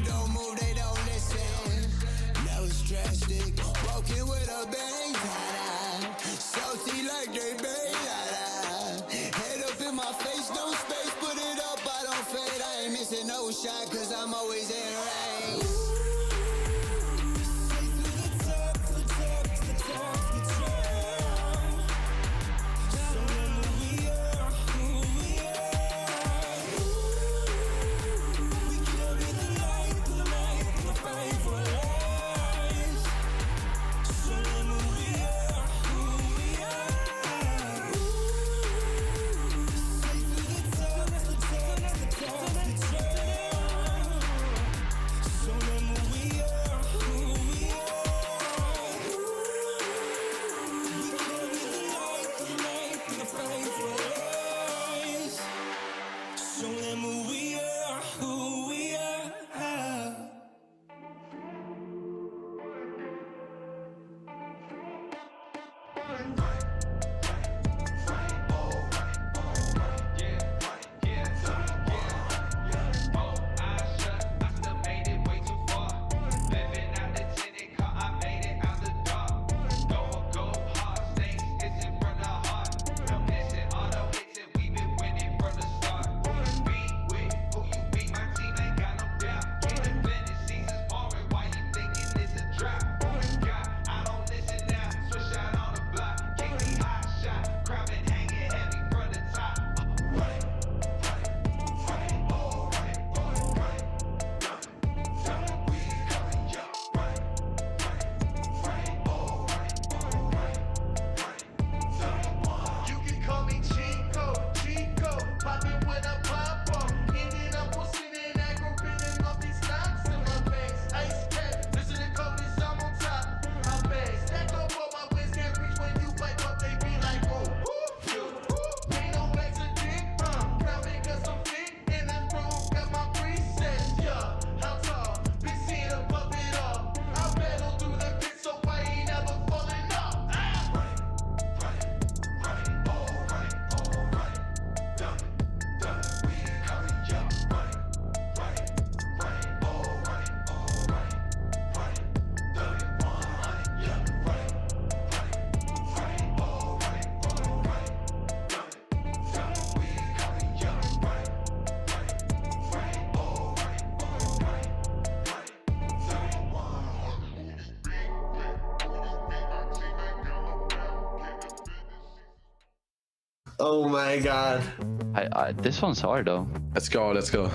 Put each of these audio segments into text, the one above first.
don't move, they don't listen. Now it's drastic, walking with a bang, salty like they bang, head up in my face, no space, put it up, I don't fade. I ain't missing no shot, cause I'm always in range. Oh my god. This one's hard though. Let's go.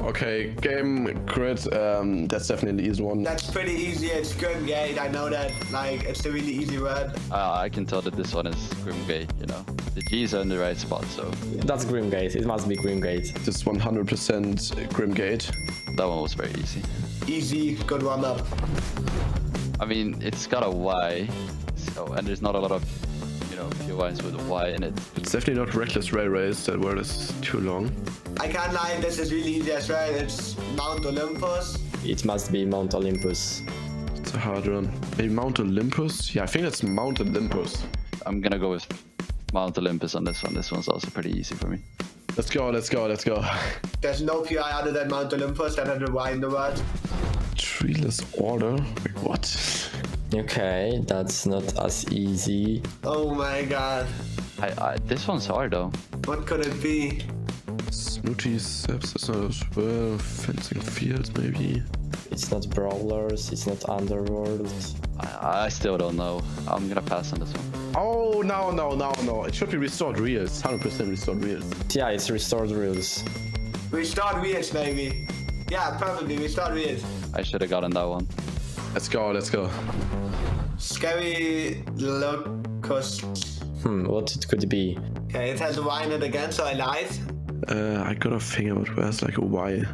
Okay, game grid. That's definitely the easy one. That's pretty easy. It's Grimgate. I know that. Like, it's a really easy word. I can tell that this one is Grimgate, you know. The G's are in the right spot, so. That's Grimgate. It must be Grimgate. This is 100% Grimgate. That one was very easy. Easy. Good warm up. I mean, it's got a Y, so, and there's not a lot of, you know, pure Y's with a Y in it. It's definitely not Reckless Railways. That word is too long. I can't lie, this is really easy as well. It's Mount Olympus. It must be Mount Olympus. It's a hard one. Maybe Mount Olympus? Yeah, I think that's Mount Olympus. I'm gonna go with Mount Olympus on this one. This one's also pretty easy for me. Let's go. There's no PI other than Mount Olympus that had a Y in the word. Treeless order? Wait, what? Okay, that's not as easy. Oh my god. This one's hard though. What could it be? Snooty steps, that's not as well. Fencing fields, maybe. It's not Brawlers, it's not Underworld. I still don't know. I'm gonna pass on this one. Oh, no. It should be Restored Reels. 100% Restored Reels. Yeah, it's Restored Rules. Restored Wheels, maybe. Yeah, probably Restored Wheels. I should have gotten that one. Let's go. Scary Locust. What it could be? Okay, it has a Y in it again, so I lied. I got a thing about where's like a Y.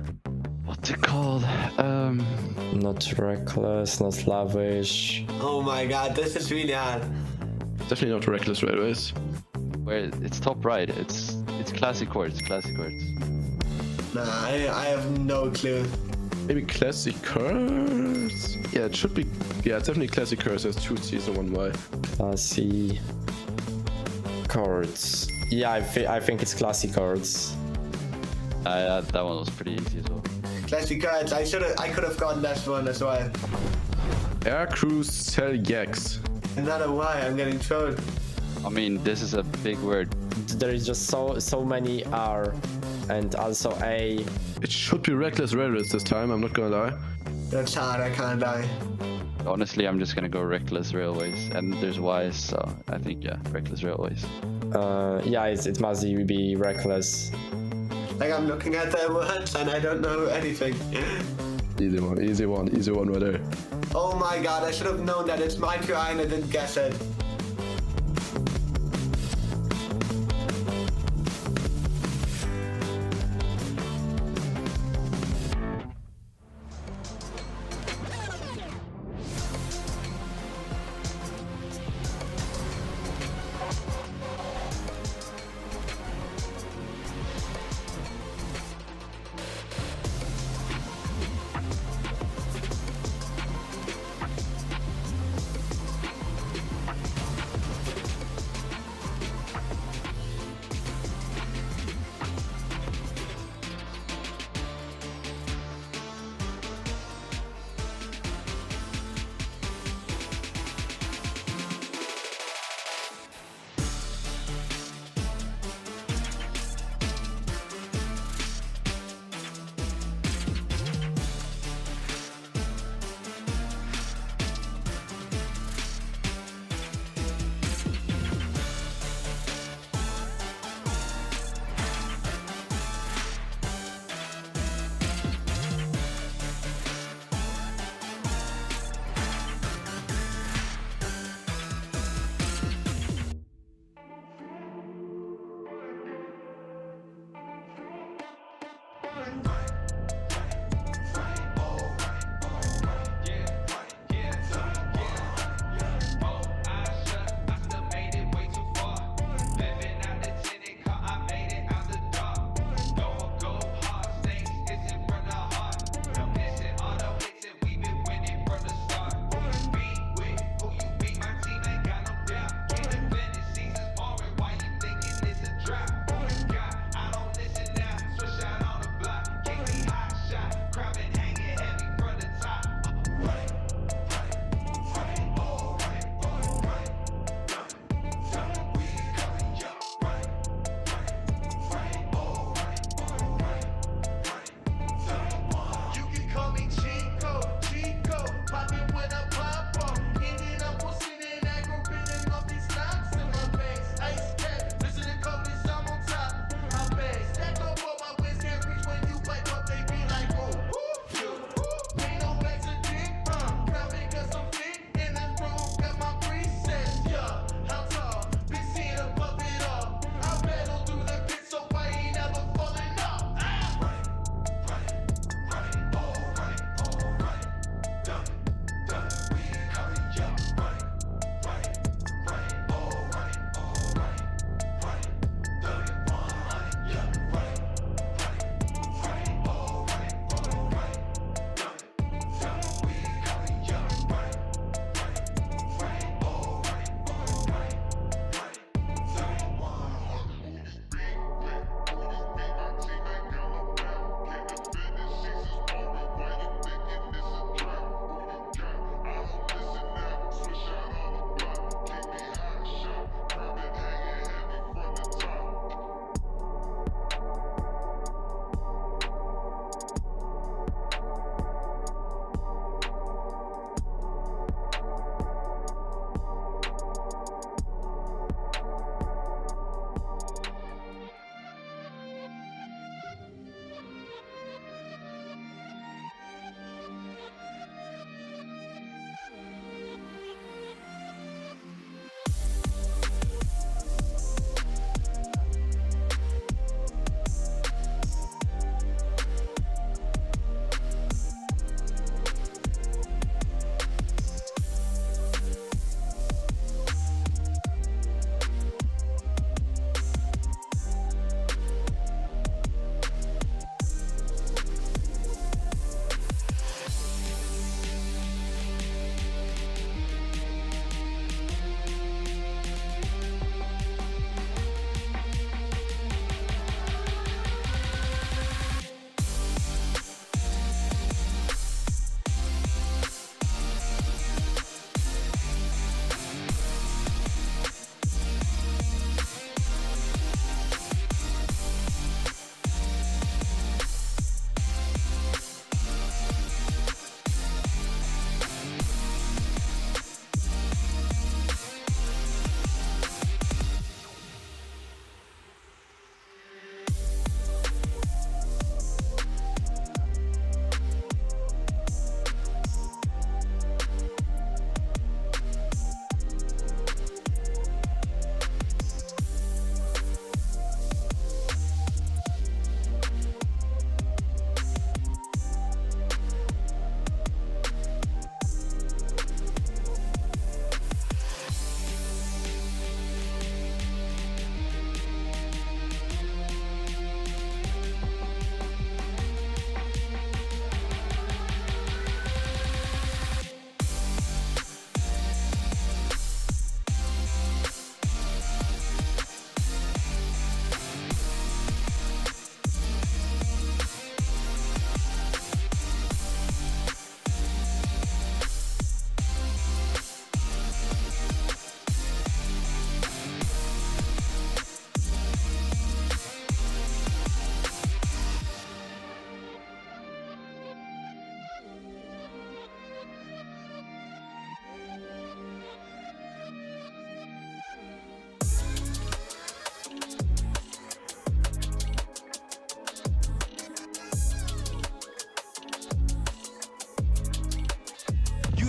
What's it called? Not Reckless, not Lavish. Oh my god, this is really hard. Definitely not Reckless Railways. Where it's top right. It's classic words. Nah, I have no clue. Maybe Classic Curse? Yeah, it should be. Yeah, it's definitely Classic Curse. There's 2 C's and 1 Y. Classy Chords. Yeah, I think it's Classy Chords. That one was pretty easy as well. Classic cards. I could have gotten that one as well. Air Cruise Cell Yaks. Another Y. I'm getting trolled. I mean, this is a big word. There is just so many R and also A. It should be Reckless Railroads this time, I'm not gonna lie. That's hard. I can't lie. Honestly, I'm just gonna go Reckless Railways, and there's Ys, so I think yeah, Reckless Railways. Yeah, it must be Reckless. Like I'm looking at the words and I don't know anything. Easy one right there. Oh my god! I should have known that it's my QI and I didn't guess it.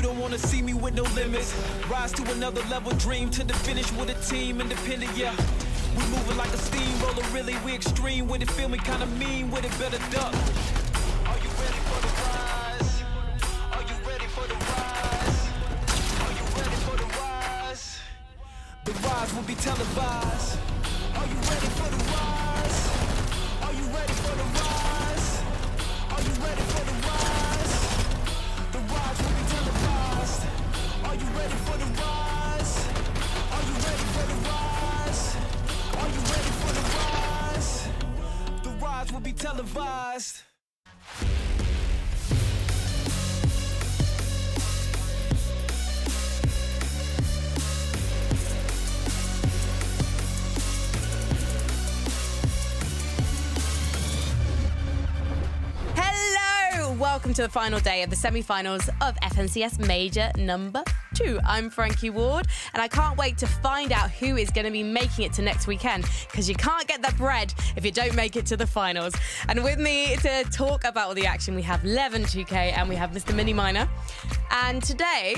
don't wanna see me with no limits. Rise to another level, dream to the finish with a team, independent, yeah. We moving like a steamroller, really, we extreme with it, feel me kinda mean with it, better duck. Are you ready for the rise? Are you ready for the rise? Are you ready for the rise? The rise will be televised. Are you ready for the rise? Are you ready for the rise? Are you ready for the rise? The rise will be televised. Are you ready for the rise? Are you ready for the rise? Are you ready for the rise? The rise will be televised. Welcome to the final day of the semi-finals of FNCS Major number 2. I'm Frankie Ward, and I can't wait to find out who is going to be making it to next weekend, because you can't get that bread if you don't make it to the finals. And with me to talk about all the action, we have Levin 2K and we have Mr. Mini Miner. And today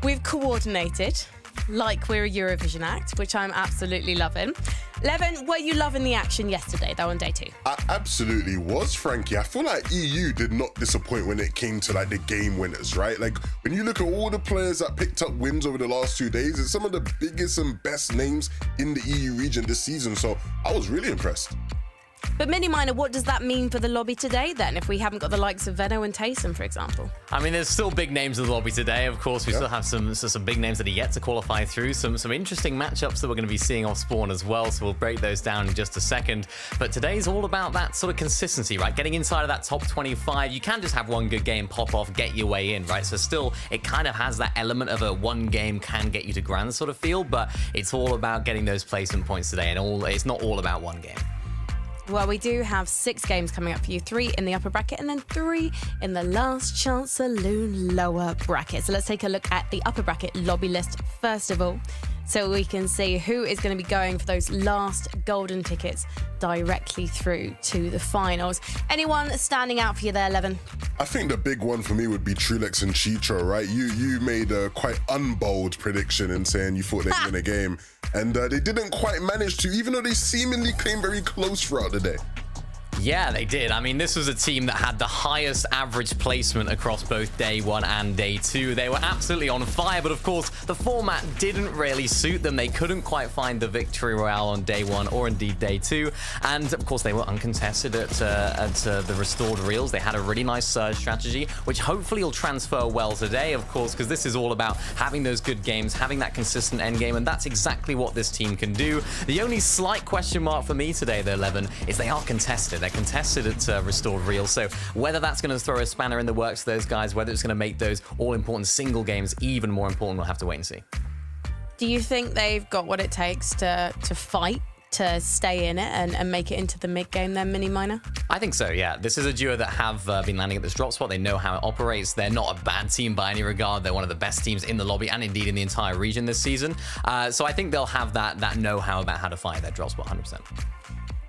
we've coordinated like we're a Eurovision act, which I'm absolutely loving. Levin, were you loving the action yesterday, though, on day 2? I absolutely was, Frankie. I feel like EU did not disappoint when it came to like the game winners, right? Like when you look at all the players that picked up wins over the last 2 days, it's some of the biggest and best names in the EU region this season. So I was really impressed. But Mini Miner, what does that mean for the lobby today then, if we haven't got the likes of Venno and Taysom, for example? I mean, there's still big names in the lobby today. Of course, we still have some big names that are yet to qualify through. Some interesting matchups that we're going to be seeing off spawn as well. So we'll break those down in just a second. But today's all about that sort of consistency, right? Getting inside of that top 25. You can't just have one good game pop off, get your way in, right? So still, it kind of has that element of a one game can get you to grand sort of feel. But it's all about getting those placement points today. And it's not all about one game. Well, we do have 6 games coming up for you, 3 in the upper bracket and then 3 in the last chance saloon lower bracket. So let's take a look at the upper bracket lobby list first of all, so we can see who is going to be going for those last golden tickets directly through to the finals. Anyone standing out for you there, Levin? I think the big one for me would be Trulex and Chicho, right? You made a quite unbold prediction in saying you thought they'd win a game. And they didn't quite manage to, even though they seemingly came very close throughout the day. Yeah, they did. I mean, this was a team that had the highest average placement across both day 1 and day 2. They were absolutely on fire, but of course, the format didn't really suit them. They couldn't quite find the victory royale on day 1 or indeed day 2. And of course, they were uncontested at the restored reels. They had a really nice surge strategy, which hopefully will transfer well today, of course, because this is all about having those good games, having that consistent end game, and that's exactly what this team can do. The only slight question mark for me today, though, Levin, is they are contested. They're contested at restored reels, so whether that's going to throw a spanner in the works for those guys, whether it's going to make those all-important single games even more important, we'll have to wait and see. Do you think they've got what it takes to fight to stay in it and make it into the mid-game then, Mini Miner? I think so, yeah. This is a duo that have been landing at this drop spot. They know how it operates. They're not a bad team by any regard. They're one of the best teams in the lobby and indeed in the entire region this season. So I think they'll have that know-how about how to fight their drop spot 100%.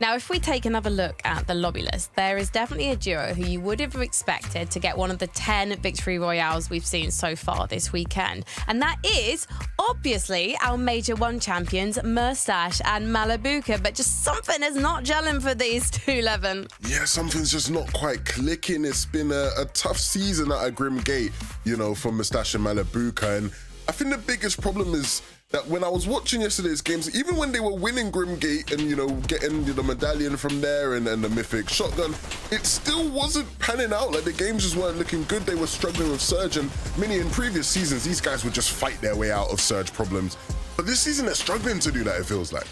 Now, if we take another look at the lobby list, there is definitely a duo who you would have expected to get one of the 10 victory royales we've seen so far this weekend. And that is, obviously, our Major 1 champions, Murstache and Malabuka. But just something is not gelling for these two, Levin. Yeah, something's just not quite clicking. It's been a tough season at a Grim Gate, you know, for Murstache and Malabuka. And I think the biggest problem is that when I was watching yesterday's games, even when they were winning Grimgate and, you know, getting the medallion from there and the mythic shotgun, it still wasn't panning out. Like, the games just weren't looking good. They were struggling with Surge, and many in previous seasons, these guys would just fight their way out of Surge problems. But this season, they're struggling to do that, it feels like.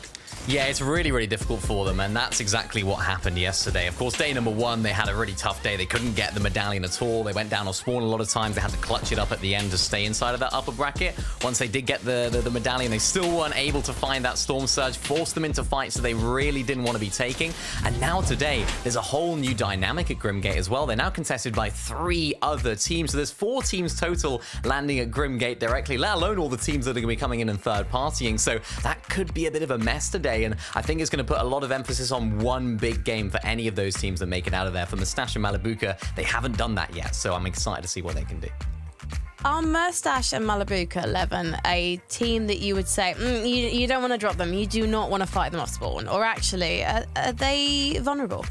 Yeah, it's really, really difficult for them, and that's exactly what happened yesterday. Of course, day number 1, they had a really tough day. They couldn't get the medallion at all. They went down on spawn a lot of times. They had to clutch it up at the end to stay inside of that upper bracket. Once they did get the medallion, they still weren't able to find that Storm Surge, forced them into fights that they really didn't want to be taking. And now today, there's a whole new dynamic at Grimgate as well. They're now contested by 3 other teams. So there's 4 teams total landing at Grimgate directly, let alone all the teams that are going to be coming in and third partying. So that could be a bit of a mess today, and I think it's going to put a lot of emphasis on one big game for any of those teams that make it out of there. For Murstache and Malabuka, they haven't done that yet, so I'm excited to see what they can do. Are Mustache and Malabuka 11 a team that you would say, you don't want to drop them, you do not want to fight them off spawn? Or actually, are they vulnerable?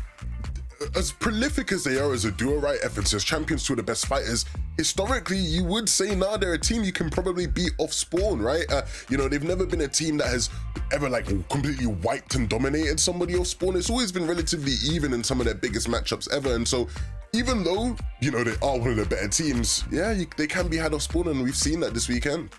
As prolific as they are as a duo, right? FNCS champions, two of the best fighters. Historically, you would say, nah, they're a team you can probably beat off spawn, right? You know, they've never been a team that has ever like completely wiped and dominated somebody off spawn. It's always been relatively even in some of their biggest matchups ever. And so even though, you know, they are one of the better teams, yeah, they can be had off spawn, and we've seen that this weekend.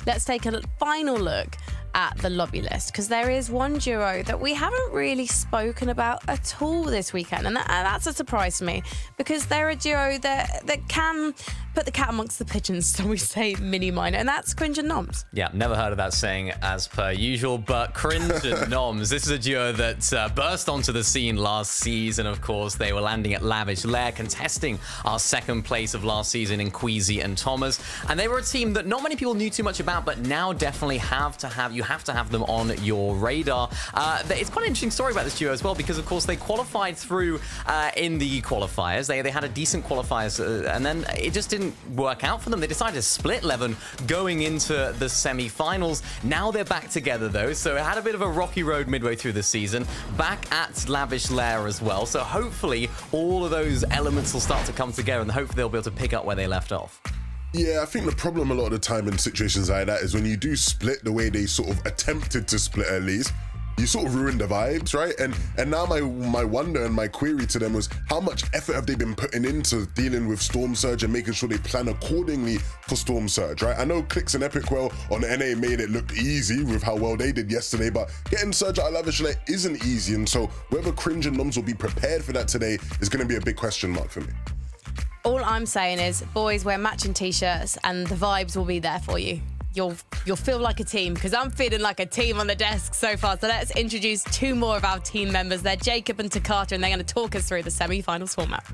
Let's take a final look at the lobby list, because there is one duo that we haven't really spoken about at all this weekend, and that's a surprise to me, because they're a duo that can put the cat amongst the pigeons, so we say mini minor, and that's Cringe and Noms. Yeah, never heard of that saying as per usual, but Cringe and Noms, this is a duo that burst onto the scene last season. Of course, they were landing at Lavish Lair, contesting our second place of last season in Queasy and Thomas, and they were a team that not many people knew too much about, but now definitely you have to have them on your radar. It's quite an interesting story about this duo as well, because of course they qualified through in the qualifiers. They had a decent qualifiers, and then it just didn't work out for them. They decided to split 11 going into the semi-finals. Now they're back together though, so it had a bit of a rocky road midway through the season. Back at Lavish Lair as well, so hopefully all of those elements will start to come together, and hopefully they'll be able to pick up where they left off. Yeah, I think the problem a lot of the time in situations like that is when you do split the way they sort of attempted to split, at least, you sort of ruin the vibes, right? And now my wonder and my query to them was, how much effort have they been putting into dealing with Storm Surge and making sure they plan accordingly for Storm Surge, right? I know Clix and Epic Well on NA made it look easy with how well they did yesterday, but getting Surge out of Lavish Lair isn't easy, and so whether Cringe and Noms will be prepared for that today is going to be a big question mark for me. All I'm saying is, boys, wear matching t-shirts and the vibes will be there for you. You'll feel like a team, because I'm feeling like a team on the desk so far. So let's introduce two more of our team members. They're Jacob and Takata, and they're going to talk us through the semi-finals format.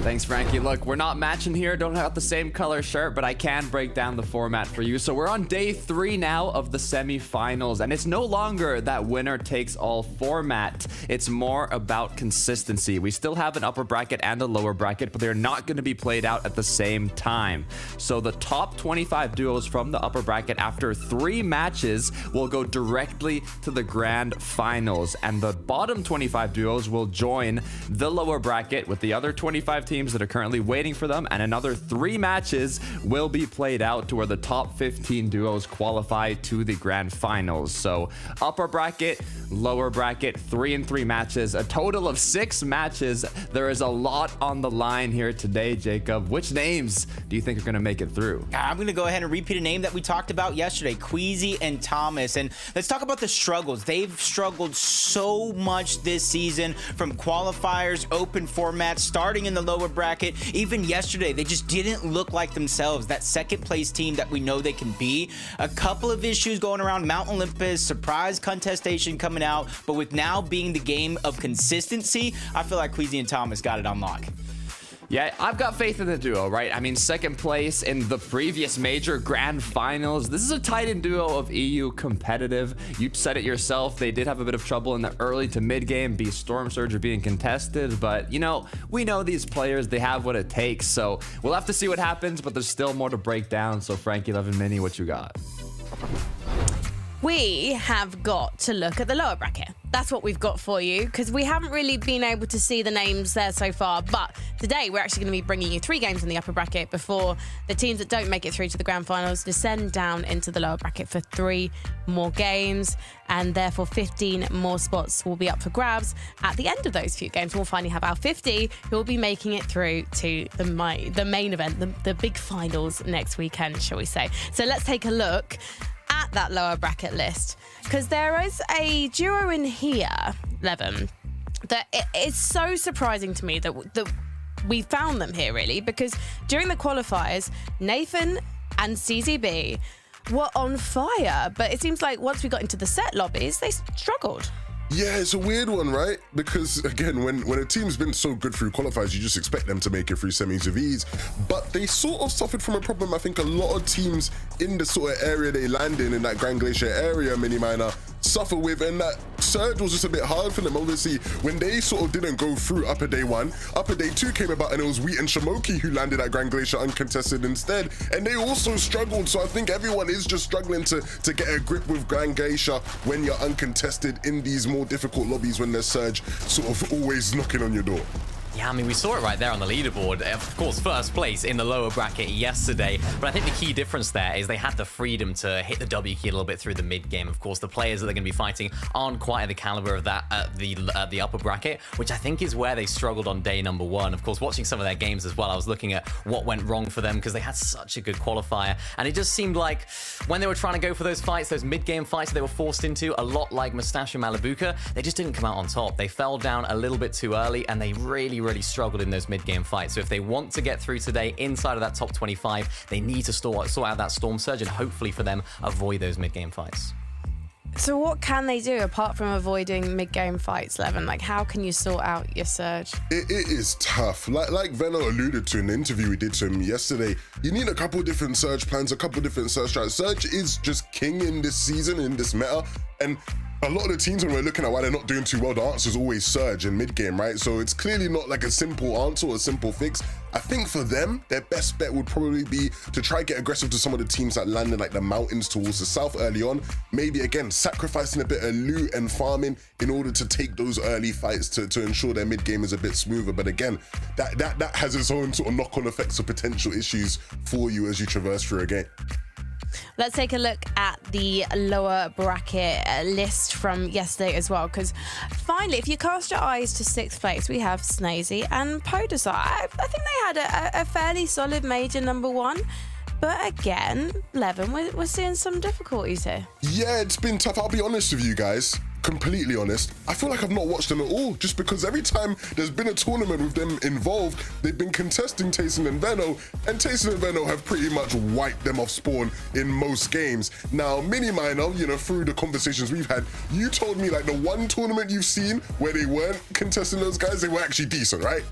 Thanks, Frankie. Look, we're not matching here, don't have the same color shirt, but I can break down the format for you. So we're on day 3 now of the semifinals, and it's no longer that winner takes all format. It's more about consistency. We still have an upper bracket and a lower bracket, but they're not going to be played out at the same time. So the top 25 duos from the upper bracket after 3 matches will go directly to the grand finals, and the bottom 25 duos will join the lower bracket with the other 25 teams that are currently waiting for them, and another 3 matches will be played out to where the top 15 duos qualify to the grand finals. So upper bracket, lower bracket, 3 and 3 matches, a total of 6 matches. There is a lot on the line here today, Jacob. Which names do you think are going to make it through? I'm going to go ahead and repeat a name that we talked about yesterday, Queasy and Thomas. And let's talk about the struggles. They've struggled so much this season, from qualifiers, open formats, starting in the lower bracket. Even yesterday, they just didn't look like themselves, that second place team that we know they can be. A couple of issues going around Mount Olympus, surprise contestation coming out, but with now being the game of consistency, I feel like Queasy and Thomas got it on lock. Yeah, I've got faith in the duo, right? I mean, second place in the previous major grand finals. This is a tight-end duo of EU competitive. You said it yourself. They did have a bit of trouble in the early to mid game, be Storm Surge or being contested. But, you know, we know these players, they have what it takes. So we'll have to see what happens, but there's still more to break down. So Frankie 11 Mini, what you got? We have got to look at the lower bracket. That's what we've got for you, because we haven't really been able to see the names there so far. But today, we're actually going to be bringing you 3 games in the upper bracket before the teams that don't make it through to the grand finals descend down into the lower bracket for 3 more games. And therefore, 15 more spots will be up for grabs at the end of those few games. We'll finally have our 50 who will be making it through to the main event, the big finals next weekend, shall we say. So let's take a look at that lower bracket list, because there is a duo in here, Levin, that it is so surprising to me that we found them here, really, because during the qualifiers, Nathan and CZB were on fire, but it seems like once we got into the set lobbies, they struggled. Yeah, it's a weird one, right? Because again, when a team's been so good through qualifiers, you just expect them to make it through semis with ease. But they sort of suffered from a problem. I think a lot of teams in the sort of area they land in that Grand Glacier area, mini minor, suffer with, and that surge was just a bit hard for them. Obviously, when they sort of didn't go through Upper Day 1, Upper Day 2 came about, and it was Wheat and Shamoki who landed at Grand Glacier uncontested instead, and they also struggled. So I think everyone is just struggling to get a grip with Grand Glacier when you're uncontested in these more difficult lobbies when there's surge sort of always knocking on your door. Yeah, I mean, we saw it right there on the leaderboard. Of course, first place in the lower bracket yesterday. But I think the key difference there is they had the freedom to hit the W key a little bit through the mid game. Of course, the players that they're going to be fighting aren't quite at the caliber of that at the upper bracket, which I think is where they struggled on day number 1. Of course, watching some of their games as well, I was looking at what went wrong for them because they had such a good qualifier. And it just seemed like when they were trying to go for those fights, those mid-game fights that they were forced into, a lot like Mustache and Malabuka, they just didn't come out on top. They fell down a little bit too early, and they really struggled in those mid-game fights. So if they want to get through today inside of that top 25, they need to sort out that Storm Surge and hopefully for them avoid those mid-game fights. So what can they do apart from avoiding mid-game fights, Levin? Like, how can you sort out your surge? It is tough. Like Veno alluded to in the interview we did to him yesterday, you need a couple different surge plans, a couple different surge strats. Surge is just king in this season, in this meta, and a lot of the teams, when we're looking at why they're not doing too well, the answer is always surge in mid-game, right? So it's clearly not like a simple answer or a simple fix. I think for them, their best bet would probably be to try get aggressive to some of the teams that land in like the mountains towards the south early on. Maybe, again, sacrificing a bit of loot and farming in order to take those early fights to ensure their mid-game is a bit smoother. But again, that has its own sort of knock-on effects or potential issues for you as you traverse through a game. Let's take a look at the lower bracket list from yesterday as well, because finally, if you cast your eyes to 6th place, we have Snazy and Podesar. I think they had a fairly solid major number 1. But again, Levin, we're seeing some difficulties here. Yeah, it's been tough. I'll be honest with you guys. Completely honest, I feel like I've not watched them at all, just because every time there's been a tournament with them involved, they've been contesting Tayson and Veno, and Tayson and Veno have pretty much wiped them off spawn in most games. Now, Mini Minor, you know, through the conversations we've had, you told me like the one tournament you've seen where they weren't contesting those guys, they were actually decent, right?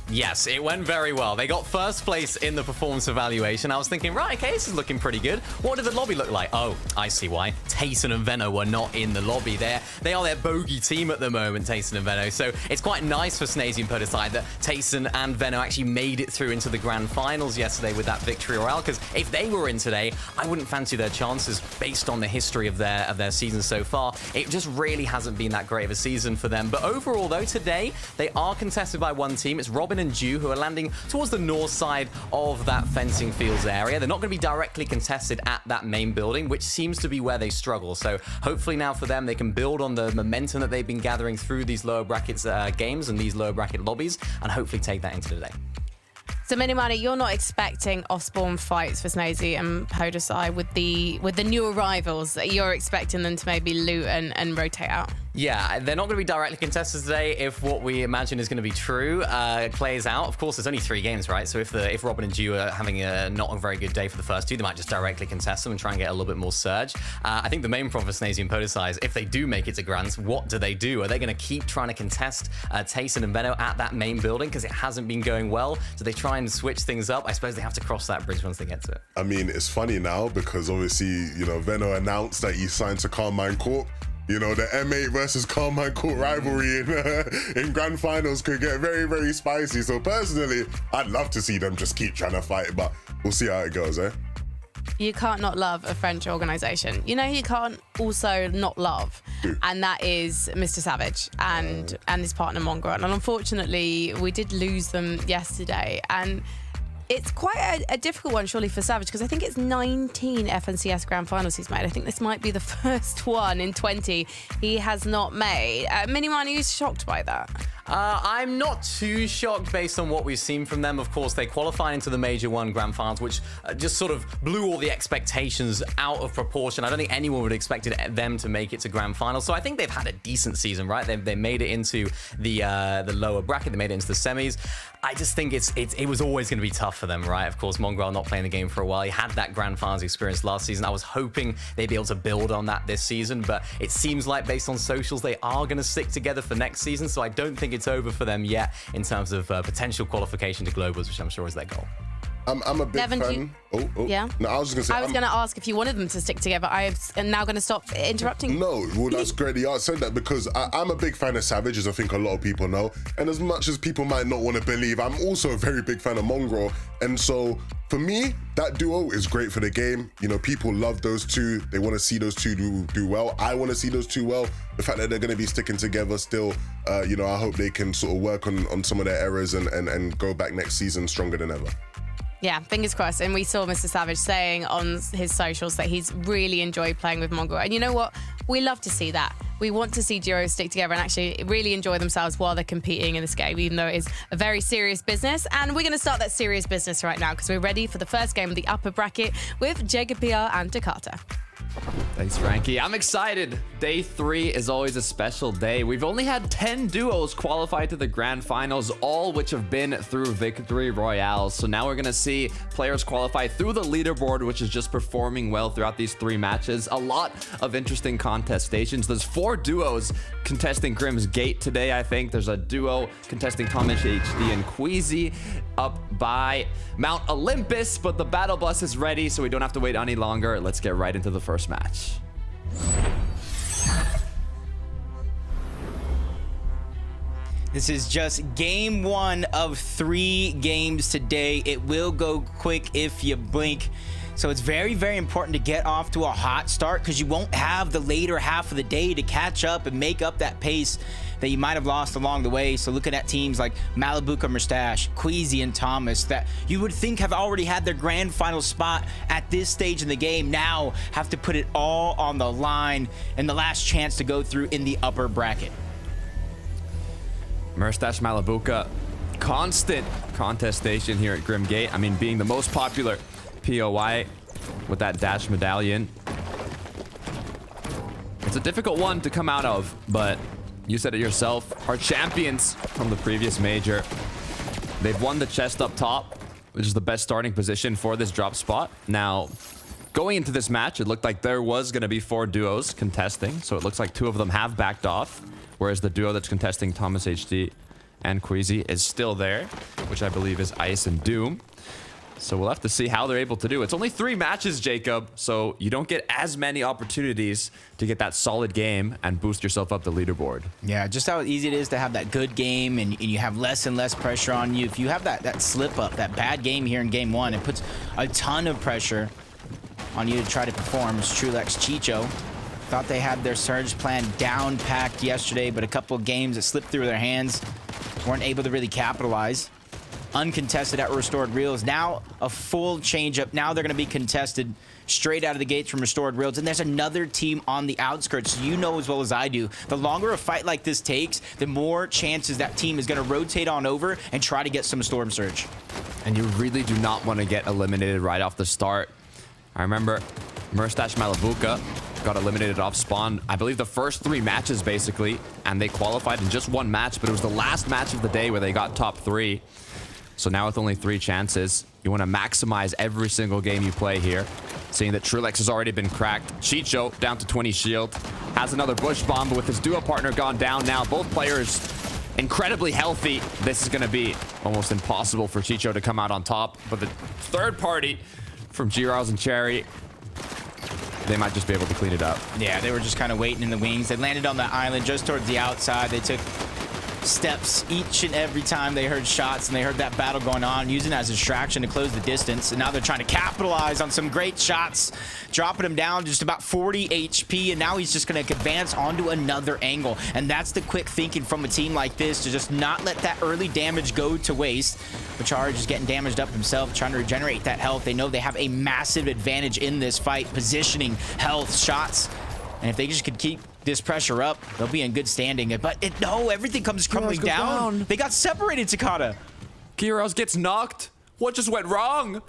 Yes, it went very well. They got first place in the performance evaluation. I was thinking, right, okay, this is looking pretty good. What did the lobby look like? Oh, I see why. Tayson and Veno were not in the lobby. They are their bogey team at the moment, Tayson and Veno. So it's quite nice for Snazy and Podesar that Tayson and Veno actually made it through into the grand finals yesterday with that victory royale. Because if they were in today, I wouldn't fancy their chances based on the history of their season so far. It just really hasn't been that great of a season for them. But overall, though, today they are contested by one team. It's Robin and Dew, who are landing towards the north side of that fencing fields area. They're not going to be directly contested at that main building, which seems to be where they struggle. So hopefully now for them, they can build on the momentum that they've been gathering through these lower brackets games and these lower bracket lobbies, and hopefully take that into today. So, Minimani, you're not expecting off-spawn fights for Snazy and Podesar with the new arrivals. You're expecting them to maybe loot and rotate out. Yeah, they're not going to be directly contested today if what we imagine is going to be true plays out. Of course, there's only 3 games, right? So if Robin and Dew are having not a very good day for the first 2, they might just directly contest them and try and get a little bit more surge. I think the main problem for Snazy and Podesar is if they do make it to Grands, what do they do? Are they going to keep trying to contest Tayson and Veno at that main building because it hasn't been going well? Do they try and switch things up? I suppose they have to cross that bridge once they get to it. I mean, it's funny now because obviously, you know, Veno announced that he signed to Carmine Corp. You know, the M8 versus Carmine Court rivalry in grand finals could get very, very spicy. So personally, I'd love to see them just keep trying to fight, but we'll see how it goes, eh? You can't not love a French organisation. You know who you can't also not love? And that is Mr. Savage and his partner Mongrel. And unfortunately, we did lose them yesterday. And it's quite a difficult one, surely, for Savage, because I think it's 19 FNCS Grand Finals he's made. I think this might be the first one in 20 he has not made. Miniman, are you shocked by that? I'm not too shocked based on what we've seen from them. Of course, they qualified into the Major 1 Grand Finals, which just sort of blew all the expectations out of proportion. I don't think anyone would have expected them to make it to Grand Finals. So I think they've had a decent season, right? They made it into the lower bracket. They made it into the semis. I just think it was always going to be tough for them, right? Of course, Mongrel not playing the game for a while. He had that Grand Finals experience last season. I was hoping they'd be able to build on that this season, but it seems like based on socials, they are going to stick together for next season. So I don't think it's over for them yet in terms of potential qualification to Globals, which I'm sure is their goal. I'm a big Devin, do fan. you- Oh. Yeah? No, I was just I gonna was say. going to ask if you wanted them to stick together. I am now going to stop interrupting. No, well, that's great. I said that because I'm a big fan of Savage, as I think a lot of people know. And as much as people might not want to believe, I'm also a very big fan of Mongrel. And so for me, that duo is great for the game. You know, people love those two. They want to see those two do well. I want to see those two well. The fact that they're going to be sticking together still, you know, I hope they can sort of work on some of their errors and go back next season stronger than ever. Yeah, fingers crossed. And we saw Mr. Savage saying on his socials that he's really enjoyed playing with Mongrel. And you know what? We love to see that. We want to see duos stick together and actually really enjoy themselves while they're competing in this game, even though it is a very serious business. And we're going to start that serious business right now because we're ready for the first game of the upper bracket with Jacob PR and Takata. Thanks, Frankie. I'm excited. Day 3 is always a special day. We've only had 10 duos qualify to the grand finals, all which have been through victory royales. So now we're going to see players qualify through the leaderboard, which is just performing well throughout these 3 matches. A lot of interesting contestations. There's 4 duos contesting Grimm's Gate today, I think. There's a duo contesting Thomas HD and Queasy up by Mount Olympus, but the battle bus is ready, so we don't have to wait any longer. Let's get right into the first match. This is just game 1 of 3 games today. It will go quick if you blink. So it's very, very important to get off to a hot start because you won't have the later half of the day to catch up and make up that pace that you might have lost along the way. So looking at teams like Malibuca Mustache, Queasy, and Thomas that you would think have already had their grand final spot at this stage in the game now have to put it all on the line and the last chance to go through in the upper bracket. Mustache Malibuca, constant contestation here at Grimm Gate. I mean, being the most popular POI with that dash medallion. It's a difficult one to come out of, but you said it yourself. Our champions from the previous major, they've won the chest up top, which is the best starting position for this drop spot. Now, going into this match, it looked like there was going to be 4 duos contesting, so it looks like 2 of them have backed off, whereas the duo that's contesting Thomas HD and Queasy is still there, which I believe is Ice and Doom. So we'll have to see how they're able to do. It's only 3 matches, Jacob, so you don't get as many opportunities to get that solid game and boost yourself up the leaderboard. Yeah, just how easy it is to have that good game and you have less and less pressure on you. If you have that slip up, that bad game here in game 1, it puts a ton of pressure on you to try to perform. As Trulex Chicho thought they had their surge plan down packed yesterday, but a couple of games that slipped through their hands, weren't able to really capitalize. Uncontested at Restored Reels. Now a full changeup. Now they're going to be contested straight out of the gates from Restored Reels. And there's another team on the outskirts. You know as well as I do, the longer a fight like this takes, the more chances that team is going to rotate on over and try to get some Storm Surge. And you really do not want to get eliminated right off the start. I remember Mustache Malibuca got eliminated off spawn, I believe the first 3 matches basically, and they qualified in just 1 match, but it was the last match of the day where they got top 3. So now with only 3 chances, you want to maximize every single game you play here. Seeing that Trulex has already been cracked. Chicho down to 20 shield. Has another bush bomb, but with his duo partner gone down now, both players incredibly healthy. This is going to be almost impossible for Chicho to come out on top. But the third party from G-Rouse and Cherry, they might just be able to clean it up. Yeah, they were just kind of waiting in the wings. They landed on the island just towards the outside. They took steps each and every time they heard shots and they heard that battle going on, using it as a distraction to close the distance. And now they're trying to capitalize on some great shots, dropping him down just about 40 HP. And now he's just going to advance onto another angle. And that's the quick thinking from a team like this, to just not let that early damage go to waste. Bachar is getting damaged up himself, trying to regenerate that health. They know they have a massive advantage in this fight, positioning, health, shots. And if they just could keep this pressure up, they'll be in good standing. But no, everything comes crumbling down. They got separated, Takata. Kiros gets knocked. What just went wrong?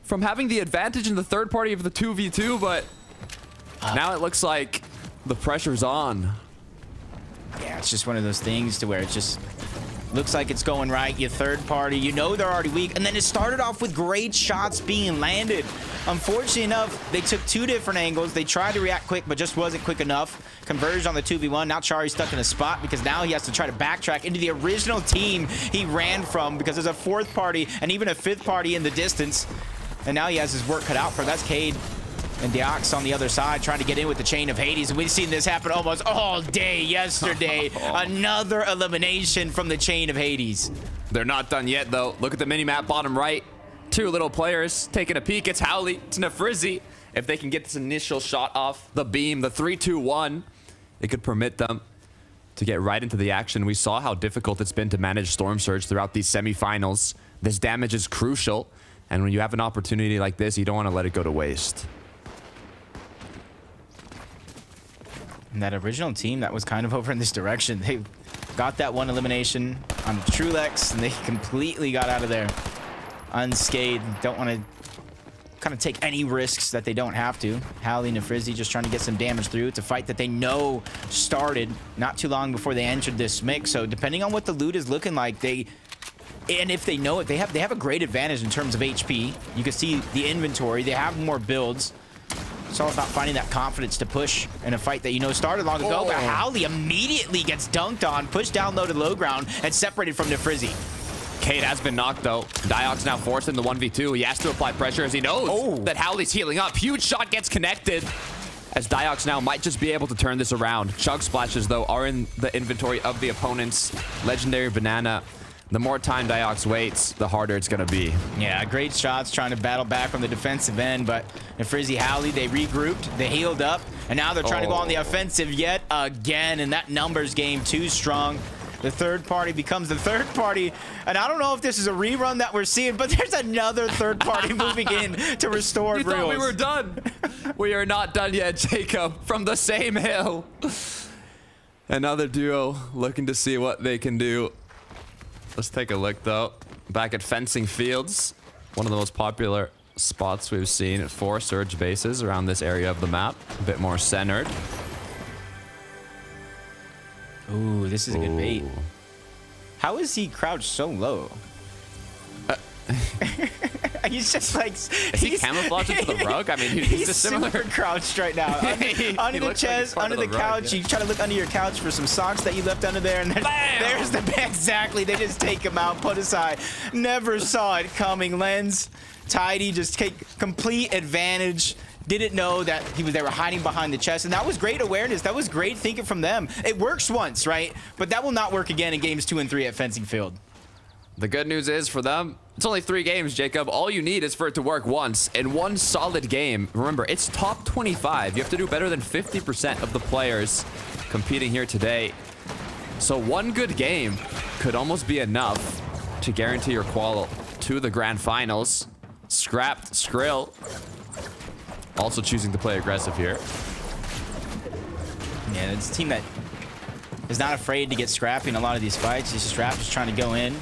From having the advantage in the third party of the 2v2, but now it looks like the pressure's on. Yeah, it's just one of those things to where it's just Looks like it's going right. Your third party, you know they're already weak. And then it started off with great shots being landed. Unfortunately enough, they took 2 different angles. They tried to react quick, but just wasn't quick enough. Converged on the 2v1. Now Chari's stuck in a spot because now he has to try to backtrack into the original team he ran from because there's a 4th party and even a 5th party in the distance. And now he has his work cut out for him. That's Cade. And Deox on the other side trying to get in with the chain of Hades. And we've seen this happen almost all day yesterday. Another elimination from the chain of Hades. They're not done yet, though. Look at the mini-map bottom right. 2 little players taking a peek. It's Howley. It's Nefrizzi. If they can get this initial shot off the beam, the 3-2-1, it could permit them to get right into the action. We saw how difficult it's been to manage Storm Surge throughout these semifinals. This damage is crucial. And when you have an opportunity like this, you don't want to let it go to waste. And that original team that was kind of over in this direction, they got that 1 elimination on Trulex, and they completely got out of there unscathed. Don't want to kind of take any risks that they don't have to. Howley and Nefrizzi just trying to get some damage through. It's a fight that they know started not too long before they entered this mix. So depending on what the loot is looking like, and if they know it, they have a great advantage in terms of HP. You can see the inventory. They have more builds. It's all about finding that confidence to push in a fight that you know started long ago. But Howley immediately gets dunked on, pushed down low to low ground, and separated from Nefrizzi. Cade has been knocked, though. Diox now forced in the 1v2. He has to apply pressure as he knows that Howley's healing up. Huge shot gets connected, as Diox now might just be able to turn this around. Chug splashes, though, are in the inventory of the opponent's legendary banana. The more time Diox waits, the harder it's going to be. Yeah, great shots trying to battle back from the defensive end, but Nefrizzi, Howley, they regrouped, they healed up, and now they're trying to go on the offensive yet again, and that numbers game too strong. The third party becomes the third party, and I don't know if this is a rerun that we're seeing, but there's another third party moving in to restore You thought we were done. We are not done yet, Jacob, from the same hill. Another duo looking to see what they can do. Let's take a look, though. Back at Fencing Fields, one of the most popular spots we've seen for Surge bases around this area of the map. A bit more centered. Ooh, this is a good bait. How is he crouched so low? He's just like... Is he camouflaged into the rug? I mean, he's just similar. Super crouched right now. Under the chest, under the couch. You try to look under your couch for some socks that you left under there, and there's the bag. Exactly. They just take him out, put aside. Never saw it coming. Lens, Tidy, just take complete advantage. Didn't know that they were hiding behind the chest, and that was great awareness. That was great thinking from them. It works once, right? But that will not work again in games 2 and 3 at Fencing Field. The good news is for them, it's only 3 games, Jacob. All you need is for it to work once in one solid game. Remember, it's top 25. You have to do better than 50% of the players competing here today. So one good game could almost be enough to guarantee your qual to the grand finals. Scrapped Skrill. Also choosing to play aggressive here. Yeah, it's a team that is not afraid to get scrappy in a lot of these fights. He's just trying to go in.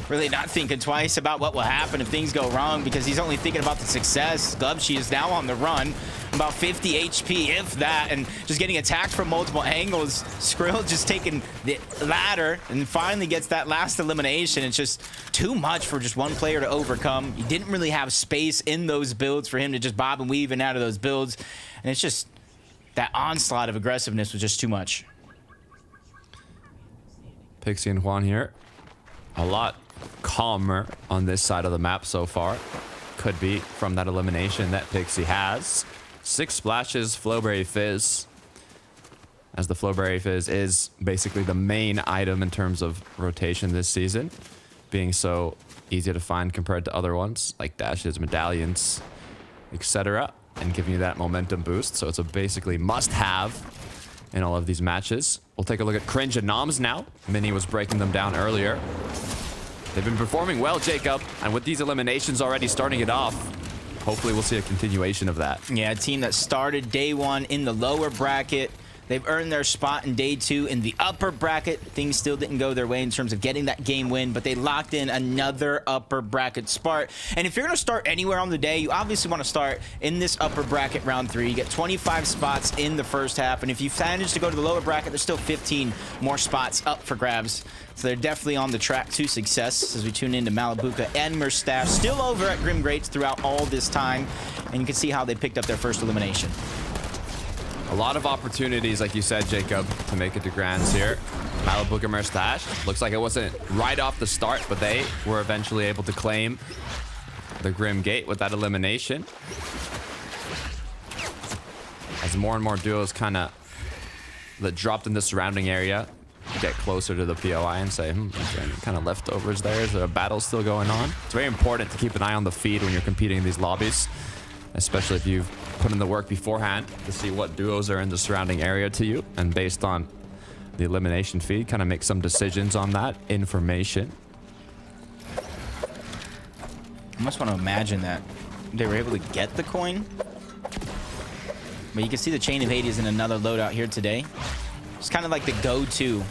Really not thinking twice about what will happen if things go wrong, because he's only thinking about the success. Glubshy is now on the run, about 50 HP, if that, and just getting attacked from multiple angles. Skrill just taking the ladder and finally gets that last elimination. It's just too much for just one player to overcome. He didn't really have space in those builds for him to just bob and weave in and out of those builds, and it's just that onslaught of aggressiveness was just too much. Pixie and Juan here. A lot calmer on this side of the map so far. Could be from that elimination that Pixie has. 6 splashes, Flowberry Fizz. As the Flowberry Fizz is basically the main item in terms of rotation this season. Being so easy to find compared to other ones like dashes, medallions, etc. And giving you that momentum boost. So it's a basically must-have in all of these matches. We'll take a look at Cringe and Noms now. Mini was breaking them down earlier. They've been performing well, Jacob, and with these eliminations already starting it off, hopefully we'll see a continuation of that. Yeah, a team that started day 1 in the lower bracket. They've earned their spot in day 2 in the upper bracket. Things still didn't go their way in terms of getting that game win, but they locked in another upper bracket spot. And if you're going to start anywhere on the day, you obviously want to start in this upper bracket round 3. You get 25 spots in the first half, and if you manage to go to the lower bracket, there's still 15 more spots up for grabs. So they're definitely on the track to success as we tune into Malabuka and Murstache still over at Grim Greats throughout all this time. And you can see how they picked up their first elimination. A lot of opportunities, like you said, Jacob, to make it to Grands here. Malabuka Murstache. Looks like it wasn't right off the start, but they were eventually able to claim the Grim Gate with that elimination. As more and more duos kind of that dropped in the surrounding area get closer to the POI and say, is there any kind of leftovers there? Is there a battle still going on? It's very important to keep an eye on the feed when you're competing in these lobbies, especially if you've put in the work beforehand to see what duos are in the surrounding area to you, and based on the elimination feed, kind of make some decisions on that information. I must want to imagine that they were able to get the coin. But you can see the Chain of Hades in another loadout here today. It's kind of like the go-to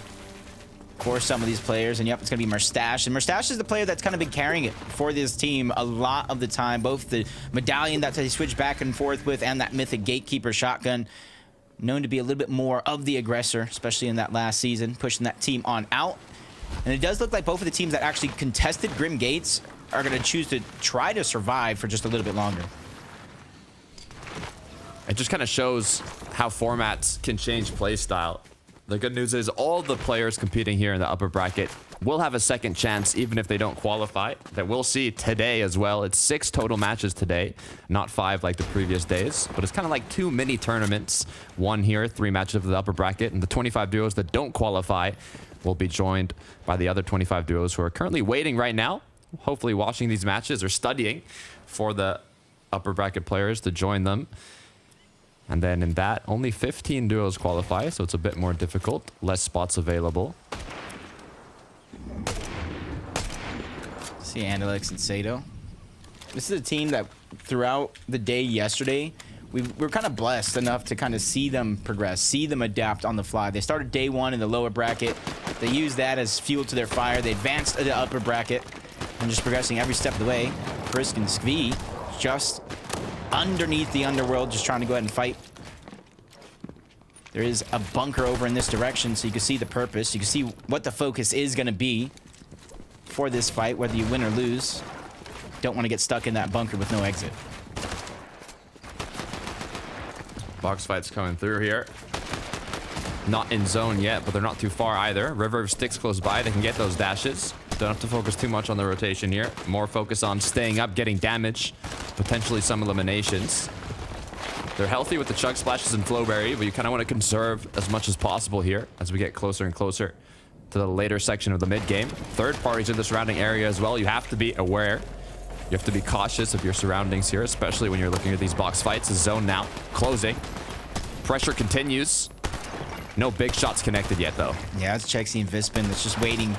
for some of these players. And yep, it's going to be Murstache. And Murstache is the player that's kind of been carrying it for this team a lot of the time. Both the medallion that they switch back and forth with and that mythic Gatekeeper shotgun. Known to be a little bit more of the aggressor, especially in that last season, pushing that team on out. And it does look like both of the teams that actually contested Grim Gates are going to choose to try to survive for just a little bit longer. It just kind of shows how formats can change play style. The good news is all the players competing here in the upper bracket will have a second chance even if they don't qualify. That we'll see today as well. It's 6 total matches today, not 5 like the previous days. But it's kind of like 2 mini tournaments. 1 here, 3 matches of the upper bracket. And the 25 duos that don't qualify will be joined by the other 25 duos who are currently waiting right now, hopefully watching these matches or studying for the upper bracket players to join them. And then in that, only 15 duos qualify, so it's a bit more difficult. Less spots available. See Andalex and Sato. This is a team that throughout the day yesterday, we were kind of blessed enough to kind of see them progress, see them adapt on the fly. They started day 1 in the lower bracket. They used that as fuel to their fire. They advanced to the upper bracket and just progressing every step of the way. Frisk and Skvi just underneath the underworld, just trying to go ahead and fight. There is a bunker over in this direction, so you can see the purpose. You can see what the focus is going to be for this fight, whether you win or lose. Don't want to get stuck in that bunker with no exit. Box fights coming through here. Not in zone yet, but they're not too far either. River sticks close by. They can get those dashes. Don't have to focus too much on the rotation here. More focus on staying up, getting damage, potentially some eliminations. They're healthy with the chug splashes and flowberry, but you kind of want to conserve as much as possible here as we get closer and closer to the later section of the mid game. Third parties in the surrounding area as well. You have to be aware. You have to be cautious of your surroundings here, especially when you're looking at these box fights. The zone now closing. Pressure continues. No big shots connected yet, though. Yeah, it's Chexy and Vispin that's just waiting.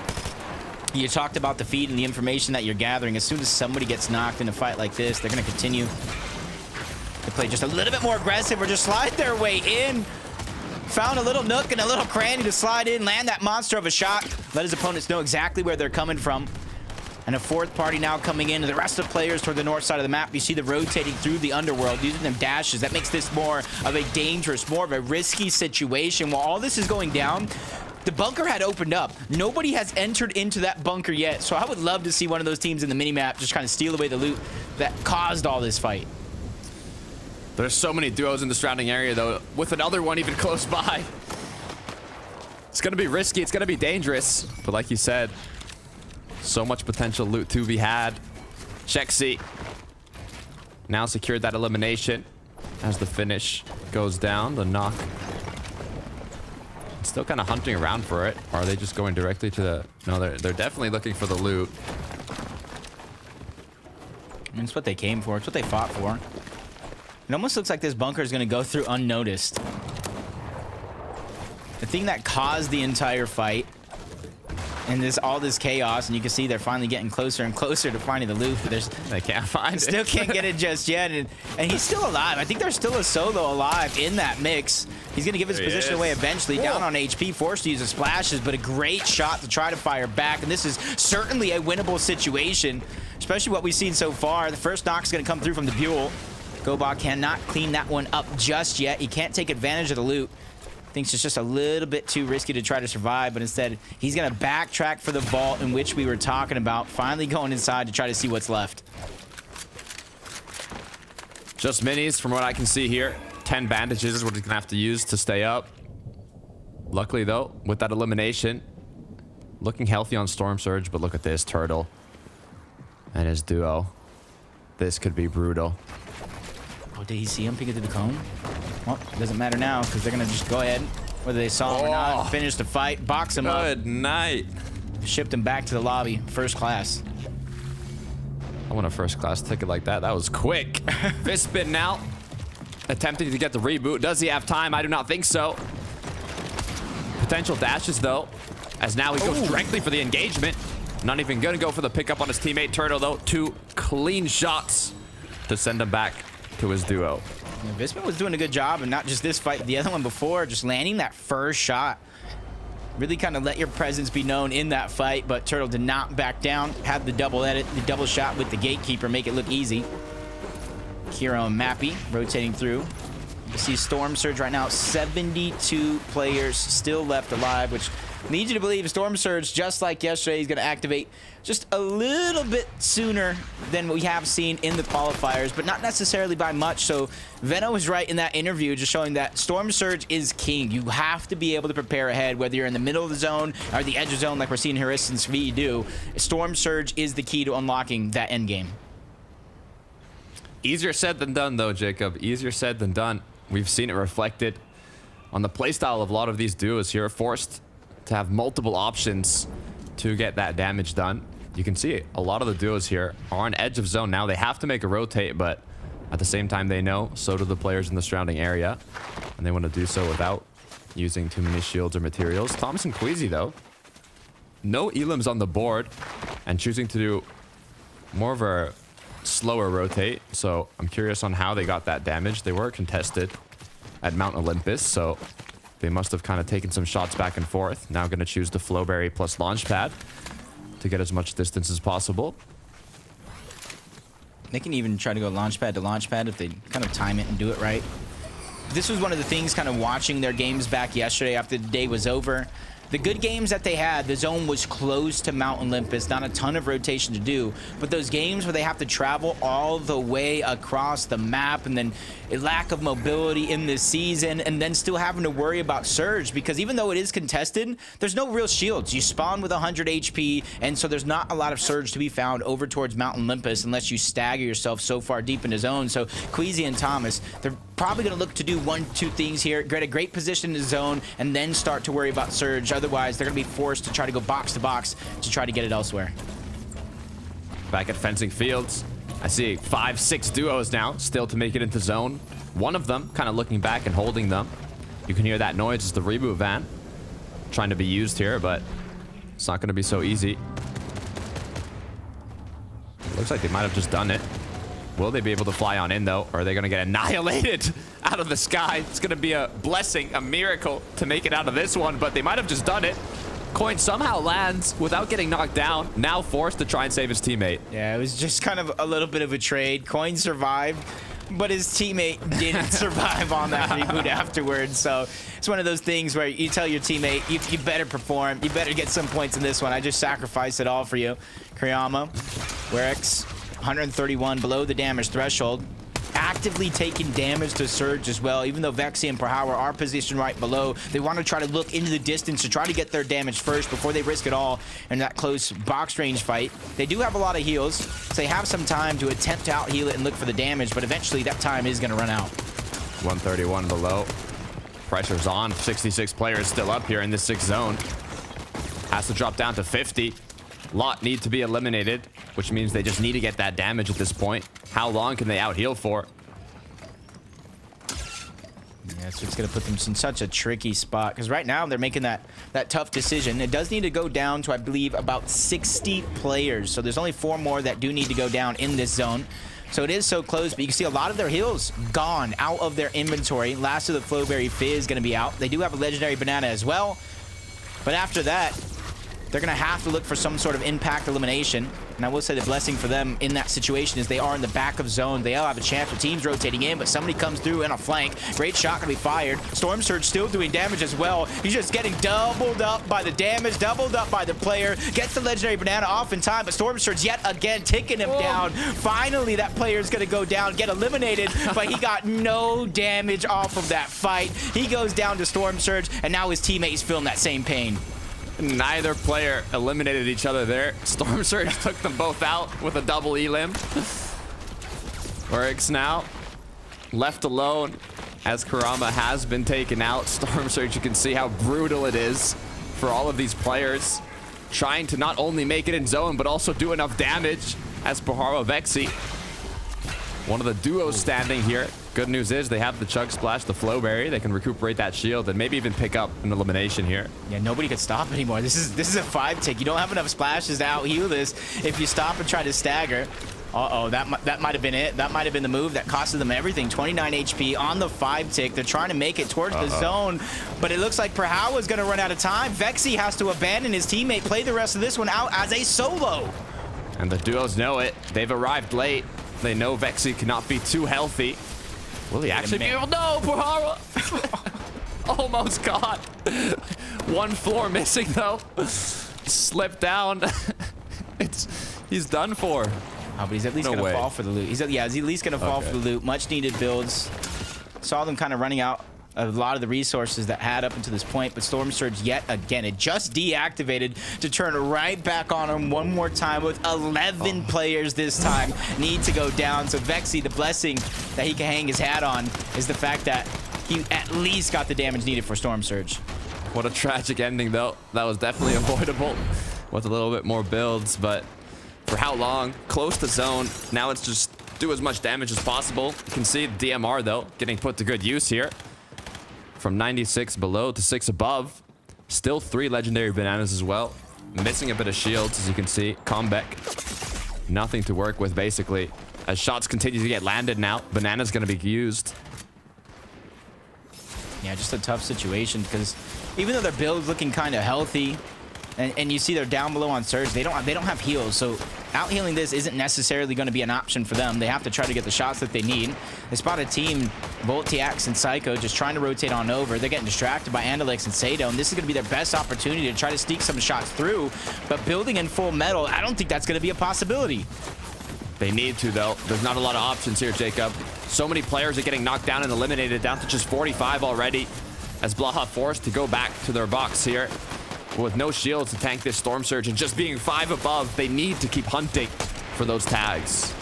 You talked about the feed and the information that you're gathering. As soon as somebody gets knocked in a fight like this, they're going to continue to play just a little bit more aggressive or just slide their way in. Found a little nook and a little cranny to slide in, land that monster of a shot, let his opponents know exactly where they're coming from. And a fourth party now coming in, and the rest of the players toward the north side of the map. You see them rotating through the underworld, using them dashes. That makes this more of a dangerous, more of a risky situation. While all this is going down, the bunker had opened up. Nobody has entered into that bunker yet. So I would love to see one of those teams in the minimap just kind of steal away the loot that caused all this fight. There's so many duos in the surrounding area, though, with another one even close by. It's going to be risky. It's going to be dangerous. But like you said, so much potential loot to be had. Chexy now secured that elimination as the finish goes down. The knock. Still kind of hunting around for it. Or are they just going directly to the... No, they're definitely looking for the loot. I mean, it's what they came for. It's what they fought for. It almost looks like this bunker is going to go through unnoticed. The thing that caused the entire fight And all this chaos, and you can see they're finally getting closer and closer to finding the loot. But they can't find it. Still can't get it just yet, and he's still alive. I think there's still a solo alive in that mix. He's going to give his position away eventually. Down on HP, forced to use his splashes, but a great shot to try to fire back. And this is certainly a winnable situation, especially what we've seen so far. The first knock's going to come through from the Buell. Gobot cannot clean that one up just yet. He can't take advantage of the loot. Thinks it's just a little bit too risky to try to survive, but instead he's going to backtrack for the vault in which we were talking about, finally going inside to try to see what's left. Just minis from what I can see here. 10 bandages is what he's going to have to use to stay up. Luckily, though, with that elimination, looking healthy on Storm Surge, but look at this, Turtle and his duo. This could be brutal. Oh, did he see him peek into the cone? Well, it doesn't matter now because they're going to just go ahead, whether they saw him or not, finish the fight, box him up. Good night. Shipped him back to the lobby, first class. I want a first class ticket like that. That was quick. Fist spin now. Attempting to get the reboot. Does he have time? I do not think so. Potential dashes, though, as now he goes directly for the engagement. Not even going to go for the pickup on his teammate Turtle, though. 2 clean shots to send him back to his duo. Yeah, Visman was doing a good job, and not just this fight, but the other one before, just landing that first shot. Really kind of let your presence be known in that fight, but Turtle did not back down. Had the double edit, the double shot with the Gatekeeper, make it look easy. Kiro and Mappy rotating through. You see Storm Surge right now, 72 players still left alive, which leads you to believe Storm Surge, just like yesterday, is going to activate just a little bit sooner than we have seen in the qualifiers, but not necessarily by much. So Veno was right in that interview, just showing that Storm Surge is king. You have to be able to prepare ahead, whether you're in the middle of the zone or the edge of zone like we're seeing Harris and Svi do. Storm Surge is the key to unlocking that end game. Easier said than done, though, Jacob. Easier said than done. We've seen it reflected on the playstyle of a lot of these duos here, forced to have multiple options to get that damage done. You can see a lot of the duos here are on edge of zone now. They have to make a rotate, but at the same time they know, so do the players in the surrounding area, and they want to do so without using too many shields or materials. Thomas and Queasy, though, no elims on the board and choosing to do more of a slower rotate. So I'm curious on how they got that damage. They were contested at Mount Olympus, so they must have kind of taken some shots back and forth. Now going to choose the Flowberry plus Launchpad to get as much distance as possible. They can even try to go Launchpad to Launchpad if they kind of time it and do it right. This was one of the things kind of watching their games back yesterday after the day was over. The good games that they had, the zone was close to Mount Olympus, not a ton of rotation to do, but those games where they have to travel all the way across the map and then a lack of mobility in this season and then still having to worry about Surge, because even though it is contested, there's no real shields. You spawn with 100 HP, and so there's not a lot of Surge to be found over towards Mount Olympus unless you stagger yourself so far deep into zone. So Queasy and Thomas, they're probably going to look to do 1-2 things here, get a great position in the zone, and then start to worry about Surge. Otherwise, they're going to be forced to try to go box to box to try to get it elsewhere. Back at Fencing Fields, I see 5-6 duos now, still to make it into zone. One of them kind of looking back and holding them. You can hear that noise as the reboot van trying to be used here, but it's not going to be so easy. Looks like they might have just done it. Will they be able to fly on in, though? Or are they going to get annihilated out of the sky? It's going to be a blessing, a miracle to make it out of this one, but they might have just done it. Coin somehow lands without getting knocked down, now forced to try and save his teammate. Yeah, it was just kind of a little bit of a trade. Coin survived, but his teammate didn't survive on that reboot afterwards. So it's one of those things where you tell your teammate, you better perform. You better get some points in this one. I just sacrificed it all for you. Kuriyama, Werex, 131 below the damage threshold. Actively taking damage to Surge as well. Even though Vexy and Power are positioned right below, they want to try to look into the distance to try to get their damage first before they risk it all in that close box range fight. They do have a lot of heals, so they have some time to attempt to out heal it and look for the damage, but eventually that time is going to run out. 131 below. Pressure's on. 66 players still up here in this 6th zone. Has to drop down to 50. Lot need to be eliminated, which means they just need to get that damage at this point. How long can they out heal for? Yeah, so it's going to put them in such a tricky spot because right now they're making that tough decision. It does need to go down to, I believe, about 60 players. So there's only 4 more that do need to go down in this zone. So it is so close, but you can see a lot of their heals gone out of their inventory. Last of the Flowberry Fizz going to be out. They do have a legendary banana as well. But after that, they're going to have to look for some sort of impact elimination. And I will say the blessing for them in that situation is they are in the back of zone. They all have a chance with teams rotating in, but somebody comes through in a flank. Great shot going to be fired. Storm Surge still doing damage as well. He's just getting doubled up by the damage, doubled up by the player. Gets the legendary banana off in time, but Storm Surge yet again ticking him down. Finally, that player is going to go down, get eliminated, but he got no damage off of that fight. He goes down to Storm Surge, and now his teammates feeling that same pain. Neither player eliminated each other there. Storm Surge took them both out with a double elim. Oryx now left alone as Kurama has been taken out. Storm Surge, you can see how brutal it is for all of these players. Trying to not only make it in zone, but also do enough damage as Paharo Vexy. One of the duos standing here. Good news is they have the Chug Splash, the Flowberry. They can recuperate that shield and maybe even pick up an elimination here. Yeah, nobody could stop anymore. This is a 5-tick. You don't have enough splashes to out-heal this if you stop and try to stagger. Uh-oh, that might have been it. That might have been the move that costed them everything. 29 HP on the 5-tick. They're trying to make it towards the zone, but it looks like Perhawa is going to run out of time. Vexy has to abandon his teammate, play the rest of this one out as a solo. And the duos know it. They've arrived late. They know Vexy cannot be too healthy. Will he actually be able? No, Pahara! Almost got. 1 floor missing though. Slipped down. He's done for. Oh, but he's at least gonna fall for the loot. He's at least gonna fall for the loot. Much needed builds. Saw them kind of running out a lot of the resources that had up until this point, but Storm Surge yet again, it just deactivated to turn right back on him one more time with 11 players this time need to go down. So Vexy, the blessing that he can hang his hat on is the fact that he at least got the damage needed for Storm Surge. What a tragic ending though. That was definitely avoidable with a little bit more builds, but for how long? Close to zone. Now it's just do as much damage as possible. You can see DMR though getting put to good use here. From 96 below to 6 above. Still 3 legendary bananas as well. Missing a bit of shields, as you can see. Comeback. Nothing to work with, basically. As shots continue to get landed now, banana's going to be used. Yeah, just a tough situation because even though their build's looking kind of healthy, and you see they're down below on Surge, they don't have heals, so out healing this isn't necessarily going to be an option for them. They have to try to get the shots that they need. They spot a team, Voltiax and Psycho, just trying to rotate on over. They're getting distracted by Andalix and Sado, and this is going to be their best opportunity to try to sneak some shots through. But building in full metal, I don't think that's going to be a possibility. They need to, though. There's not a lot of options here, Jacob. So many players are getting knocked down and eliminated, down to just 45 already, as Blaha forced to go back to their box here. With no shields to tank this Storm Surge and just being 5 above, they need to keep hunting for those tags.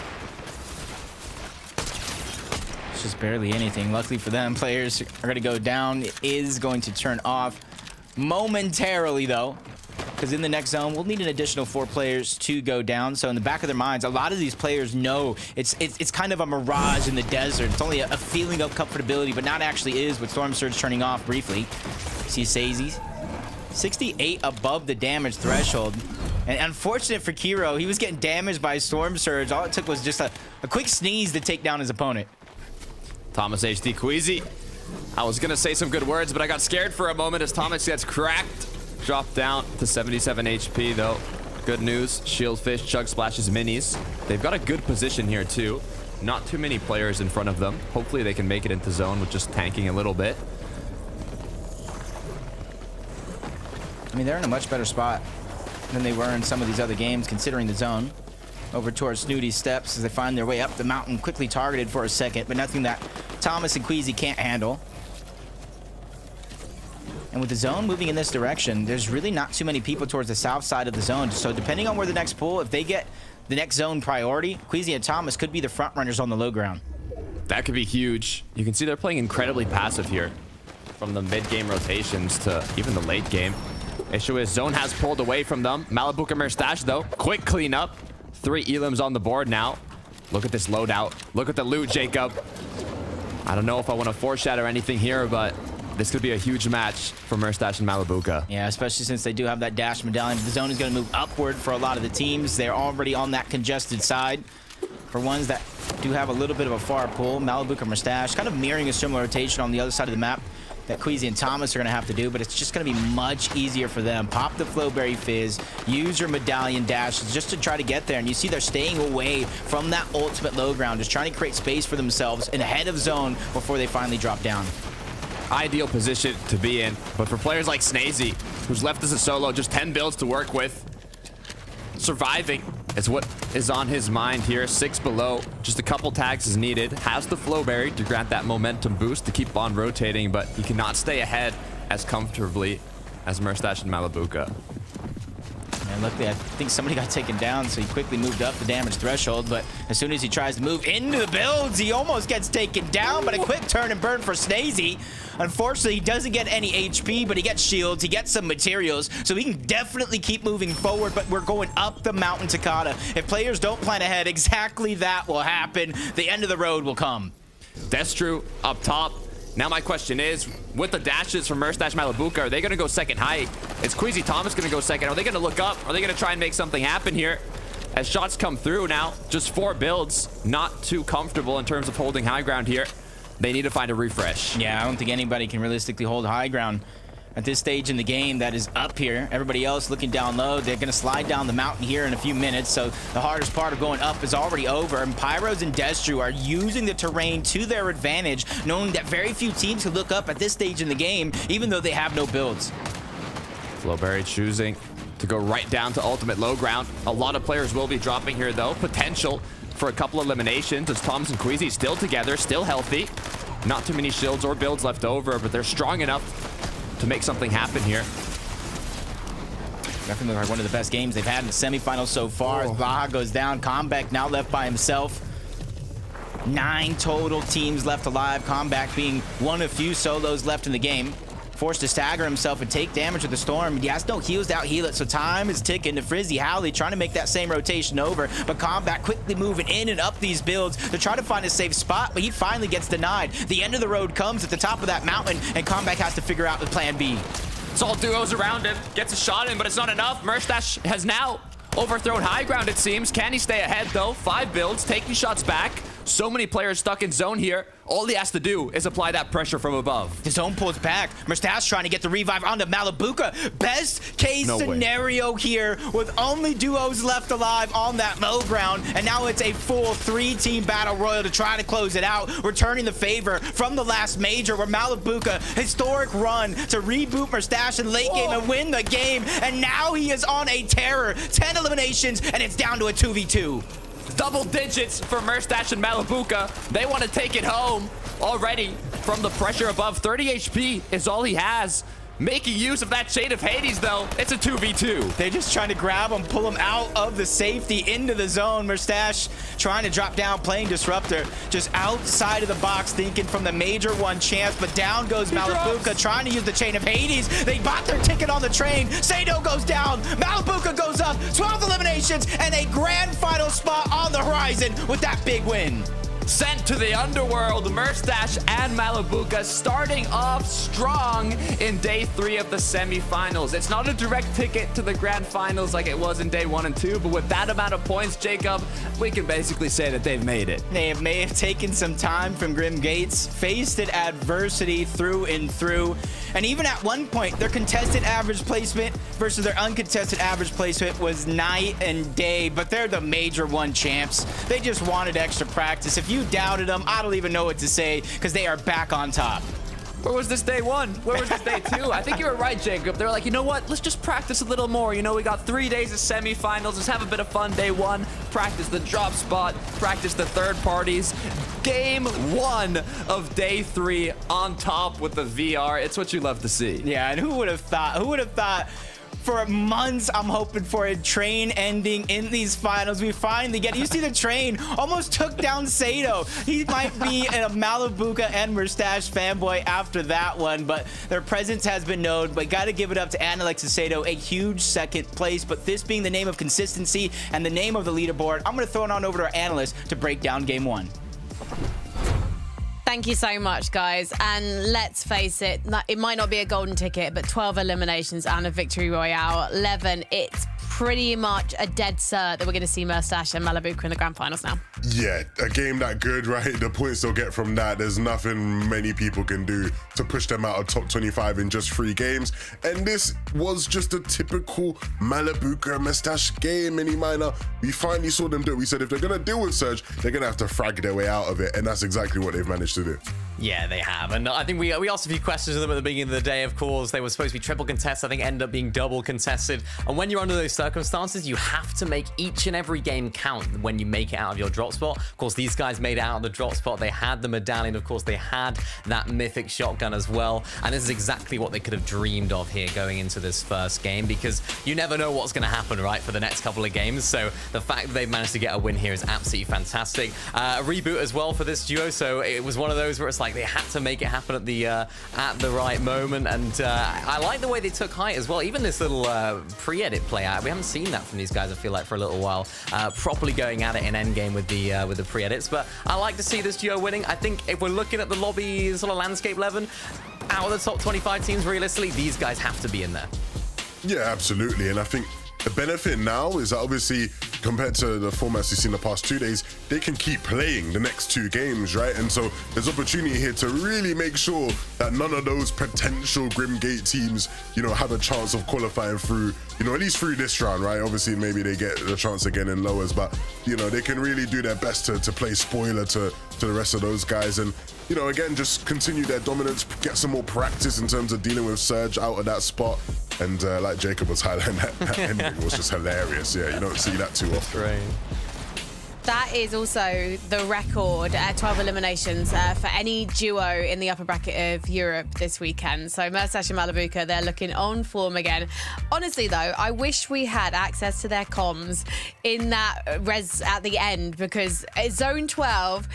It's just barely anything. Luckily for them, players are going to go down. It is going to turn off momentarily, though, because in the next zone, we'll need an additional 4 players to go down. So in the back of their minds, a lot of these players know it's kind of a mirage in the desert. It's only a feeling of comfortability, but not actually is with Storm Surge turning off briefly. See Sazy. 68 above the damage threshold. And unfortunate for Kiro, he was getting damaged by Storm Surge. All it took was just a quick sneeze to take down his opponent. Thomas HD Queasy. I was going to say some good words, but I got scared for a moment as Thomas gets cracked. Dropped down to 77 HP, though. Good news. Shieldfish, Chug Splashes, Minis. They've got a good position here, too. Not too many players in front of them. Hopefully they can make it into zone with just tanking a little bit. I mean, they're in a much better spot than they were in some of these other games, considering the zone. Over towards Snooty's steps as they find their way up the mountain, quickly targeted for a second, but nothing that Thomas and Queasy can't handle. And with the zone moving in this direction, there's really not too many people towards the south side of the zone. So depending on where the next pull, if they get the next zone priority, Queasy and Thomas could be the front runners on the low ground. That could be huge. You can see they're playing incredibly passive here. From the mid-game rotations to even the late game. Issue is zone has pulled away from them. Malibu Merstash, though. Quick cleanup. 3 elims on the board now. Look at this loadout. Look at the loot, Jacob. I don't know if I want to foreshadow anything here, but this could be a huge match for Merstash and Malabuka. Yeah, especially since they do have that dash medallion. The zone is going to move upward for a lot of the teams. They're already on that congested side. For ones that do have a little bit of a far pull, Malabuka and Merstash kind of mirroring a similar rotation on the other side of the map that Queasy and Thomas are going to have to do, but it's just going to be much easier for them. Pop the Flowberry Fizz, use your medallion dash just to try to get there, and you see they're staying away from that ultimate low ground, just trying to create space for themselves in ahead of zone before they finally drop down. Ideal position to be in, but for players like Snazy, who's left as a solo, just 10 builds to work with, surviving is what is on his mind here. 6 below, just a couple tags is needed. Has the Flowberry to grant that momentum boost to keep on rotating, but he cannot stay ahead as comfortably as Merstash and Malabuka. And luckily, I think somebody got taken down, so he quickly moved up the damage threshold, but as soon as he tries to move into the builds, he almost gets taken down, but a quick turn and burn for Snazy. Unfortunately, he doesn't get any HP, but he gets shields, he gets some materials, so he can definitely keep moving forward, but we're going up the mountain, Takada. If players don't plan ahead, exactly that will happen. The end of the road will come. That's true. Up top. Now my question is, with the dashes from Merstash Malabuka, are they going to go second height? Is Queasy Thomas going to go second? Are they going to look up? Are they going to try and make something happen here? As shots come through now, just 4 builds. Not too comfortable in terms of holding high ground here. They need to find a refresh. Yeah, I don't think anybody can realistically hold high ground at this stage in the game that is up here. Everybody else looking down low. They're going to slide down the mountain here in a few minutes, so the hardest part of going up is already over, and Pyros and Destru are using the terrain to their advantage, knowing that very few teams can look up at this stage in the game, even though they have no builds. Flowberry choosing to go right down to ultimate low ground. A lot of players will be dropping here, though. Potential for a couple eliminations as Thomas and Queasy still together, still healthy. Not too many shields or builds left over, but they're strong enough to make something happen here. Definitely like one of the best games they've had in the semifinals so far. As Baja goes down, Comeback now left by himself. 9 total teams left alive, Comeback being one of few solos left in the game. Forced to stagger himself and take damage with the storm. He has no heals to out-heal it, so time is ticking to Frizzy Howley trying to make that same rotation over, but Comeback quickly moving in and up these builds to try to find a safe spot, but he finally gets denied. The end of the road comes at the top of that mountain, and Comeback has to figure out the plan B. It's all duos around him. Gets a shot in, but it's not enough. Merstash has now overthrown high ground, it seems. Can he stay ahead, though? 5 builds, taking shots back. So many players stuck in zone here. All he has to do is apply that pressure from above. The zone pulls back. Merstash trying to get the revive onto Malabuka. Best case scenario here with only duos left alive on that low ground. And now it's a full 3-team battle royal to try to close it out. Returning the favor from the last major where Malabuka, historic run to reboot Merstash in late game and win the game. And now he is on a terror. 10 eliminations and it's down to a 2v2. Double digits for Merstash and Malabuka. They want to take it home already from the pressure above. 30 HP is all he has. Making use of that Shade of Hades, though. It's a 2v2. They're just trying to grab him, pull him out of the safety into the zone. Merstash trying to drop down, playing Disruptor. Just outside of the box, thinking from the major one chance, but down goes Malabuka, trying to use the Chain of Hades. They bought their ticket on the train. Sado goes down. Malabuka goes up. 12 eliminations and a grand final spot on the horizon with that big win. Sent to the underworld, Merstash and Malabuka starting off strong in day 3 of the semifinals. It's not a direct ticket to the grand finals like it was in day 1 and 2, but with that amount of points, Jacob, we can basically say that they've made it. They may have taken some time from Grim Gates, faced it adversity through and through, and even at one point, their contested average placement versus their uncontested average placement was night and day, but they're the major one champs. They just wanted extra practice. If you doubted them, I don't even know what to say because they are back on top. Where was this day 1? Where was this day 2? I think you were right, Jacob. They were like, you know what? Let's just practice a little more. You know, we got 3 days of semifinals. Let's have a bit of fun day 1. Practice the drop spot. Practice the third parties. Game 1 of day 3 on top with the VR. It's what you love to see. Yeah, and who would have thought? Who would have thought? For months, I'm hoping for a train ending in these finals. We finally get it. You see the train almost took down Sado. He might be a Malabuka and Merstash fanboy after that one, but their presence has been known. But got to give it up to Alex and Sado, a huge second place. But this being the name of consistency and the name of the leaderboard, I'm going to throw it on over to our analyst to break down game 1. Thank you so much, guys. And let's face it, it might not be a golden ticket, but 12 eliminations and a victory royale. 11, it's pretty much a dead cert that we're going to see Mustache and Malabuka in the grand finals now. Yeah, a game that good, right? The points they'll get from that, there's nothing many people can do to push them out of top 25 in just 3 games. And this was just a typical Malabuka Mustache game, Mini Miner. We finally saw them do it. We said if they're going to deal with Surge, they're going to have to frag their way out of it. And that's exactly what they've managed to do. Yeah, they have. And I think we asked a few questions of them at the beginning of the day, of course. They were supposed to be triple contested. I think ended up being double contested. And when you're under those circumstances, you have to make each and every game count when you make it out of your drop spot. Of course, these guys made it out of the drop spot. They had the medallion. Of course, they had that mythic shotgun as well. And this is exactly what they could have dreamed of here going into this first game, because you never know what's going to happen, right, for the next couple of games. So the fact that they've managed to get a win here is absolutely fantastic. A reboot as well for this duo. So it was one of those where it's like they had to make it happen at the right moment. And I like the way they took height as well. Even this little pre-edit play out, we haven't seen that from these guys, I feel like, for a little while. Properly going at it in endgame with the pre-edits. But I like to see this duo winning. I think if we're looking at the lobby sort of landscape 11, out of the top 25 teams, realistically, these guys have to be in there. Yeah, absolutely. And I think the benefit now is that obviously compared to the formats we've seen the past 2 days, they can keep playing the next 2 games, right? And so there's opportunity here to really make sure that none of those potential Grimgate teams, you know, have a chance of qualifying through, you know, at least through this round, right? Obviously, maybe they get the chance again in lowers, but, you know, they can really do their best to play spoiler to the rest of those guys. And, you know, again, just continue their dominance, get some more practice in terms of dealing with Surge out of that spot. And like Jacob was highlighting, that ending was just hilarious. Yeah, you don't see that too often. Right. That is also the record, 12 eliminations for any duo in the upper bracket of Europe this weekend. So Mustache and Malabuka, they're looking on form again. Honestly, though, I wish we had access to their comms in that res at the end, because Zone 12,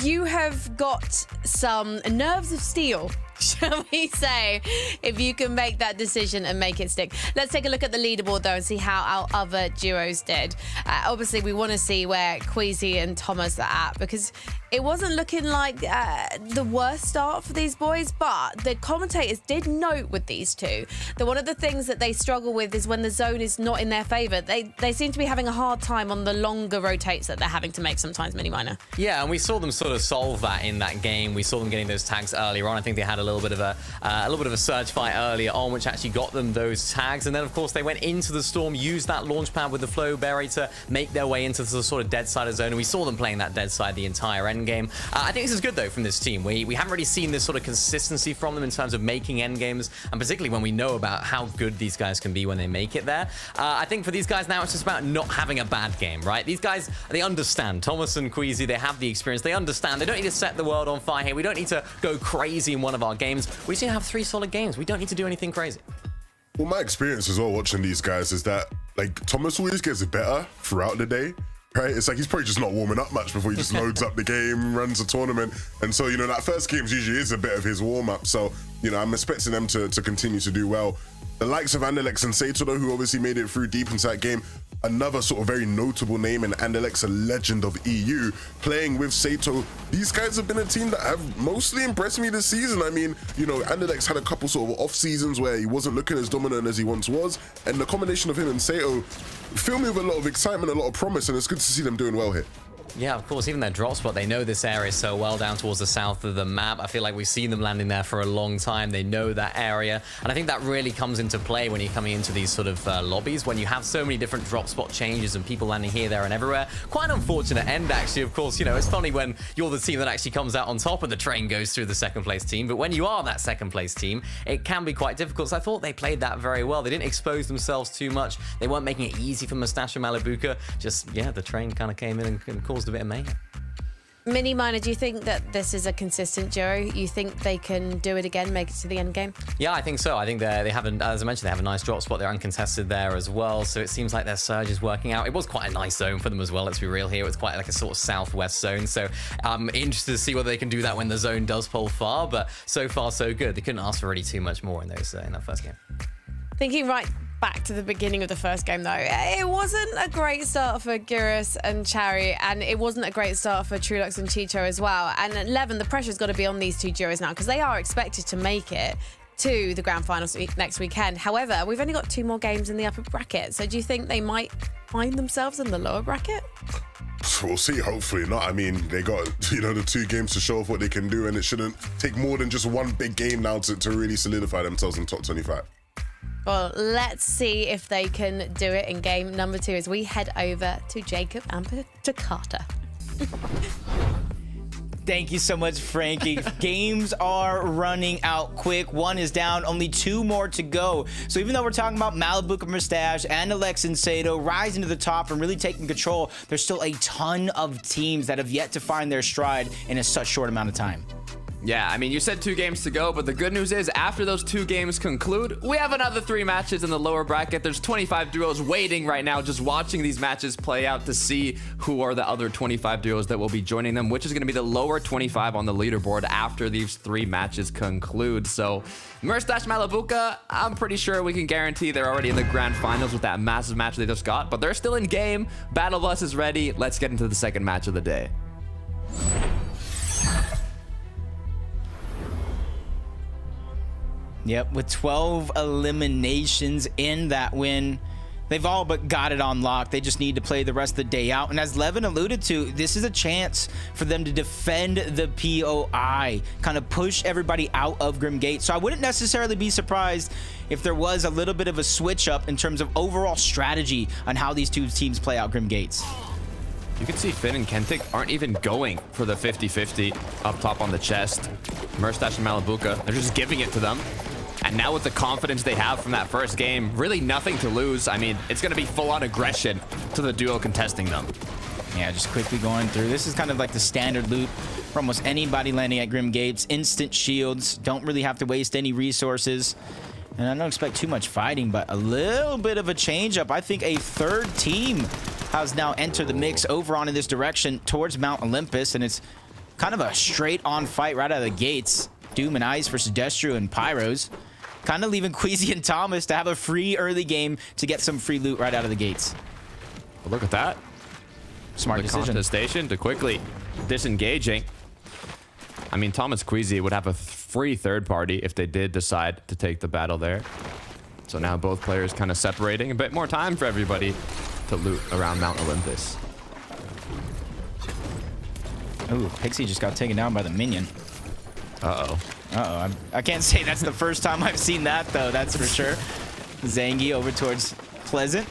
you have got some nerves of steel, shall we say, if you can make that decision and make it stick. Let's take a look at the leaderboard, though, and see how our other duos did. Obviously, we want to see where Queasy and Thomas are at, because it wasn't looking like the worst start for these boys, but the commentators did note with these two that one of the things that they struggle with is when the zone is not in their favor. They seem to be having a hard time on the longer rotates that they're having to make sometimes, Mini Miner. Yeah, and we saw them sort of solve that in that game. We saw them getting those tags earlier on. I think they had a little bit of a surge fight earlier on, which actually got them those tags. And then, of course, they went into the storm, used that launch pad with the flow berry to make their way into the sort of dead side of zone. And we saw them playing that dead side the entire end game. I think this is good, though, from this team. We haven't really seen this sort of consistency from them in terms of making end games, and particularly when we know about how good these guys can be when they make it there. I think for these guys now, it's just about not having a bad game, right? These guys, they understand. Thomas and Queasy, they have the experience. They understand. They don't need to set the world on fire here. We don't need to go crazy in one of our games. We just need to have 3 solid games. We don't need to do anything crazy. Well, my experience as well watching these guys is that, like, Thomas always gets better throughout the day. Right? It's like he's probably just not warming up much before he just loads up the game, runs a tournament. And so, you know, that first game usually is a bit of his warm-up. So, you know, I'm expecting them to continue to do well. The likes of Andalex and Sato, though, who obviously made it through deep into that game, another sort of very notable name, and Andalex, a legend of EU, playing with Sato. These guys have been a team that have mostly impressed me this season. I mean, you know, Andalex had a couple sort of off seasons where he wasn't looking as dominant as he once was, and the combination of him and Sato fill me with a lot of excitement, a lot of promise, and it's good to see them doing well here. Yeah, of course, even their drop spot, they know this area so well down towards the south of the map. I feel like we've seen them landing there for a long time. They know that area. And I think that really comes into play when you're coming into these sort of lobbies, when you have so many different drop spot changes and people landing here, there, and everywhere. Quite an unfortunate end, actually. Of course, you know, it's funny when you're the team that actually comes out on top and the train goes through the second place team. But when you are that second place team, it can be quite difficult. So I thought they played that very well. They didn't expose themselves too much. They weren't making it easy for Mustache and Malabuka. Just, yeah, the train kind of came in and caused a bit of mayhem. Mini Miner, do you think that this is a consistent duo? You think they can do it again, make it to the end game? Yeah, I think so. I think they haven't, as I mentioned, they have a nice drop spot. They're uncontested there as well. So it seems like their surge is working out. It was quite a nice zone for them as well. Let's be real here. It was quite like a sort of southwest zone. So I'm interested to see whether they can do that when the zone does pull far. But so far, so good. They couldn't ask for really too much more in those in that first game. Thinking right back to the beginning of the first game, though. It wasn't a great start for Gyrus and Chari, and it wasn't a great start for Trulux and Chicho as well. And at 11, the pressure's got to be on these two duos now because they are expected to make it to the grand finals next weekend. However, we've only got 2 more games in the upper bracket. So do you think they might find themselves in the lower bracket? We'll see, hopefully not. I mean, they got, the 2 games to show off what they can do, and it shouldn't take more than just one big game now to really solidify themselves in top 25. Well, let's see if they can do it in game number 2 as we head over to Jacob and to Carter. Thank you so much, Frankie. Games are running out quick. 1 is down, only 2 more to go. So even though we're talking about Malibu Mustache and Alex and Sato rising to the top and really taking control, there's still a ton of teams that have yet to find their stride in such short amount of time. Yeah, I mean, you said 2 games to go, but the good news is after those 2 games conclude, we have another 3 matches in the lower bracket. There's 25 duos waiting right now, just watching these matches play out to see who are the other 25 duos that will be joining them, which is going to be the lower 25 on the leaderboard after these 3 matches conclude. So Mustache Malabuka, I'm pretty sure we can guarantee they're already in the grand finals with that massive match they just got, but they're still in game. Battle Bus is ready. Let's get into the second match of the day. Yep, with 12 eliminations in that win, they've all but got it on lock. They just need to play the rest of the day out. And as Levin alluded to, this is a chance for them to defend the POI, kind of push everybody out of Grim Gate. So I wouldn't necessarily be surprised if there was a little bit of a switch up in terms of overall strategy on how these 2 teams play out Grim Gates. You can see Finn and Kentic aren't even going for the 50-50 up top on the chest. Mustache and Malabuka, they're just giving it to them. And now with the confidence they have from that first game, really nothing to lose. I mean, it's going to be full-on aggression to the duo contesting them. Yeah, just quickly going through. This is kind of like the standard loot for almost anybody landing at Grim Gates. Instant shields, don't really have to waste any resources. And I don't expect too much fighting, but a little bit of a change up. I think a 3rd team has now entered the mix over on in this direction towards Mount Olympus, and it's kind of a straight-on fight right out of the gates. Doom and Ice versus Destru and Pyros. Kind of leaving Queasy and Thomas to have a free early game to get some free loot right out of the gates. But look at that. Smart decision. Contestation to quickly disengaging. I mean, Thomas Queasy would have a free 3rd party if they did decide to take the battle there. So now both players kind of separating. A bit more time for everybody to loot around Mount Olympus. Ooh, Pixie just got taken down by the minion. Uh-oh. Uh-oh. I can't say that's the first time I've seen that, though. That's for sure. Zangy over towards Pleasant.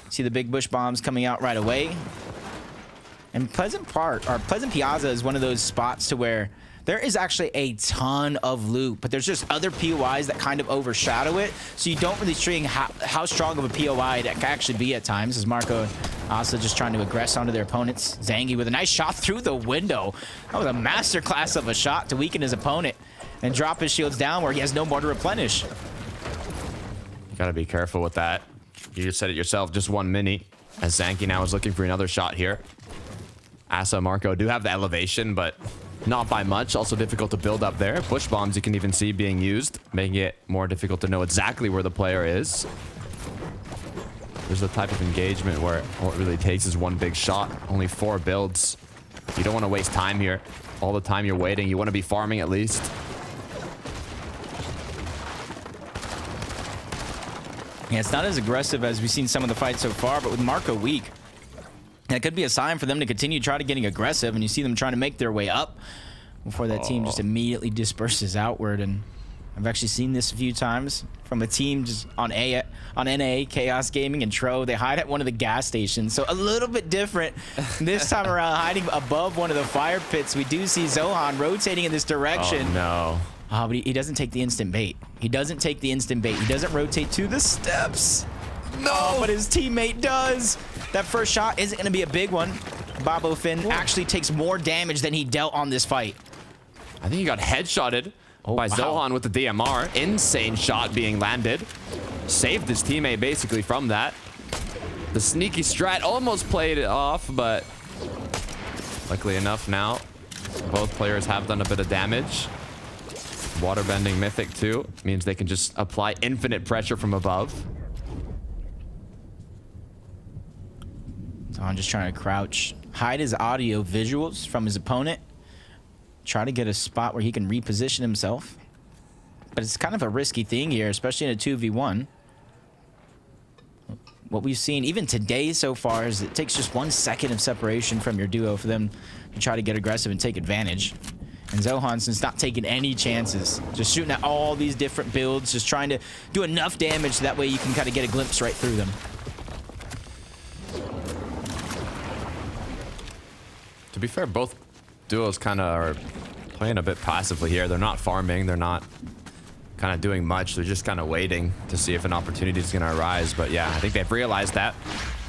See the big bush bombs coming out right away. And Pleasant Piazza is one of those spots to where there is actually a ton of loot, but there's just other POIs that kind of overshadow it. So you don't really see how strong of a POI that can actually be at times. As Marco also just trying to aggress onto their opponents. Zangy with a nice shot through the window. That was a masterclass of a shot to weaken his opponent and drop his shields down where he has no more to replenish. You gotta be careful with that. You just said it yourself, just 1 mini. As Zangy now is looking for another shot here. Asa and Marco do have the elevation, but not by much. Also difficult to build up there. Bush bombs you can even see being used, making it more difficult to know exactly where the player is. There's the type of engagement where all it really takes is 1 big shot. Only 4 builds. You don't want to waste time here. All the time you're waiting, you want to be farming at least. Yeah, it's not as aggressive as we've seen some of the fights so far, but with Marco weak, that could be a sign for them to continue trying to getting aggressive, and you see them trying to make their way up before that team just immediately disperses outward. And I've actually seen this a few times from a team just on NA, Chaos Gaming and Tro. They hide at one of the gas stations, so a little bit different this time around, hiding above one of the fire pits. We do see Zohan rotating in this direction. Oh, no. But he doesn't take the instant bait. He doesn't take the instant bait. He doesn't rotate to the steps. No, but his teammate does. That first shot isn't going to be a big one. Bobo Finn actually takes more damage than he dealt on this fight. I think he got headshotted by Zohan with the DMR. Insane shot being landed. Saved his teammate basically from that. The sneaky strat almost played it off, but luckily enough now, both players have done a bit of damage. Waterbending Mythic too means they can just apply infinite pressure from above. Don just trying to crouch, hide his audio visuals from his opponent, try to get a spot where he can reposition himself. But it's kind of a risky thing here, especially in a 2v1. What we've seen even today so far is it takes just 1 second of separation from your duo for them to try to get aggressive and take advantage. And Zohanson's not taking any chances. Just shooting at all these different builds, just trying to do enough damage that way you can kind of get a glimpse right through them. To be fair, both duos kind of are playing a bit passively here. They're not farming. They're not kind of doing much. They're just kind of waiting to see if an opportunity is going to arise. But yeah, I think they've realized that.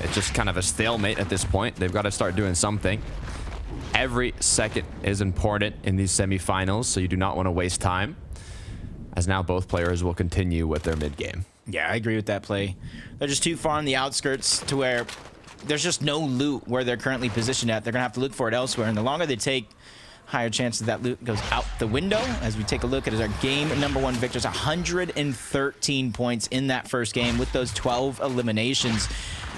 It's just kind of a stalemate at this point. They've got to start doing something. Every second is important in these semifinals, so you do not want to waste time, as now both players will continue with their mid game. Yeah, I agree with that play. They're just too far on the outskirts to where there's just no loot where they're currently positioned at. They're going to have to look for it elsewhere, and the longer they take, higher chances that loot goes out the window. As we take a look at our game #1 victors, 113 points in that first game with those 12 eliminations.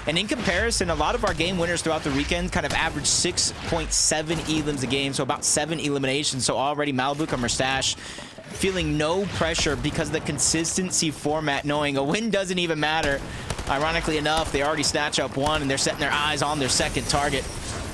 And in comparison, a lot of our game winners throughout the weekend kind of averaged 6.7 elims a game, so about 7 eliminations. So already Malibu and Mustache feeling no pressure because of the consistency format, knowing a win doesn't even matter. Ironically enough, they already snatch up one, and they're setting their eyes on their second target.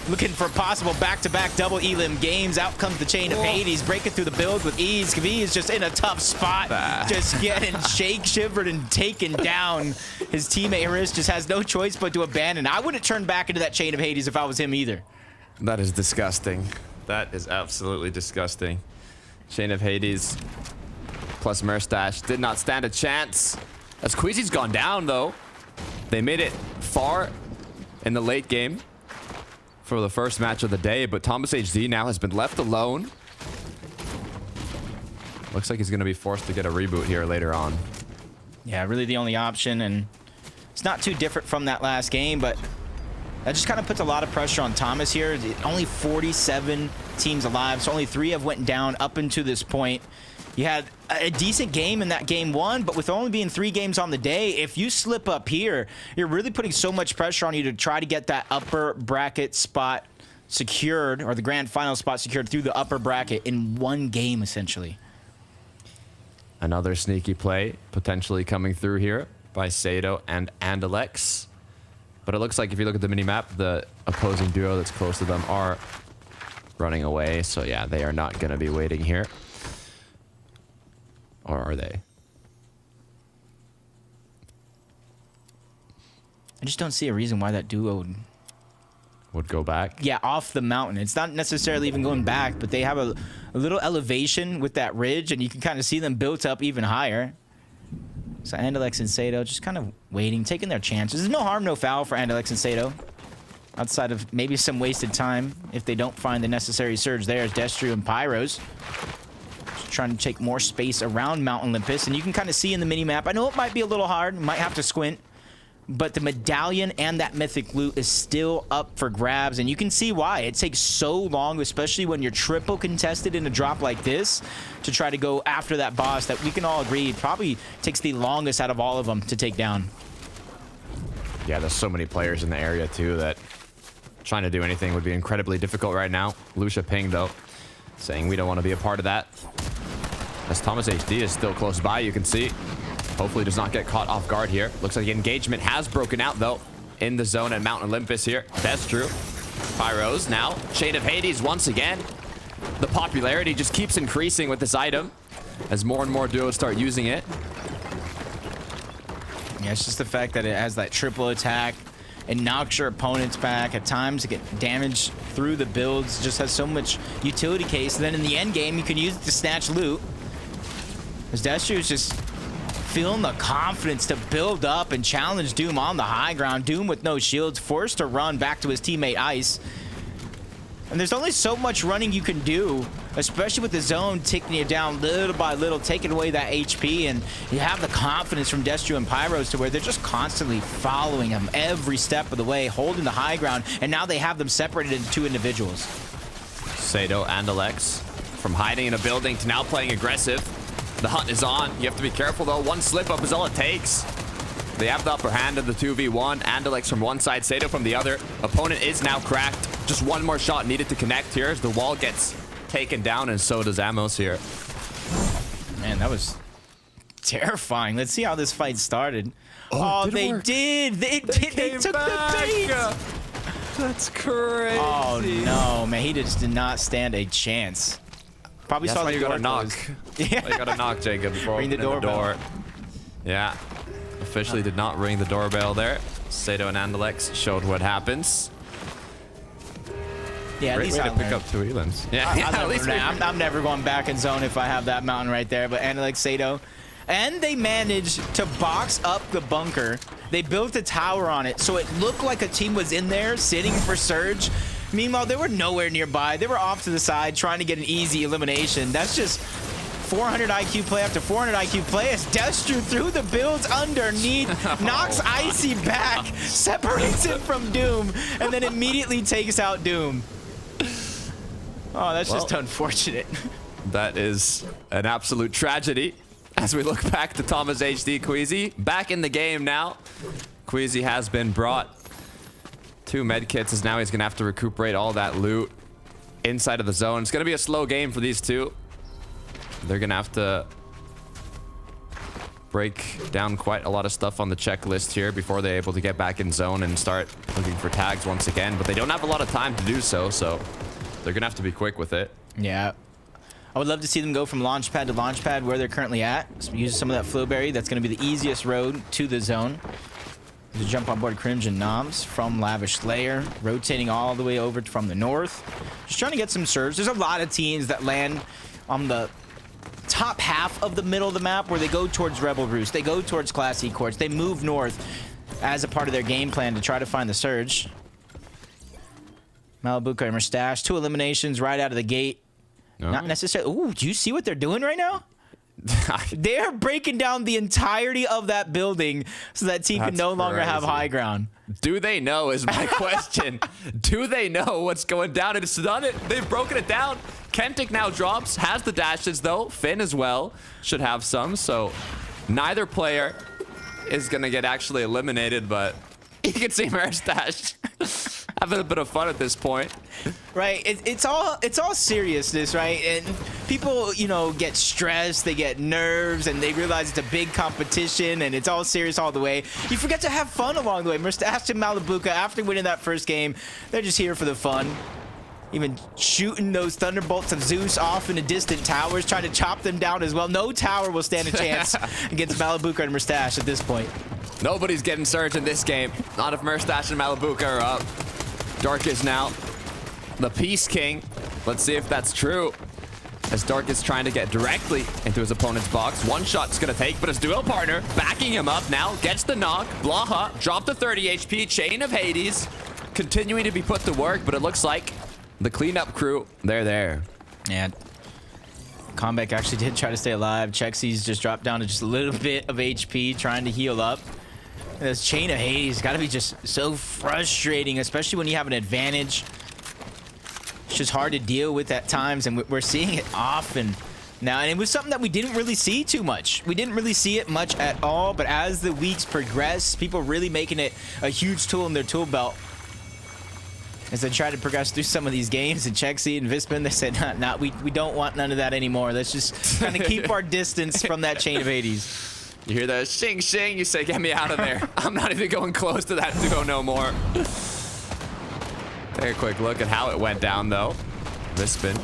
Looking for possible back-to-back double elim games. Out comes the chain of Hades, breaking through the build with ease. Kavee is just in a tough spot, just getting shake-shivered and taken down. His teammate Haris just has no choice but to abandon. I wouldn't turn back into that chain of Hades if I was him either. That is disgusting. That is absolutely disgusting. Chain of Hades plus Mustache did not stand a chance. As Queasy's gone down, though. They made it far in the late game for the first match of the day, but Thomas HD now has been left alone. Looks like he's going to be forced to get a reboot here later on. Yeah, really the only option, and it's not too different from that last game, but that just kind of puts a lot of pressure on Thomas here. Only 47 teams alive, so only 3 have went down up until this point. You had a decent game in that game 1, but with only being 3 games on the day, if you slip up here, you're really putting so much pressure on you to try to get that upper bracket spot secured, or the grand final spot secured through the upper bracket in 1 game, essentially. Another sneaky play potentially coming through here by Sado and Andalex. But it looks like if you look at the minimap, the opposing duo that's close to them are running away. So yeah, they are not going to be waiting here. Or are they? I just don't see a reason why that duo would go back. Yeah, off the mountain. It's not necessarily even going back, but they have a little elevation with that ridge, and you can kind of see them built up even higher. So Andalex and Sado just kind of waiting, taking their chances. There's no harm, no foul for Andalex and Sado. Outside of maybe some wasted time if they don't find the necessary surge there as Destru and Pyros. Trying to take more space around Mount Olympus, and you can kind of see in the minimap. I know it might be a little hard, might have to squint, but the medallion and that mythic loot is still up for grabs, and you can see why. It takes so long, especially when you're triple contested in a drop like this, to try to go after that boss that we can all agree probably takes the longest out of all of them to take down. Yeah, there's so many players in the area too that trying to do anything would be incredibly difficult right now. Lucia Ping, though, saying we don't want to be a part of that. As Thomas HD is still close by, you can see. Hopefully does not get caught off guard here. Looks like engagement has broken out, though, in the zone at Mount Olympus here. That's true. Pyros now. Chain of Hades once again. The popularity just keeps increasing with this item as more and more duos start using it. Yeah, it's just the fact that it has that triple attack. It knocks your opponents back. At times, it get damage through the builds. It just has so much utility case. And then in the end game, you can use it to snatch loot. As Destru is just feeling the confidence to build up and challenge Doom on the high ground. Doom with no shields, forced to run back to his teammate Ice. And there's only so much running you can do, especially with the zone ticking you down little by little, taking away that HP, and you have the confidence from Destru and Pyros to where they're just constantly following him every step of the way, holding the high ground, and now they have them separated into 2 individuals. Sado and Alex, from hiding in a building to now playing aggressive. The hunt is on. You have to be careful, though. 1 slip-up is all it takes. They have the upper hand of the 2v1. Andalex from one side, Sato from the other. Opponent is now cracked. Just one more shot needed to connect here as the wall gets taken down, and so does Amos here. Man, that was terrifying. Let's see how this fight started. They work. did. They took the bait. That's crazy. Oh no, man, he just did not stand a chance. Probably That's saw why the you door gotta knock. close. Yeah. You gotta knock, Jacob, before Ring the opening doorbell. door. Yeah, officially did not ring the doorbell there. Sato and Andalex showed what happens. Yeah, at Great least way I to pick learned. up 2 Elans. Yeah, At least I'm never going back in zone if I have that mountain right there. But Andalex, Sato, and they managed to box up the bunker. They built a tower on it, so it looked like a team was in there sitting for Surge. Meanwhile, they were nowhere nearby. They were off to the side trying to get an easy elimination. That's just 400 IQ play after 400 IQ play as Destru through the builds underneath, knocks Icy back, separates him from Doom, and then immediately takes out Doom. Oh, that's just unfortunate. That is an absolute tragedy. As we look back to Thomas HD Queasy, back in the game now. Queasy has been brought 2 medkits, as now he's gonna have to recuperate all that loot inside of the zone. It's gonna be a slow game for these two. They're gonna have to break down quite a lot of stuff on the checklist here before they're able to get back in zone and start looking for tags once again. But they don't have a lot of time to do so, so they're gonna have to be quick with it. Yeah. I would love to see them go from launch pad to launch pad where they're currently at. So use some of that flowberry. That's going to be the easiest road to the zone. To jump on board Crimson Noms from Lavish Slayer, rotating all the way over from the north. Just trying to get some serves. There's a lot of teams that land on the top half of the middle of the map where they go towards Rebel Roost. They go towards Class E courts. They move north as a part of their game plan to try to find the Surge. Malibuca and Mustache, 2 eliminations right out of the gate. No. Not necessarily. Ooh, do you see what they're doing right now? They're breaking down the entirety of that building so that team can no longer have high ground. Do they know is my question. Do they know what's going down? It's done it. They've broken it down. Kentic now drops, has the dashes though. Finn as well should have some. So neither player is going to get actually eliminated, but you can see Mustache having a bit of fun at this point. Right, it's all seriousness, right? And people, you know, get stressed, they get nerves, and they realize it's a big competition, and it's all serious all the way. You forget to have fun along the way. Mustache and Malibuca, after winning that first game, they're just here for the fun. Even shooting those thunderbolts of Zeus off into distant towers, trying to chop them down as well. No tower will stand a chance against Malibuca and Mustache at this point. Nobody's getting Surge in this game. Not if Mustache and Malibuca are up. Dark is now the Peace King. Let's see if that's true. As Dark is trying to get directly into his opponent's box. One shot's gonna take, but his duo partner backing him up now. Gets the knock. Blaha dropped to 30 HP. Chain of Hades continuing to be put to work, but it looks like the cleanup crew, they're there. And Combeck actually did try to stay alive. Chexi's just dropped down to just a little bit of HP, trying to heal up. This Chain of Hades got to be just so frustrating, especially when you have an advantage. It's just hard to deal with at times, and we're seeing it often now. And it was something that we didn't really see too much. We didn't really see it much at all, but as the weeks progress, people really making it a huge tool in their tool belt. As they try to progress through some of these games, and Chexi and Vispin, they said, nah, we don't want none of that anymore. Let's just kind of keep our distance from that Chain of Hades. You hear the shing shing, you say, get me out of there. I'm not even going close to that duo no more. Take a quick look at how it went down, though. Vispin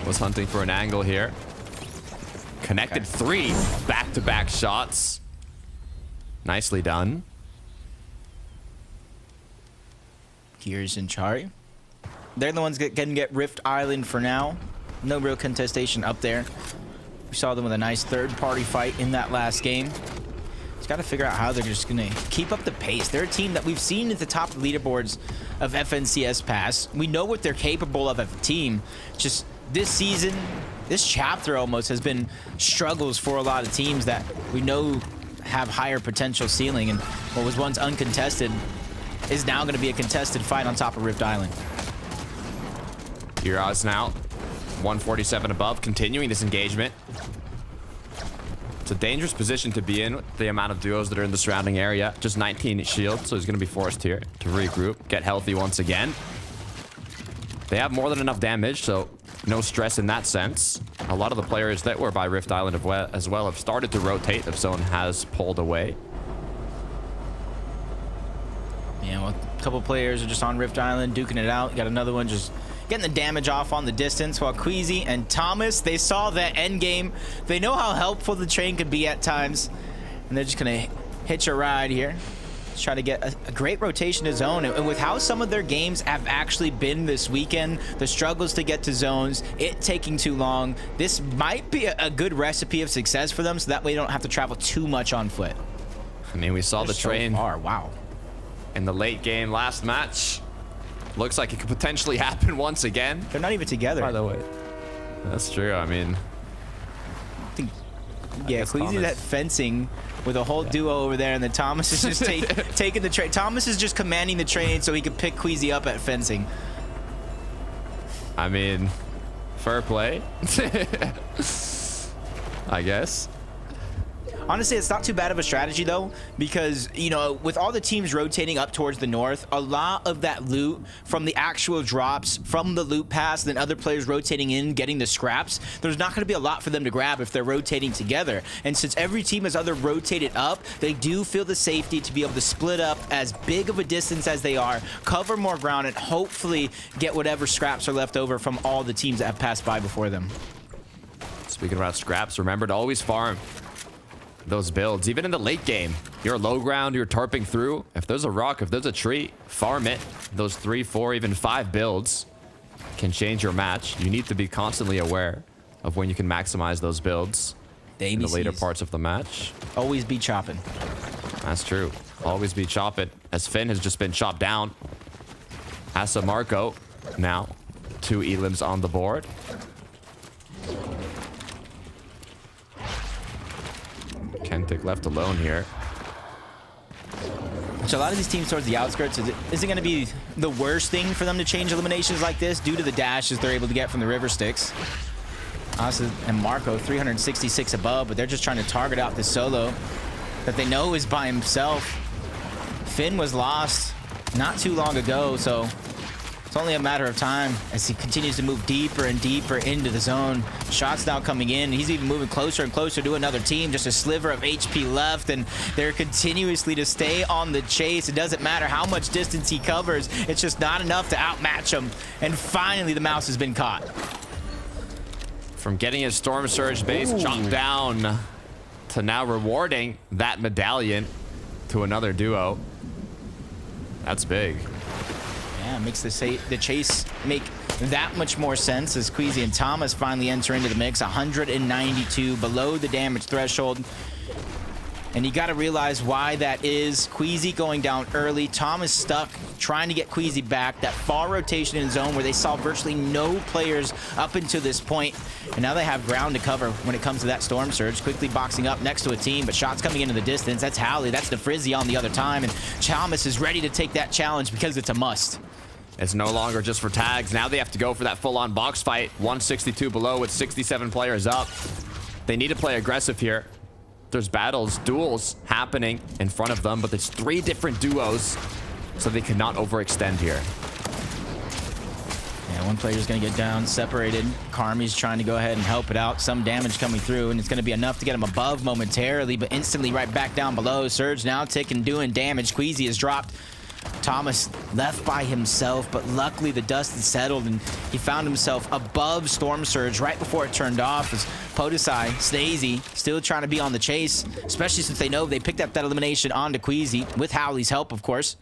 was hunting for an angle here. Connected 3 back-to-back shots. Nicely done. Gears and Chari. They're the ones that can get Rift Island for now. No real contestation up there. We saw them with a nice third-party fight in that last game. Just got to figure out how they're just going to keep up the pace. They're a team that we've seen at the top leaderboards of FNCS Pass. We know what they're capable of as a team. Just this season, this chapter almost has been struggles for a lot of teams that we know have higher potential ceiling, and what was once uncontested is now going to be a contested fight on top of Rift Island. Heroes now 147 above, continuing this engagement. It's a dangerous position to be in with the amount of duos that are in the surrounding area. Just 19 shield, so he's going to be forced here to regroup, get healthy once again. They have more than enough damage, so no stress in that sense. A lot of the players that were by Rift Island as well have started to rotate if zone has pulled away. Yeah, well, a couple players are just on Rift Island, duking it out. Got another one just getting the damage off on the distance, while Queasy and Thomas, they saw that end game. They know how helpful the train could be at times, and they're just going to hitch a ride here. Let's try to get a great rotation to zone. And with how some of their games have actually been this weekend, the struggles to get to zones, it taking too long, this might be a good recipe of success for them, so that way they don't have to travel too much on foot. I mean, we saw the train wow. in the late game last match. Looks like it could potentially happen once again. They're not even together. By the way. That's true. I mean... Yeah, Queasy that fencing with a whole duo over there, and then Thomas is just taking the train. Thomas is just commanding the train so he can pick Queasy up at fencing. I mean, fair play. I guess. Honestly, it's not too bad of a strategy, though, because, you know, with all the teams rotating up towards the north, a lot of that loot from the actual drops from the loot pass, then other players rotating in, getting the scraps, there's not going to be a lot for them to grab if they're rotating together. And since every team has other rotated up, they do feel the safety to be able to split up as big of a distance as they are, cover more ground, and hopefully get whatever scraps are left over from all the teams that have passed by before them. Speaking about scraps, remember to always farm those builds. Even in the late game, you're low ground, you're tarping through. If there's a rock, if there's a tree, farm it. Those 3, 4, even 5 builds can change your match. You need to be constantly aware of when you can maximize those builds in the later parts of the match. Always be chopping. That's true. Always be chopping. As Finn has just been chopped down. Asa Marco now 2 elims on the board. Kentic left alone here. So a lot of these teams towards the outskirts, isn't going to be the worst thing for them to change eliminations like this due to the dashes they're able to get from the river sticks. Asa and Marco 366 above, but they're just trying to target out this solo that they know is by himself. Finn was lost not too long ago, so it's only a matter of time as he continues to move deeper and deeper into the zone. Shots now coming in. He's even moving closer and closer to another team. Just a sliver of HP left, and they're continuously to stay on the chase. It doesn't matter how much distance he covers. It's just not enough to outmatch him. And finally, the mouse has been caught. From getting his Storm Surge base chopped down to now rewarding that medallion to another duo. That's big. Yeah, makes the chase make that much more sense as Queasy and Thomas finally enter into the mix. 192 below the damage threshold. And you got to realize why that is. Queasy going down early. Thomas stuck trying to get Queasy back. That far rotation in zone where they saw virtually no players up until this point. And now they have ground to cover when it comes to that Storm Surge. Quickly boxing up next to a team, but shots coming into the distance. That's Howley. That's the Frizzy on the other time. And Thomas is ready to take that challenge because it's a must. It's no longer just for tags. Now they have to go for that full-on box fight. 162 below with 67 players up. They need to play aggressive here. There's battles, duels happening in front of them, but there's 3 different duos, so they cannot overextend here. Yeah, one player's going to get down, separated. Karmi's trying to go ahead and help it out. Some damage coming through, and it's going to be enough to get him above momentarily, but instantly right back down below. Surge now ticking, doing damage. Queasy has dropped. Thomas left by himself, but luckily the dust had settled and he found himself above Storm Surge right before it turned off as Podesai, Snazy, still trying to be on the chase, especially since they know they picked up that elimination onto Queasy with Howley's help, of course.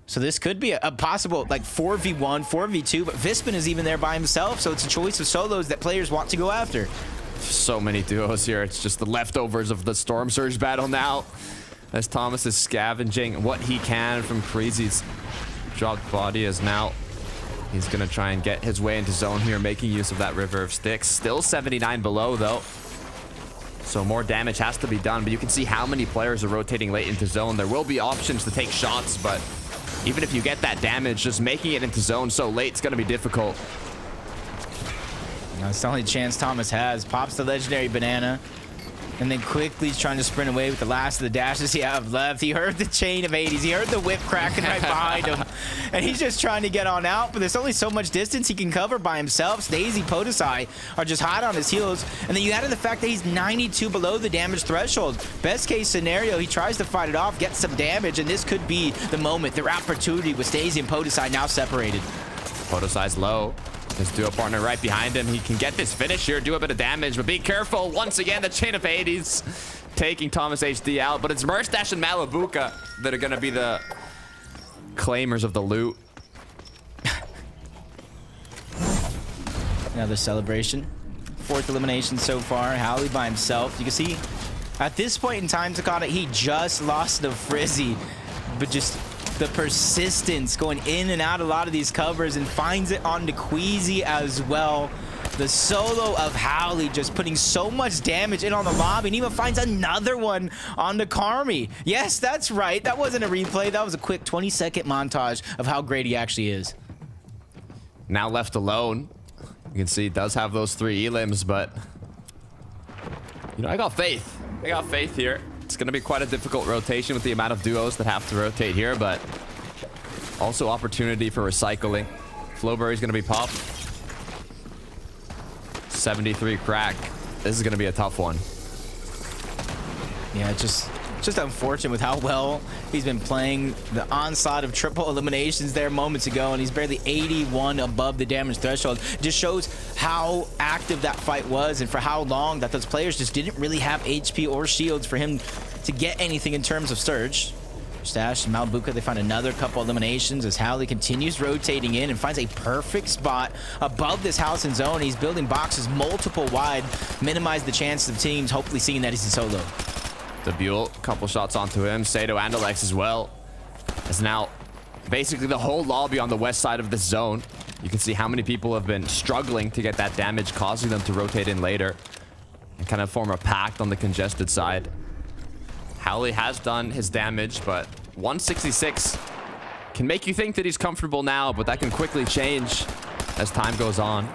So this could be a possible like 4v1, 4v2, but Vispin is even there by himself, so it's a choice of solos that players want to go after. So many duos here. It's just the leftovers of the Storm Surge battle now. As Thomas is scavenging what he can from Crazy's dropped body, as now he's going to try and get his way into zone here, making use of that River of Sticks. Still 79 below, though. So more damage has to be done, but you can see how many players are rotating late into zone. There will be options to take shots, but even if you get that damage, just making it into zone so late, it's going to be difficult. That's the only chance Thomas has. Pops the legendary banana. And then quickly he's trying to sprint away with the last of the dashes he have left. He heard the chain of Hades. He heard the whip cracking right behind him. And he's just trying to get on out, but there's only so much distance he can cover by himself. Stacey, Podesai are just hot on his heels. And then you add in the fact that he's 92 below the damage threshold. Best case scenario, he tries to fight it off, get some damage, and this could be the moment, their opportunity with Stacey and Podesai now separated. Podesai's low. His duo partner right behind him. He can get this finish here, do a bit of damage, but be careful. Once again, the chain of Hades taking Thomas HD out, but it's Merstash and Malabuka that are going to be the claimers of the loot. Another celebration. 4th elimination so far. Howley by himself. You can see at this point in time, Takada, he just lost to Frizzy, but just the persistence going in and out a lot of these covers and finds it onto Queasy as well. The solo of Howley just putting so much damage in on the lobby and even finds another one onto Karmi. Yes, that's right. That wasn't a replay. That was a quick 20-second montage of how great he actually is. Now left alone. You can see he does have those 3 elims, but you know, I got faith. I got faith here. It's going to be quite a difficult rotation with the amount of duos that have to rotate here, but also opportunity for recycling. Flowberry's going to be popped. 73 crack. This is going to be a tough one. Yeah, just unfortunate with how well he's been playing. The onslaught of triple eliminations there moments ago, and he's barely 81 above the damage threshold. Just shows how active that fight was and for how long that those players just didn't really have HP or shields for him to get anything in terms of Surge. Stash and Malabuka, they find another couple eliminations as Howley continues rotating in and finds a perfect spot above this house and zone. He's building boxes multiple wide, minimize the chances of teams hopefully seeing that he's in solo. Debule, couple shots onto him. Sato and Alex as well. As now basically the whole lobby on the west side of this zone. You can see how many people have been struggling to get that damage, causing them to rotate in later and kind of form a pact on the congested side. Howley has done his damage, but 166 can make you think that he's comfortable now, but that can quickly change as time goes on.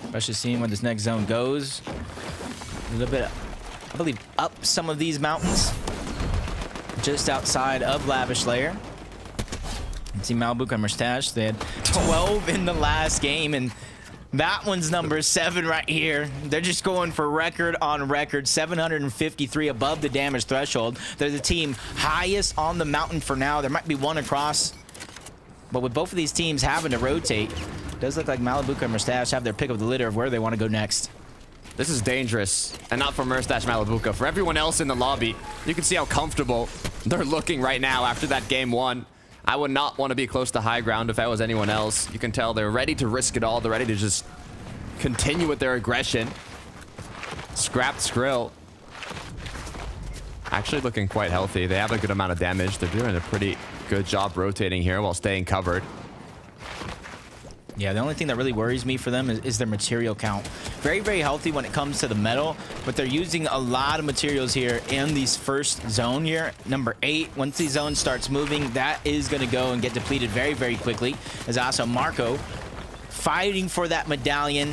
Especially seeing where this next zone goes. A little bit, I believe, up some of these mountains. Just outside of Lavish Lair. You can see Malabuka and Merstash. They had 12 in the last game, and that one's number 7 right here. They're just going for record on record. 753 above the damage threshold. They're the team highest on the mountain for now. There might be one across. But with both of these teams having to rotate, it does look like Malabuka and Merstash have their pick of the litter of where they want to go next. This is dangerous, and not for Merstash Malabuka. For everyone else in the lobby, you can see how comfortable they're looking right now after that game 1. I would not want to be close to high ground if I was anyone else. You can tell they're ready to risk it all. They're ready to just continue with their aggression. Scrapped Skrill. Actually looking quite healthy. They have a good amount of damage. They're doing a pretty good job rotating here while staying covered. Yeah, the only thing that really worries me for them is their material count. Very, very healthy when it comes to the metal, but they're using a lot of materials here in these first zone here. Number 8, once the zone starts moving, that is going to go and get depleted very, very quickly. As also Marco fighting for that medallion,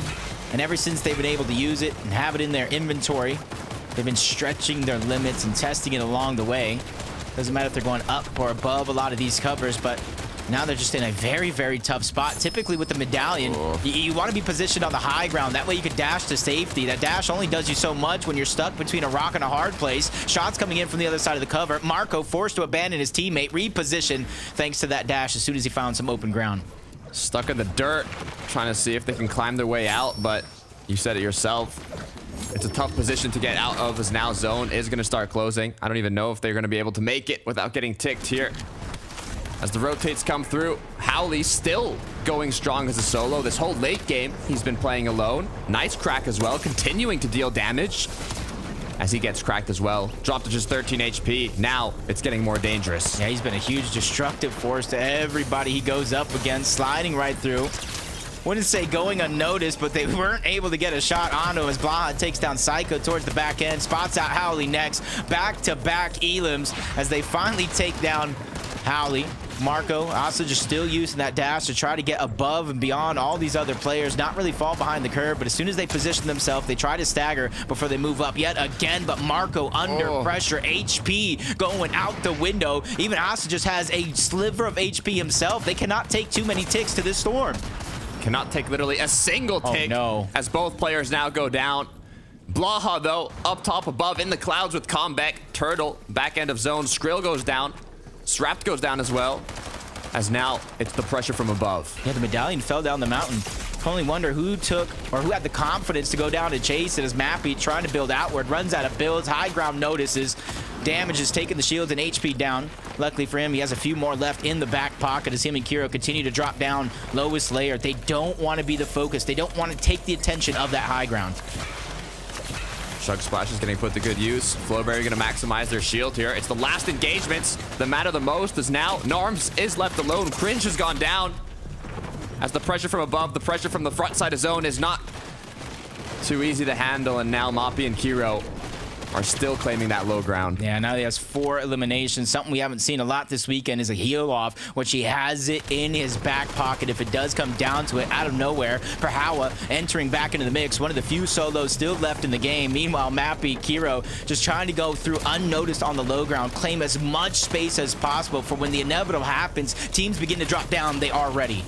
and ever since they've been able to use it and have it in their inventory, they've been stretching their limits and testing it along the way. Doesn't matter if they're going up or above a lot of these covers, but now they're just in a very, very tough spot. Typically with the medallion, you want to be positioned on the high ground. That way you can dash to safety. That dash only does you so much when you're stuck between a rock and a hard place. Shots coming in from the other side of the cover. Marco forced to abandon his teammate, reposition thanks to that dash as soon as he found some open ground. Stuck in the dirt, trying to see if they can climb their way out, but you said it yourself. It's a tough position to get out of as now zone is going to start closing. I don't even know if they're going to be able to make it without getting ticked here. As the rotates come through, Howley still going strong as a solo. This whole late game, he's been playing alone. Nice crack as well, continuing to deal damage as he gets cracked as well. Dropped to just 13 HP. Now it's getting more dangerous. Yeah, he's been a huge destructive force to everybody he goes up against, sliding right through. Wouldn't say going unnoticed, but they weren't able to get a shot onto him as Blaha takes down Psycho towards the back end, spots out Howley next. Back-to-back elims as they finally take down Howley. Marco also just still using that dash to try to get above and beyond all these other players, not really fall behind the curve, but as soon as they position themselves, they try to stagger before they move up yet again. But Marco under pressure, HP going out the window. Even Asa just has a sliver of HP himself. They cannot take too many ticks to this storm. Cannot take literally a single tick as both players now go down. Blaha, though, up top above in the clouds with Combeck. Turtle, back end of zone. Skrill goes down. Srapt goes down as well. As now, it's the pressure from above. Yeah, the medallion fell down the mountain. I only wonder who took or who had the confidence to go down to chase it as Mappy trying to build outward. Runs out of builds. High ground notices. Damage is taking the shields and HP down. Luckily for him, he has a few more left in the back pocket as him and Kiro continue to drop down lowest layer. They don't want to be the focus. They don't want to take the attention of that high ground. Chug Splash is getting put to good use. Flowberry going to maximize their shield here. It's the last engagements that matter the most as now Narms is left alone. Cringe has gone down as the pressure from above, the pressure from the front side of zone is not too easy to handle, and now Moppy and Kiro are still claiming that low ground. Yeah, now he has 4 eliminations. Something we haven't seen a lot this weekend is a heal off, which he has it in his back pocket if it does come down to it out of nowhere. Perhawa entering back into the mix, one of the few solos still left in the game. Meanwhile, Mappy, Kiro just trying to go through unnoticed on the low ground, claim as much space as possible for when the inevitable happens, teams begin to drop down, they are ready.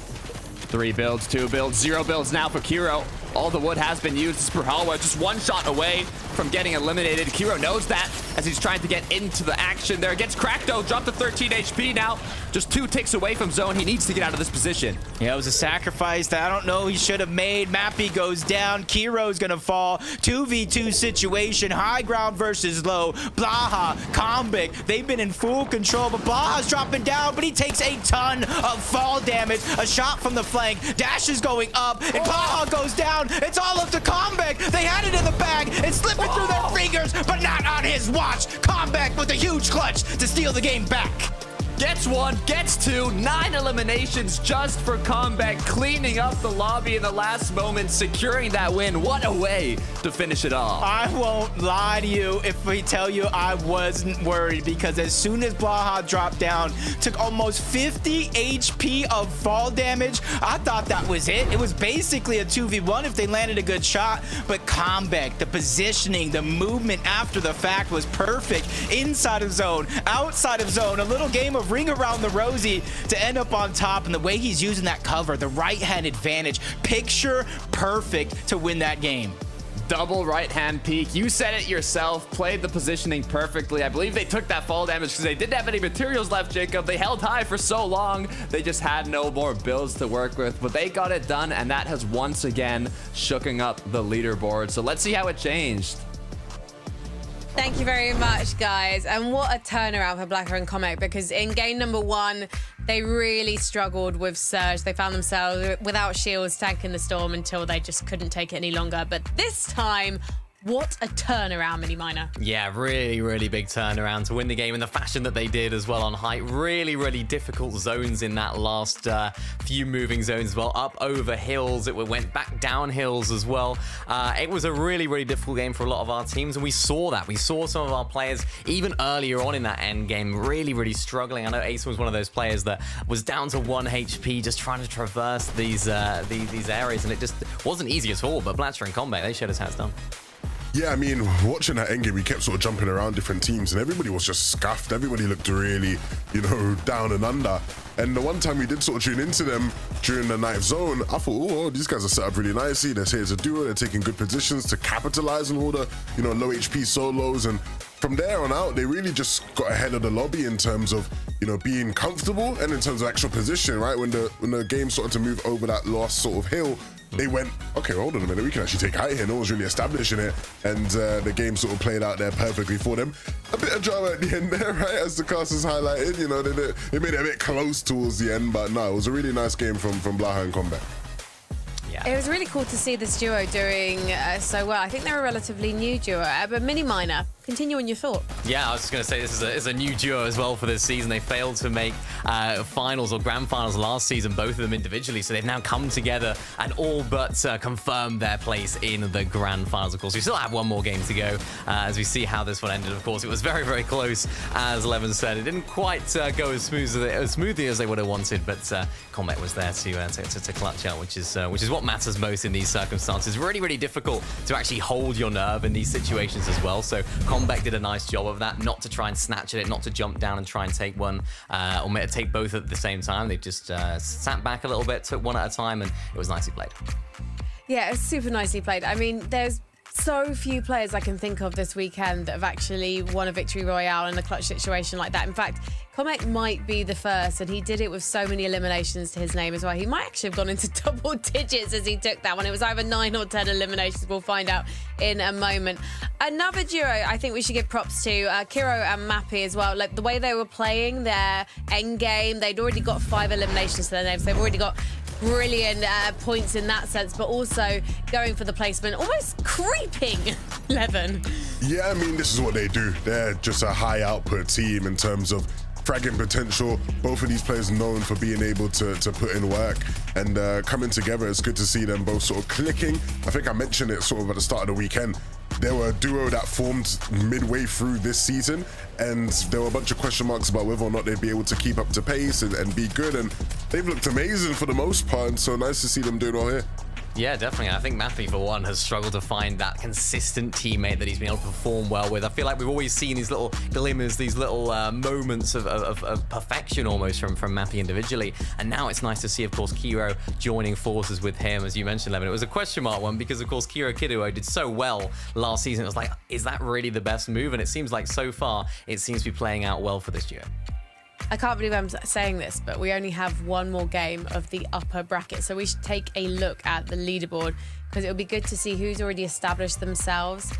3 builds, 2 builds, 0 builds now for Kiro. All the wood has been used. Perhawa just 1 shot away from getting eliminated. Kiro knows that as he's trying to get into the action there. Gets cracked though, dropped to 13 HP now. Just 2 ticks away from zone. He needs to get out of this position. Yeah, it was a sacrifice that I don't know he should have made. Mappy goes down. Kiro's gonna fall. 2v2 situation. High ground versus low. Blaha, Combic, they've been in full control, but Blaha's dropping down, but he takes a ton of fall damage. A shot from the flank. Dash is going up, and Blaha goes down. It's all up to Combic. They had it in the bag. It's slipping through their fingers, but not on his watch. Combic with a huge clutch to steal the game back. Gets 1, gets 2, 9 eliminations just for Combeck, cleaning up the lobby in the last moment, securing that win. What a way to finish it off. I won't lie to you if we tell you I wasn't worried, because as soon as Blaha dropped down, took almost 50 HP of fall damage, I thought that was it. It was basically a 2v1 if they landed a good shot, but Combeck, the positioning, the movement after the fact was perfect. Inside of zone, outside of zone, a little game of ring around the rosy to end up on top, and the way he's using that cover, the right hand advantage, picture perfect to win that game. Double right hand peek. You said it yourself, played the positioning perfectly. I believe they took that fall damage because they didn't have any materials left, Jacob. They held high for so long. They just had no more builds to work with, but they got it done, and that has once again shooken up the leaderboard. So let's see how it changed. Thank you very much, guys. And what a turnaround for Blacker and Comic, because in game number 1, they really struggled with Surge. They found themselves without shields tanking the storm until they just couldn't take it any longer. But this time, what a turnaround, Mini Miner. Yeah, really, really big turnaround to win the game in the fashion that they did as well on height. Really, really difficult zones in that last few moving zones as well. Up over hills, it went back down hills as well. It was a really, really difficult game for a lot of our teams, and we saw that. We saw some of our players even earlier on in that end game really, really struggling. I know Ace was one of those players that was down to 1 HP just trying to traverse these areas, and it just wasn't easy at all. But Blatcher and Combat, they showed us how it's done. Yeah, I mean, watching that endgame, we kept sort of jumping around different teams, and everybody was just scuffed. Everybody looked really, you know, down and under. And the one time we did sort of tune into them during the ninth zone, I thought, oh, these guys are set up really nicely. They're here as a duo. They're taking good positions to capitalize on all the, you know, low HP solos. And from there on out, they really just got ahead of the lobby in terms of, you know, being comfortable and in terms of actual position, right? When the game started to move over that last sort of hill, they went, okay, hold on a minute, we can actually take height here. No one's really establishing it. And the game sort of played out there perfectly for them. A bit of drama at the end there, right? As the casters highlighted, you know, they made it a bit close towards the end, but no, it was a really nice game from Blaha and Combat. It was really cool to see this duo doing so well. I think they're a relatively new duo, but Mini Miner, continue on your thought. Yeah, I was just going to say this is a new duo as well for this season. They failed to make finals or grand finals last season, both of them individually. So they've now come together and all but confirmed their place in the grand finals. Of course, we still have one more game to go as we see how this one ended. Of course, it was very, very close, as Levin said. It didn't quite go as smoothly as they would have wanted, but Combat was there to clutch out, which is what matters most in these circumstances. Really, really difficult to actually hold your nerve in these situations as well. So Combat did a nice job of that, not to try and snatch at it, not to jump down and try and take one or take both at the same time. They just sat back a little bit, took one at a time, and it was nicely played. Yeah, it was super nicely played. I mean, there's so few players I can think of this weekend that have actually won a victory royale in a clutch situation like that. In fact, Comet might be the first, and he did it with so many eliminations to his name as well. He might actually have gone into double digits as he took that one. It was either 9 or 10 eliminations. We'll find out in a moment. Another duo I think we should give props to, Kiro and Mappy as well. Like the way they were playing their end game, they'd already got 5 eliminations to their names. They've already got brilliant points in that sense, but also going for the placement, almost creeping Levin. Yeah, I mean, this is what they do. They're just a high output team in terms of fragging potential. Both of these players known for being able to put in work and coming together. It's good to see them both sort of clicking. I think I mentioned it sort of at the start of the weekend. They were a duo that formed midway through this season, and there were a bunch of question marks about whether or not they'd be able to keep up to pace and be good, and they've looked amazing for the most part, and so nice to see them doing well here. Yeah, definitely. I think Mappy, for one, has struggled to find that consistent teammate that he's been able to perform well with. I feel like we've always seen these little glimmers, these little moments of perfection almost from Mappy individually. And now it's nice to see, of course, Kiro joining forces with him. As you mentioned, Levin, it was a question mark one because, of course, Kiro Kiduo did so well last season. It was like, is that really the best move? And it seems like so far, it seems to be playing out well for this duo. I can't believe I'm saying this, but we only have one more game of the upper bracket. So we should take a look at the leaderboard because it would be good to see who's already established themselves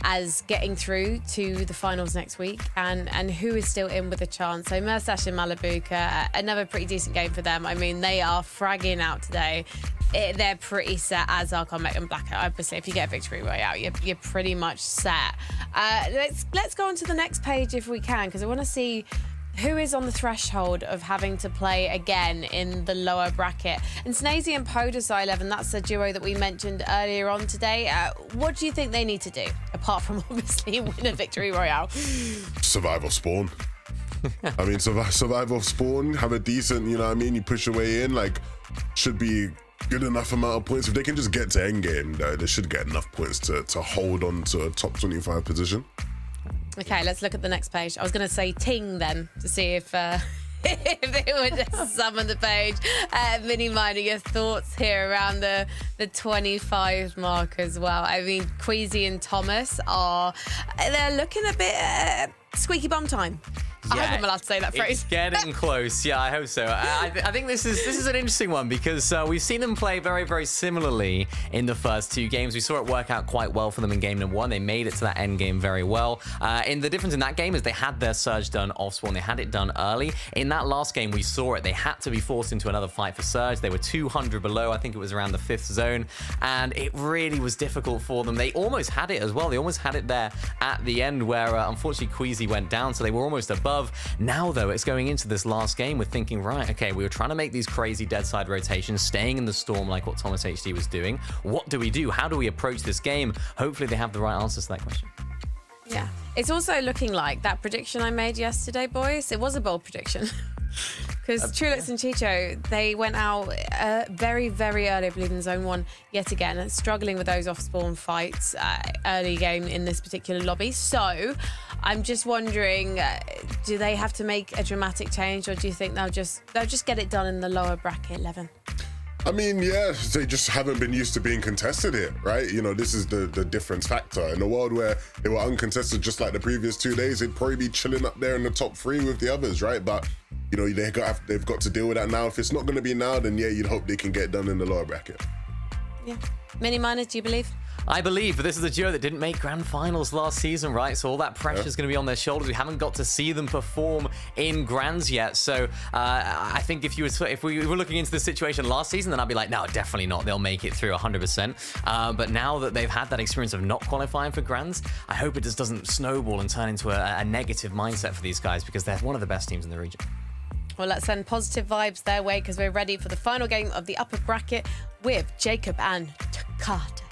as getting through to the finals next week and who is still in with a chance. So Mersash and Malabuka, another pretty decent game for them. I mean, they are fragging out today. They're pretty set, as are Combat and Blackout. Obviously, if you get a victory royale, you're pretty much set. Let's go on to the next page if we can, because I want to see who is on the threshold of having to play again in the lower bracket. And Snazy and Podesai 11, that's a duo that we mentioned earlier on today. What do you think they need to do, apart from obviously win a victory royale? Survival spawn. I mean, survival spawn, have a decent, you know what I mean, you push your way in, like, should be good enough amount of points. If they can just get to endgame, they should get enough points to hold on to a top 25 position. Okay, let's look at the next page. I was going to say ting then to see if if it would just summon the page. Mini Miner, your thoughts here around the 25 mark as well. I mean, Queasy and Thomas they're looking a bit squeaky bum time. I hope I'm allowed to say that phrase. It's getting close. Yeah, I hope so. I think this is an interesting one because we've seen them play very, very similarly in the first 2 games. We saw it work out quite well for them in game number 1. They made it to that end game very well. And the difference in that game is they had their surge done off spawn. They had it done early. In that last game, we saw it. They had to be forced into another fight for surge. They were 200 below. I think it was around the 5th zone. And it really was difficult for them. They almost had it as well. They almost had it there at the end where, unfortunately, Queasy went down. So they were almost above. Now, though, it's going into this last game with thinking, right, okay, we were trying to make these crazy dead side rotations, staying in the storm like what Thomas HD was doing. What do we do? How do we approach this game? Hopefully they have the right answers to that question. Yeah. It's also looking like that prediction I made yesterday, boys. It was a bold prediction. Because Trulix and Chicho, they went out very, very early, I believe, in Zone 1 yet again, struggling with those off-spawn fights early game in this particular lobby. So I'm just wondering, do they have to make a dramatic change, or do you think they'll just get it done in the lower bracket, Levin? I mean, yeah, they just haven't been used to being contested here, right? You know, this is the difference factor. In a world where they were uncontested just like the previous 2 days, they'd probably be chilling up there in the top 3 with the others, right? But, you know, they've got to deal with that now. If it's not going to be now, then yeah, you'd hope they can get done in the lower bracket. Yeah. Mini Miners, do you believe? I believe, but this is a duo that didn't make grand finals last season, right? So all that pressure is going to be on their shoulders. We haven't got to see them perform in grands yet. So I think if we were looking into the situation last season, then I'd be like, no, definitely not. They'll make it through 100%. But now that they've had that experience of not qualifying for grands, I hope it just doesn't snowball and turn into a negative mindset for these guys, because they're one of the best teams in the region. Well, let's send positive vibes their way, because we're ready for the final game of the upper bracket with Jacob and Takata.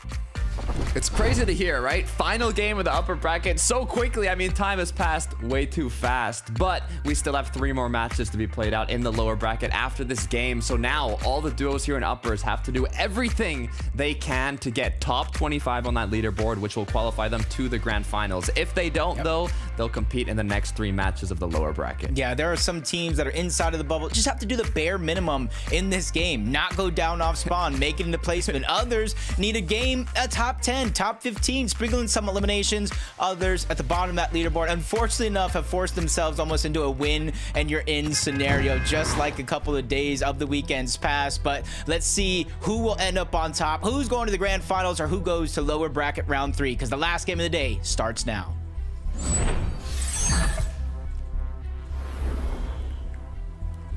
It's crazy to hear, right? Final game of the upper bracket so quickly. I mean, time has passed way too fast, but we still have 3 more matches to be played out in the lower bracket after this game. So now all the duos here in uppers have to do everything they can to get top 25 on that leaderboard, which will qualify them to the grand finals. If they don't, though, they'll compete in the next 3 matches of the lower bracket. Yeah, there are some teams that are inside of the bubble, just have to do the bare minimum in this game, not go down off spawn, make it into placement. Others need a game, a top 10, top 15, sprinkling some eliminations. Others at the bottom of that leaderboard, unfortunately enough, have forced themselves almost into a win and you're in scenario, just like a couple of days of the weekends past. But let's see who will end up on top, who's going to the grand finals, or who goes to lower bracket round 3, because the last game of the day starts now.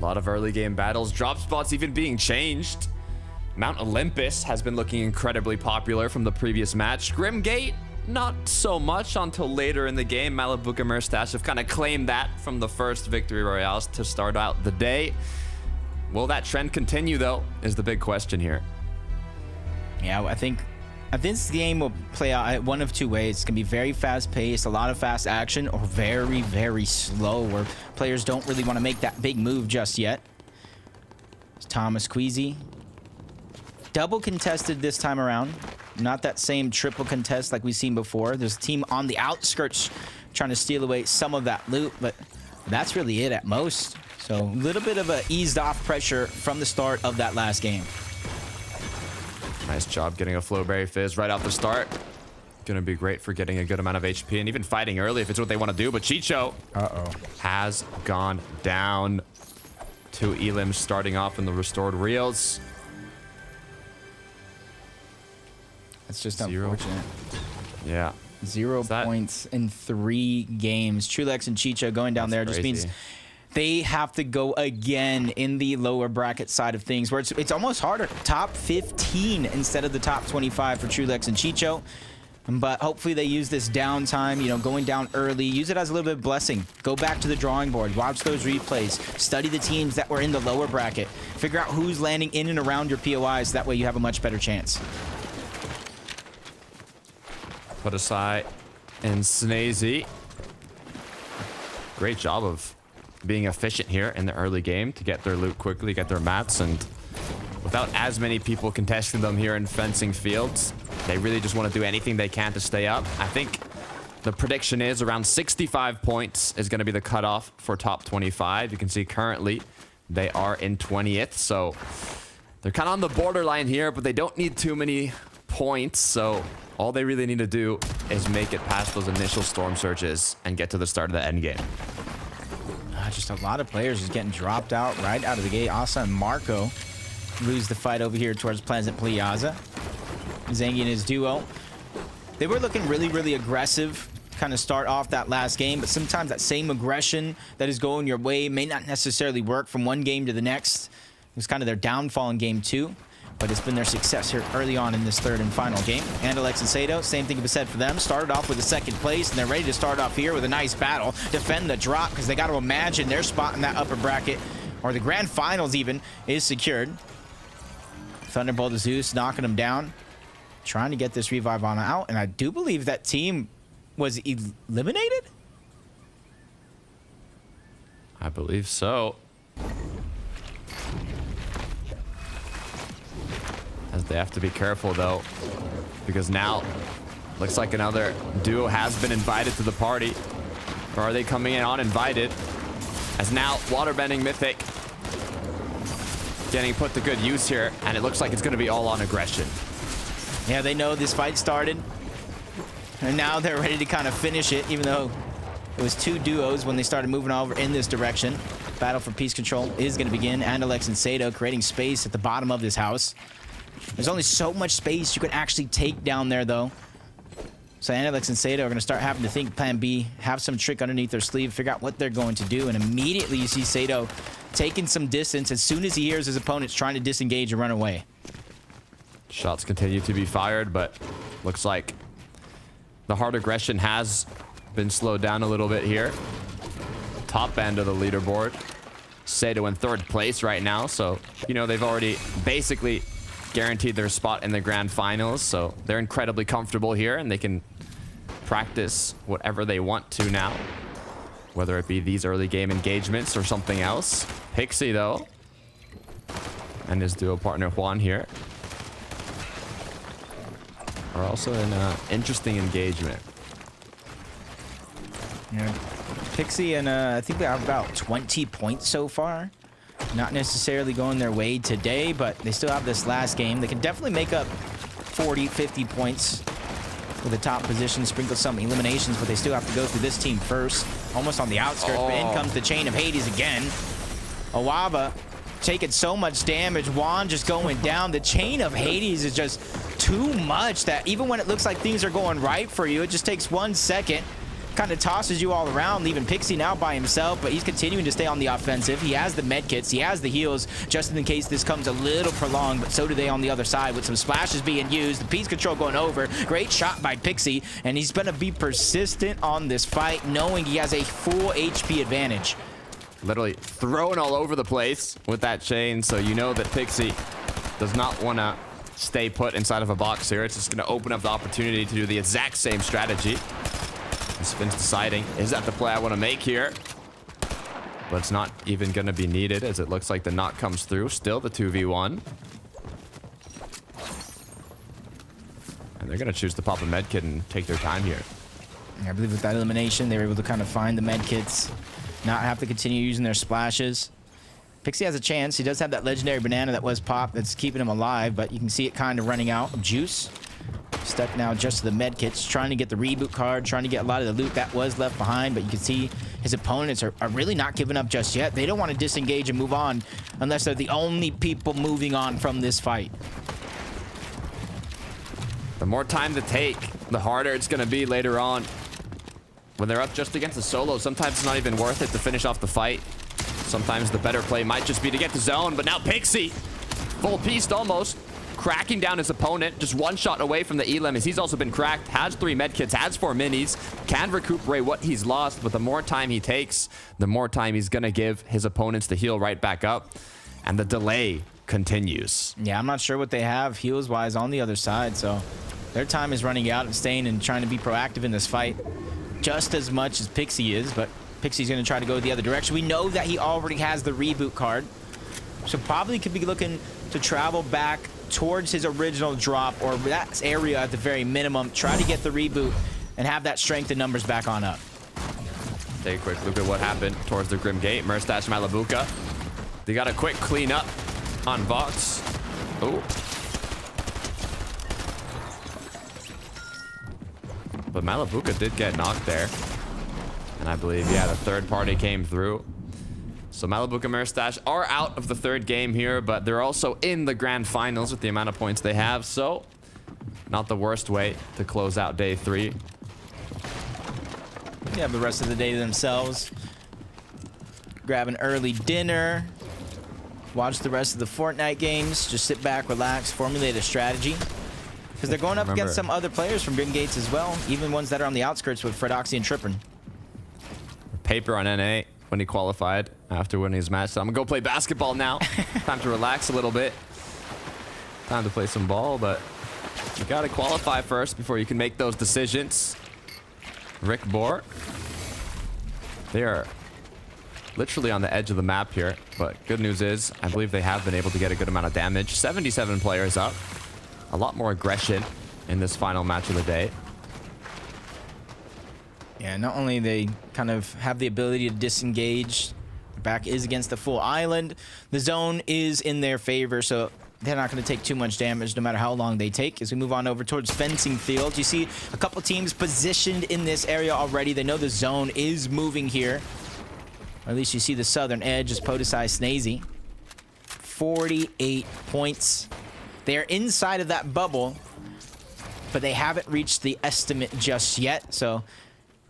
A lot of early game battles, drop spots even being changed. Mount Olympus has been looking incredibly popular from the previous match. Grimgate, not so much until later in the game. Malibuca Merstash have kind of claimed that from the first victory royales to start out the day. Will that trend continue, though, is the big question here. Yeah, I think this game will play out one of 2 ways. It's going to be very fast-paced, a lot of fast action, or very, very slow, where players don't really want to make that big move just yet. It's Thomas Queasy. Double contested this time around. Not that same triple contest like we've seen before. There's a team on the outskirts trying to steal away some of that loot, but that's really it at most. So a little bit of a eased off pressure from the start of that last game. Nice job getting a Flowberry Fizz right off the start. Gonna be great for getting a good amount of HP and even fighting early if it's what they want to do. But Chicho has gone down. 2 elims starting off in the restored reels. That's just 0. unfortunate. Yeah. 0 points in 3 games. Trulex and Chicho going down there just means they have to go again in the lower bracket side of things, where it's almost harder. Top 15 instead of the top 25 for Trulex and Chicho. But hopefully they use this downtime, you know, going down early, use it as a little bit of blessing. Go back to the drawing board, watch those replays, study the teams that were in the lower bracket, figure out who's landing in and around your POIs. That way you have a much better chance. Put aside and Snazy. Great job of being efficient here in the early game to get their loot quickly, get their mats, and without as many people contesting them here in fencing fields, they really just want to do anything they can to stay up. I think the prediction is around 65 points is going to be the cutoff for top 25. You can see currently they are in 20th, so they're kind of on the borderline here, but they don't need too many points, so all they really need to do is make it past those initial storm surges and get to the start of the end game. Just a lot of players just getting dropped out right out of the gate. Asa and Marco lose the fight over here towards Pleasant Plaza. Zangi and his duo, they were looking really, really aggressive, kind of start off that last game, but sometimes that same aggression that is going your way may not necessarily work from one game to the next. It was kind of their downfall in game 2. But it's been their success here early on in this third and final game. Andalex and Sato, same thing can be said for them. Started off with a 2nd place, and they're ready to start off here with a nice battle. Defend the drop, because they got to imagine their spot in that upper bracket, or the grand finals even, is secured. Thunderbolt of Zeus knocking them down. Trying to get this revive on out, and I do believe that team was eliminated? I believe so. They have to be careful, though, because now looks like another duo has been invited to the party. Or are they coming in uninvited? As now Waterbending Mythic getting put to good use here, and it looks like it's going to be all on aggression. Yeah, they know this fight started, and now they're ready to kind of finish it, even though it was 2 duos when they started moving over in this direction. Battle for piece control is going to begin. Andalex and Sato creating space at the bottom of this house. There's only so much space you can actually take down there, though. So Analyx and Sato are going to start having to think plan B, have some trick underneath their sleeve, figure out what they're going to do, and immediately you see Sato taking some distance as soon as he hears his opponents trying to disengage and run away. Shots continue to be fired, but looks like the hard aggression has been slowed down a little bit here. Top end of the leaderboard. Sato in 3rd place right now, so, you know, they've already basically guaranteed their spot in the grand finals, so they're incredibly comfortable here, and they can practice whatever they want to now, whether it be these early game engagements or something else. Pixie, though, and his duo partner Juan here are also in an interesting engagement. Yeah. Pixie and I think they have about 20 points so far. Not necessarily going their way today, but they still have this last game. They can definitely make up 40, 50 points with the top position, sprinkle some eliminations, but they still have to go through this team first. Almost on the outskirts, but in comes the Chain of Hades again. Awava taking so much damage. Juan just going down. The Chain of Hades is just too much that even when it looks like things are going right for you, it just takes 1 second. Kind of tosses you all around, leaving Pixie now by himself, but he's continuing to stay on the offensive. He has the medkits, he has the heals, just in case this comes a little prolonged, but so do they on the other side with some splashes being used. The piece control going over. Great shot by Pixie, and he's going to be persistent on this fight, knowing he has a full HP advantage. Literally thrown all over the place with that chain, so you know that Pixie does not want to stay put inside of a box here. It's just going to open up the opportunity to do the exact same strategy. Spin's deciding, is that the play I want to make here? But it's not even going to be needed, as it looks like the knock comes through. Still the 2v1. And they're going to choose to pop a medkit and take their time here. I believe with that elimination, they were able to kind of find the medkits, not have to continue using their splashes. Pixie has a chance. He does have that legendary banana that was popped that's keeping him alive, but you can see it kind of running out of juice. Stuck now just to the medkits, trying to get the reboot card, trying to get a lot of the loot that was left behind, but you can see his opponents are really not giving up just yet. They don't want to disengage and move on unless they're the only people moving on from this fight. The more time to take, the harder it's going to be later on. When they're up just against a solo, sometimes it's not even worth it to finish off the fight. Sometimes the better play might just be to get the zone, but now Pixie, full pieced almost. Cracking down his opponent, just 1 shot away from the elim, as he's also been cracked, has 3 medkits, has 4 minis, can recuperate what he's lost, but the more time he takes, the more time he's gonna give his opponents to heal right back up, and the delay continues. Yeah, I'm not sure what they have heals-wise on the other side, so their time is running out and staying and trying to be proactive in this fight just as much as Pixie is, but Pixie's gonna try to go the other direction. We know that he already has the reboot card, so probably could be looking to travel back towards his original drop, or that area at the very minimum, try to get the reboot and have that strength and numbers back on up. Take a quick look at what happened towards the Grim Gate. Merstash Malabuka. They got a quick clean up on Vox. Oh. But Malabuka did get knocked there. And I believe, yeah, the third party came through. So Malabuka and Merstash are out of the 3rd game here, but they're also in the grand finals with the amount of points they have. So not the worst way to close out day 3. They have the rest of the day to themselves. Grab an early dinner. Watch the rest of the Fortnite games. Just sit back, relax, formulate a strategy. Because they're going up against some other players from Grim Gates as well. Even ones that are on the outskirts with Fredoxy and Trippin. Paper on NA when he qualified after winning his match. So I'm gonna go play basketball now. Time to relax a little bit. Time to play some ball, but you gotta qualify first before you can make those decisions. Rick Bohr. They are literally on the edge of the map here, but good news is I believe they have been able to get a good amount of damage. 77 players up. A lot more aggression in this final match of the day. Yeah, not only they kind of have the ability to disengage, their back is against the full island. The zone is in their favor, so they're not going to take too much damage no matter how long they take. As we move on over towards fencing fields, you see a couple teams positioned in this area already. They know the zone is moving here. Or at least you see the southern edge is Podesai Snazy. 48 points. They're inside of that bubble, but they haven't reached the estimate just yet. So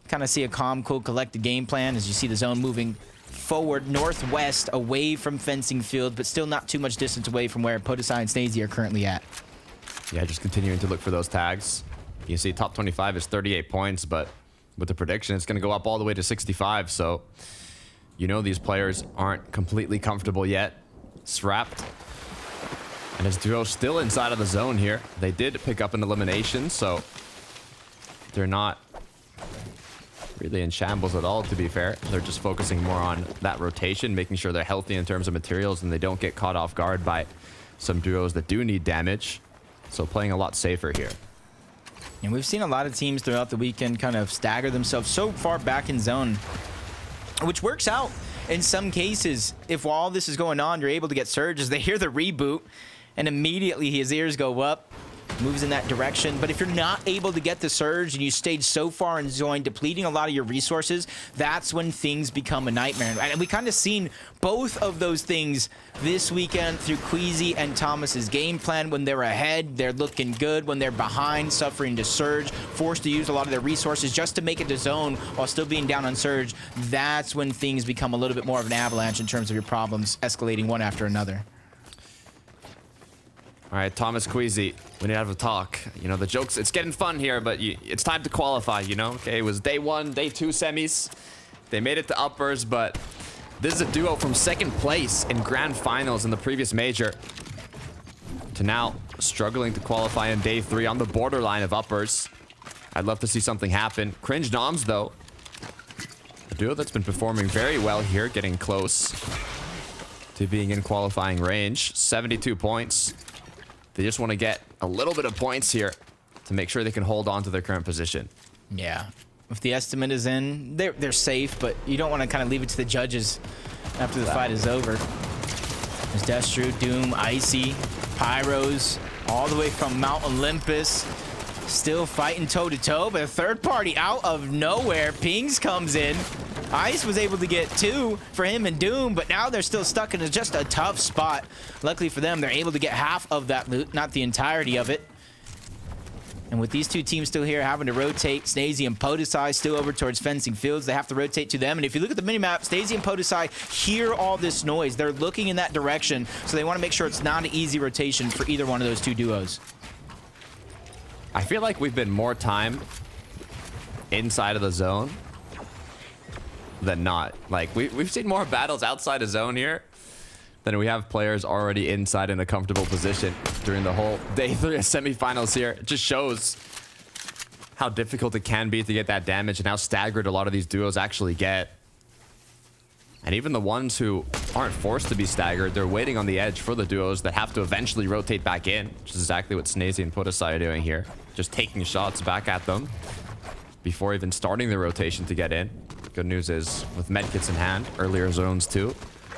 kind of see a calm, cool, collected game plan as you see the zone moving forward northwest away from fencing field, but still not too much distance away from where Podesai and Snazy are currently at. Yeah, just continuing to look for those tags. You see top 25 is 38 points, but with the prediction, it's going to go up all the way to 65. So, you know, these players aren't completely comfortable yet. Srapped. And his duo still inside of the zone here. They did pick up an elimination, so they're not really in shambles at all, to be fair. They're just focusing more on that rotation, making sure they're healthy in terms of materials and they don't get caught off guard by some duos that do need damage. So playing a lot safer here. And we've seen a lot of teams throughout the weekend kind of stagger themselves so far back in zone, which works out in some cases. If while all this is going on, you're able to get surges, they hear the reboot and immediately his ears go up, moves in that direction. But if you're not able to get the surge and you stayed so far in zone, depleting a lot of your resources, that's when things become a nightmare. And we kind of seen both of those things this weekend through Queasy and Thomas's game plan. When they're ahead, they're looking good. When they're behind, suffering to surge, forced to use a lot of their resources just to make it to zone while still being down on surge, that's when things become a little bit more of an avalanche in terms of your problems escalating one after another. All right, Thomas, Queasy, we need to have a talk. You know, the jokes, it's getting fun here, but it's time to qualify, you know? Okay, it was day 1, day 2 semis. They made it to uppers, but this is a duo from second place in grand finals in the previous major to now struggling to qualify in day 3 on the borderline of uppers. I'd love to see something happen. Cringe Noms, though. A duo that's been performing very well here, getting close to being in qualifying range. 72 points. They just want to get a little bit of points here to make sure they can hold on to their current position. Yeah. If the estimate is in, they're safe, but you don't want to kind of leave it to the judges after the fight is over. There's Destru, Doom, Icy, Pyros, all the way from Mount Olympus. Still fighting toe-to-toe, but a third party out of nowhere. Pings comes in. Ice was able to get 2 for him and Doom, but now they're still stuck in just a tough spot. Luckily for them, they're able to get half of that loot, not the entirety of it. And with these two teams still here having to rotate, Snazy and Podesai still over towards fencing fields. They have to rotate to them. And if you look at the minimap, Snazy and Podesai hear all this noise. They're looking in that direction, so they want to make sure it's not an easy rotation for either one of those two duos. I feel like we've been more time inside of the zone than not. Like, we've seen more battles outside of zone here than we have players already inside in a comfortable position during the whole day 3 of semifinals here. It just shows how difficult it can be to get that damage and how staggered a lot of these duos actually get. And even the ones who aren't forced to be staggered, they're waiting on the edge for the duos that have to eventually rotate back in, which is exactly what Snazy and Podesai are doing here. Just taking shots back at them before even starting the rotation to get in. Good news is, with medkits in hand, earlier zones too,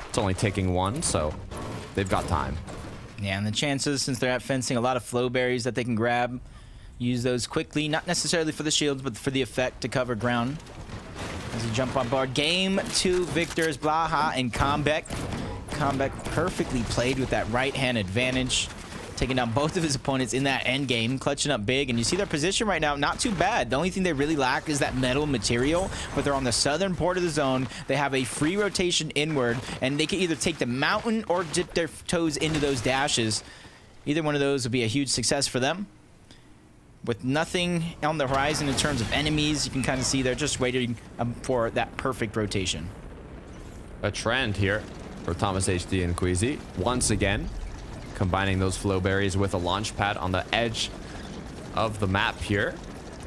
it's only taking 1, so they've got time. Yeah, and the chances, since they're at fencing, a lot of flow berries that they can grab, use those quickly, not necessarily for the shields, but for the effect to cover ground. As you jump on board, game 2 victors, Blaha and Comeback. Comeback perfectly played with that right-hand advantage, taking down both of his opponents in that end game, clutching up big. And you see their position right now, not too bad. The only thing they really lack is that metal material, but they're on the southern port of the zone. They have a free rotation inward, and they can either take the mountain or dip their toes into those dashes. Either one of those would be a huge success for them. With nothing on the horizon in terms of enemies, you can kind of see they're just waiting for that perfect rotation. A trend here for Thomas HD and Queasy. Once again, combining those flow berries with a launch pad on the edge of the map here.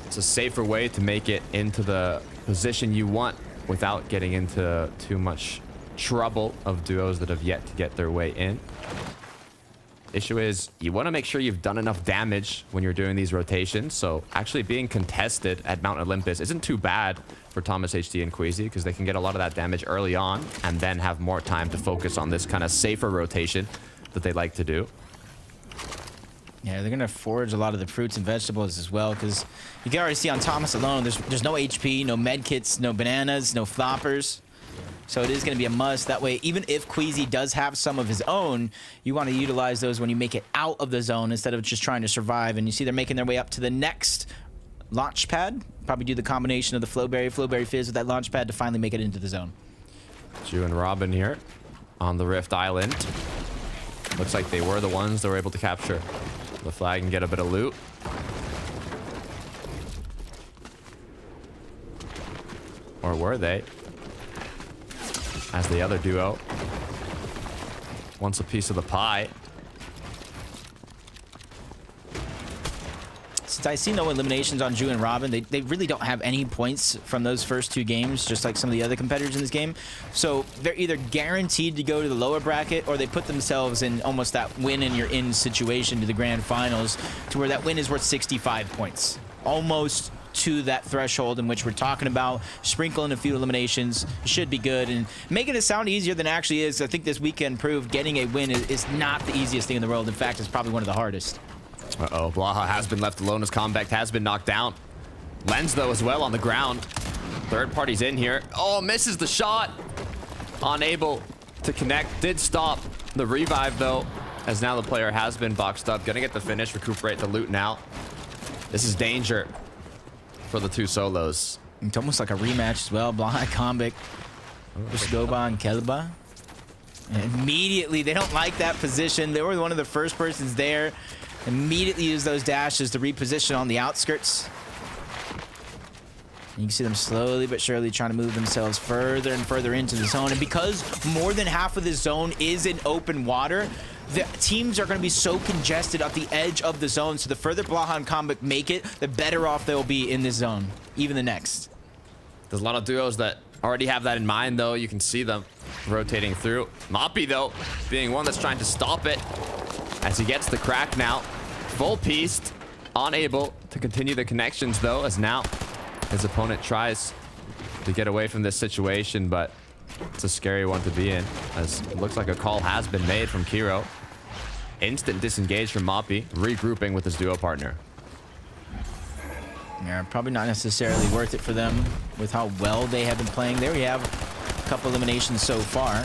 It's a safer way to make it into the position you want without getting into too much trouble of duos that have yet to get their way in. Issue is, you want to make sure you've done enough damage when you're doing these rotations. So actually being contested at Mount Olympus isn't too bad for Thomas HD and Queasy, because they can get a lot of that damage early on and then have more time to focus on this kind of safer rotation that they like to do. Yeah, they're going to forage a lot of the fruits and vegetables as well, because you can already see on Thomas alone, there's no HP, no med kits, no bananas, no floppers. So it is going to be a must. That way, even if Queasy does have some of his own, you want to utilize those when you make it out of the zone instead of just trying to survive. And you see they're making their way up to the next launch pad. Probably do the combination of the Flowberry Fizz with that launch pad to finally make it into the zone. Ju and Robin here on the Rift Island. Looks like they were the ones that were able to capture the flag and get a bit of loot. Or were they? As the other duo wants a piece of the pie. Since I see no eliminations on Ju and Robin, they really don't have any points from those first 2 games, just like some of the other competitors in this game. So they're either guaranteed to go to the lower bracket, or they put themselves in almost that win and you're in situation to the grand finals, to where that win is worth 65 points. Almost to that threshold in which we're talking about. Sprinkle in a few eliminations should be good, and making it sound easier than it actually is. I think this weekend proved getting a win is not the easiest thing in the world. In fact, it's probably one of the hardest. Uh-oh, Blaha has been left alone as Combat has been knocked down. Lens, though, as well on the ground. Third party's in here. Oh, misses the shot. Unable to connect. Did stop the revive, though, as now the player has been boxed up. Gonna get the finish, recuperate the loot now. This is danger for the 2 solos. It's almost like a rematch as well. Blaha, Combik, Goba, and Kelba. And immediately, they don't like that position. They were one of the first persons there. Immediately use those dashes to reposition on the outskirts. You can see them slowly but surely trying to move themselves further and further into the zone. And because more than half of the zone is in open water, the teams are going to be so congested at the edge of the zone. So the further Blaha and Combik make it, the better off they'll be in this zone, even the next. There's a lot of duos that already have that in mind, though. You can see them rotating through. Moppy, though, being one that's trying to stop it as he gets the crack now. Full pieced, unable to continue the connections, though, as now his opponent tries to get away from this situation, but it's a scary one to be in, as it looks like a call has been made from Kiro. Instant disengage from Moppy, regrouping with his duo partner. Yeah, probably not necessarily worth it for them with how well they have been playing. There we have a couple eliminations so far.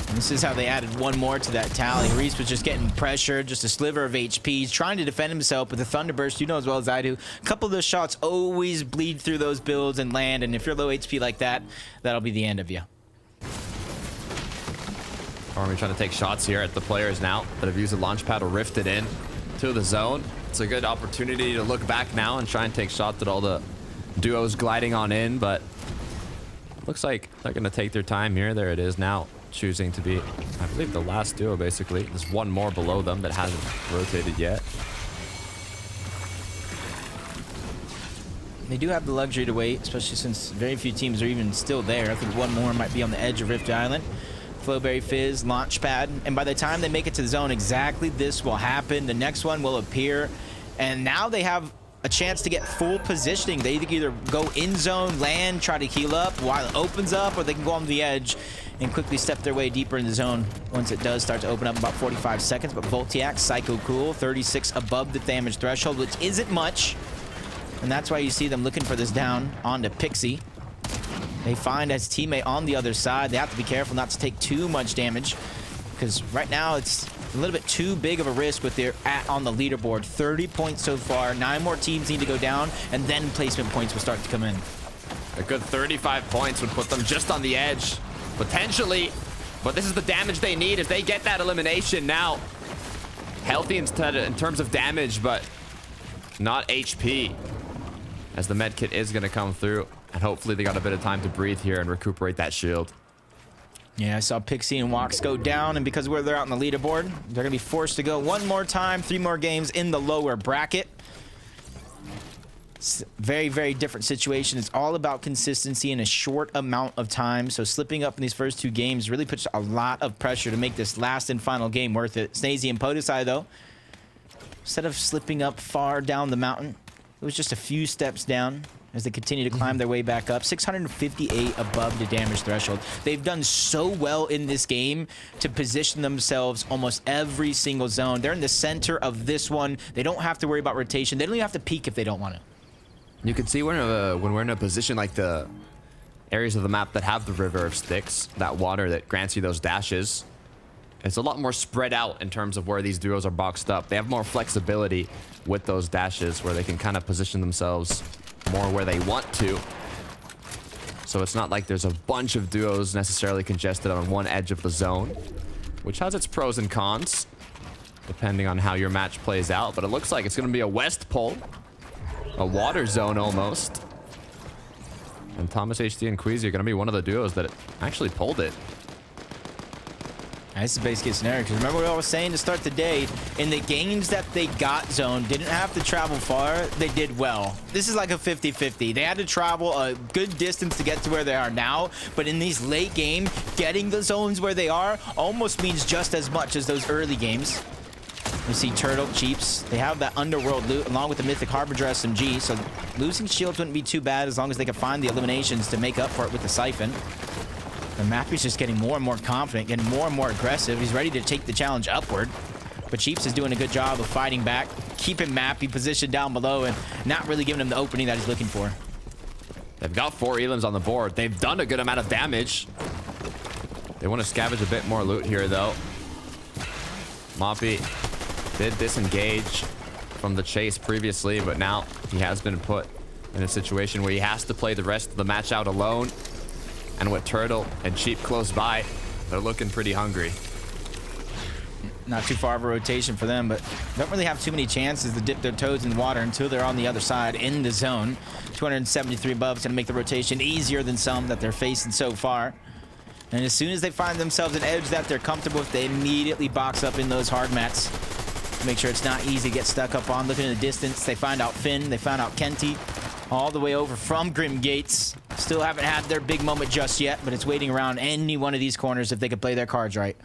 And this is how they added one more to that tally. Reese was just getting pressured, just a sliver of HP. He's trying to defend himself with the Thunderburst. You know as well as I do. A couple of those shots always bleed through those builds and land. And if you're low HP like that, that'll be the end of you. Army trying to take shots here at the players now that have used the launch pad to rift it in to the zone. It's a good opportunity to look back now and try and take shots at all the duos gliding on in, but looks like they're going to take their time here. There it is now, choosing to be, I believe, the last duo, basically. There's one more below them that hasn't rotated yet. They do have the luxury to wait, especially since very few teams are even still there. I think one more might be on the edge of Rift Island. Flowberry Fizz, Launchpad, and by the time they make it to the zone, exactly this will happen. The next one will appear, and now they have a chance to get full positioning. They either go in zone, land, try to heal up while it opens up, or they can go on the edge and quickly step their way deeper in the zone once it does start to open up, about 45 seconds. But Voltiac, Psycho Cool, 36 above the damage threshold, which isn't much, and that's why you see them looking for this down onto Pixie. They find his teammate on the other side. They have to be careful not to take too much damage, because right now it's a little bit too big of a risk with their on the leaderboard. 30 points so far. 9 more teams need to go down, and then placement points will start to come in. A good 35 points would put them just on the edge, potentially. But this is the damage they need if they get that elimination now. Healthy in terms of damage, but not HP, as the med kit is going to come through. And hopefully they got a bit of time to breathe here and recuperate that shield. Yeah, I saw Pixie and Wox go down, and because where they're out on the leaderboard, they're going to be forced to go one more time, 3 more games in the lower bracket. It's a very, very different situation. It's all about consistency in a short amount of time. So slipping up in these first 2 games really puts a lot of pressure to make this last and final game worth it. Snazy and Podesai, though, instead of slipping up far down the mountain, it was just a few steps down as they continue to climb their way back up. 658 above the damage threshold. They've done so well in this game to position themselves almost every single zone. They're in the center of this one. They don't have to worry about rotation. They don't even have to peek if they don't want to. You can see when we're in a position like areas of the map that have the River of Styx, that water that grants you those dashes. It's a lot more spread out in terms of where these duos are boxed up. They have more flexibility with those dashes where they can kind of position themselves more where they want to. So it's not like there's a bunch of duos necessarily congested on one edge of the zone, which has its pros and cons, depending on how your match plays out. But it looks like it's going to be a west pull, a water zone almost. And Thomas HD and Queasy are going to be one of the duos that actually pulled it. That's the base case scenario, because remember what I was saying to start the day, in the games that they got zoned, didn't have to travel far, they did well. This is like a 50-50. They had to travel a good distance to get to where they are now, but in these late game, getting the zones where they are almost means just as much as those early games. We see Turtle, Cheeps. They have that underworld loot along with the Mythic Harbinger SMG, so losing shields wouldn't be too bad as long as they can find the eliminations to make up for it with the Siphon. And Mappy's just getting more and more confident, getting more and more aggressive. He's ready to take the challenge upward. But Cheeps is doing a good job of fighting back, keeping Mappy positioned down below and not really giving him the opening that he's looking for. They've got 4 elims on the board. They've done a good amount of damage. They want to scavenge a bit more loot here, though. Mappy did disengage from the chase previously, but now he has been put in a situation where he has to play the rest of the match out alone. And with Turtle and Cheap close by, they're looking pretty hungry. Not too far of a rotation for them, but don't really have too many chances to dip their toes in the water until they're on the other side in the zone. 273 above is going to make the rotation easier than some that they're facing so far. And as soon as they find themselves an edge that they're comfortable with, they immediately box up in those hard mats. Make sure it's not easy to get stuck up on. Looking in the distance, they find out Finn, they found out Kenty, all the way over from Grim Gates. Still haven't had their big moment just yet, but it's waiting around any one of these corners if they could play their cards right.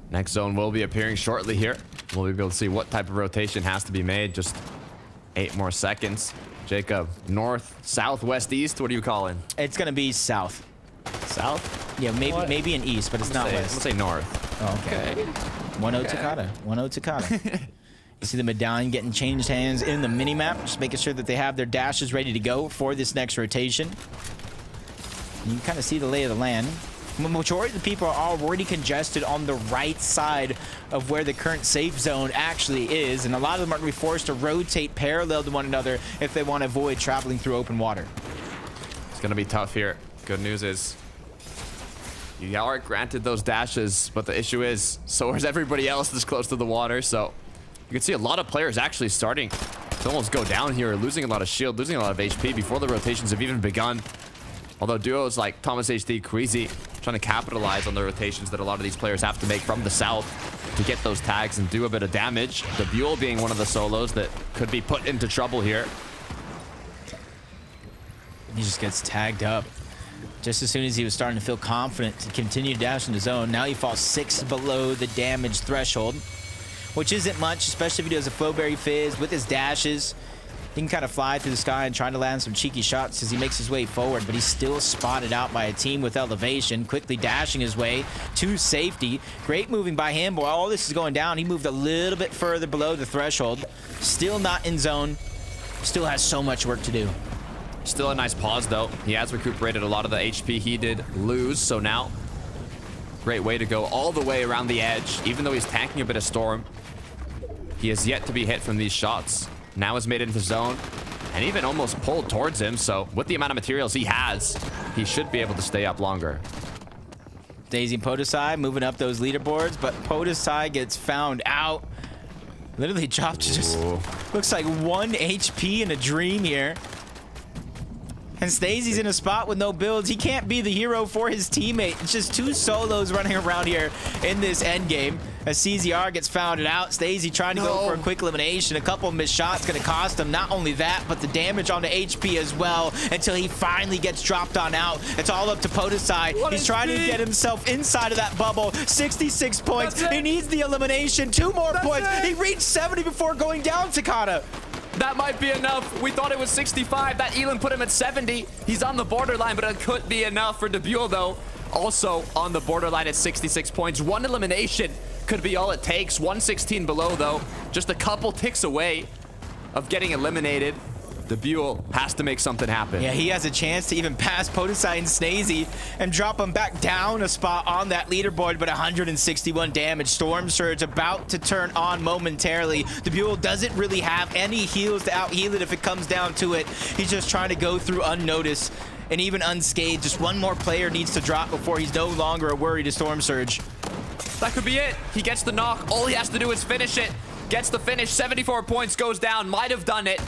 Next zone will be appearing shortly here. We'll be able to see what type of rotation has to be made. Just 8 more seconds. Jacob, north, south, west, east, what are you calling? It's going to be south. South? Yeah, maybe an east, but it's not west. Let's say north. Oh, okay. 1-0 Takata. 1-0 Takata. You see the medallion getting changed hands in the minimap, just making sure that they have their dashes ready to go for this next rotation. You can kind of see the lay of the land. The majority of the people are already congested on the right side of where the current safe zone actually is, and a lot of them are going to be forced to rotate parallel to one another if they want to avoid traveling through open water. It's going to be tough here. Good news is you are granted those dashes, but the issue is so is everybody else this close to the water, so you can see a lot of players actually starting to almost go down here, losing a lot of shield, losing a lot of HP before the rotations have even begun. Although duos like Thomas HD, Queasy trying to capitalize on the rotations that a lot of these players have to make from the south to get those tags and do a bit of damage. The Buell being one of the solos that could be put into trouble here. He just gets tagged up. Just as soon as he was starting to feel confident to continue to dash in the zone, now he falls 6 below the damage threshold, which isn't much, especially if he does a Flowberry Fizz with his dashes. He can kind of fly through the sky and try to land some cheeky shots as he makes his way forward, but he's still spotted out by a team with elevation, quickly dashing his way to safety. Great moving by him, but while all this is going down, he moved a little bit further below the threshold. Still not in zone. Still has so much work to do. Still a nice pause, though. He has recuperated a lot of the HP he did lose, so now great way to go all the way around the edge. Even though he's tanking a bit of Storm, he has yet to be hit from these shots. Now is made into zone and even almost pulled towards him. So with the amount of materials he has, he should be able to stay up longer. Daisy and Podosai moving up those leaderboards, but Podosai gets found out. Literally dropped to just looks like 1 HP in a dream here. And Stazy's in a spot with no builds. He can't be the hero for his teammate. It's just 2 solos running around here in this end game. As CZR gets found out, Stazy trying to go for a quick elimination. A couple of missed shots going to cost him not only that, but the damage on the HP as well until he finally gets dropped on out. It's all up to Podosai. He's trying to get himself inside of that bubble. 66 points. He needs the elimination. 2 more points. He reached 70 before going down, Takata. That might be enough. We thought it was 65. That Elon put him at 70. He's on the borderline, but it could be enough for Debule, though. Also on the borderline at 66 points. 1 elimination could be all it takes. 116 below, though. Just a couple ticks away of getting eliminated. The Buell has to make something happen. Yeah, he has a chance to even pass Podesai and Snazy and drop him back down a spot on that leaderboard, but 161 damage. Storm Surge about to turn on momentarily. The Buell doesn't really have any heals to out-heal it if it comes down to it. He's just trying to go through unnoticed and even unscathed. Just one more player needs to drop before he's no longer a worry to Storm Surge. That could be it. He gets the knock. All he has to do is finish it. Gets the finish. 74 points, goes down. Might have done it.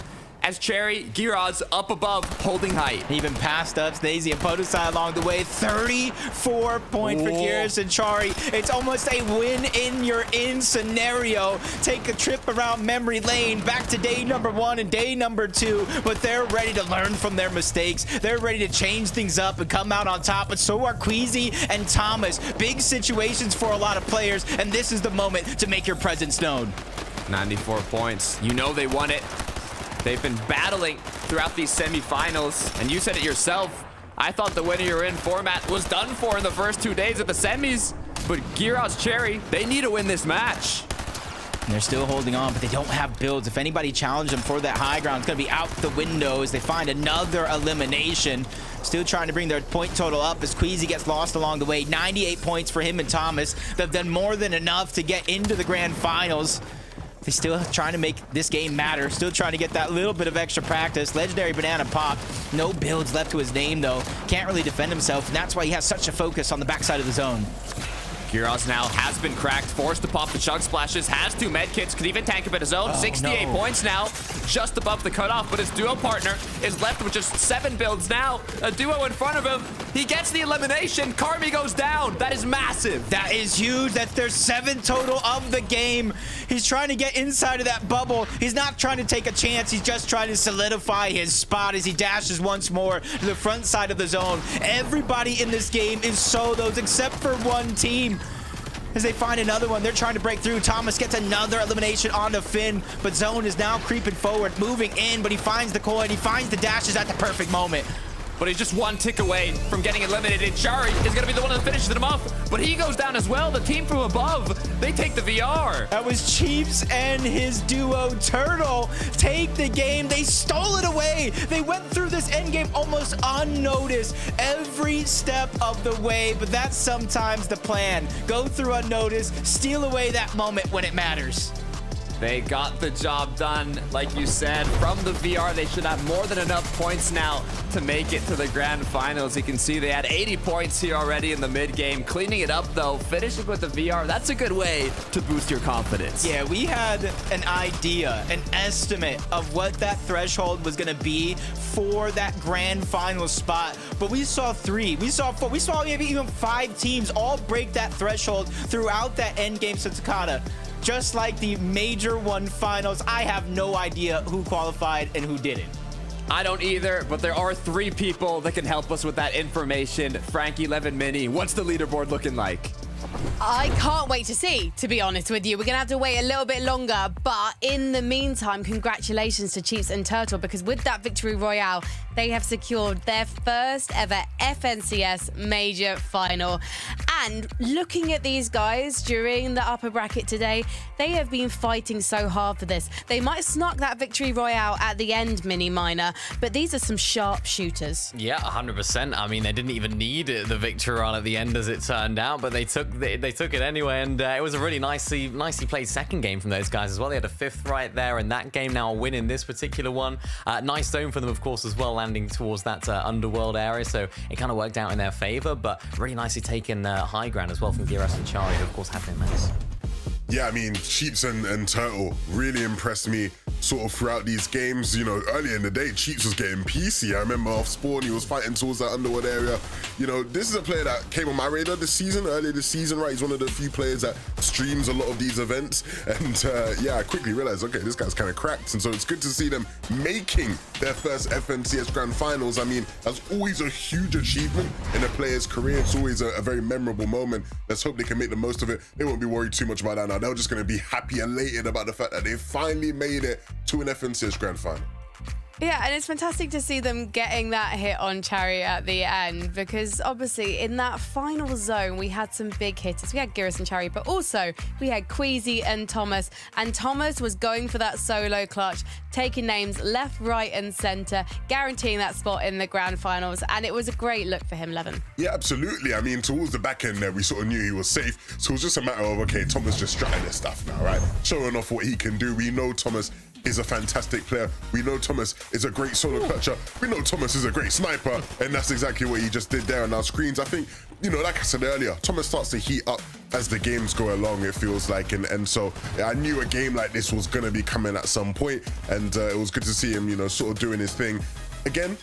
As Cherry, Giraz up above, holding height. He even passed up Snazy and Podesai along the way. 34 points for Giras and Chari. It's almost a win in your in scenario. Take a trip around memory lane, back to day number 1 and day number 2, but they're ready to learn from their mistakes. They're ready to change things up and come out on top, but so are Queasy and Thomas. Big situations for a lot of players, and this is the moment to make your presence known. 94 points. You know they won it. They've been battling throughout these semifinals, and you said it yourself. I thought the winner you're in format was done for in the first 2 days of the semis, but Giras Cherry, they need to win this match. And they're still holding on, but they don't have builds. If anybody challenged them for that high ground, it's going to be out the window as they find another elimination. Still trying to bring their point total up as Queasy gets lost along the way. 98 points for him and Thomas. They've done more than enough to get into the grand finals. They're still trying to make this game matter. Still trying to get that little bit of extra practice. Legendary Banana Pop. No builds left to his name, though. Can't really defend himself, and that's why he has such a focus on the backside of the zone. Giras now has been cracked, forced to pop the chug splashes, has 2 medkits, could even tank him at his own. 68 points now, just above the cutoff, but his duo partner is left with just 7 builds now. A duo in front of him. He gets the elimination. Karmi goes down. That is massive. That is huge. That's their 7 total of the game. He's trying to get inside of that bubble. He's not trying to take a chance. He's just trying to solidify his spot as he dashes once more to the front side of the zone. Everybody in this game is solos except for one team. As they find another one, they're trying to break through. Thomas gets another elimination onto Finn, but Zone is now creeping forward, moving in, but he finds the coin, he finds the dashes at the perfect moment. But he's just 1 tick away from getting eliminated. Chari is going to be the one that finishes him off, but he goes down as well. The team from above, they take the VR. That was Chiefs and his duo Turtle take the game. They stole it away. They went through this endgame almost unnoticed every step of the way, but that's sometimes the plan. Go through unnoticed, steal away that moment when it matters. They got the job done, like you said. From the VR, they should have more than enough points now to make it to the grand finals. You can see they had 80 points here already in the mid game. Cleaning it up, though, finishing with the VR, that's a good way to boost your confidence. Yeah, we had an idea, an estimate of what that threshold was going to be for that grand final spot, but we saw 3, we saw 4, we saw maybe even 5 teams all break that threshold throughout that endgame Satsukata. Just like the Major 1 finals, I have no idea who qualified and who didn't. I don't either, but there are 3 people that can help us with that information. Frankie, Levin, Mini, what's the leaderboard looking like? I can't wait to see, to be honest with you. We're going to have to wait a little bit longer, but in the meantime, congratulations to Chiefs and Turtle, because with that victory royale, they have secured their first ever FNCS major final. And looking at these guys during the upper bracket today, they have been fighting so hard for this. They might snuck that victory royale at the end, Mini Minor, but these are some sharp shooters. Yeah, 100%. I mean, they didn't even need the victory royale at the end, as it turned out, but they took it anyway, and it was a really nicely played second game from those guys as well. They had a 5th right there in that game, now a win in this particular one. Nice zone for them, of course, as well, landing towards that underworld area, so it kind of worked out in their favor, but really nicely taken high ground as well from Giras and Chari, who of course had their mess. Yeah, I mean, Cheeps and Turtle really impressed me sort of throughout these games. You know, earlier in the day, Cheeps was getting PC. I remember off spawn, he was fighting towards that underworld area. You know, this is a player that came on my radar earlier this season, right? He's one of the few players that streams a lot of these events. And yeah, I quickly realized, okay, this guy's kind of cracked. And so it's good to see them making their first FNCS Grand Finals. I mean, that's always a huge achievement in a player's career. It's always a very memorable moment. Let's hope they can make the most of it. They won't be worried too much about that now. They're just going to be happy, elated about the fact that they finally made it to an FNCS Grand Final. Yeah, and it's fantastic to see them getting that hit on Chariot at the end, because obviously in that final zone we had some big hitters. We had Giras and Chariot, but also we had Queasy and Thomas. And Thomas was going for that solo clutch, taking names left, right and centre, guaranteeing that spot in the grand finals. And it was a great look for him, Levin. Yeah, absolutely. I mean, towards the back end there, we sort of knew he was safe. So it was just a matter of, okay, Thomas just strutting his stuff now, right? Showing off what he can do. We know Thomas is a fantastic player. We know Thomas is a great solo clutcher. We know Thomas is a great sniper, and that's exactly what he just did there on our screens. I think, you know, like I said earlier, Thomas starts to heat up as the games go along, it feels like, and so I knew a game like this was going to be coming at some point, and it was good to see him, you know, sort of doing his thing. Again,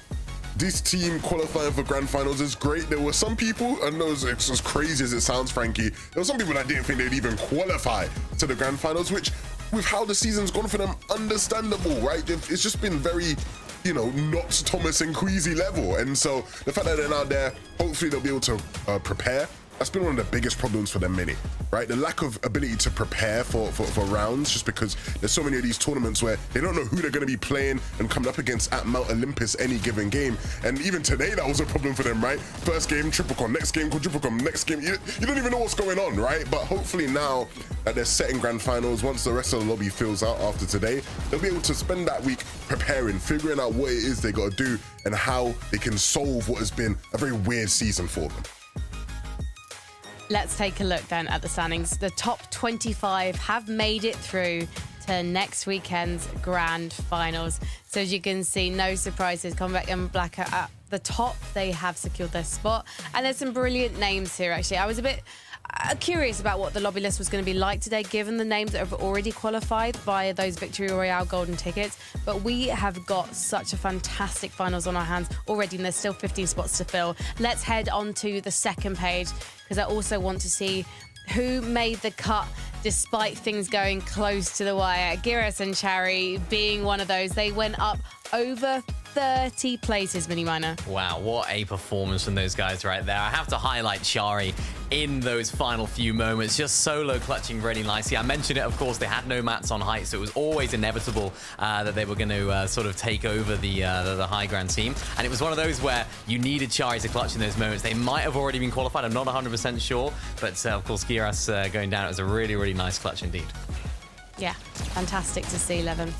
this team qualifying for grand finals is great. There were some people, and those, it's as crazy as it sounds, Frankie, there were some people that didn't think they'd even qualify to the grand finals, which, with how the season's gone for them, understandable, right? It's just been very, you know, not Thomas and Queasy level. And so the fact that they're now there, hopefully they'll be able to prepare. That's been one of the biggest problems for them, many, right? The lack of ability to prepare for rounds, just because there's so many of these tournaments where they don't know who they're going to be playing and coming up against at Mount Olympus any given game. And even today, that was a problem for them, right? First game, triple con, next game, quadruple con, next game. You don't even know what's going on, right? But hopefully now that they're setting grand finals, once the rest of the lobby fills out after today, they'll be able to spend that week preparing, figuring out what it is they got to do and how they can solve what has been a very weird season for them. Let's take a look then at the standings. The top 25 have made it through to next weekend's grand finals. So as you can see, no surprises. Comeback and Black are at the top. They have secured their spot. And there's some brilliant names here, actually. I was a bit curious about what the lobby list was going to be like today, given the names that have already qualified via those Victory Royale golden tickets. But we have got such a fantastic finals on our hands already, and there's still 15 spots to fill. Let's head on to the second page, because I also want to see who made the cut despite things going close to the wire. Giras and Chari being one of those. They went up over 30 places, Mini Miner. Wow, what a performance from those guys right there. I have to highlight Chari in those final few moments, just solo clutching really nicely. I mentioned it, of course, they had no mats on height, so it was always inevitable that they were going to sort of take over the high ground team. And it was one of those where you needed Chari to clutch in those moments. They might have already been qualified, I'm not 100% sure, but of course, Giras going down, it was a really, really nice clutch indeed. Yeah, fantastic to see, Levin.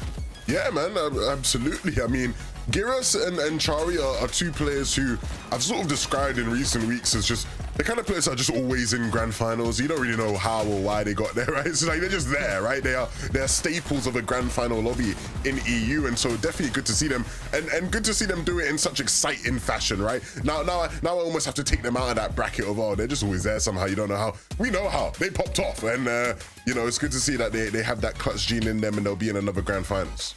Yeah, man, absolutely. I mean, Giras and Chari are two players who I've sort of described in recent weeks as just the kind of players that are just always in grand finals. You don't really know how or why they got there, right? It's like they're just there, right? They're staples of a grand final lobby in EU, and so definitely good to see them, and good to see them do it in such exciting fashion, right? Now I almost have to take them out of that bracket of, oh, they're just always there somehow. You don't know how. We know how. They popped off, and you know, it's good to see that they have that clutch gene in them, and they'll be in another grand finals.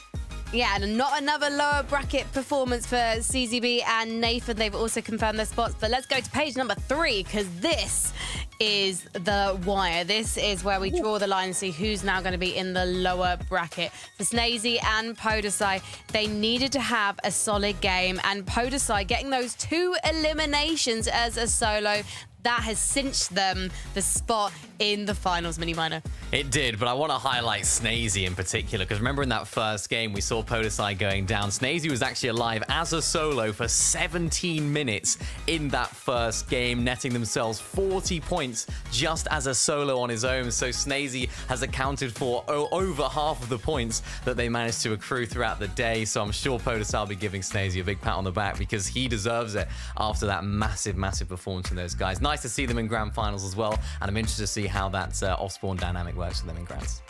Yeah, and not another lower bracket performance for CZB and Nathan. They've also confirmed their spots. But let's go to page number 3, because this is the wire. This is where we draw the line and see who's now going to be in the lower bracket. For Snazy and Podesai, they needed to have a solid game. And Podesai getting those 2 eliminations as a solo, that has cinched them the spot in the finals, Mini Miner. It did, but I want to highlight Snazy in particular, because remember in that first game, we saw Podesai going down. Snazy was actually alive as a solo for 17 minutes in that first game, netting themselves 40 points just as a solo on his own. So Snazy has accounted for over half of the points that they managed to accrue throughout the day. So I'm sure Podesai will be giving Snazy a big pat on the back, because he deserves it after that massive, massive performance from those guys. Nice to see them in grand finals as well, and I'm interested to see how that off-spawn dynamic works for them in grands.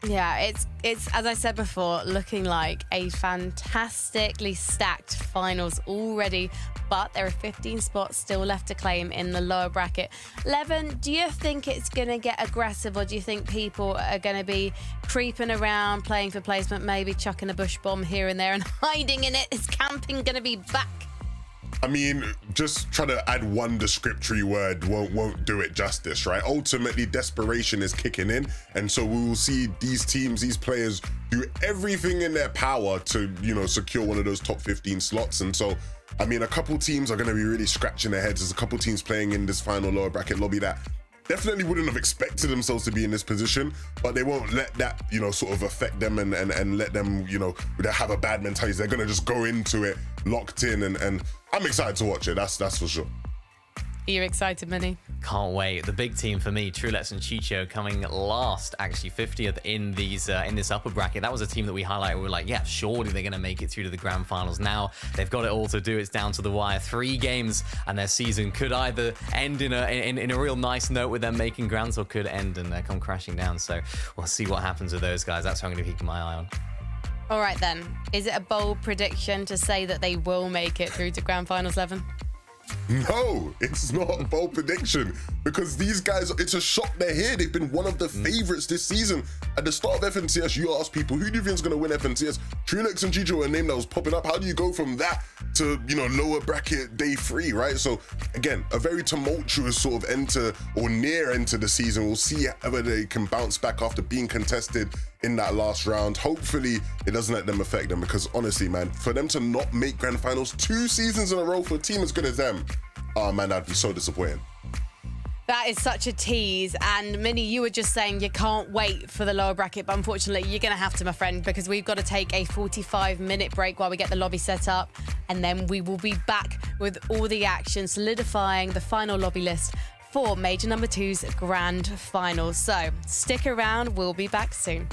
Yeah, it's as I said before, looking like a fantastically stacked finals already, but there are 15 spots still left to claim in the lower bracket. Levin, do you think it's going to get aggressive, or do you think people are going to be creeping around, playing for placement, maybe chucking a bush bomb here and there and hiding in it? Is camping going to be back? I mean, just trying to add one descriptory word won't do it justice, right? Ultimately, desperation is kicking in, and so we will see these teams, these players do everything in their power to, you know, secure one of those top 15 slots. And so, I mean, a couple teams are going to be really scratching their heads. There's a couple teams playing in this final lower bracket lobby that definitely wouldn't have expected themselves to be in this position, but they won't let that, you know, sort of affect them and let them, you know, have a bad mentality. They're gonna just go into it locked in, and I'm excited to watch it. That's for sure. Are you excited, Minnie? Can't wait. The big team for me, Trulex and Chicho, coming last, actually 50th in these in this upper bracket. That was a team that we highlighted. We were like, yeah, surely they're going to make it through to the grand finals. Now they've got it all to do. It's down to the wire. 3 games, and their season could either end in a real nice note with them making grands, or could end and come crashing down. So we'll see what happens with those guys. That's what I'm going to be keeping my eye on. All right, then. Is it a bold prediction to say that they will make it through to grand finals, Levin? No, it's not a bold prediction, because these guys, it's a shock they're here. They've been one of the favorites this season. At the start of FNCS, you ask people, who do you think is going to win FNCS? Trulex and Chicho were a name that was popping up. How do you go from that to, you know, lower bracket day 3, right? So again, a very tumultuous sort of enter or near enter the season. We'll see whether they can bounce back after being contested in that last round. Hopefully it doesn't let them affect them, because honestly, man, for them to not make grand finals 2 seasons in a row for a team as good as them, oh man, that'd be so disappointing. That is such a tease. And Minnie, you were just saying you can't wait for the lower bracket, but unfortunately you're going to have to, my friend, because we've got to take a 45-minute break while we get the lobby set up, and then we will be back with all the action, solidifying the final lobby list for Major Number 2's grand finals. So stick around, we'll be back soon.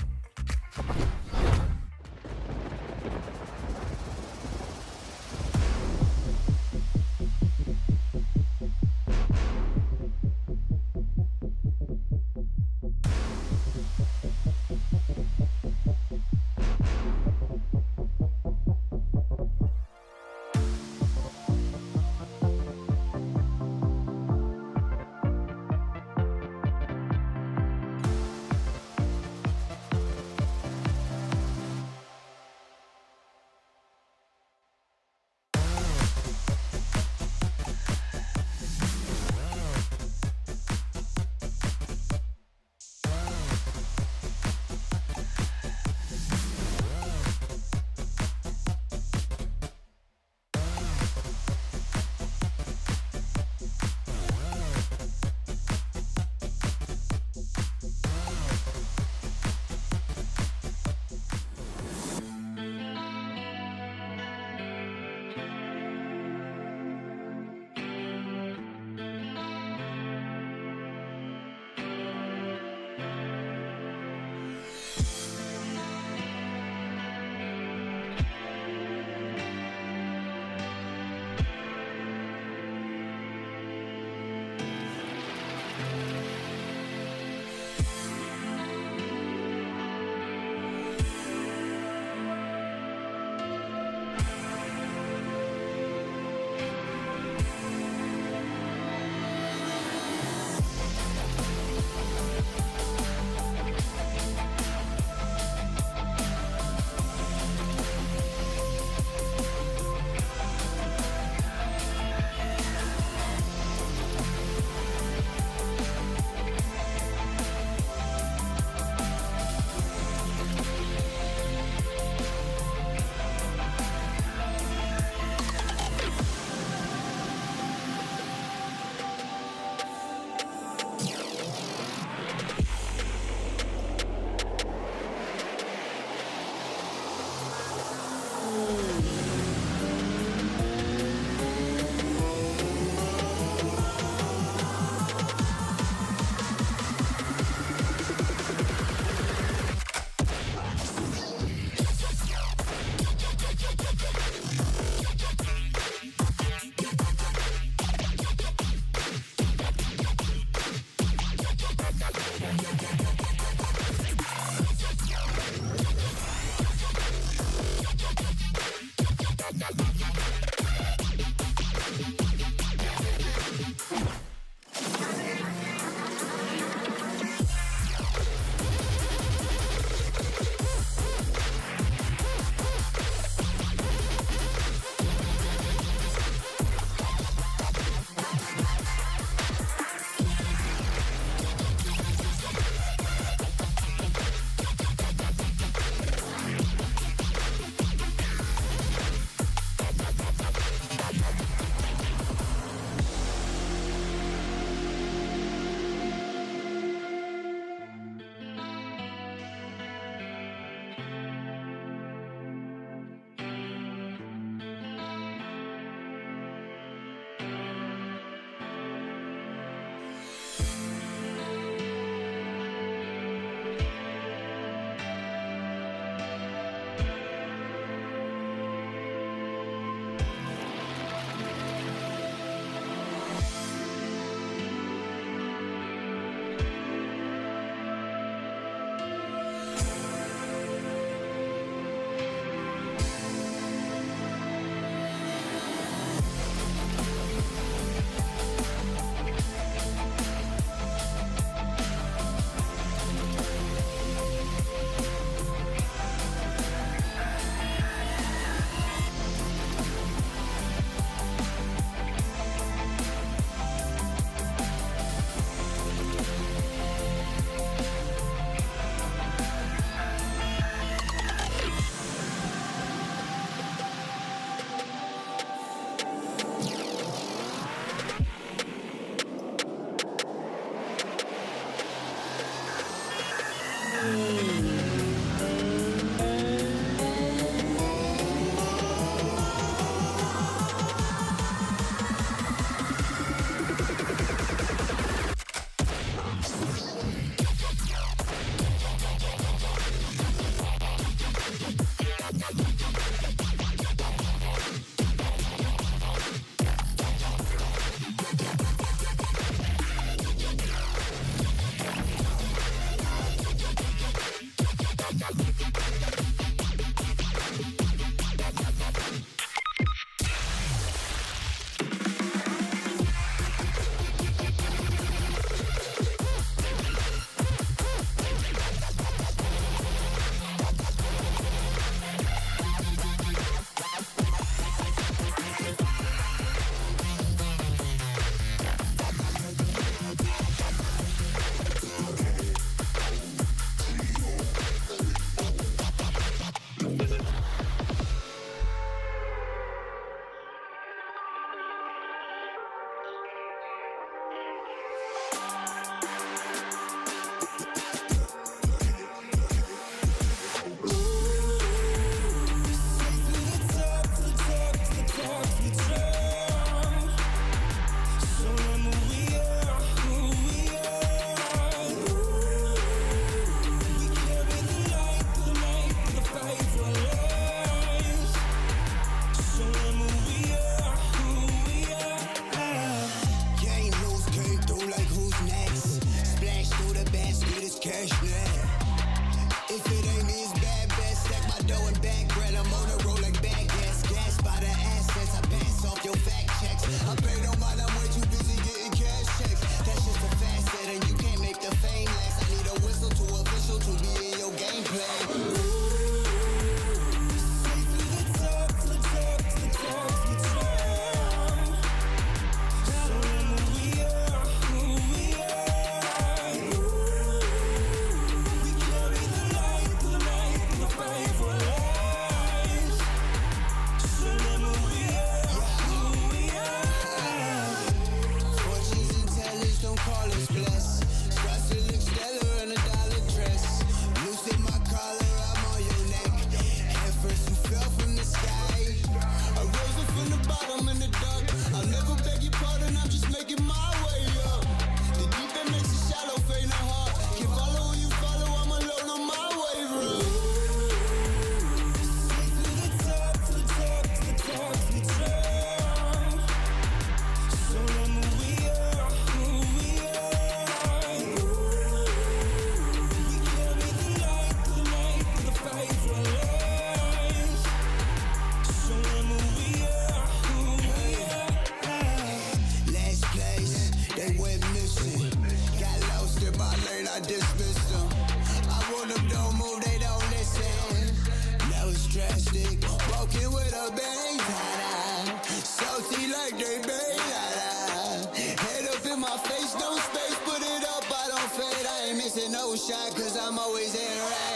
shot, cause I'm always in range.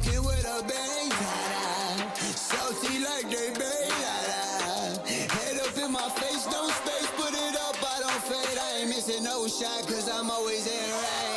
Broken with a bang, ta-da. Salty like they bang, ta-da. Head up in my face, no space, put it up, I don't fade. I ain't missing no shot, cause I'm always in range.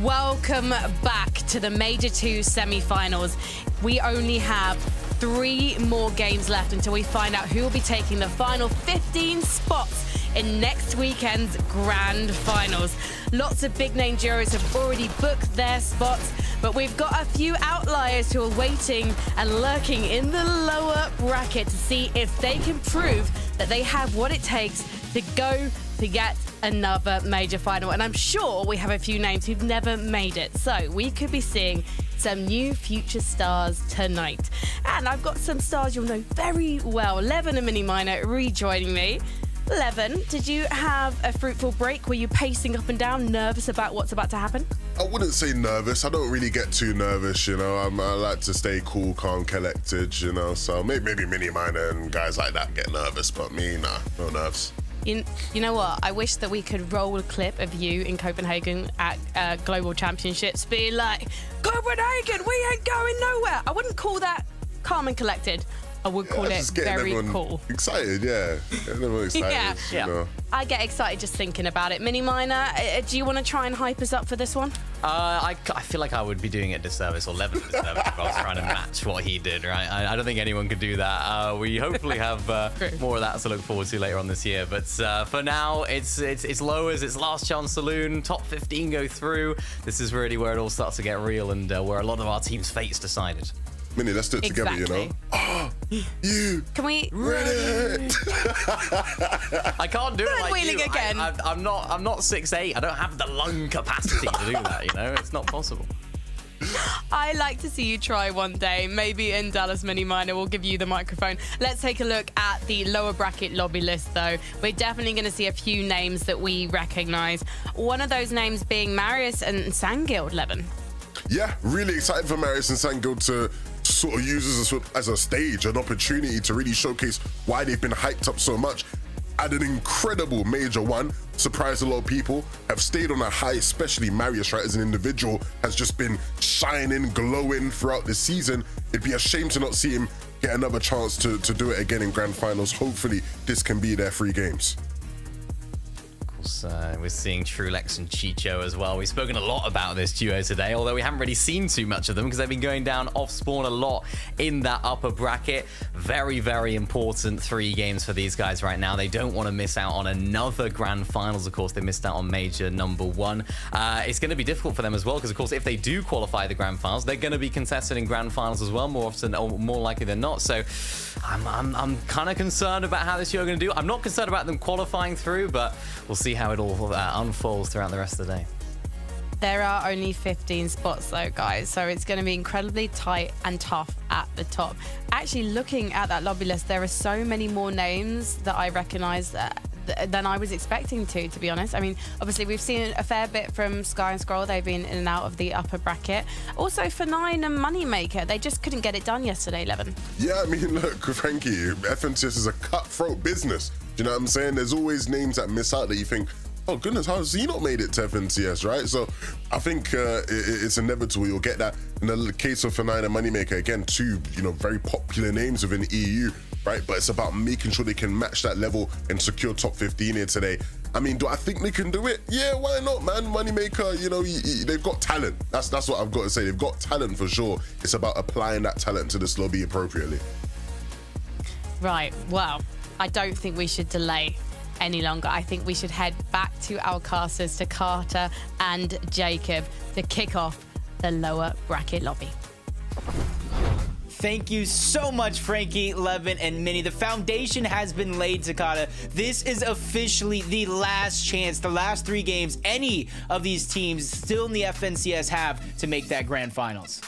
Welcome back to the Major 2 semi-finals. We only have 3 more games left until we find out who will be taking the final 15 spots in next weekend's grand finals. Lots of big name duos have already booked their spots, but we've got a few outliers who are waiting and lurking in the lower bracket to see if they can prove that they have what it takes to go to get another major final. And I'm sure we have a few names who've never made it. So we could be seeing some new future stars tonight. And I've got some stars you'll know very well. Levin and Mini Minor rejoining me. Levin, did you have a fruitful break? Were you pacing up and down, nervous about what's about to happen? I wouldn't say nervous. I don't really get too nervous, you know. I like to stay cool, calm, collected, you know. So maybe Mini Minor and guys like that get nervous, but me, nah, no nerves. You know what? I wish that we could roll a clip of you in Copenhagen at Global Championships being like, Copenhagen, we ain't going nowhere. I wouldn't call that calm and collected. I would call it very cool. Excited, yeah. Everyone excited, Yeah. you know. I get excited just thinking about it. Mini Minor, do you want to try and hype us up for this one? I feel like I would be doing it a disservice, or Levin a disservice, if I was trying to match what he did, right? I don't think anyone could do that. We hopefully have more of that to look forward to later on this year. But for now, it's lowers, it's last chance saloon, top 15 go through. This is really where it all starts to get real and where a lot of our team's fate's decided. Minnie, let's do it together, you know? Oh, you can we read it? I can't do it like wheeling you. again. I'm not 6'8". I don't have the lung capacity to do that, you know? It's not possible. I like to see you try one day. Maybe in Dallas Mini Minor, we'll give you the microphone. Let's take a look at the lower bracket lobby list, though. We're definitely going to see a few names that we recognize. One of those names being Marius and Sanguild, Levin. Yeah, really excited for Marius and Sanguild to sort of use this as a stage, an opportunity to really showcase why they've been hyped up so much. At an incredible major one, surprised a lot of people, have stayed on a high, especially Marius, right, as an individual, has just been shining, glowing throughout the season. It'd be a shame to not see him get another chance to do it again in grand finals. Hopefully, this can be their 3 games. We're seeing Trulex and Chicho as well. We've spoken a lot about this duo today, although we haven't really seen too much of them because they've been going down off spawn a lot in that upper bracket. Very, very important 3 games for these guys right now. They don't want to miss out on another grand finals. Of course, they missed out on major number 1. It's going to be difficult for them as well because, of course, if they do qualify the grand finals, they're going to be contested in grand finals as well, more often or more likely than not. So I'm kind of concerned about how this duo are going to do. I'm not concerned about them qualifying through, but we'll see how it all unfolds throughout the rest of the day. There are only 15 spots though, guys, so it's going to be incredibly tight and tough at the top. Actually, looking at that lobby list, there are so many more names that I recognize than I was expecting to be honest. I mean, obviously we've seen a fair bit from Sky and Scroll. They've been in and out of the upper bracket. Also for Nine and Moneymaker, they just couldn't get it done yesterday, Levin. Yeah, I mean, look, Frankie, FNCS is a cutthroat business. Do you know what I'm saying? There's always names that miss out that you think, oh goodness, how has he not made it to FNCS, right? So I think it's inevitable you'll get that. In the case of Fanine and Moneymaker, again, 2 very popular names within the EU, right? But it's about making sure they can match that level and secure top 15 here today. I mean, do I think they can do it? Yeah, why not, man? Moneymaker, they've got talent. That's what I've got to say. They've got talent for sure. It's about applying that talent to this lobby appropriately. Right, well, I don't think we should delay any longer. I think we should head back to our casters, to Carter and Jacob, to kick off the lower bracket lobby. Thank you so much, Frankie, Levin, and Minnie. The foundation has been laid, Takata. This is officially the last chance, the last 3 games any of these teams still in the FNCS have to make that grand finals.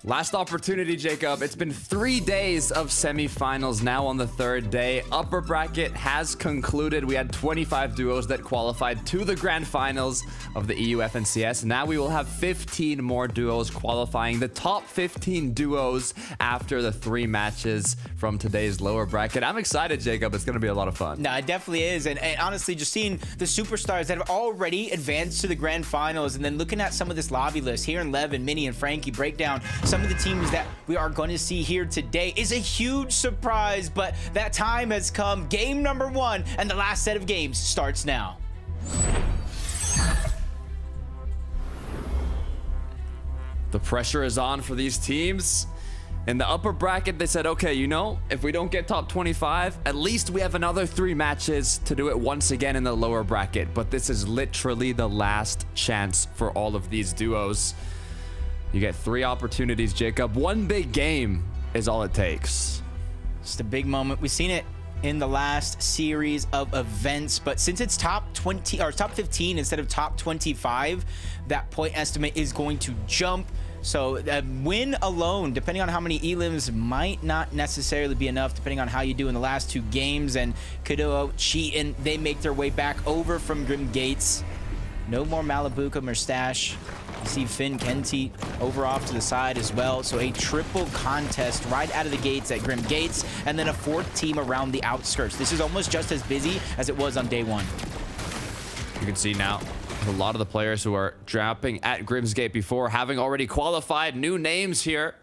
Last opportunity, Jacob. It's been 3 days of semifinals, now on the 3rd day. Upper bracket has concluded. We had 25 duos that qualified to the grand finals of the EU FNCS. Now we will have 15 more duos qualifying, the top 15 duos after the 3 matches from today's lower bracket. I'm excited, Jacob. It's going to be a lot of fun. No, it definitely is. And honestly, just seeing the superstars that have already advanced to the grand finals and then looking at some of this lobby list, hearing Levin, Minnie, and Frankie break down some of the teams that we are going to see here today is a huge surprise, but that time has come. Game number 1 and the last set of games starts now. The pressure is on for these teams. In the upper bracket, they said, okay, you know, if we don't get top 25, at least we have another 3 matches to do it once again in the lower bracket. But this is literally the last chance for all of these duos. You get 3 opportunities, Jacob. 1 big game is all it takes. Just a big moment. We've seen it in the last series of events, but since it's top 20 or top 15 instead of top 25, that point estimate is going to jump. So a win alone, depending on how many elims, might not necessarily be enough, depending on how you do in the last 2 games. And Kudo, Cheatin, they make their way back over from Grim Gates. No more Malabuka Mustache. You see Finn Kenty over off to the side as well. So a triple contest right out of the gates at Grim Gates, and then a 4th team around the outskirts. This is almost just as busy as it was on day 1. You can see now a lot of the players who are dropping at Grimsgate before having already qualified, new names here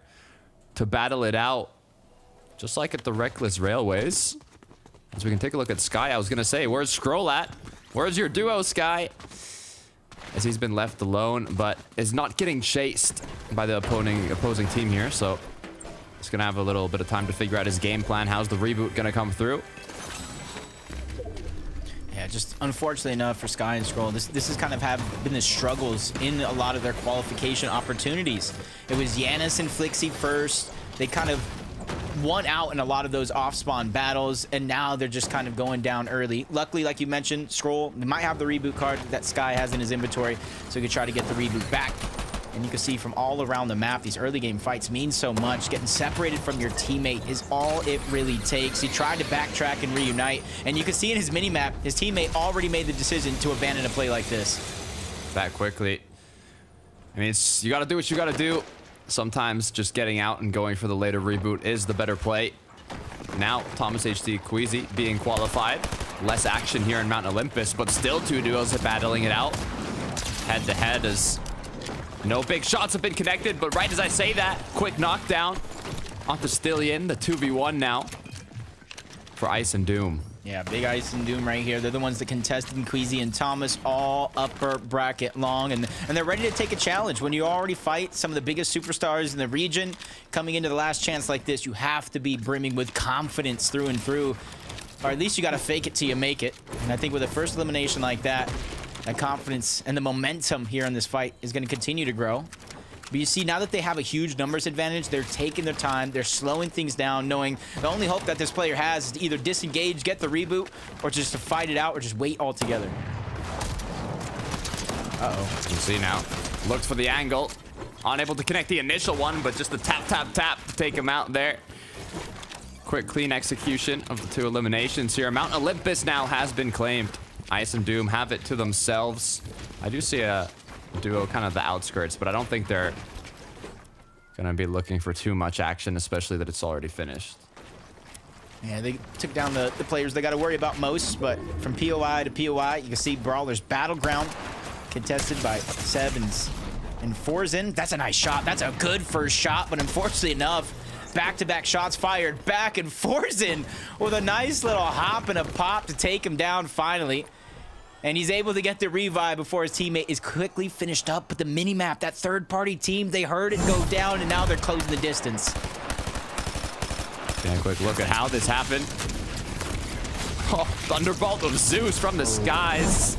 to battle it out. Just like at the Reckless Railways. As we can take a look at Sky, I was going to say, where's Scroll at? Where's your duo, Sky? As he's been left alone, but is not getting chased by the opposing team here. So he's going to have a little bit of time to figure out his game plan. How's the reboot going to come through? Yeah, just unfortunately enough for Sky and Scroll, this has kind of been the struggles in a lot of their qualification opportunities. It was Yanis and Flixie first. They kind of won out in a lot of those off-spawn battles, and now they're just kind of going down early. Luckily, like you mentioned, Scroll might have the reboot card that Sky has in his inventory, so he could try to get the reboot back. And you can see from all around the map, these early game fights mean so much. Getting separated from your teammate is all it really takes. He tried to backtrack and reunite, and you can see in his mini-map, his teammate already made the decision to abandon a play like this. Back quickly. I mean, you got to do what you got to do. Sometimes just getting out and going for the later reboot is the better play. Now, Thomas HT Queasy being qualified. Less action here in Mount Olympus, but still 2 duos battling it out. Head-to-head as no big shots have been connected, but right as I say that, quick knockdown onto Stillion, the 2v1 now for Ice and Doom. Yeah, big Ice and Doom right here. They're the ones that contested Queasy and Thomas all upper bracket long, and they're ready to take a challenge. When you already fight some of the biggest superstars in the region, coming into the last chance like this, you have to be brimming with confidence through and through, or at least you got to fake it till you make it. And I think with a first elimination like that, that confidence and the momentum here in this fight is going to continue to grow. But you see, now that they have a huge numbers advantage, they're taking their time, they're slowing things down, knowing the only hope that this player has is to either disengage, get the reboot, or just to fight it out, or just wait altogether. Uh-oh. You see now, looks for the angle, unable to connect the initial one, but just the tap, tap, tap to take him out there. Quick, clean execution of the 2 eliminations here. Mount Olympus now has been claimed. Ice and Doom have it to themselves. I do see a duo kind of the outskirts, but I don't think they're gonna be looking for too much action, especially that it's already finished. Yeah, they took down the players they got to worry about most, but from POI to POI, you can see Brawler's Battleground contested by Seb and Forzen. That's a nice shot. That's a good first shot, but unfortunately enough, back-to-back shots fired back, and Forzen with a nice little hop and a pop to take him down finally. And he's able to get the revive before his teammate is quickly finished up. But the mini-map, that third-party team, they heard it go down, and now they're closing the distance. Yeah, quick look at how this happened. Oh, Thunderbolt of Zeus from the skies.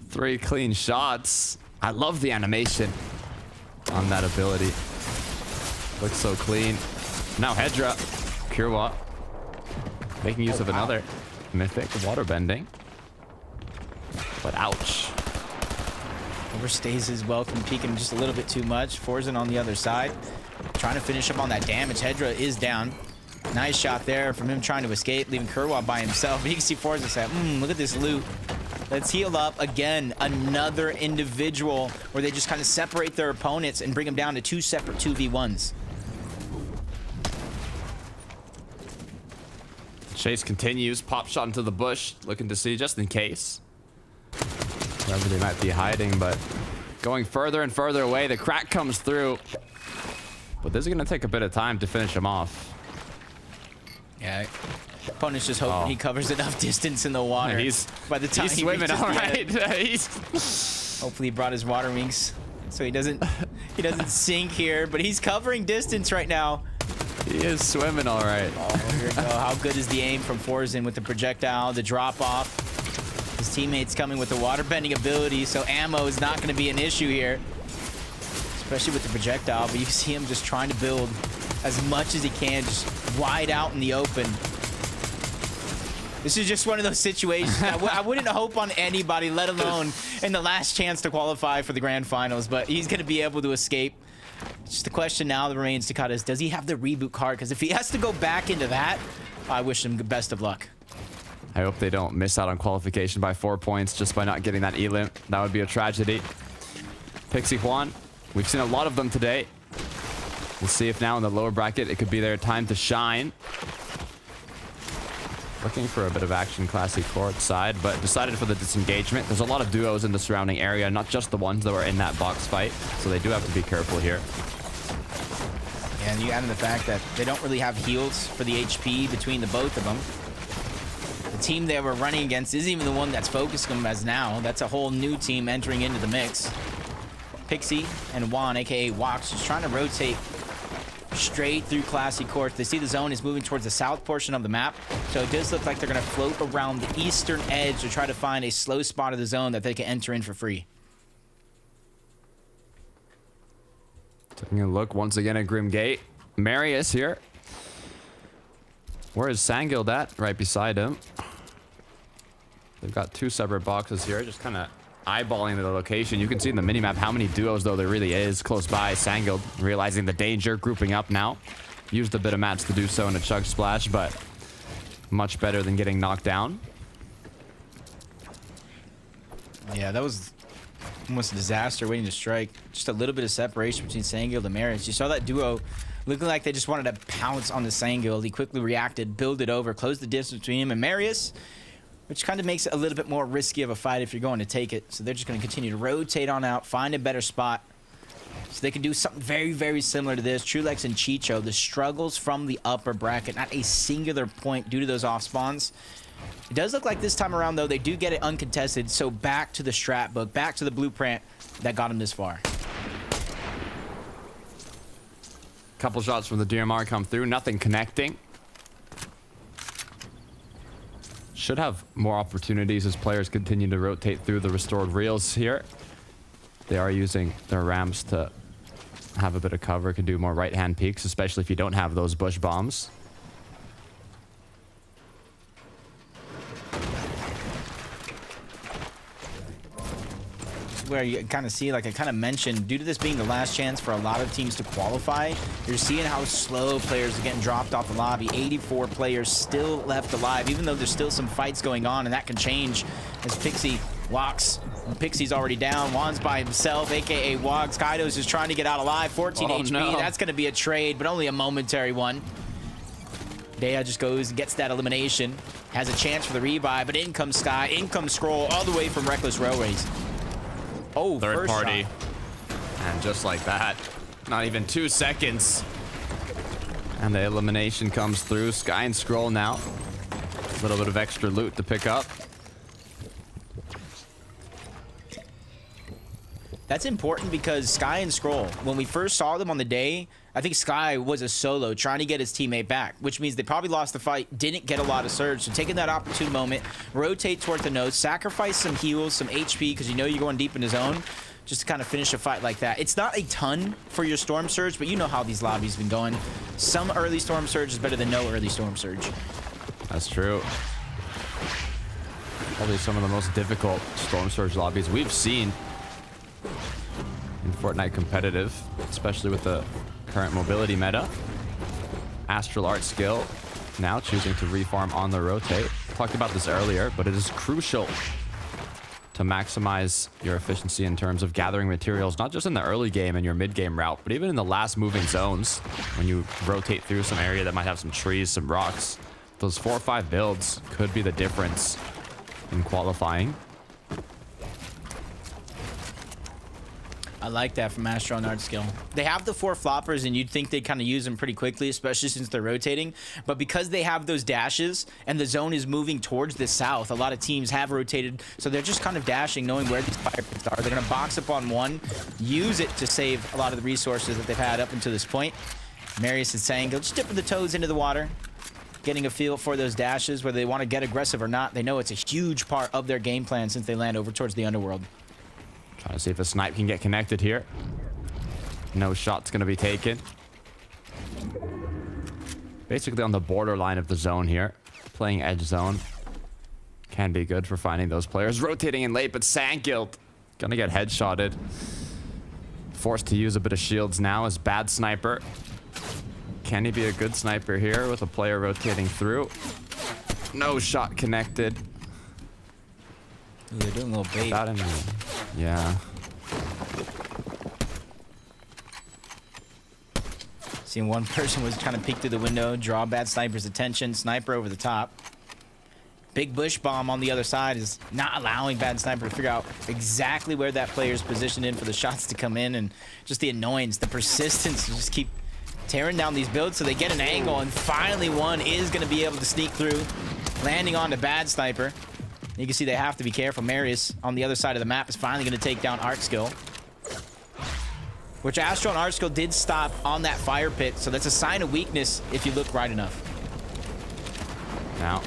3 clean shots. I love the animation on that ability. Looks so clean. Now Hedra, Kirwa, making use of another mythic water bending. But ouch. Overstays his welcome, peeking just a little bit too much. Forzen on the other side, trying to finish up on that damage. Hedra is down. Nice shot there from him trying to escape, leaving Kirwa by himself. You can see Forzen say, look at this loot. Let's heal up again. Another individual where they just kind of separate their opponents and bring them down to 2 separate 2v1s. Chase continues. Pop shot into the bush, looking to see just in case wherever they might be hiding, but going further and further away. The crack comes through, but this is going to take a bit of time to finish him off. Yeah, opponent's just hoping he covers enough distance in the water. He's by the time he's swimming all right. hopefully he brought his water wings so he doesn't He doesn't sink here, but he's covering distance right now. He is swimming all right. Oh, here we go. How good is the aim from Forzen with the projectile, the drop off? His teammates coming with the water bending ability, so ammo is not going to be an issue here, especially with the projectile. But you see him just trying to build as much as he can, just wide out in the open. This is just one of those situations I wouldn't hope on anybody, let alone in the last chance to qualify for the grand finals, but he's going to be able to escape. Just the question now that remains to cut is, does he have the reboot card? Because if he has to go back into that, I wish him the best of luck. I hope they don't miss out on qualification by 4 points just by not getting that elim. That would be a tragedy. Pixie Juan, we've seen a lot of them today. We'll see if now in the lower bracket it could be their time to shine. Looking for a bit of action, classy court side, but decided for the disengagement. There's a lot of duos in the surrounding area, not just the ones that were in that box fight, so they do have to be careful here. Yeah, and you add in the fact that they don't really have heals for the HP between the both of them. The team they were running against isn't even the one that's focusing them as now. That's a whole new team entering into the mix. Pixie and Juan, aka Wox, just trying to rotate straight through classy court. They see the zone is moving towards the south portion of the map, so it does look like they're going to float around the eastern edge to try to find a slow spot of the zone that they can enter in for free. Taking a look once again at Grim Gate. Marius here. Where is Sangild at? Right beside him. They've got two separate boxes here, just kind of eyeballing the location. You can see in the minimap how many duos though there really is close by. Sangild realizing the danger, grouping up now. Used a bit of mats to do so in a chug splash, but much better than getting knocked down. Yeah, that was almost a disaster waiting to strike. Just a little bit of separation between Sangild and Marius. You saw that duo looking like they just wanted to pounce on the Sangild. He quickly reacted, build it over, closed the distance between him and Marius, which kind of makes it a little bit more risky of a fight if you're going to take it. So they're just going to continue to rotate on out, find a better spot. So they can do something very, very similar to this. Trulex and Chicho, the struggles from the upper bracket, not a singular point due to those off spawns. It does look like this time around, though, they do get it uncontested. So back to the strat book, back to the blueprint that got them this far. Couple shots from the DMR come through, nothing connecting. Should have more opportunities as players continue to rotate through the restored reels here. They are using their ramps to have a bit of cover, can do more right-hand peeks, especially if you don't have those bush bombs. Where you kind of see, like I kind of mentioned, due to this being the last chance for a lot of teams to qualify, you're seeing how slow players are getting dropped off the lobby. 84 players still left alive, even though there's still some fights going on, and that can change as Pixie walks. Pixie's already down. Juan's by himself, aka Wogs. Kaido's just trying to get out alive. 14 HP. No. That's going to be a trade, but only a momentary one. Dea just goes and gets that elimination. Has a chance for the rebuy, but in comes Sky, in comes Scroll, all the way from Reckless Railways. Oh, third party. Shot. And just like that, not even 2 seconds. And the elimination comes through. Sky and Scroll now. A little bit of extra loot to pick up. That's important because Sky and Scroll, when we first saw them on the day, I think Sky was a solo trying to get his teammate back, which means they probably lost the fight, didn't get a lot of surge. So taking that opportune moment, rotate towards the node, sacrifice some heals, some HP, because you know you're going deep in the zone, just to kind of finish a fight like that. It's not a ton for your Storm Surge, but you know how these lobbies have been going. Some early Storm Surge is better than no early Storm Surge. That's true. Probably some of the most difficult Storm Surge lobbies we've seen in Fortnite competitive, especially with the current mobility meta. Astral Art skill now choosing to reform on the rotate. Talked about this earlier, but it is crucial to maximize your efficiency in terms of gathering materials, not just in the early game and your mid-game route, but even in the last moving zones when you rotate through some area that might have some trees, some rocks. Those 4 or 5 builds could be the difference in qualifying. I like that from Astro and Artskill. They have the 4 floppers, and you'd think they'd kind of use them pretty quickly, especially since they're rotating. But because they have those dashes and the zone is moving towards the south, a lot of teams have rotated, so they're just kind of dashing, knowing where these fire pits are. They're going to box up on one, use it to save a lot of the resources that they've had up until this point. Marius is saying, just dipping the toes into the water, getting a feel for those dashes, whether they want to get aggressive or not. They know it's a huge part of their game plan since they land over towards the underworld. Trying to see if a snipe can get connected here. No shot's going to be taken. Basically on the borderline of the zone here. Playing edge zone. Can be good for finding those players. Rotating in late, but Sandguild going to get headshotted. Forced to use a bit of shields now as bad sniper. Can he be a good sniper here with a player rotating through? No shot connected. Ooh, they're doing a little bait. Yeah. Seeing one person was trying to peek through the window, draw bad sniper's attention. Sniper over the top. Big bush bomb on the other side is not allowing bad sniper to figure out exactly where that player's positioned in for the shots to come in, and just the annoyance, the persistence to just keep tearing down these builds so they get an angle, and finally one is going to be able to sneak through, landing on the bad sniper. You can see they have to be careful. Marius on the other side of the map is finally going to take down Artskill, which Astro and Artskill did stop on that fire pit, so that's a sign of weakness if you look right enough. Now,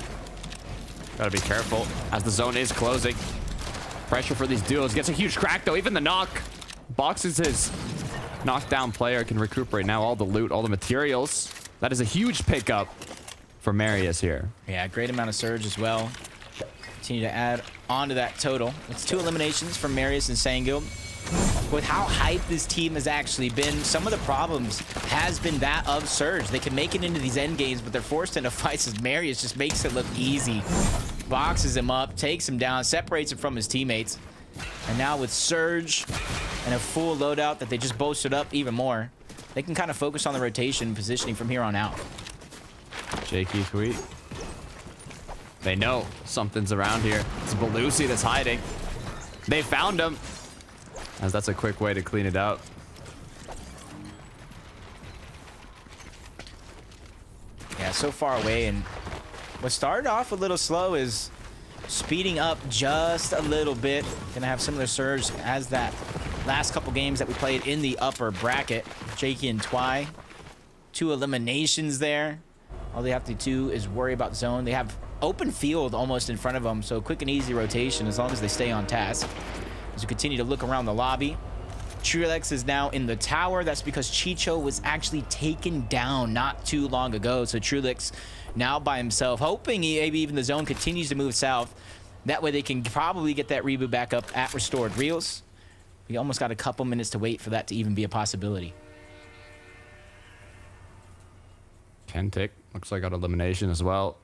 gotta be careful as the zone is closing. Pressure for these duos. Gets a huge crack though. Even the knock boxes his knockdown player, can recuperate now all the loot, all the materials. That is a huge pickup for Marius here. Yeah, great amount of surge as well. Continue to add onto that total. It's 2 eliminations from Marius and Sandguild. With how hyped this team has actually been, some of the problems has been that of surge. They can make it into these end games, but they're forced into fights as Marius just makes it look easy. Boxes him up, takes him down, separates him from his teammates. And now with surge and a full loadout that they just bolstered up even more, they can kind of focus on the rotation positioning from here on out. Jakey tweet. They know something's around here. It's Belusi that's hiding. They found him, as that's a quick way to clean it out. Yeah, so far away, and what started off a little slow is speeding up just a little bit. Gonna have similar surge as that last couple games that we played in the upper bracket. Jakey and Twy, 2 eliminations there. All they have to do is worry about zone. They have open field almost in front of them, so quick and easy rotation as long as they stay on task. As we continue to look around the lobby, Trulex is now in the tower. That's because Chicho was actually taken down not too long ago. So Trulex now by himself, hoping maybe even the zone continues to move south. That way they can probably get that reboot back up at restored reels. We almost got a couple minutes to wait for that to even be a possibility. Kentic looks like got elimination as well.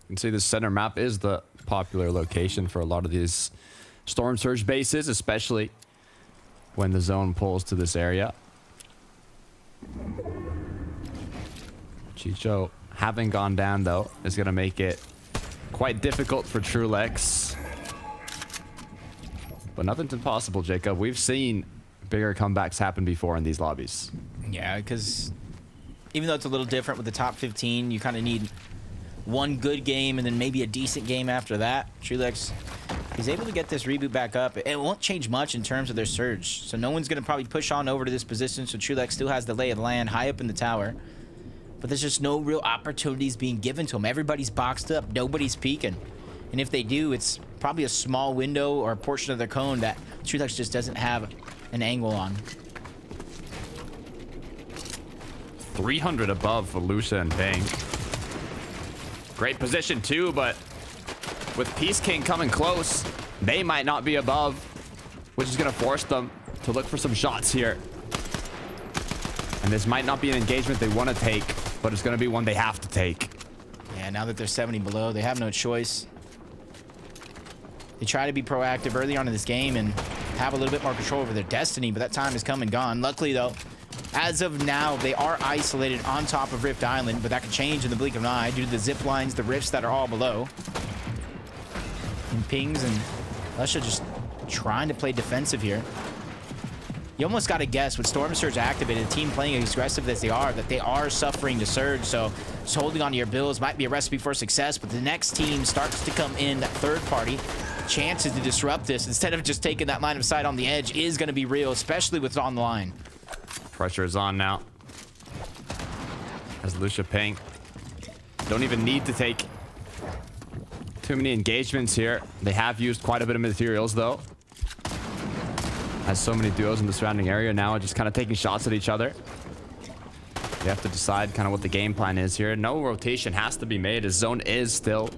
You can see the center map is the popular location for a lot of these storm surge bases, especially when the zone pulls to this area. Chicho, having gone down though, is going to make it quite difficult for Trulex. But nothing's impossible, Jacob. We've seen bigger comebacks happen before in these lobbies. Yeah, because even though it's a little different with the top 15, you kind of need one good game and then maybe a decent game after that. Trulex is able to get this reboot back up. It won't change much in terms of their surge, so no one's going to probably push on over to this position, so Trulex still has the lay of the land high up in the tower. But there's just no real opportunities being given to him. Everybody's boxed up. Nobody's peeking. And if they do, it's probably a small window or a portion of their cone that Trulex just doesn't have an angle on. 300 above for Lucia and Bang. Great position too, but with Peace King coming close, they might not be above, which is going to force them to look for some shots here. And this might not be an engagement they want to take, but it's going to be one they have to take. Yeah, now that they're 70 below, they have no choice. They try to be proactive early on in this game and have a little bit more control over their destiny, but that time has come and gone. Luckily, though, as of now, they are isolated on top of Rift Island, but that could change in the blink of an eye due to the zip lines, the rifts that are all below. And pings, and Lusha just trying to play defensive here. You almost got to guess with Storm Surge activated, a team playing as aggressive as they are, that they are suffering to Surge. So just holding on to your builds might be a recipe for success, but the next team starts to come in, that third party. Chances to disrupt this instead of just taking that line of sight on the edge is going to be real, especially with on the line. Pressure is on now. As Lucia Ping. Don't even need to take too many engagements here. They have used quite a bit of materials though. Has so many duos in the surrounding area now, just kind of taking shots at each other. You have to decide kind of what the game plan is here. No rotation has to be made as Zone is still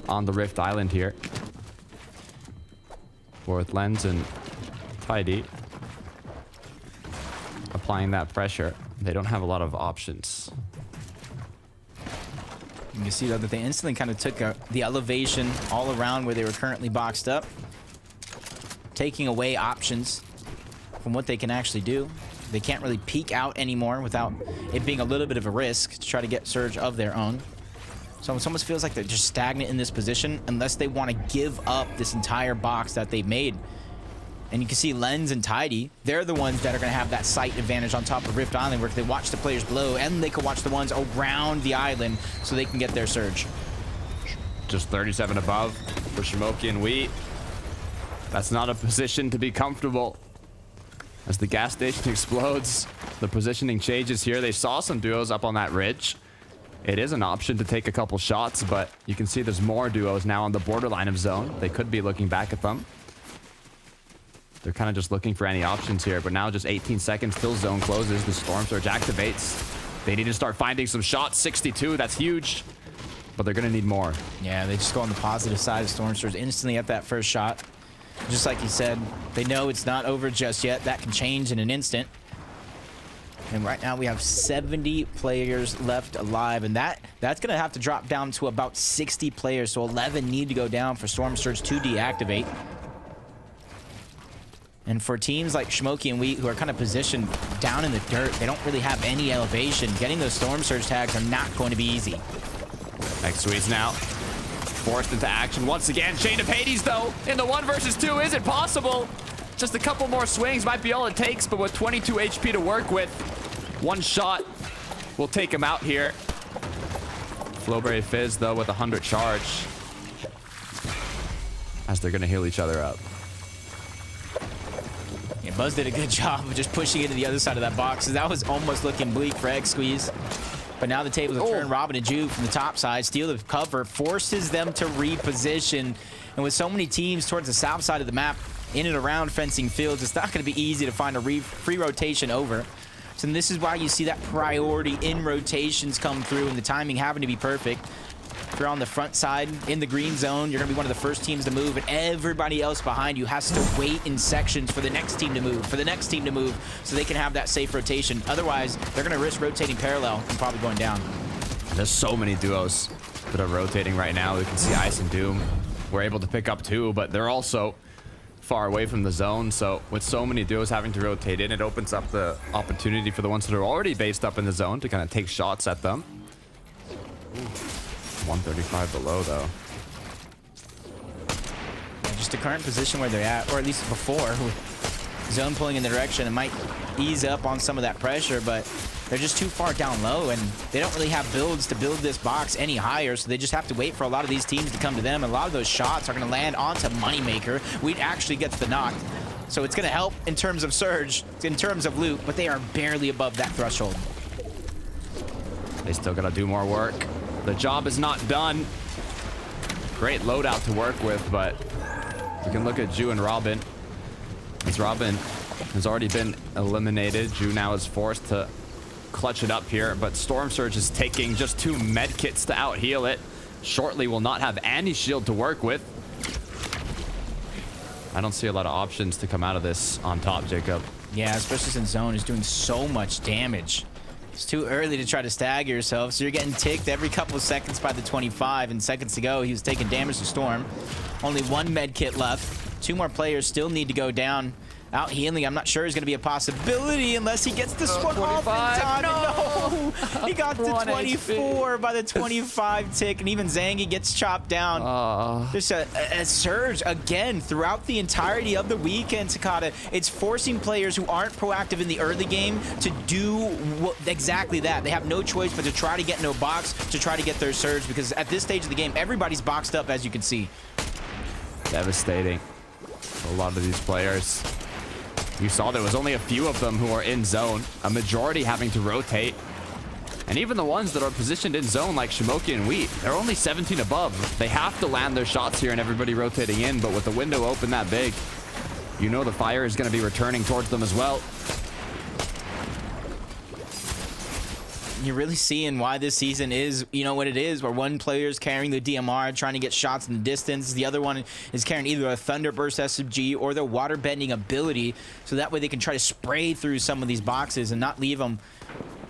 on the Rift Island here. With Lens and Tidy applying that pressure. They don't have a lot of options. You can see though that they instantly kind of took the elevation all around where they were currently boxed up, taking away options from what they can actually do. They can't really peek out anymore without it being a little bit of a risk to try to get Surge of their own. So it almost feels like they're just stagnant in this position unless they want to give up this entire box that they've made. And you can see Lens and Tidy, they're the ones that are going to have that sight advantage on top of Rift Island where they watch the players below and they can watch the ones around the island so they can get their Surge. Just 37 above for Shimoki and Wheat. That's not a position to be comfortable. As the gas station explodes, the positioning changes here. They saw some duos up on that ridge. It is an option to take a couple shots, but you can see there's more duos now on the borderline of Zone. They could be looking back at them. They're kind of just looking for any options here, but now just 18 seconds till Zone closes. The Storm Surge activates. They need to start finding some shots. 62, that's huge, but they're going to need more. Yeah, they just go on the positive side of Storm Surge instantly at that first shot. Just like you said, they know it's not over just yet. That can change in an instant. And right now we have 70 players left alive, and that's going to have to drop down to about 60 players. So 11 need to go down for Storm Surge to deactivate. And for teams like Shimoki and Wheat, who are kind of positioned down in the dirt, they don't really have any elevation. Getting those Storm Surge tags are not going to be easy. Next squeeze now. Forced into action once again. Chain of Hades, though, in the 1 versus 2. Is it possible? Just a couple more swings might be all it takes, but with 22 HP to work with, one shot will take him out here. Flowberry Fizz, though, with 100 charge. As they're going to heal each other up. Yeah, Buzz did a good job of just pushing it to the other side of that box. That was almost looking bleak for Egg Squeeze. But now the tables have turned. Robin and Juve from the top side steal the cover, forces them to reposition. And with so many teams towards the south side of the map, in and around fencing fields, it's not going to be easy to find a free rotation over. So this is why you see that priority in rotations come through and the timing having to be perfect. If you're on the front side in the green zone, you're going to be one of the first teams to move, and everybody else behind you has to wait in sections for the next team to move, so they can have that safe rotation. Otherwise, they're going to risk rotating parallel and probably going down. There's so many duos that are rotating right now. We can see Ice and Doom. We're able to pick up 2, but they're also far away from the zone. So with so many duos having to rotate in, it opens up the opportunity for the ones that are already based up in the zone to kind of take shots at them. 135 below, though. Yeah, just the current position where they're at, or at least before, with zone pulling in the direction, it might ease up on some of that pressure, but they're just too far down low, and they don't really have builds to build this box any higher, so they just have to wait for a lot of these teams to come to them, and a lot of those shots are going to land onto Moneymaker. We'd actually get the knock, so it's going to help in terms of Surge, in terms of loot, but they are barely above that threshold. They still got to do more work. The job is not done. Great loadout to work with, but we can look at Ju and Robin. As Robin has already been eliminated, Ju now is forced to clutch it up here, but Storm Surge is taking just 2 med kits to out heal it. Shortly will not have any shield to work with. I don't see a lot of options to come out of this on top, Jacob. Yeah, especially since Zone is doing so much damage. It's too early to try to stagger yourself, so you're getting ticked every couple of seconds by the 25, and seconds to go, he was taking damage to Storm. Only 1 med kit left. 2 more players still need to go down. Out healing, I'm not sure is going to be a possibility unless he gets this one off in time. No! He got to 1 24 by the 25 tick, and even Zangy gets chopped down. There's a surge again throughout the entirety of the weekend, Takata. It's forcing players who aren't proactive in the early game to do exactly that. They have no choice but to try to get into a box to try to get their surge, because at this stage of the game, everybody's boxed up, as you can see. Devastating for a lot of these players. You saw there was only a few of them who are in zone, a majority having to rotate. And even the ones that are positioned in zone, like Shimoki and Wheat, they're only 17 above. They have to land their shots here and everybody rotating in, but with the window open that big, you know the fire is going to be returning towards them as well. You're really seeing why this season is, you know, what it is, where one player is carrying the DMR, trying to get shots in the distance. The other one is carrying either a Thunderburst SMG or their water bending ability, so that way they can try to spray through some of these boxes and not leave them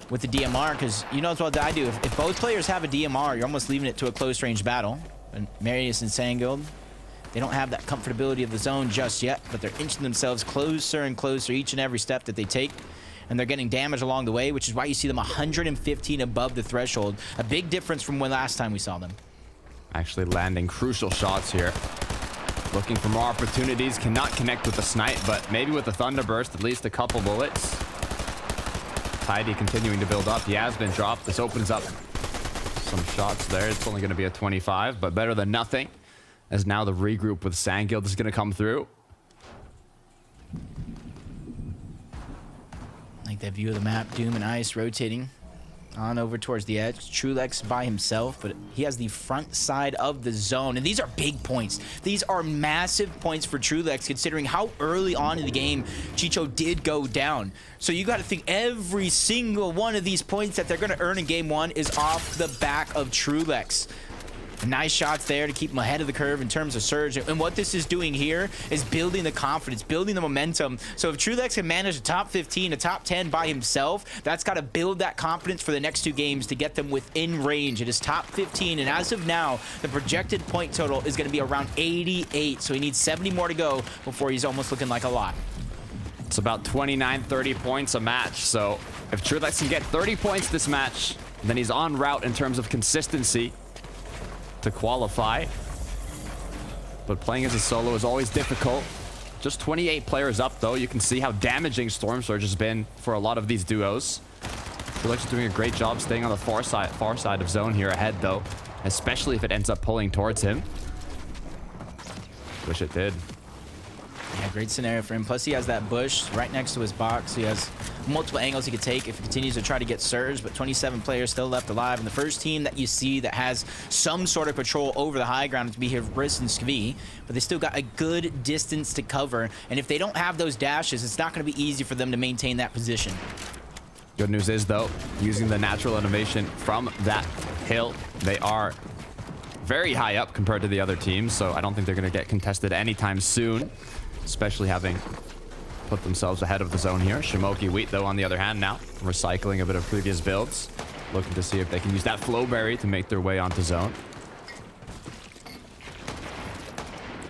with the DMR, because you know as well as I do, if both players have a DMR, you're almost leaving it to a close range battle. And Marius and Sangild, they don't have that comfortability of the zone just yet, but they're inching themselves closer and closer each and every step that they take. And they're getting damage along the way, which is why you see them 115 above the threshold. A big difference from when last time we saw them. Actually landing crucial shots here. Looking for more opportunities. Cannot connect with the snipe, but maybe with the Thunderburst, at least a couple bullets. Tidy continuing to build up. He has been dropped. This opens up some shots there. It's only going to be a 25, but better than nothing. As now the regroup with Sangild is going to come through. Like that view of the map, Doom and Ice rotating on over towards the edge. Trulex by himself, but he has the front side of the zone. And these are big points. These are massive points for Trulex, considering how early on in the game Chicho did go down. So you got to think every single one of these points that they're going to earn in game one is off the back of Trulex. Nice shots there to keep him ahead of the curve in terms of surge. And what this is doing here is building the confidence, building the momentum. So if Trulex can manage a top 15, a top 10 by himself, that's got to build that confidence for the next two games to get them within range. It is top 15, and as of now, the projected point total is going to be around 88. So he needs 70 more to go before he's almost looking like a lot. It's about 29, 30 points a match. So if Trulex can get 30 points this match, then he's en route in terms of consistency to qualify. But playing as a solo is always difficult. Just 28 players up though. You can see how damaging Storm Surge has been for a lot of these duos. Trulex is doing a great job staying on the far side of zone here ahead though, especially if it ends up pulling towards him. Wish it did. Yeah, great scenario for him. Plus, he has that bush right next to his box. He has multiple angles he could take if he continues to try to get surge, but 27 players still left alive. And the first team that you see that has some sort of control over the high ground to be here, Briss and Skvi, but they still got a good distance to cover. And if they don't have those dashes, it's not going to be easy for them to maintain that position. Good news is, though, using the natural animation from that hill, they are very high up compared to the other teams, so I don't think they're going to get contested anytime soon, especially having put themselves ahead of the zone here. Shimoki Wheat, though, on the other hand now, recycling a bit of previous builds, looking to see if they can use that Flowberry to make their way onto zone.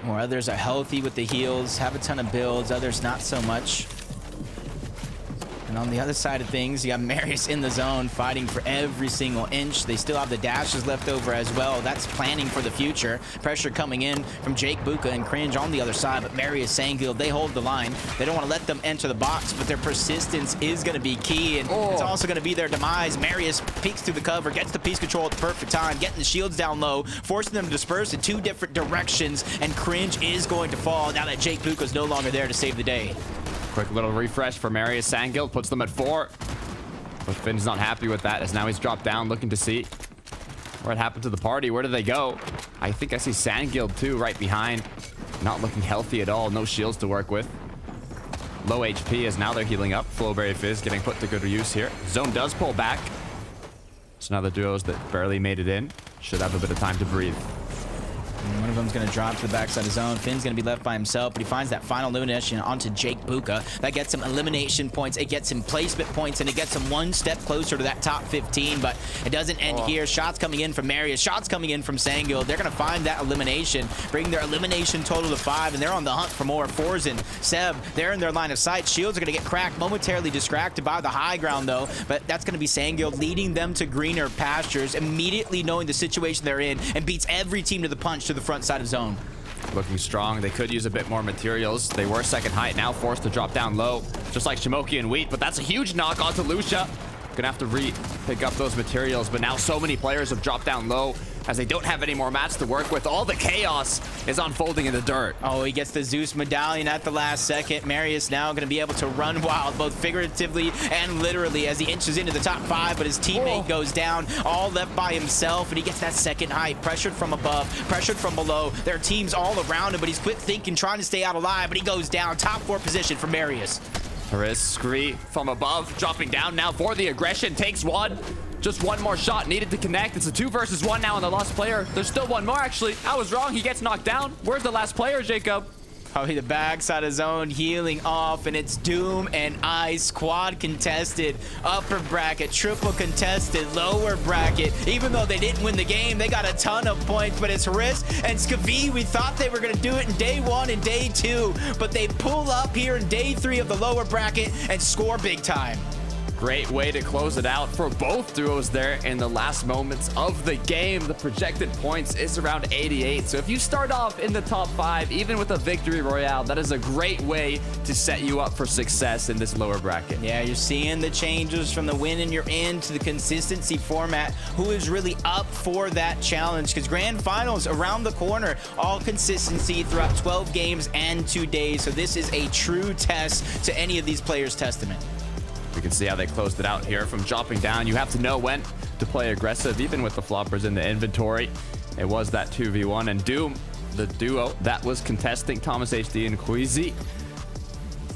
Or others are healthy with the heals, have a ton of builds, others not so much. And on the other side of things, you got Marius in the zone fighting for every single inch. They still have the dashes left over as well. That's planning for the future. Pressure coming in from Jake Buka and Cringe on the other side, but Marius, Sangild, they hold the line. They don't want to let them enter the box, but their persistence is going to be key, and it's also going to be their demise. Marius peeks through the cover, gets the piece control at the perfect time, getting the shields down low, forcing them to disperse in two different directions, and Cringe is going to fall now that Jake Buka is no longer there to save the day. Quick little refresh for Marius. Sangild puts them at 4. But Finn's not happy with that, as now he's dropped down, looking to see what happened to the party. Where did they go? I think I see Sangild too, right behind. Not looking healthy at all. No shields to work with. Low HP as now they're healing up. Flowberry Fizz getting put to good use here. Zone does pull back. So now the duos that barely made it in should have a bit of time to breathe. One of them's going to drop to the backside of zone. Finn's going to be left by himself, but he finds that final elimination onto Jake Buka. That gets him elimination points, it gets him placement points, and it gets him one step closer to that top 15, but it doesn't end here. Shots coming in from Marius, shots coming in from Sangil. They're going to find that elimination, bring their elimination total to 5, and they're on the hunt for more. Forzen, Seb, they're in their line of sight. Shields are going to get cracked, momentarily distracted by the high ground, though, but that's going to be Sangil leading them to greener pastures, immediately knowing the situation they're in, and beats every team to the punch to the front side of zone. Looking strong. They could use a bit more materials. They were second height, now forced to drop down low, just like Shimoki and Wheat, but that's a huge knock onto Lucia. Gonna have to pick up those materials, but now so many players have dropped down low as they don't have any more mats to work with. All the chaos is unfolding in the dirt. Oh, he gets the Zeus medallion at the last second. Marius now going to be able to run wild, both figuratively and literally, as he inches into the top 5, but his teammate goes down, all left by himself, and he gets that second height. Pressured from above, pressured from below. There are teams all around him, but he's quick thinking, trying to stay out alive, but he goes down. Top 4 position for Marius. Haris, Scree from above, dropping down now for the aggression, takes one. Just one more shot needed to connect. It's a 2 versus 1 now on the last player. There's still one more, actually. I was wrong. He gets knocked down. Where's the last player, Jacob? Oh, the backside of zone healing off, and it's Doom and Ice. Quad contested, upper bracket, triple contested, lower bracket. Even though they didn't win the game, they got a ton of points, but it's Haris and Skavi. We thought they were going to do it in day 1 and day 2, but they pull up here in day 3 of the lower bracket and score big time. Great way to close it out for both duos there in the last moments of the game. The projected points is around 88. So if you start off in the top 5, even with a victory royale, that is a great way to set you up for success in this lower bracket. Yeah, you're seeing the changes from the win and you're in to the consistency format. Who is really up for that challenge? Because grand finals around the corner, all consistency throughout 12 games and 2 days. So this is a true test to any of these players' testament. We can see how they closed it out here from dropping down. You have to know when to play aggressive, even with the floppers in the inventory. It was that 2v1, and Doom, the duo that was contesting Thomas HD and Queasy,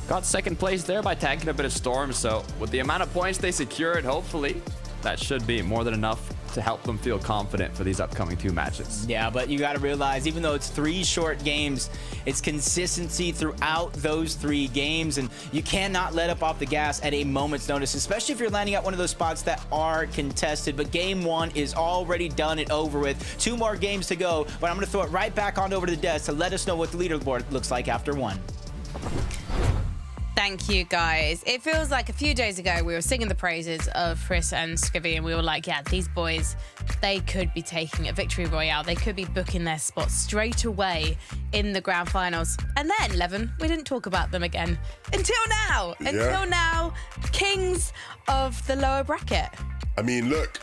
got second place there by tagging a bit of Storm. So with the amount of points they secured, hopefully that should be more than enough to help them feel confident for these upcoming 2 matches. Yeah, but you got to realize, even though it's 3 short games, it's consistency throughout those 3 games, and you cannot let up off the gas at a moment's notice, especially if you're landing at one of those spots that are contested. But game 1 is already done and over with. 2 more games to go, but I'm going to throw it right back on over to the desk to let us know what the leaderboard looks like after 1. Thank you, guys. It feels like a few days ago we were singing the praises of Chris and Skavi, and we were like, yeah, these boys, they could be taking a victory royale. They could be booking their spot straight away in the grand finals. And then, Levin, we didn't talk about them again until now. Yeah. Until now, kings of the lower bracket. I mean, look,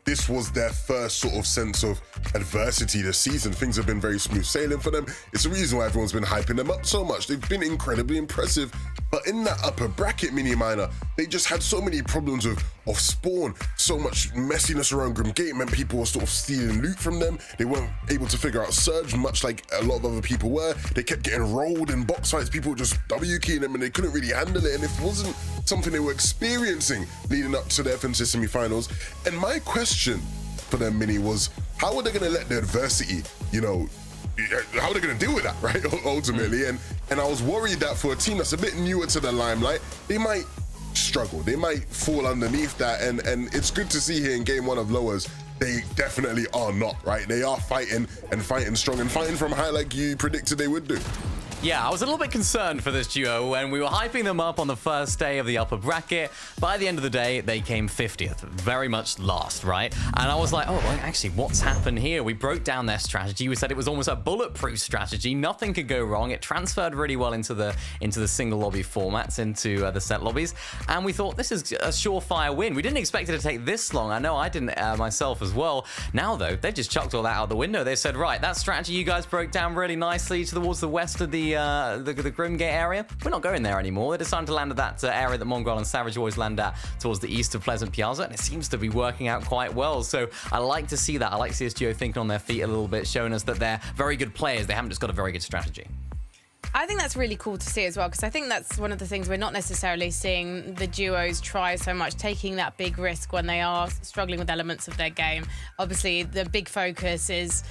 this was their first sort of sense of adversity this season. Things have been very smooth sailing for them. It's the reason why everyone's been hyping them up so much. They've been incredibly impressive. But in that upper bracket mini minor, they just had so many problems of spawn, so much messiness around Grim Gate meant people were sort of stealing loot from them. They weren't able to figure out Surge, much like a lot of other people were. They kept getting rolled in box fights. People were just W-keying them and they couldn't really handle it. And it wasn't something they were experiencing leading up to the FNC semi-finals. And my question for them, Mini, was how are they going to let the adversity, how are they going to deal with that, right, ultimately? And I was worried that for a team that's a bit newer to the limelight, they might struggle. They might fall underneath that. And it's good to see here in game 1 of lowers, they definitely are not, right? They are fighting and fighting strong and fighting from high like you predicted they would do. Yeah, I was a little bit concerned for this duo when we were hyping them up on the first day of the upper bracket. By the end of the day, they came 50th, very much last, right? And I was like, oh, well, actually, what's happened here? We broke down their strategy. We said it was almost a bulletproof strategy. Nothing could go wrong. It transferred really well into the single lobby formats, into the set lobbies. And we thought, this is a surefire win. We didn't expect it to take this long. I know I didn't myself as well. Now, though, they've just chucked all that out the window. They said, right, that strategy you guys broke down really nicely towards the west of the Grimgate area. We're not going there anymore. They decided to land at that area that Mongrel and Savage always land at towards the east of Pleasant Piazza, and it seems to be working out quite well. So I like to see that. I like to see this duo thinking on their feet a little bit, showing us that they're very good players. They haven't just got a very good strategy. I think that's really cool to see as well, because I think that's one of the things we're not necessarily seeing the duos try so much, taking that big risk when they are struggling with elements of their game. Obviously, the big focus is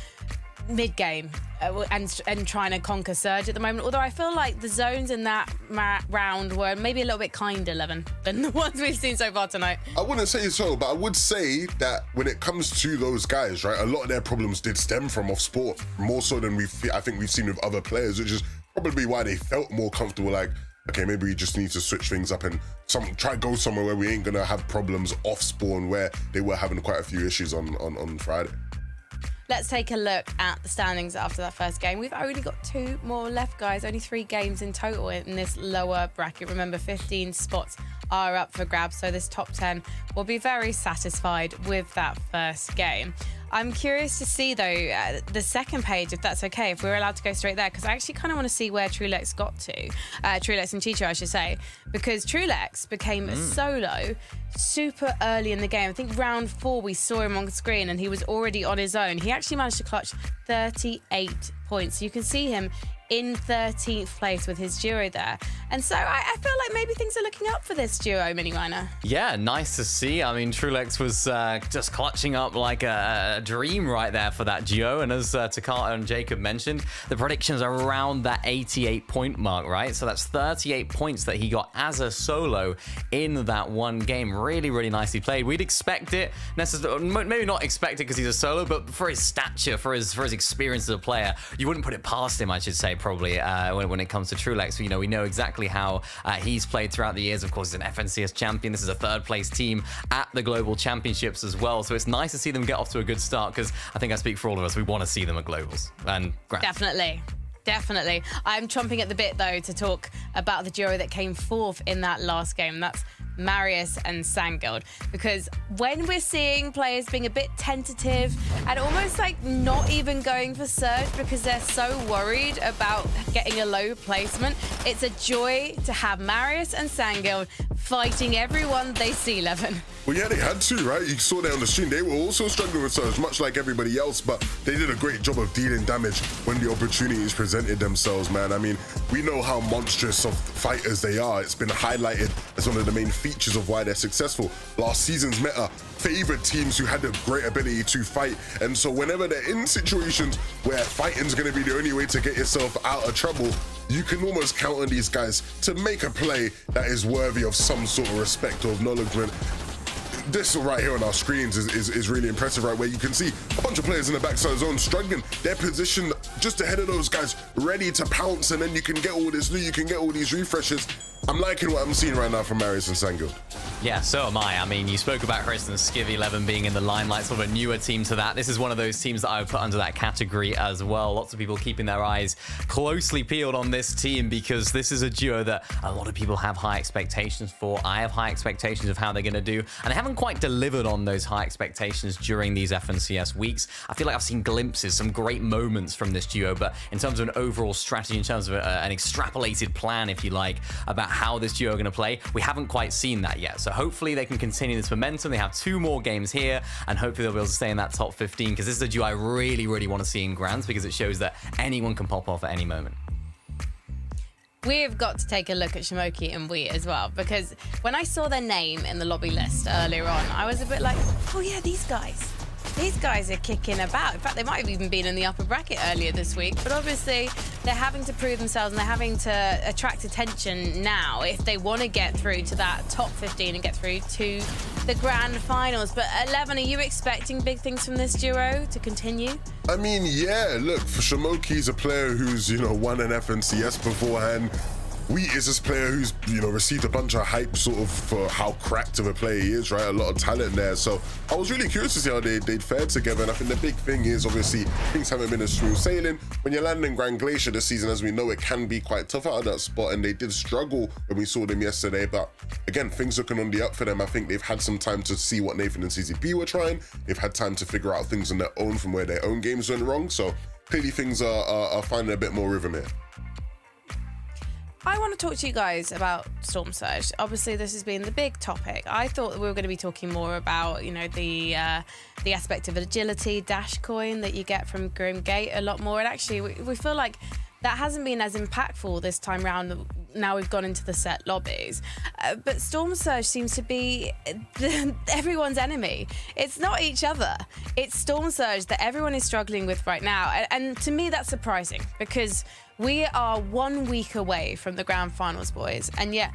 mid-game and trying to conquer Surge at the moment. Although I feel like the zones in that round were maybe a little bit kinder, Levin, than the ones we've seen so far tonight. I wouldn't say so, but I would say that when it comes to those guys, right, a lot of their problems did stem from off sport, more so than I think we've seen with other players, which is probably why they felt more comfortable. Like, okay, maybe we just need to switch things up and try go somewhere where we ain't gonna have problems off spawn, where they were having quite a few issues on Friday. Let's take a look at the standings after that first game. We've only got 2 more left, guys. Only 3 games in total in this lower bracket. Remember, 15 spots are up for grabs, so this top 10 will be very satisfied with that first game. I'm curious to see, though, the second page, if that's okay, if we're allowed to go straight there, because I actually kind of want to see where Trulex got to. Trulex and Chicho, I should say, because Trulex became a solo super early in the game. I think round 4 we saw him on screen and he was already on his own. He actually managed to clutch 38 points. You can see him in 13th place with his duo there. And so I feel like maybe things are looking up for this duo, Mini Miner. Yeah, nice to see. I mean, Trulex was just clutching up like a dream right there for that duo. And as Takata and Jacob mentioned, the predictions are around that 88-point mark, right? So that's 38 points that he got as a solo in that one game. Really, really nicely played. We'd expect it, maybe not expect it because he's a solo, but for his stature, for his experience as a player, you wouldn't put it past him, I should say, probably, when it comes to Trulex. You know, we know exactly how he's played throughout the years. Of course, he's an FNCS champion. This is a 3rd place team at the Global Championships as well. So it's nice to see them get off to a good start, because I think I speak for all of us. We want to see them at Globals. And Definitely. I'm chomping at the bit, though, to talk about the duo that came 4th in that last game. That's Marius and Sangild, because when we're seeing players being a bit tentative and almost like not even going for Surge because they're so worried about getting a low placement, it's a joy to have Marius and Sangild fighting everyone they see, Levin. Well, yeah, they had to, right? You saw that on the stream. They were also struggling with Surge, much like everybody else, but they did a great job of dealing damage when the opportunities presented themselves, man. I mean, we know how monstrous of fighters they are. It's been highlighted as one of the main features of why they're successful. Last season's meta favored teams who had the great ability to fight, and so whenever they're in situations where fighting's going to be the only way to get yourself out of trouble, you can almost count on these guys to make a play that is worthy of some sort of respect or acknowledgement. This right here on our screens is really impressive, right? Where you can see a bunch of players in the backside zone struggling. They're positioned just ahead of those guys, ready to pounce, and then you can get all this loot, you can get all these refreshes. I'm liking what I'm seeing right now from Marius and Sangild. Yeah, so am I. I mean, you spoke about Chris and Skivvy 11 being in the limelight, sort of a newer team to that. This is one of those teams that I would put under that category as well. Lots of people keeping their eyes closely peeled on this team, because this is a duo that a lot of people have high expectations for. I have high expectations of how they're going to do, and they haven't quite delivered on those high expectations during these FNCS weeks. I feel like I've seen glimpses, some great moments from this duo, but in terms of an overall strategy, in terms of an extrapolated plan, if you like, about how this duo are going to play, we haven't quite seen that yet. So hopefully they can continue this momentum. They have 2 more games here, and hopefully they'll be able to stay in that top 15, because this is a duo I really, really want to see in Grands, because it shows that anyone can pop off at any moment. We've got to take a look at Shimoki and Wheat as well, because when I saw their name in the lobby list earlier on, I was a bit like, oh yeah, these guys. These guys are kicking about. In fact, they might have even been in the upper bracket earlier this week, but obviously they're having to prove themselves, and they're having to attract attention now if they want to get through to that top 15 and get through to the grand finals. But 11, are you expecting big things from this duo to continue? I mean, yeah, look, for Shimoki's a player who's, won an FNCS beforehand. Wheat is this player who's, received a bunch of hype sort of for how cracked of a player he is, right? A lot of talent there. So I was really curious to see how they'd fared together. And I think the big thing is, obviously, things haven't been as smooth sailing. When you're landing Grand Glacier this season, as we know, it can be quite tough out of that spot. And they did struggle when we saw them yesterday. But again, things looking on the up for them. I think they've had some time to see what Nathan and CZP were trying. They've had time to figure out things on their own from where their own games went wrong. So clearly things are finding a bit more rhythm here. I want to talk to you guys about Storm Surge. Obviously, this has been the big topic. I thought that we were going to be talking more about, the aspect of agility, dash coin that you get from Grim Gate a lot more. And actually, we feel like that hasn't been as impactful this time round now we've gone into the set lobbies. But Storm Surge seems to be everyone's enemy. It's not each other. It's Storm Surge that everyone is struggling with right now. And to me, that's surprising because we are 1 week away from the grand finals, boys. And yet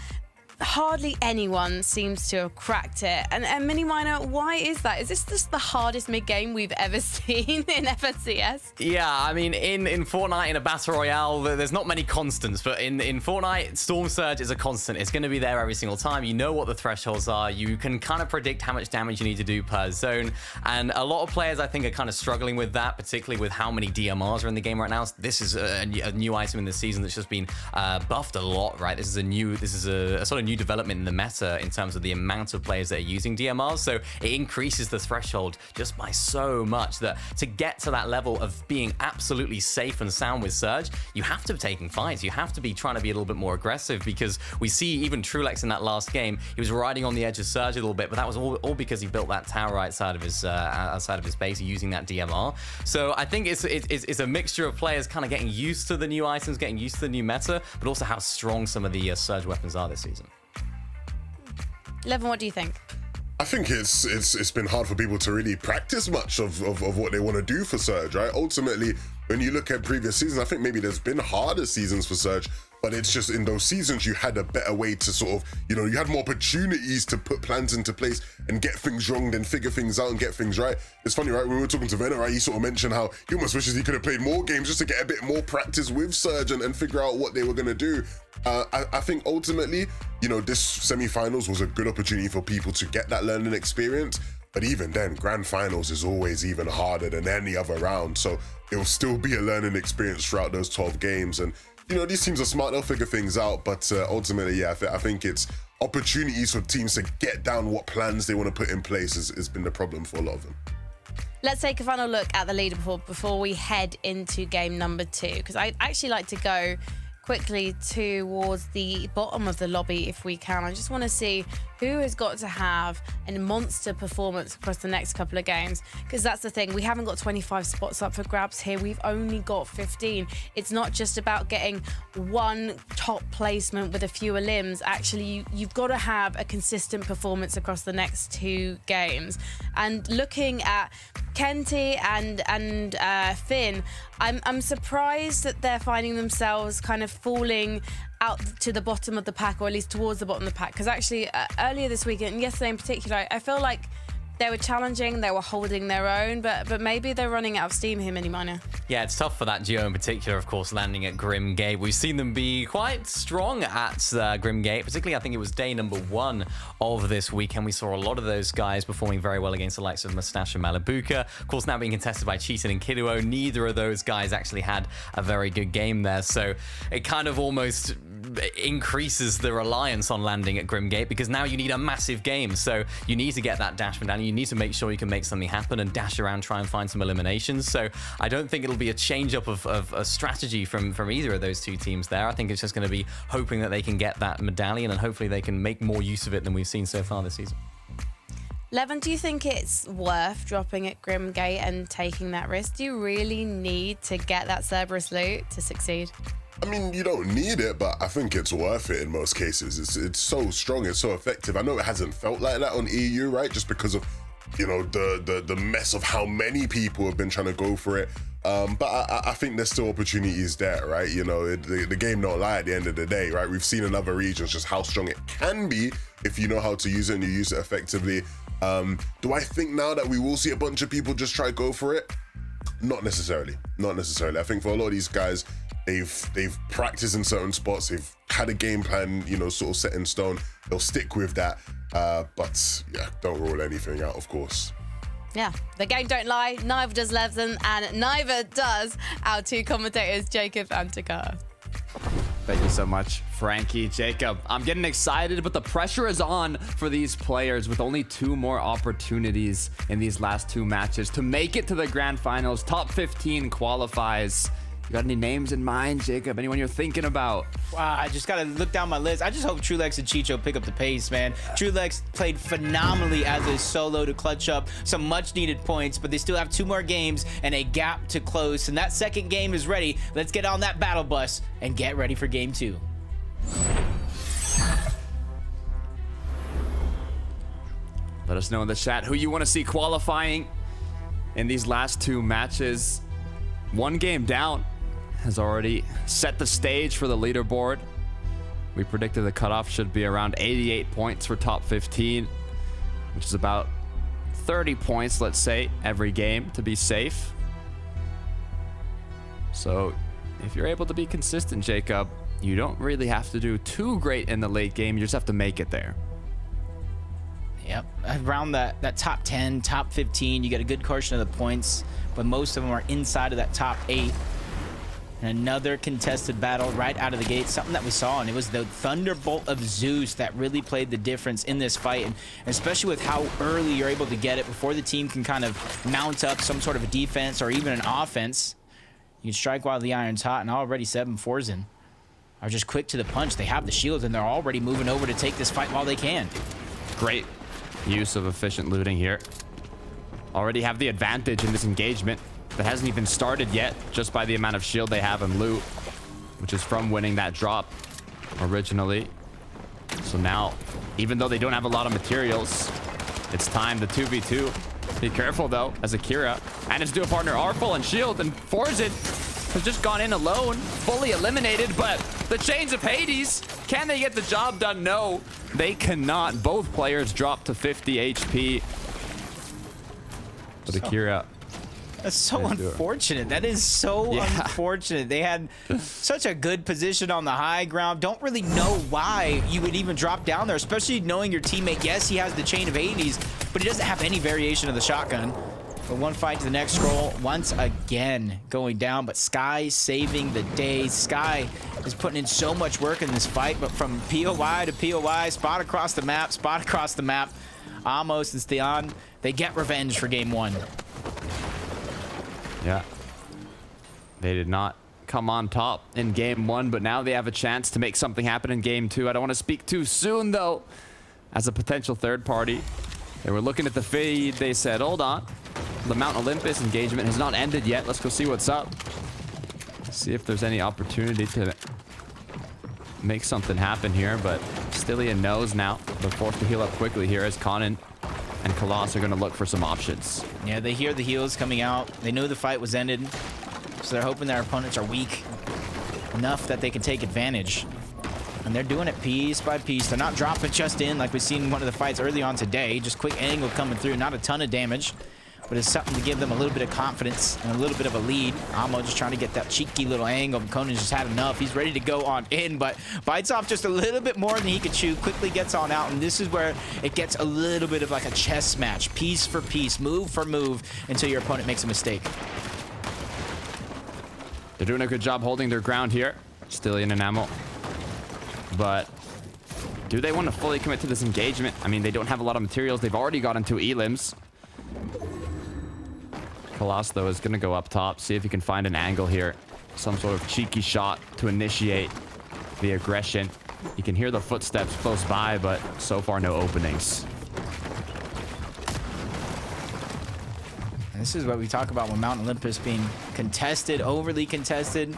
hardly anyone seems to have cracked it. And Mini Miner, why is that? Is this just the hardest mid-game we've ever seen in FNCS? Yeah, I mean, in Fortnite, in a Battle Royale, there's not many constants, but in Fortnite, Storm Surge is a constant. It's going to be there every single time. You know what the thresholds are. You can kind of predict how much damage you need to do per zone. And a lot of players, I think, are kind of struggling with that, particularly with how many DMRs are in the game right now. This is a new item in the season that's just been buffed a lot, right? This is a sort of new development in the meta in terms of the amount of players that are using DMRs. So it increases the threshold just by so much that to get to that level of being absolutely safe and sound with Surge, you have to be taking fights. You have to be trying to be a little bit more aggressive because we see even Trulex in that last game, he was riding on the edge of Surge a little bit, but that was all because he built that tower outside of his base using that DMR. So I think it's a mixture of players kind of getting used to the new items, getting used to the new meta, but also how strong some of the Surge weapons are this season. Levin, what do you think? I think it's been hard for people to really practice much of what they want to do for Surge, right? Ultimately, when you look at previous seasons, I think maybe there's been harder seasons for Surge, but it's just in those seasons you had a better way to sort of, you know, you had more opportunities to put plans into place and get things wrong, then figure things out and get things right. It's funny, right? When we were talking to Venner, right, he sort of mentioned how he almost wishes he could have played more games just to get a bit more practice with Surge and figure out what they were going to do. I think ultimately, you know, this semi-finals was a good opportunity for people to get that learning experience. But even then, grand finals is always even harder than any other round. So it will still be a learning experience throughout those 12 games. And, you know, these teams are smart, they'll figure things out. But ultimately, yeah, I think it's opportunities for teams to get down what plans they want to put in place has been the problem for a lot of them. Let's take a final look at the leaderboard before we head into game number 2, because I'd actually like to go quickly towards the bottom of the lobby if we can. I just want to see who has got to have a monster performance across the next couple of games, because that's the thing, we haven't got 25 spots up for grabs here, we've only got 15. It's not just about getting one top placement with a fewer limbs. Actually, you've got to have a consistent performance across the next 2 games. And looking at Kenty and Finn, I'm surprised that they're finding themselves kind of falling out to the bottom of the pack, or at least towards the bottom of the pack, because actually earlier this week and yesterday in particular, I feel like they were challenging, they were holding their own, but maybe they're running out of steam here, Mini Miner. Yeah, it's tough for that duo in particular, of course, landing at Grim Gate. We've seen them be quite strong at Grim Gate, particularly I think it was day number 1 of this weekend. We saw a lot of those guys performing very well against the likes of Mustache and Malabuka. Of course, now being contested by Cheatin and Kiduo, neither of those guys actually had a very good game there. So it kind of almost increases the reliance on landing at Grim Gate, because now you need a massive game. So you need to get that dashman down. You need to make sure you can make something happen and dash around, try and find some eliminations. So I don't think it'll be a change up of a strategy from either of those 2 teams there. I think it's just going to be hoping that they can get that medallion, and hopefully they can make more use of it than we've seen so far this season. Levin, do you think it's worth dropping at Grim Gate and taking that risk? Do you really need to get that Cerberus loot to succeed? I mean, you don't need it, but I think it's worth it in most cases. It's so strong, it's so effective. I know it hasn't felt like that on EU, right? Just because of, you know, the mess of how many people have been trying to go for it. But I think there's still opportunities there, right? You know, the game don't lie at the end of the day, right? We've seen in other regions just how strong it can be if you know how to use it and you use it effectively. Do I think now that we will see a bunch of people just try to go for it? Not necessarily. Not necessarily. I think for a lot of these guys, they've practiced in certain spots, they've had a game plan, you know, sort of set in stone. They'll stick with that. But yeah, don't rule anything out, of course. Yeah, the game don't lie, neither does Levin, and neither does our 2 commentators, Jacob and Takara. Thank you so much, Frankie, Jacob. I'm getting excited, but the pressure is on for these players with only 2 more opportunities in these last 2 matches to make it to the grand finals. Top 15 qualifies. You got any names in mind, Jacob? Anyone you're thinking about? Wow, I just got to look down my list. I just hope Trulex and Chicho pick up the pace, man. Trulex played phenomenally as a solo to clutch up some much-needed points, but they still have 2 more games and a gap to close. And that second game is ready. Let's get on that battle bus and get ready for game 2. Let us know in the chat who you want to see qualifying in these last two matches. One game down has already set the stage for the leaderboard. We predicted the cutoff should be around 88 points for top 15, which is about 30 points, let's say, every game to be safe. So if you're able to be consistent, Jacob, you don't really have to do too great in the late game. You just have to make it there. Yep, around that top 10, top 15, you get a good portion of the points, but most of them are inside of that top 8. And another contested battle right out of the gate, something that we saw, and it was the Thunderbolt of Zeus that really played the difference in this fight, and especially with how early you're able to get it before the team can kind of mount up some sort of a defense or even an offense. You can strike while the iron's hot, and already 7 Forzen are just quick to the punch. They have the shields, and they're already moving over to take this fight while they can. Great use of efficient looting here. Already have the advantage in this engagement that hasn't even started yet, just by the amount of shield they have and loot, which is from winning that drop originally. So now, even though they don't have a lot of materials, it's time to 2v2. Be careful though, as Akira and his duo partner are full and shield, and Forzen has just gone in alone, fully eliminated. But the Chains of Hades, can they get the job done? No, they cannot. Both players drop to 50 HP. But Akira, that's so unfortunate. That is so unfortunate. They had such a good position on the high ground. Don't really know why you would even drop down there, especially knowing your teammate. Yes, he has the Chain of Hades, but he doesn't have any variation of the shotgun. But one fight to the next scroll, once again going down, but Sky saving the day. Sky is putting in so much work in this fight, but from POI to POI, spot across the map, Amos and Theon, they get revenge for game 1. Yeah, they did not come on top in game 1, but now they have a chance to make something happen in game 2. I don't want to speak too soon though, as a potential third party. They were looking at the feed. They said, hold on, the Mount Olympus engagement has not ended yet. Let's go see what's up. See if there's any opportunity to make something happen here, but Stillian knows now. They're forced to heal up quickly here as Conan and Colossus are going to look for some options. Yeah, they hear the heals coming out. They know the fight was ended, so they're hoping their opponents are weak enough that they can take advantage. And they're doing it piece by piece. They're not dropping just in like we've seen in one of the fights early on today. Just quick angle coming through. Not a ton of damage, but it's something to give them a little bit of confidence and a little bit of a lead. Amo just trying to get that cheeky little angle. Conan just had enough. He's ready to go on in, but bites off just a little bit more than he could chew. Quickly gets on out, and this is where it gets a little bit of like a chess match. Piece for piece, move for move, until your opponent makes a mistake. They're doing a good job holding their ground here. Stillian and Amo. But do they want to fully commit to this engagement? I mean, they don't have a lot of materials. They've already gotten 2 elims. Colossus, though, is going to go up top, see if he can find an angle here. Some sort of cheeky shot to initiate the aggression. You can hear the footsteps close by, but so far no openings. And this is what we talk about when Mount Olympus being contested, overly contested.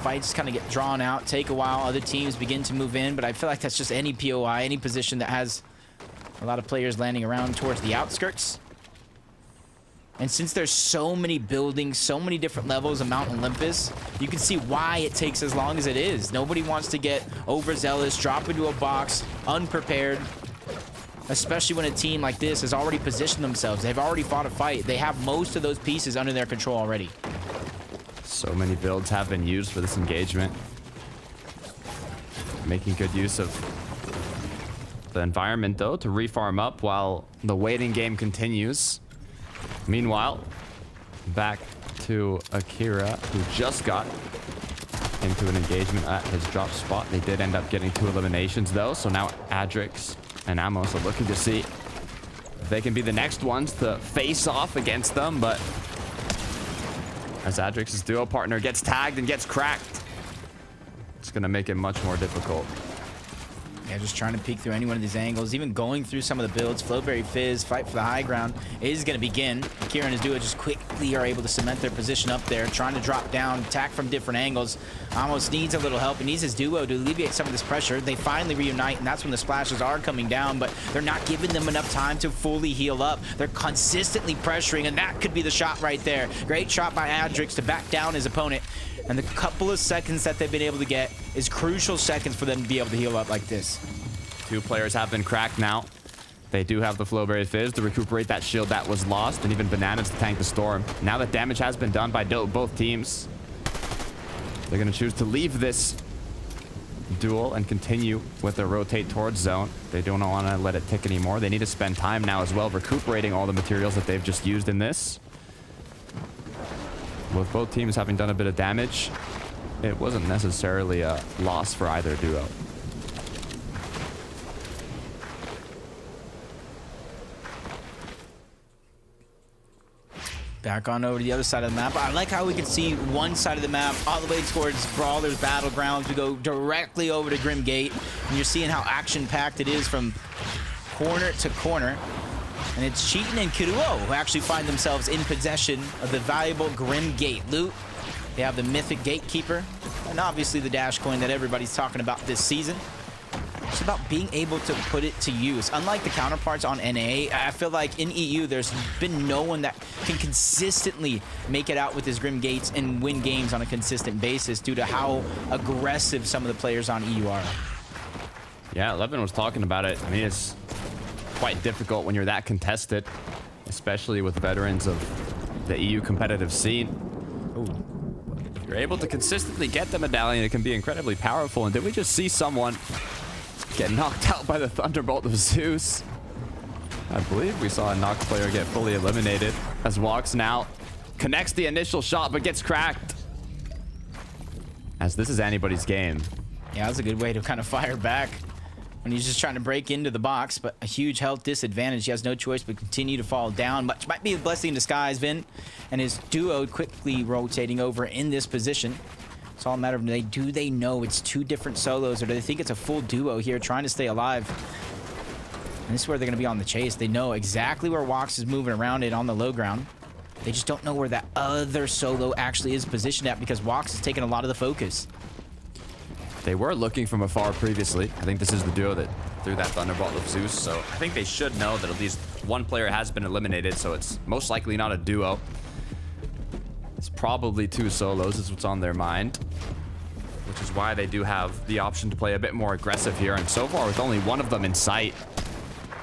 Fights kind of get drawn out, take a while. Other teams begin to move in, but I feel like that's just any POI, any position that has a lot of players landing around towards the outskirts. And since there's so many buildings, so many different levels of Mount Olympus, you can see why it takes as long as it is. Nobody wants to get overzealous, drop into a box, unprepared. Especially when a team like this has already positioned themselves. They've already fought a fight. They have most of those pieces under their control already. So many builds have been used for this engagement. Making good use of the environment, though, to refarm up while the waiting game continues. Meanwhile, back to Akira, who just got into an engagement at his drop spot. They did end up getting 2 eliminations, though, so now Adrix and Amos are looking to see if they can be the next ones to face off against them, but as Adrix's duo partner gets tagged and gets cracked, it's going to make it much more difficult. Yeah, just trying to peek through any one of these angles, even going through some of the builds. Flowberry Fizz, fight for the high ground is going to begin. Kira and his duo just quickly are able to cement their position up there, trying to drop down, attack from different angles. Almost needs a little help. He needs his duo to alleviate some of this pressure. They finally reunite, and that's when the splashes are coming down, but they're not giving them enough time to fully heal up. They're consistently pressuring, and that could be the shot right there. Great shot by Adrix to back down his opponent. And the couple of seconds that they've been able to get is crucial seconds for them to be able to heal up like this. 2 players have been cracked now. They do have the Flowberry Fizz to recuperate that shield that was lost, and even Bananas to tank the storm. Now that damage has been done by both teams, they're going to choose to leave this duel and continue with their rotate towards zone. They don't want to let it tick anymore. They need to spend time now as well recuperating all the materials that they've just used in this. With both teams having done a bit of damage, it wasn't necessarily a loss for either duo. Back on over to the other side of the map. I like how we can see one side of the map all the way towards Brawler's Battlegrounds. We go directly over to Grim Gate, and you're seeing how action-packed it is from corner to corner. And it's Cheatin and Kiruo who actually find themselves in possession of the valuable Grim Gate loot. They have the Mythic Gatekeeper, and obviously the Dash Coin that everybody's talking about this season. It's about being able to put it to use. Unlike the counterparts on NA, I feel like in EU, there's been no one that can consistently make it out with his Grim Gates and win games on a consistent basis due to how aggressive some of the players on EU are. Yeah, Levin was talking about it. I mean, it's quite difficult when you're that contested, especially with veterans of the EU competitive scene. Ooh. If you're able to consistently get the medallion, it can be incredibly powerful. And did we just see someone get knocked out by the Thunderbolt of Zeus? I believe we saw a Nox player get fully eliminated as Walks now connects the initial shot but gets cracked. As this is anybody's game. Yeah, that's a good way to kind of fire back when he's just trying to break into the box, but a huge health disadvantage. He has no choice but continue to fall down, which might be a blessing in disguise. Vin and his duo quickly rotating over in this position. It's all a matter of do they know it's 2 different solos, or do they think it's a full duo here trying to stay alive? And this is where they're going to be on the chase. They know exactly where Walks is moving around it on the low ground. They just don't know where that other solo actually is positioned at because Walks is taking a lot of the focus. They were looking from afar previously. I think this is the duo that threw that Thunderbolt of Zeus, so I think they should know that at least one player has been eliminated, so it's most likely not a duo. It's probably 2 solos is what's on their mind, which is why they do have the option to play a bit more aggressive here, and so far with only one of them in sight,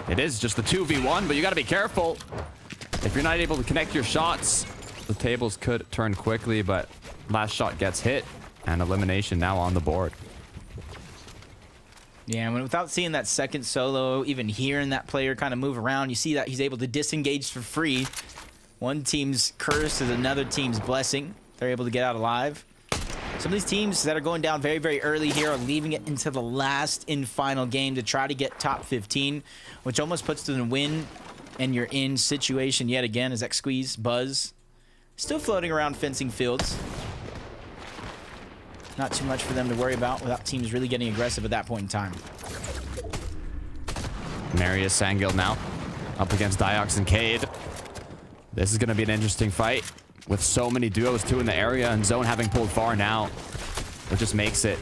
it is just the 2v1, but you got to be careful. If you're not able to connect your shots, the tables could turn quickly, but last shot gets hit, and elimination now on the board. Yeah, without seeing that second solo, even hearing that player kind of move around, you see that he's able to disengage for free. One team's curse is another team's blessing. They're able to get out alive. Some of these teams that are going down very, very early here are leaving it into the last and final game to try to get top 15, which almost puts them in a win and you're in situation yet again as X-Squeeze, Buzz, still floating around fencing fields. Not too much for them to worry about without teams really getting aggressive at that point in time. Marius Sangil now up against Diox and Cade. This is going to be an interesting fight with so many duos too in the area, and Zone having pulled far now. It just makes it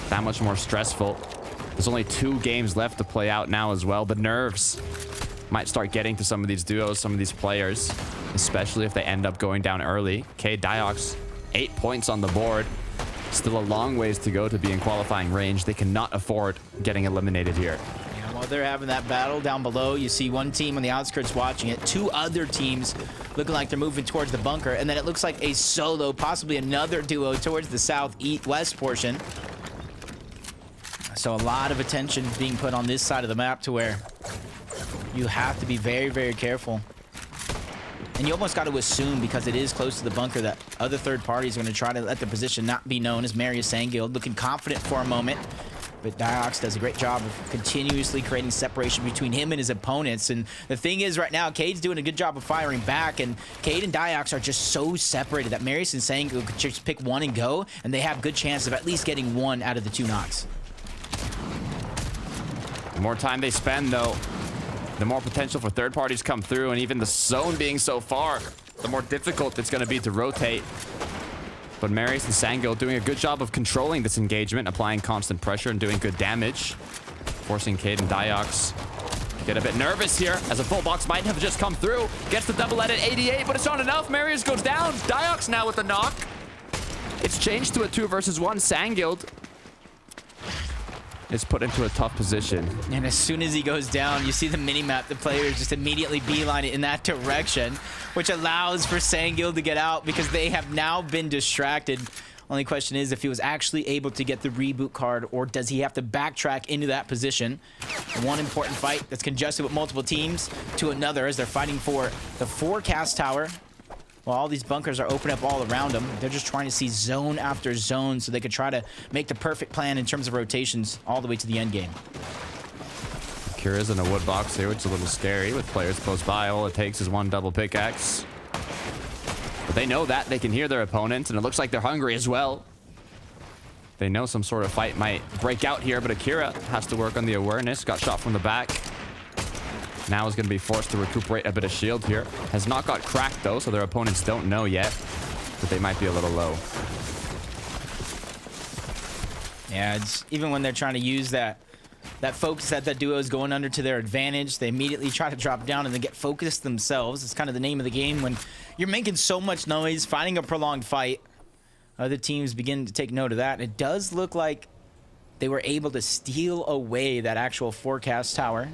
that much more stressful. There's only 2 games left to play out now as well. The nerves might start getting to some of these duos, some of these players, especially if they end up going down early. Cade, Diox, 8 points on the board. Still a long ways to go to be in qualifying range. They cannot afford getting eliminated here. Yeah, while they're having that battle down below, you see one team on the outskirts watching it, 2 other teams looking like they're moving towards the bunker, and then it looks like a solo, possibly another duo towards the southeast portion. So a lot of attention being put on this side of the map to where you have to be very, very careful. And you almost got to assume, because it is close to the bunker, that other third parties are going to try to let their position not be known. As Marius Sangil looking confident for a moment. But Diox does a great job of continuously creating separation between him and his opponents. And the thing is, right now, Cade's doing a good job of firing back. And Cade and Diox are just so separated that Marius and Sangil could just pick one and go. And they have good chance of at least getting one out of the 2 knocks. The more time they spend, though, the more potential for third parties come through, and even the zone being so far, the more difficult it's going to be to rotate. But Marius and Sangil doing a good job of controlling this engagement, applying constant pressure and doing good damage, forcing Cade and Diox to get a bit nervous here, as a full box might have just come through. Gets the double at 88, but it's not enough. Marius goes down. Diox now with the knock. It's changed to a 2 versus 1. Sangil is put into a tough position. And as soon as he goes down, you see the mini-map. The players just immediately beeline it in that direction, which allows for Sangil to get out because they have now been distracted. Only question is if he was actually able to get the reboot card, or does he have to backtrack into that position? One important fight that's congested with multiple teams to another as they're fighting for the forecast tower. While all these bunkers are open up all around them, they're just trying to see zone after zone so they could try to make the perfect plan in terms of rotations all the way to the end game. Kira's in a wood box here, which is a little scary with players close by. All it takes is one double pickaxe. But they know that. They can hear their opponents, and it looks like they're hungry as well. They know some sort of fight might break out here, but Akira has to work on the awareness. Got shot from the back. Now is going to be forced to recuperate a bit of shield here. Has not got cracked, though, so their opponents don't know yet that they might be a little low. Yeah, it's, even when they're trying to use that focus that duo is going under to their advantage, they immediately try to drop down and then get focused themselves. It's kind of the name of the game. When you're making so much noise, fighting a prolonged fight, other teams begin to take note of that. It does look like they were able to steal away that actual forecast tower.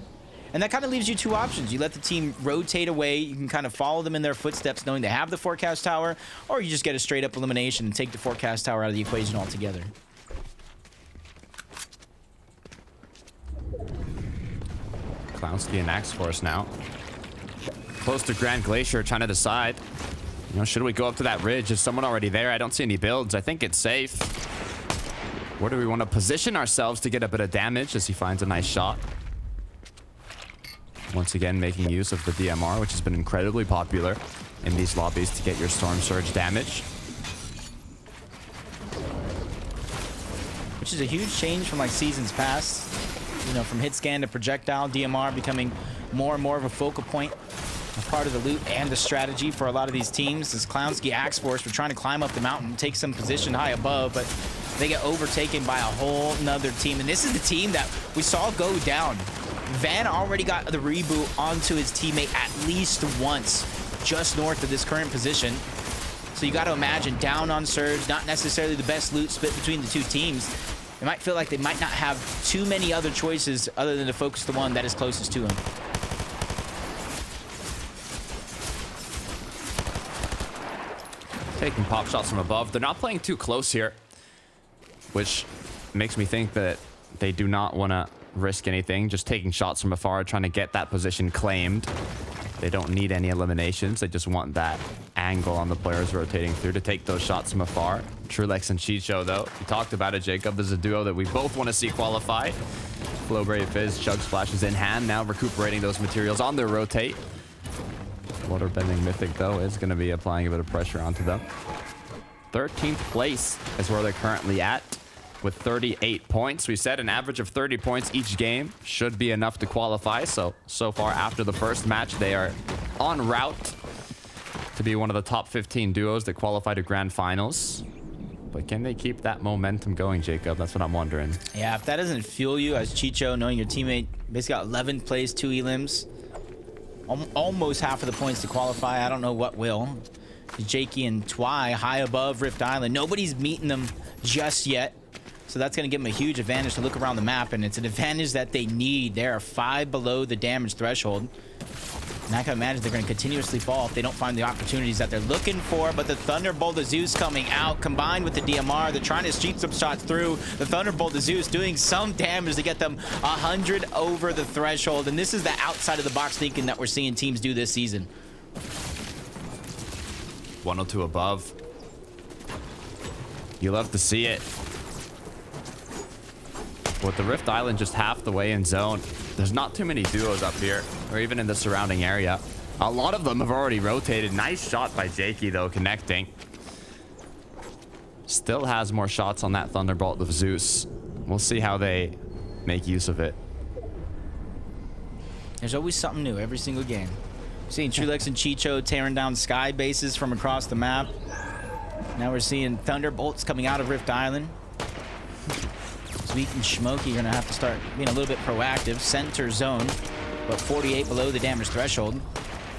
And that kind of leaves you two options. You let the team rotate away. You can kind of follow them in their footsteps knowing they have the forecast tower, or you just get a straight up elimination and take the forecast tower out of the equation altogether. Clownski and Axe Force now. Close to Grand Glacier, trying to decide. You know, should we go up to that ridge? Is someone already there? I don't see any builds. I think it's safe. Where do we want to position ourselves to get a bit of damage as he finds a nice shot? Once again, making use of the DMR, which has been incredibly popular in these lobbies to get your Storm Surge damage. Which is a huge change from like seasons past. You know, from hit scan to projectile, DMR becoming more and more of a focal point, a part of the loot and the strategy for a lot of these teams. As Clownski Axe Force were trying to climb up the mountain and take some position high above, but they get overtaken by a whole nother team. And this is the team that we saw go down. Van already got the reboot onto his teammate at least once, just north of this current position. So you got to imagine down on Surge, not necessarily the best loot split between the two teams. They might feel like they might not have too many other choices other than to focus the one that is closest to him. Taking pop shots from above. They're not playing too close here, which makes me think that they do not want to risk anything, just taking shots from afar, trying to get that position claimed. They don't need any eliminations. They just want that angle on the players rotating through to take those shots from afar. Trulex and Chicho, though, you talked about it, Jacob. This is a duo that we both want to see qualify. Flowbrave Fizz, Chug Splashes in hand, now recuperating those materials on their rotate. Waterbending Mythic, though, is going to be applying a bit of pressure onto them. 13th place is where they're currently at, with 38 points. We said an average of 30 points each game should be enough to qualify. So far after the first match, they are en route to be one of the top 15 duos that qualify to grand finals. But can they keep that momentum going, Jacob? That's what I'm wondering. Yeah, if that doesn't fuel you as Chicho, knowing your teammate basically got 11th place, 2 elims, almost half of the points to qualify, I don't know what will. Jakey and Twy high above Rift Island. Nobody's meeting them just yet. So that's going to give them a huge advantage to look around the map, and it's an advantage that they need. They are 5 below the damage threshold. And I can imagine they're going to continuously fall if they don't find the opportunities that they're looking for. But the Thunderbolt of Zeus coming out, combined with the DMR, they're trying to streak some shots through. The Thunderbolt of Zeus doing some damage to get them 100 over the threshold. And this is the outside of the box thinking that we're seeing teams do this season. 102 above. You love to see it. With the Rift Island just half the way in zone, there's not too many duos up here, or even in the surrounding area. A lot of them have already rotated. Nice shot by Jakey, though, connecting. Still has more shots on that Thunderbolt of Zeus. We'll see how they make use of it. There's always something new every single game. Seeing Trulex and Chicho tearing down sky bases from across the map. Now we're seeing Thunderbolts coming out of Rift Island. Sweet and Smokey are going to have to start being a little bit proactive. Center zone, but 48 below the damage threshold.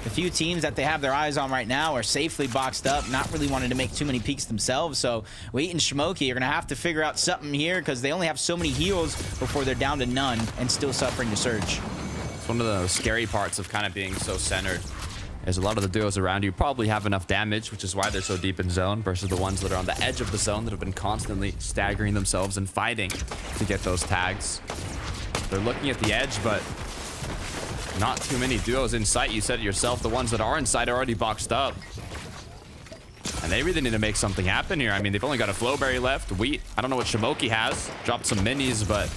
The few teams that they have their eyes on right now are safely boxed up, not really wanting to make too many peeks themselves. So Wheat and Smokey are going to have to figure out something here because they only have so many heals before they're down to none and still suffering the surge. It's one of the scary parts of kind of being so centered. As a lot of the duos around you probably have enough damage, which is why they're so deep in zone, versus the ones that are on the edge of the zone that have been constantly staggering themselves and fighting to get those tags. They're looking at the edge, but not too many duos in sight. You said it yourself, the ones that are in sight are already boxed up. And they really need to make something happen here. I mean, they've only got a Flowberry left. Wheat, I don't know what Shimoki has. Dropped some minis, but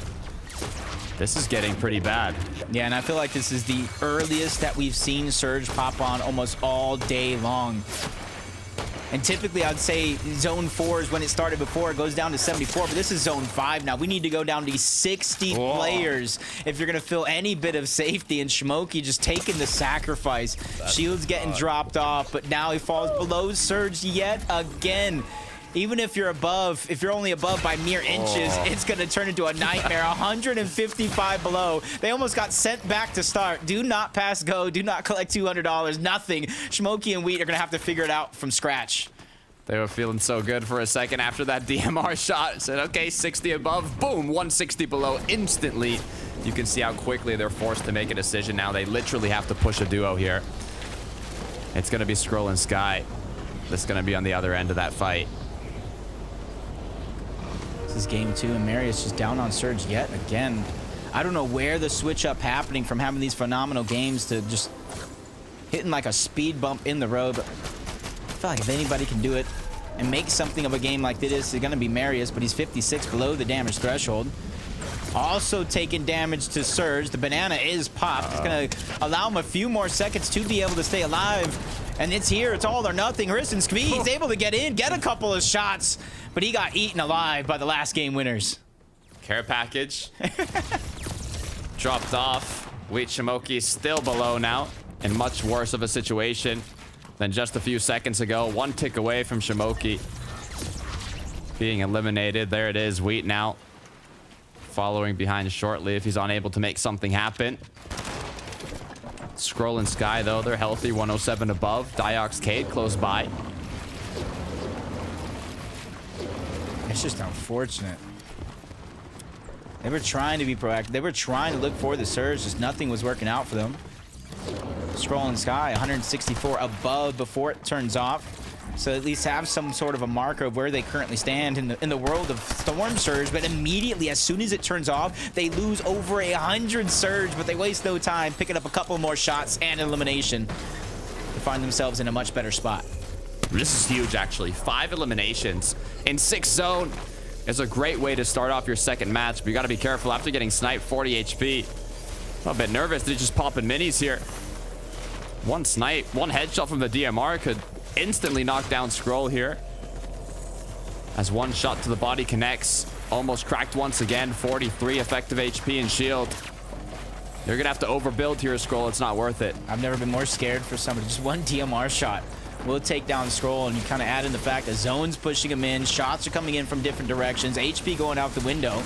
this is getting pretty bad. Yeah, and I feel like this is the earliest that we've seen Surge pop on almost all day long. And typically, I'd say Zone 4 is when it started before. It goes down to 74, but this is Zone 5 now. We need to go down to 60 players if you're going to feel any bit of safety. And Smokey just taking the sacrifice. Shield's getting dropped off, but now he falls below Surge yet again. Even if you're above, if you're only above by mere inches, it's going to turn into a nightmare. 155 below. They almost got sent back to start. Do not pass go. Do not collect $200. Nothing. Smokey and Wheat are going to have to figure it out from scratch. They were feeling so good for a second after that DMR shot. Said, okay, 60 above. Boom, 160 below instantly. You can see how quickly they're forced to make a decision now. They literally have to push a duo here. It's going to be Scroll and Sky that's going to be on the other end of that fight. This is game 2, and Marius just down on Surge yet again. I don't know where the switch up happening from having these phenomenal games to just hitting like a speed bump in the road. But I feel like if anybody can do it and make something of a game like this, it's going to be Marius, but he's 56 below the damage threshold. Also taking damage to Surge. The banana is popped. It's going to allow him a few more seconds to be able to stay alive. And it's here. It's all or nothing. Risen Squeeze able to get in, get a couple of shots, but he got eaten alive by the last game winners. Care package. Dropped off. Wheat Shimoki still below now, in much worse of a situation than just a few seconds ago. One tick away from Shimoki being eliminated. There it is. Wheat now following behind shortly if he's unable to make something happen. Scroll and Sky, though, they're healthy. 107 above. Diox Cade close by. It's just unfortunate. They were trying to be proactive. They were trying to look for the Surge. Just nothing was working out for them. Scroll and Sky, 164 above before it turns off. So at least have some sort of a marker of where they currently stand in the world of Storm Surge. But immediately, as soon as it turns off, they lose over 100 Surge, but they waste no time picking up a couple more shots and elimination to find themselves in a much better spot. This is huge, actually. 5 eliminations in 6 zone is a great way to start off your second match, but you got to be careful after getting sniped. 40 HP. I'm a bit nervous. They're just popping minis here. One snipe, one headshot from the DMR could instantly knock down Scroll here. As one shot to the body connects. Almost cracked once again. 43 effective HP and shield. You're gonna have to overbuild here, Scroll. It's not worth it. I've never been more scared for somebody. Just one DMR shot will take down Scroll, and you kind of add in the fact that zone's pushing him in, shots are coming in from different directions, HP going out the window.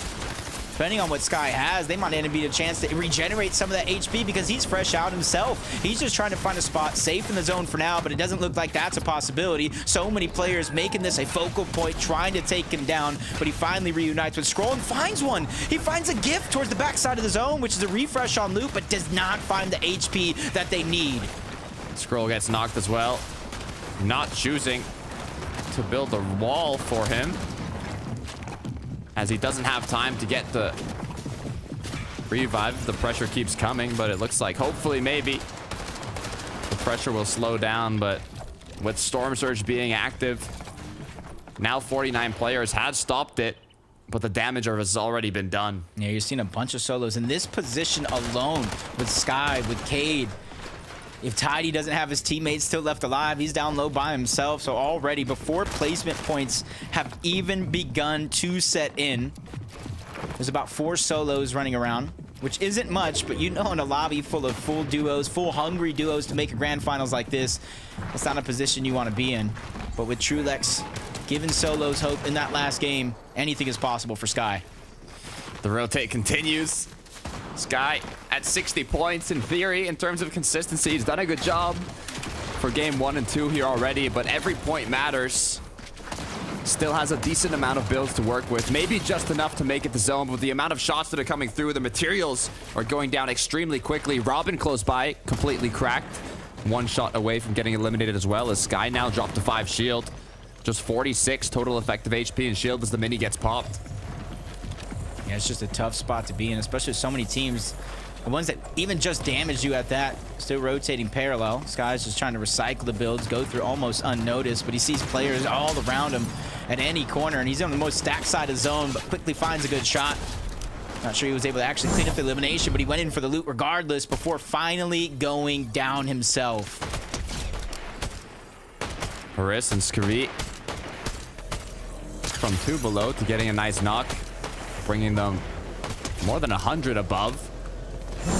Depending on what Sky has, they might end be a chance to regenerate some of that HP because he's fresh out himself. He's just trying to find a spot safe in the zone for now, but it doesn't look like that's a possibility. So many players making this a focal point, trying to take him down, but he finally reunites with Scroll and finds one. He finds a gift towards the backside of the zone, which is a refresh on loot, but does not find the HP that they need. Scroll gets knocked as well. Not choosing to build a wall for him, as he doesn't have time to get the revive. The pressure keeps coming, but it looks like hopefully maybe the pressure will slow down. But with Storm Surge being active, now 49 players had stopped it, but the damage has already been done. Yeah, you're seeing a bunch of solos in this position alone with Sky, with Cade. If Tidy doesn't have his teammates still left alive, he's down low by himself. So already, before placement points have even begun to set in, there's about 4 solos running around. which isn't much, but you know in a lobby full of full duos, full hungry duos to make a grand finals like this, that's not a position you want to be in. But with Trulex giving solos hope in that last game, anything is possible for Sky. The rotate continues. Sky at 60 points in theory in terms of consistency. He's done a good job for game 1 and 2 here already, but every point matters. Still has a decent amount of builds to work with. Maybe just enough to make it the zone, but with the amount of shots that are coming through, the materials are going down extremely quickly. Robin close by, completely cracked. 1 shot away from getting eliminated as well, as Sky now dropped to 5 shield. Just 46 total effective HP and shield as the mini gets popped. Yeah, it's just a tough spot to be in, especially with so many teams. The ones that even just damaged you at that, still rotating parallel. Sky's just trying to recycle the builds, go through almost unnoticed, but he sees players all around him at any corner, and he's on the most stacked side of zone, but quickly finds a good shot. Not sure he was able to actually clean up the elimination, but he went in for the loot regardless before finally going down himself. Paris and Skiri from 2 below to getting a nice knock, bringing them more than 100 above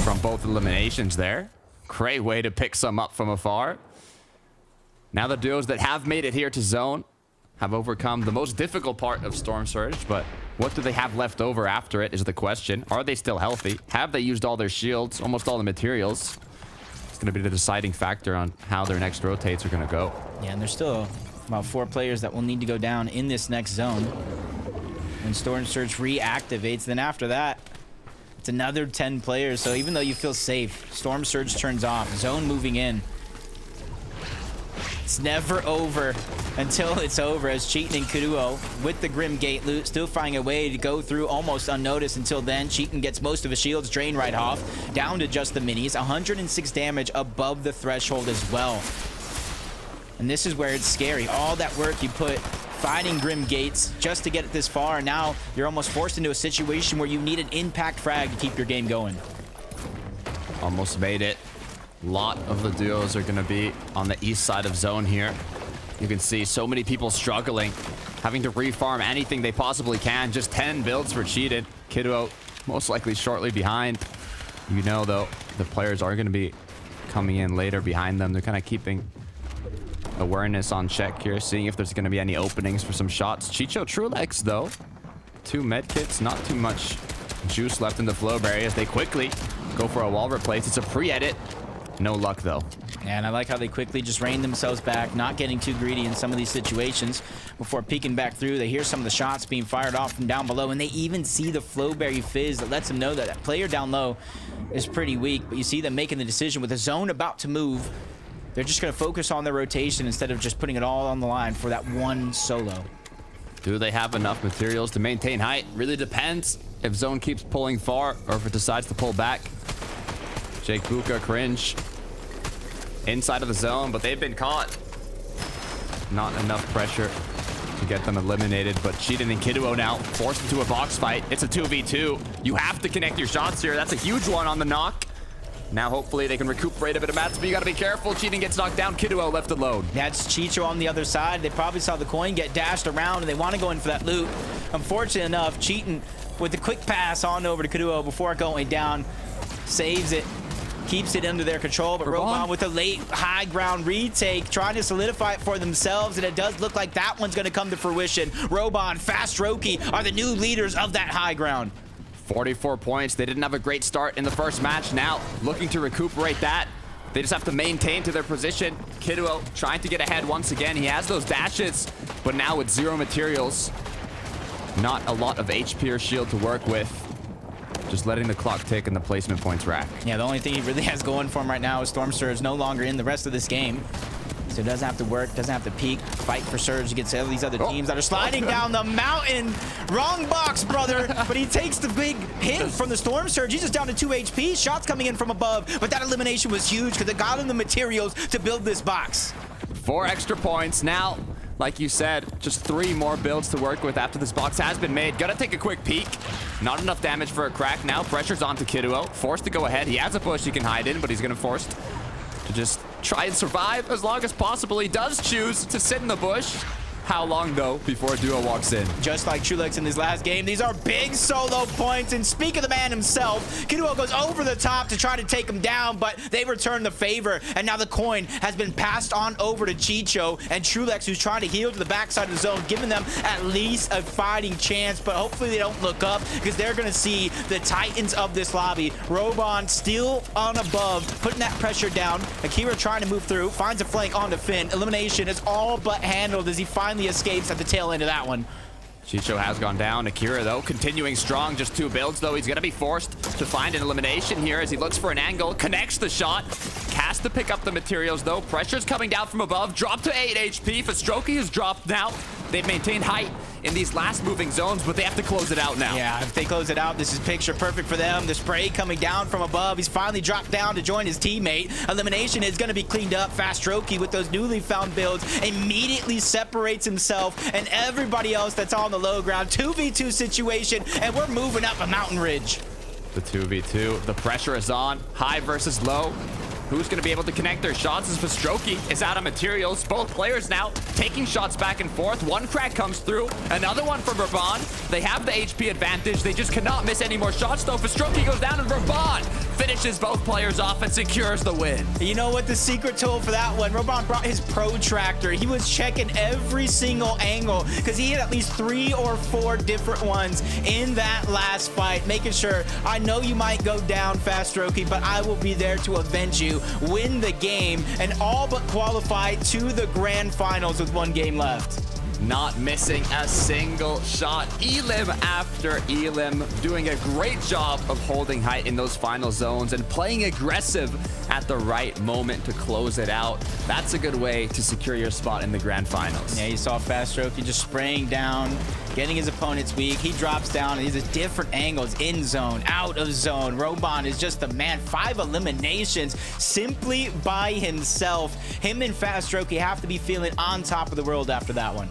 from both eliminations there. Great way to pick some up from afar. Now the duos that have made it here to zone have overcome the most difficult part of Storm Surge, but what do they have left over after it is the question. Are they still healthy? Have they used all their shields, almost all the materials? It's going to be the deciding factor on how their next rotates are going to go. Yeah, and there's still about 4 players that will need to go down in this next zone. When Storm Surge reactivates, then after that, it's another 10 players. So even though you feel safe, Storm Surge turns off. Zone moving in. It's never over until it's over, as Cheatin and Kuduo with the Grim Gate loot still finding a way to go through almost unnoticed. Until then, Cheatin gets most of his shields drained right off, down to just the minis. 106 damage above the threshold as well. And this is where it's scary. All that work you put fighting Grim Gates just to get it this far, and now you're almost forced into a situation where you need an impact frag to keep your game going. Almost made it. A lot of the duos are going to be on the east side of zone here. You can see so many people struggling, having to refarm anything they possibly can. Just 10 builds for Cheated. Kiddo most likely shortly behind. You know, though, the players are going to be coming in later behind them. They're kind of keeping awareness on check here, seeing if there's going to be any openings for some shots. Chicho Trulex, though. 2 medkits, not too much juice left in the flow barrier as they quickly go for a wall replace. It's a pre-edit. No luck, though. And I like how they quickly just rein themselves back, not getting too greedy in some of these situations before peeking back through. They hear some of the shots being fired off from down below, and they even see the Flowberry Fizz that lets them know that that player down low is pretty weak. But you see them making the decision with the zone about to move. They're just going to focus on their rotation instead of just putting it all on the line for that one solo. Do they have enough materials to maintain height? Really depends if zone keeps pulling far or if it decides to pull back. Jake Buka, Cringe inside of the zone, but they've been caught. Not enough pressure to get them eliminated, but Cheatin and Kidduo now forced into a box fight. It's a 2v2. You have to connect your shots here. That's a huge one on the knock. Now hopefully they can recuperate a bit of mats, but you gotta be careful. Cheatin gets knocked down. Kidduo left alone. That's Chicho on the other side. They probably saw the coin get dashed around and they want to go in for that loot. Unfortunate enough, Cheatin with the quick pass on over to Kidduo before going down, saves it. Keeps it under their control, but Robon with a late high ground retake, trying to solidify it for themselves, and it does look like that one's going to come to fruition. Robon, Fast Roki are the new leaders of that high ground. 44 points. They didn't have a great start in the first match. Now looking to recuperate that. They just have to maintain to their position. Kidduo trying to get ahead once again. He has those dashes, but now with 0 materials, not a lot of HP or shield to work with. Just letting the clock tick and the placement points rack. Yeah, the only thing he really has going for him right now is Storm Surge no longer in the rest of this game. So doesn't have to work, doesn't have to peek, fight for Surge against all these other teams that are sliding down the mountain. Wrong box, brother. But he takes the big hit from the Storm Surge. He's just down to 2 HP. Shots coming in from above. But that elimination was huge because it got him the materials to build this box. 4 extra points. Now, like you said, just 3 more builds to work with after this box has been made. Gotta take a quick peek. Not enough damage for a crack. Now pressure's onto Kidduo. Forced to go ahead. He has a bush he can hide in, but he's gonna force to just try and survive as long as possible. He does choose to sit in the bush. How long, though, before a duo walks in? Just like Trulex in his last game, these are big solo points. And speak of the man himself, Kiduo goes over the top to try to take him down, but they return the favor. And now the coin has been passed on over to Chicho and Trulex, who's trying to heal to the backside of the zone, giving them at least a fighting chance. But hopefully they don't look up, because they're going to see the titans of this lobby. Robon still on above, putting that pressure down. Akira trying to move through, finds a flank onto Finn. Elimination is all but handled as he finally escapes at the tail end of that one. Chicho has gone down. Akira, though, continuing strong. Just 2 builds, though. He's going to be forced to find an elimination here as he looks for an angle. Connects the shot. Has to pick up the materials, though. Pressure's coming down from above. Drop to 8 HP. Fastroki has dropped now. They've maintained height in these last moving zones, but they have to close it out now. Yeah, if they close it out, this is picture perfect for them. The spray coming down from above. He's finally dropped down to join his teammate. Elimination is going to be cleaned up. Fastroki with those newly found builds immediately separates himself and everybody else that's on the low ground. 2v2 situation, and we're moving up a mountain ridge. The 2v2. The pressure is on. High versus low. Who's going to be able to connect their shots as Fastroki is out of materials. Both players now taking shots back and forth. One crack comes through. Another one from Rabon. They have the HP advantage. They just cannot miss any more shots, though. Fastroki goes down and Rabon finishes both players off and secures the win. You know what the secret tool for that one? Robon brought his protractor. He was checking every single angle because he had at least 3 or 4 different ones in that last fight, making sure, I know you might go down, Fastroki, but I will be there to avenge you, win the game, and all but qualify to the grand finals with 1 game left. Not missing a single shot. Elim after Elim doing a great job of holding height in those final zones and playing aggressive at the right moment to close it out. That's a good way to secure your spot in the grand finals. Yeah, you saw Fastroki just spraying down, getting his opponents weak. He drops down and he's at different angles, in zone, out of zone. Robon is just the man. 5 eliminations simply by himself. Him and Fastroki have to be feeling on top of the world after that one.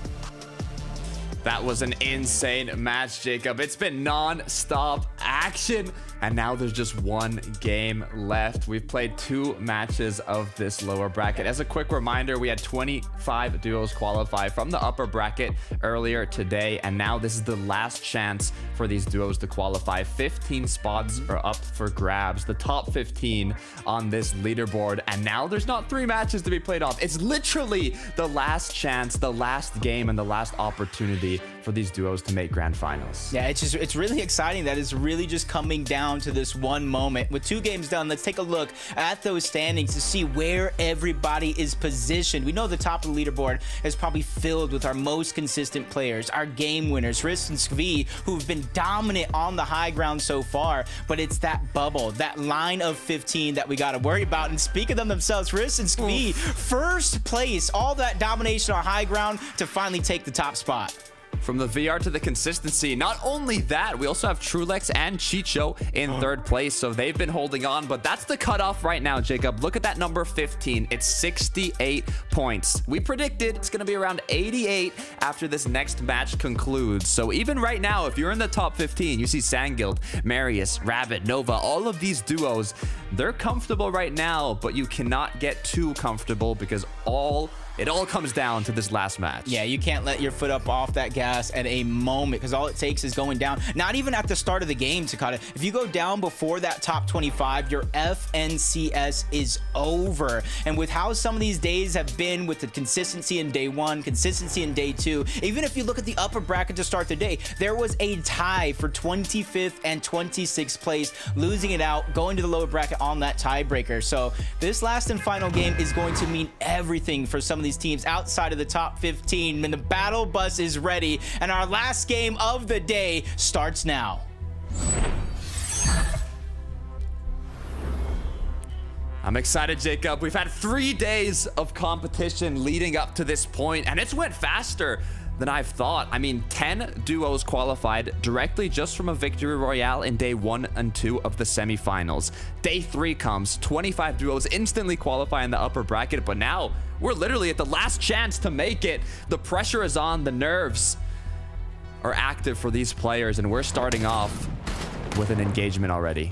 That was an insane match, Jacob. It's been non-stop action, and now there's just 1 game left. We've played 2 matches of this lower bracket. As a quick reminder, we had 25 duos qualify from the upper bracket earlier today, and now this is the last chance for these duos to qualify. 15 spots are up for grabs, the top 15 on this leaderboard, and now there's not 3 matches to be played off. It's literally the last chance, the last game, and the last opportunity for these duos to make grand finals. Yeah, it's really exciting that it's really just coming down to this one moment. With 2 games done, let's take a look at those standings to see where everybody is positioned. We know the top of the leaderboard is probably filled with our most consistent players, our game winners, Riss and Skvi, who've been dominant on the high ground so far, but it's that bubble, that line of 15 that we got to worry about. And speak of them themselves, Riss and Skvi, first place, all that domination on high ground to finally take the top spot. From the VR to the consistency. Not only that, we also have Trulex and Chicho in 3rd place, so they've been holding on, but that's the cutoff right now, Jacob. Look at that number 15. It's 68 points. We predicted it's going to be around 88 after this next match concludes. So even right now, if you're in the top 15, you see Sangild, Marius, Rabbit, Nova, all of these duos, they're comfortable right now, but you cannot get too comfortable because it all comes down to this last match. Yeah, you can't let your foot up off that gas at a moment, because all it takes is going down. Not even at the start of the game, Takata. If you go down before that top 25, your FNCS is over. And with how some of these days have been, with the consistency in day 1, consistency in day 2, even if you look at the upper bracket to start the day, there was a tie for 25th and 26th place, losing it out, going to the lower bracket on that tiebreaker. So this last and final game is going to mean everything for some of these teams outside of the top 15, and the battle bus is ready, and our last game of the day starts now. I'm excited, Jacob. We've had 3 days of competition leading up to this point, and it's went faster than I've thought. I mean, 10 duos qualified directly just from a victory royale in day 1 and 2 of the semifinals. Day 3 comes, 25 duos instantly qualify in the upper bracket, but now we're literally at the last chance to make it. The pressure is on, the nerves are active for these players, and we're starting off with an engagement already.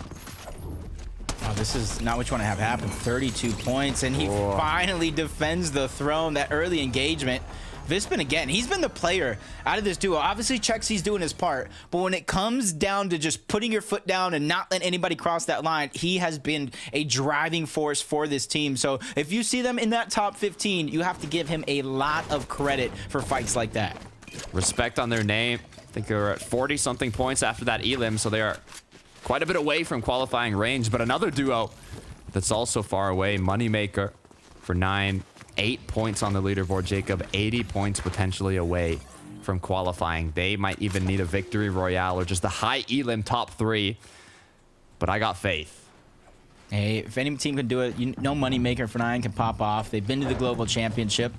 Oh, this is not what you want to have happen. 32 points, and he finally defends the throne. That early engagement Vispin, again, he's been the player out of this duo. Obviously, Chexi's doing his part, but when it comes down to just putting your foot down and not letting anybody cross that line, he has been a driving force for this team. So if you see them in that top 15, you have to give him a lot of credit for fights like that. Respect on their name. I think they were at 40-something points after that elim, so they are quite a bit away from qualifying range. But another duo that's also far away, Moneymaker for 9, 8 points on the leaderboard, Jacob. 80 points potentially away from qualifying. They might even need a victory royale or just a high elim top 3. But I got faith. Hey, if any team can do it, you know Moneymaker for 9 can pop off. They've been to the Global Championship.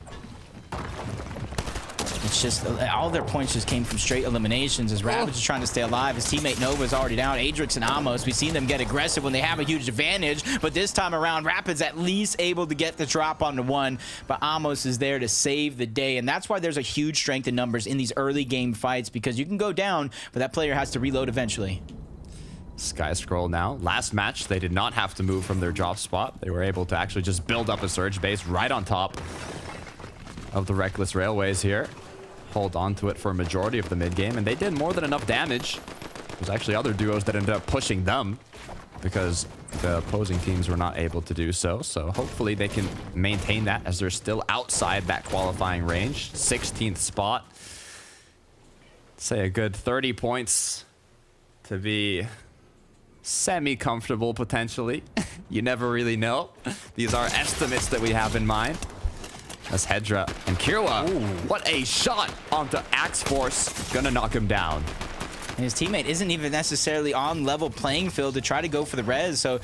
It's just all their points just came from straight eliminations as Ravage is trying to stay alive. His teammate Nova is already down. Adrix and Amos, we've seen them get aggressive when they have a huge advantage, but this time around, Rapid's at least able to get the drop onto 1, but Amos is there to save the day, and that's why there's a huge strength in numbers in these early game fights, because you can go down, but that player has to reload eventually. Sky Scroll now. Last match, they did not have to move from their drop spot. They were able to actually just build up a surge base right on top of the Reckless Railways here. Hold on to it for a majority of the mid game, and they did more than enough damage. There's actually other duos that ended up pushing them because the opposing teams were not able to do so. So hopefully they can maintain that as they're still outside that qualifying range. 16th spot. Say a good 30 points to be semi-comfortable potentially. You never really know. These are estimates that we have in mind. That's Hedra and Kirwa. Ooh, what a shot onto Axe Force. Gonna knock him down. And his teammate isn't even necessarily on level playing field to try to go for the res, so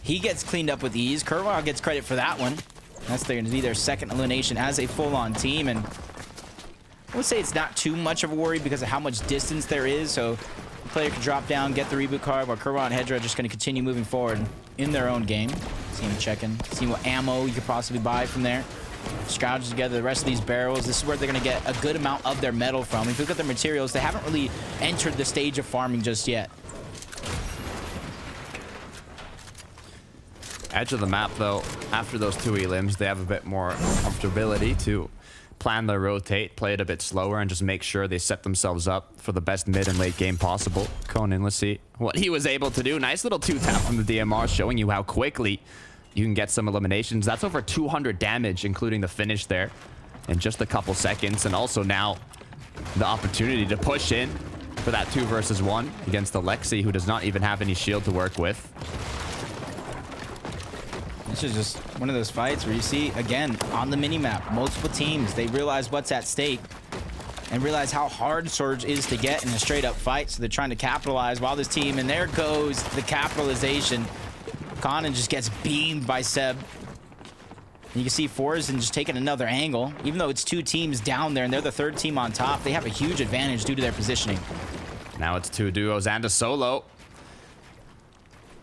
he gets cleaned up with ease. Kirwa gets credit for that one. That's going to be their second elimination as a full-on team, and I would say it's not too much of a worry because of how much distance there is, so the player can drop down, get the reboot card, while Kirwa and Hedra are just going to continue moving forward in their own game. See him checking, see what ammo you could possibly buy from there. Scrounge together the rest of these barrels. This is where they're going to get a good amount of their metal from. If you look at their materials, they haven't really entered the stage of farming just yet. Edge of the map, though, after those 2 elims, they have a bit more comfortability to plan their rotate, play it a bit slower, and just make sure they set themselves up for the best mid and late game possible. Conan, let's see what he was able to do. Nice little 2-tap from the DMR, showing you how quickly you can get some eliminations. That's over 200 damage, including the finish there, in just a couple seconds. And also now the opportunity to push in for that 2 versus 1 against Alexi, who does not even have any shield to work with. This is just one of those fights where you see, again, on the minimap, multiple teams, they realize what's at stake and realize how hard Surge is to get in a straight-up fight. So they're trying to capitalize while this team, and there goes the capitalization. Conan just gets beamed by Seb. And you can see Forzen just taking another angle. Even though it's 2 teams down there and they're the 3rd team on top, they have a huge advantage due to their positioning. Now it's 2 duos and a solo.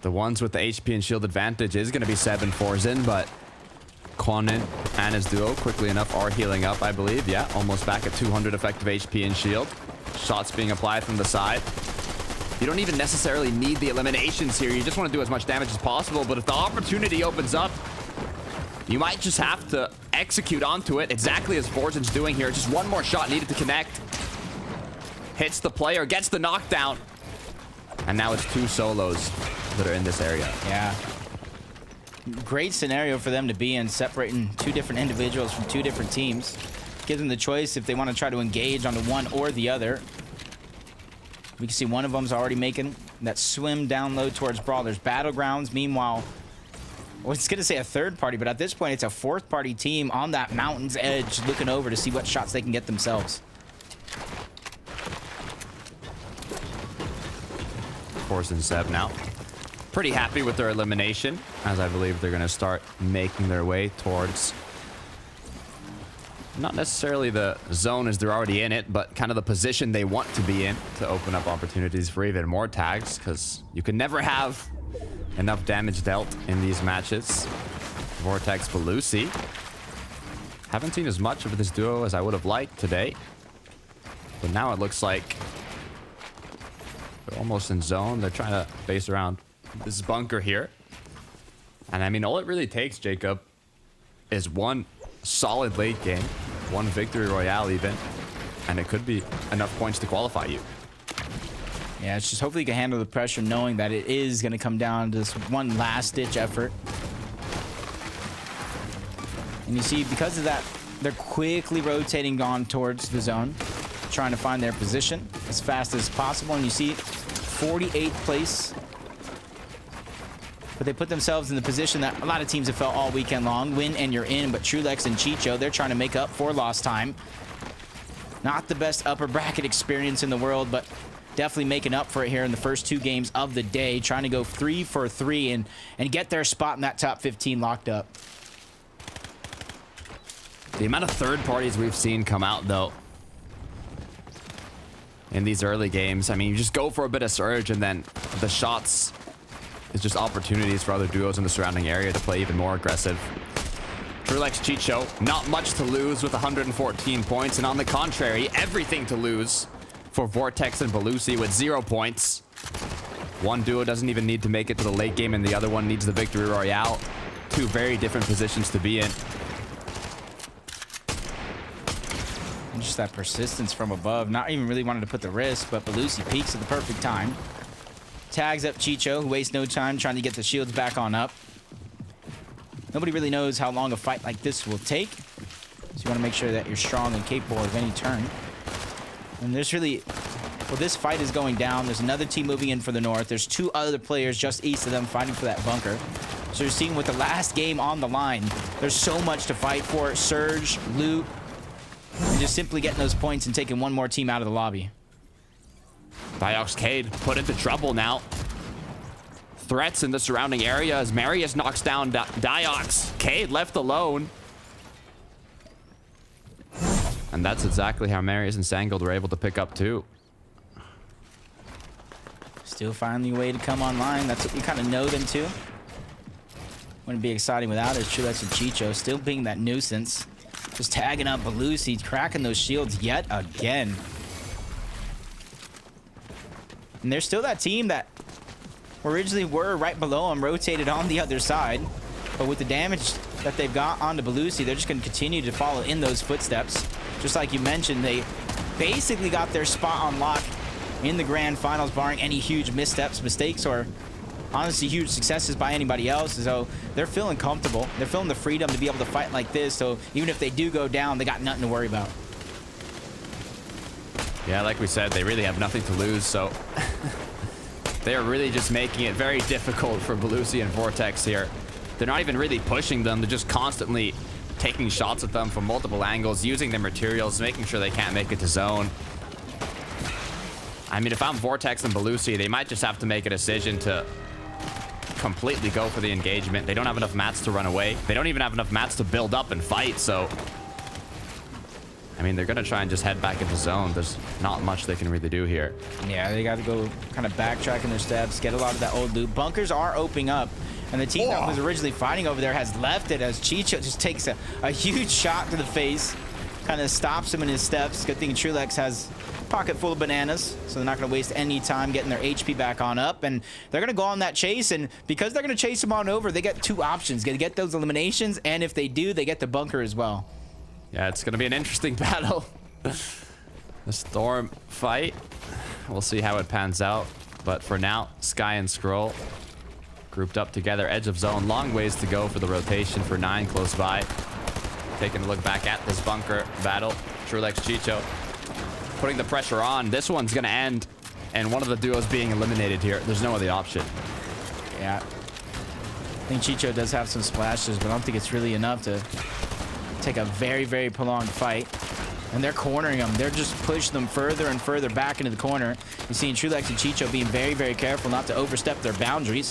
The ones with the HP and shield advantage is going to be Seb and Forzen, but Conan and his duo quickly enough are healing up, I believe. Yeah, almost back at 200 effective HP and shield. Shots being applied from the side. You don't even necessarily need the eliminations here. You just want to do as much damage as possible. But if the opportunity opens up, you might just have to execute onto it exactly as Forzen's doing here. Just one more shot needed to connect. Hits the player, gets the knockdown. And now it's 2 solos that are in this area. Yeah. Great scenario for them to be in, separating 2 different individuals from 2 different teams. Give them the choice if they want to try to engage on the one or the other. We can see one of them's already making that swim down low towards Brawlers Battlegrounds. Meanwhile, I was going to say a 3rd party, but at this point, it's a 4th party team on that mountain's edge looking over to see what shots they can get themselves. Force and Seb now. Pretty happy with their elimination, as I believe they're going to start making their way towards not necessarily the zone as they're already in it, but kind of the position they want to be in to open up opportunities for even more tags, because you can never have enough damage dealt in these matches. Vortex Belusi. Haven't seen as much of this duo as I would have liked today, but now it looks like they're almost in zone. They're trying to base around this bunker here. And I mean, all it really takes, Jacob, is one solid late game, one victory royale even, and it could be enough points to qualify you. Yeah, it's just hopefully you can handle the pressure knowing that it is going to come down to this one last-ditch effort. And you see, because of that, they're quickly rotating on towards the zone, trying to find their position as fast as possible. And you see 48th place. But they put themselves in the position that a lot of teams have felt all weekend long. Win and you're in, but Trulex and Chicho, they're trying to make up for lost time. Not the best upper bracket experience in the world, but definitely making up for it here in the first 2 games of the day, trying to go 3 for 3 and get their spot in that top 15 locked up. The amount of third parties we've seen come out, though, in these early games, I mean, you just go for a bit of surge, and then the shots is just opportunities for other duos in the surrounding area to play even more aggressive. Trulex Chicho, not much to lose with 114 points, and on the contrary, everything to lose for Vortex and Belusi with 0 points. One duo doesn't even need to make it to the late game, and the other one needs the victory royale. 2 very different positions to be in. And just that persistence from above, not even really wanting to put the risk, but Belusi peaks at the perfect time. Tags up Chicho, who wastes no time trying to get the shields back on up. Nobody really knows how long a fight like this will take, so you want to make sure that you're strong and capable of any turn. And there's really, well, this fight is going down. There's another team moving in for the north. There's 2 other players just east of them fighting for that bunker. So you're seeing with the last game on the line, there's so much to fight for. Surge, loot, and just simply getting those points and taking one more team out of the lobby. Diox Cade put into trouble now. Threats in the surrounding area as Marius knocks down Diox. Cade left alone. And that's exactly how Marius and Sangold were able to pick up 2. Still finding a way to come online. That's what we kind of know them to. Wouldn't be exciting without it. Trulex and Chicho still being that nuisance. Just tagging up Belusi, cracking those shields yet again. And they're still that team that originally were right below him, rotated on the other side. But with the damage that they've got onto Belusi, they're just going to continue to follow in those footsteps. Just like you mentioned, they basically got their spot on lock in the grand finals, barring any huge missteps, mistakes, or honestly huge successes by anybody else. So they're feeling comfortable. They're feeling the freedom to be able to fight like this. So even if they do go down, they got nothing to worry about. Yeah, like we said, they really have nothing to lose, so they're really just making it very difficult for Belusi and Vortex here. They're not even really pushing them. They're just constantly taking shots at them from multiple angles, using their materials, making sure they can't make it to zone. I mean, if I'm Vortex and Belusi, they might just have to make a decision to completely go for the engagement. They don't have enough mats to run away. They don't even have enough mats to build up and fight, so I mean, they're going to try and just head back into zone. There's not much they can really do here. Yeah, they got to go kind of backtracking their steps, get a lot of that old loot. Bunkers are opening up, and the team that was originally fighting over there has left it as Chicho just takes a huge shot to the face, kind of stops him in his steps. Good thing Trulex has a pocket full of bananas, so they're not going to waste any time getting their HP back on up, and they're going to go on that chase, and because they're going to chase him on over, they get 2 options. They get those eliminations, and if they do, they get the bunker as well. Yeah, it's going to be an interesting battle. The Storm fight. We'll see how it pans out. But for now, Sky and Skrull grouped up together. Edge of zone. Long ways to go for the rotation for 9 close by. Taking a look back at this bunker battle. Trulex Chicho putting the pressure on. This one's going to end. And one of the duos being eliminated here. There's no other option. Yeah. I think Chicho does have some splashes, but I don't think it's really enough to take a very, very prolonged fight. And they're cornering them. They're just pushing them further and further back into the corner. You're seeing Trulex and Chicho being very, very careful not to overstep their boundaries.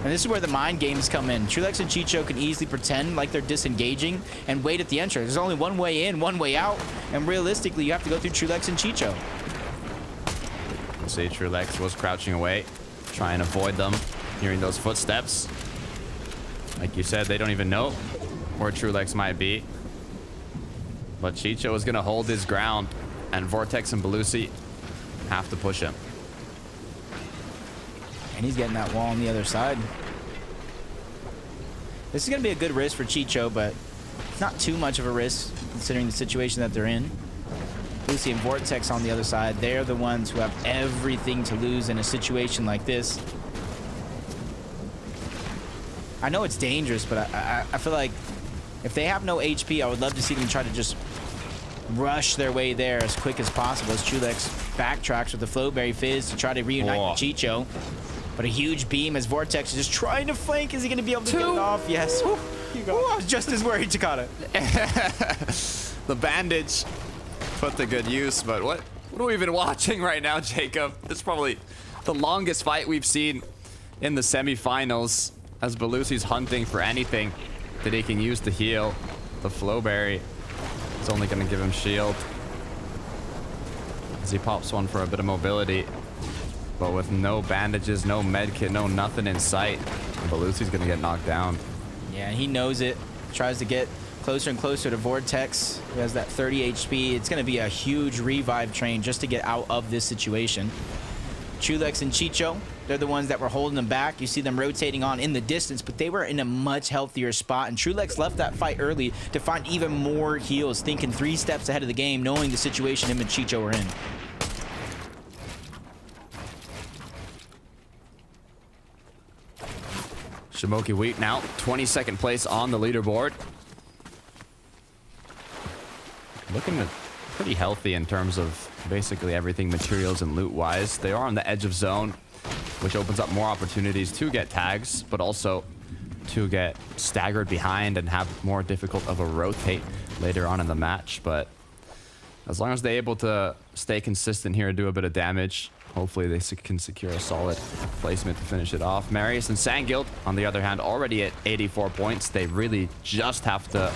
And this is where the mind games come in. Trulex and Chicho can easily pretend like they're disengaging and wait at the entrance. There's only one way in, one way out. And realistically, you have to go through Trulex and Chicho. We'll see, Trulex was crouching away, try and avoid them, hearing those footsteps. Like you said, they don't even know where Trulex might be. But Chicho is going to hold his ground, and Vortex and Belusi have to push him. And he's getting that wall on the other side. This is going to be a good risk for Chicho, but not too much of a risk considering the situation that they're in. Lucy and Vortex on the other side, they're the ones who have everything to lose in a situation like this. I know it's dangerous, but I feel like if they have no HP, I would love to see them try to just rush their way there as quick as possible as Chulex backtracks with the Flowberry Fizz to try to reunite with Chicho. But a huge beam as Vortex is just trying to flank. Is he going to be able to get it off? Yes. Woo, I was just as worried, Takata. The bandage put to good use, but what are we even watching right now, Jacob? This is probably the longest fight we've seen in the semifinals as Belusi's hunting for anything that he can use to heal. The Flowberry is only going to give him shield as he pops one for a bit of mobility, but with no bandages, no med kit, no nothing in sight, Belusi's going to get knocked down. Yeah, he knows it. Tries to get closer and closer to Vortex, who has that 30 HP. It's going to be a huge revive train just to get out of this situation. Chulex and Chicho, they're the ones that were holding them back. You see them rotating on in the distance, but they were in a much healthier spot. And Chulex left that fight early to find even more heals, thinking 3 steps ahead of the game, knowing the situation him and Chicho were in. Shimoki Wheat now 22nd place on the leaderboard. Looking pretty healthy in terms of basically everything materials and loot wise. They are on the edge of zone, which opens up more opportunities to get tags, but also to get staggered behind and have more difficult of a rotate later on in the match. But as long as they're able to stay consistent here and do a bit of damage, hopefully they can secure a solid placement to finish it off. Marius and Sanguild, on the other hand, already at 84 points. They really just have to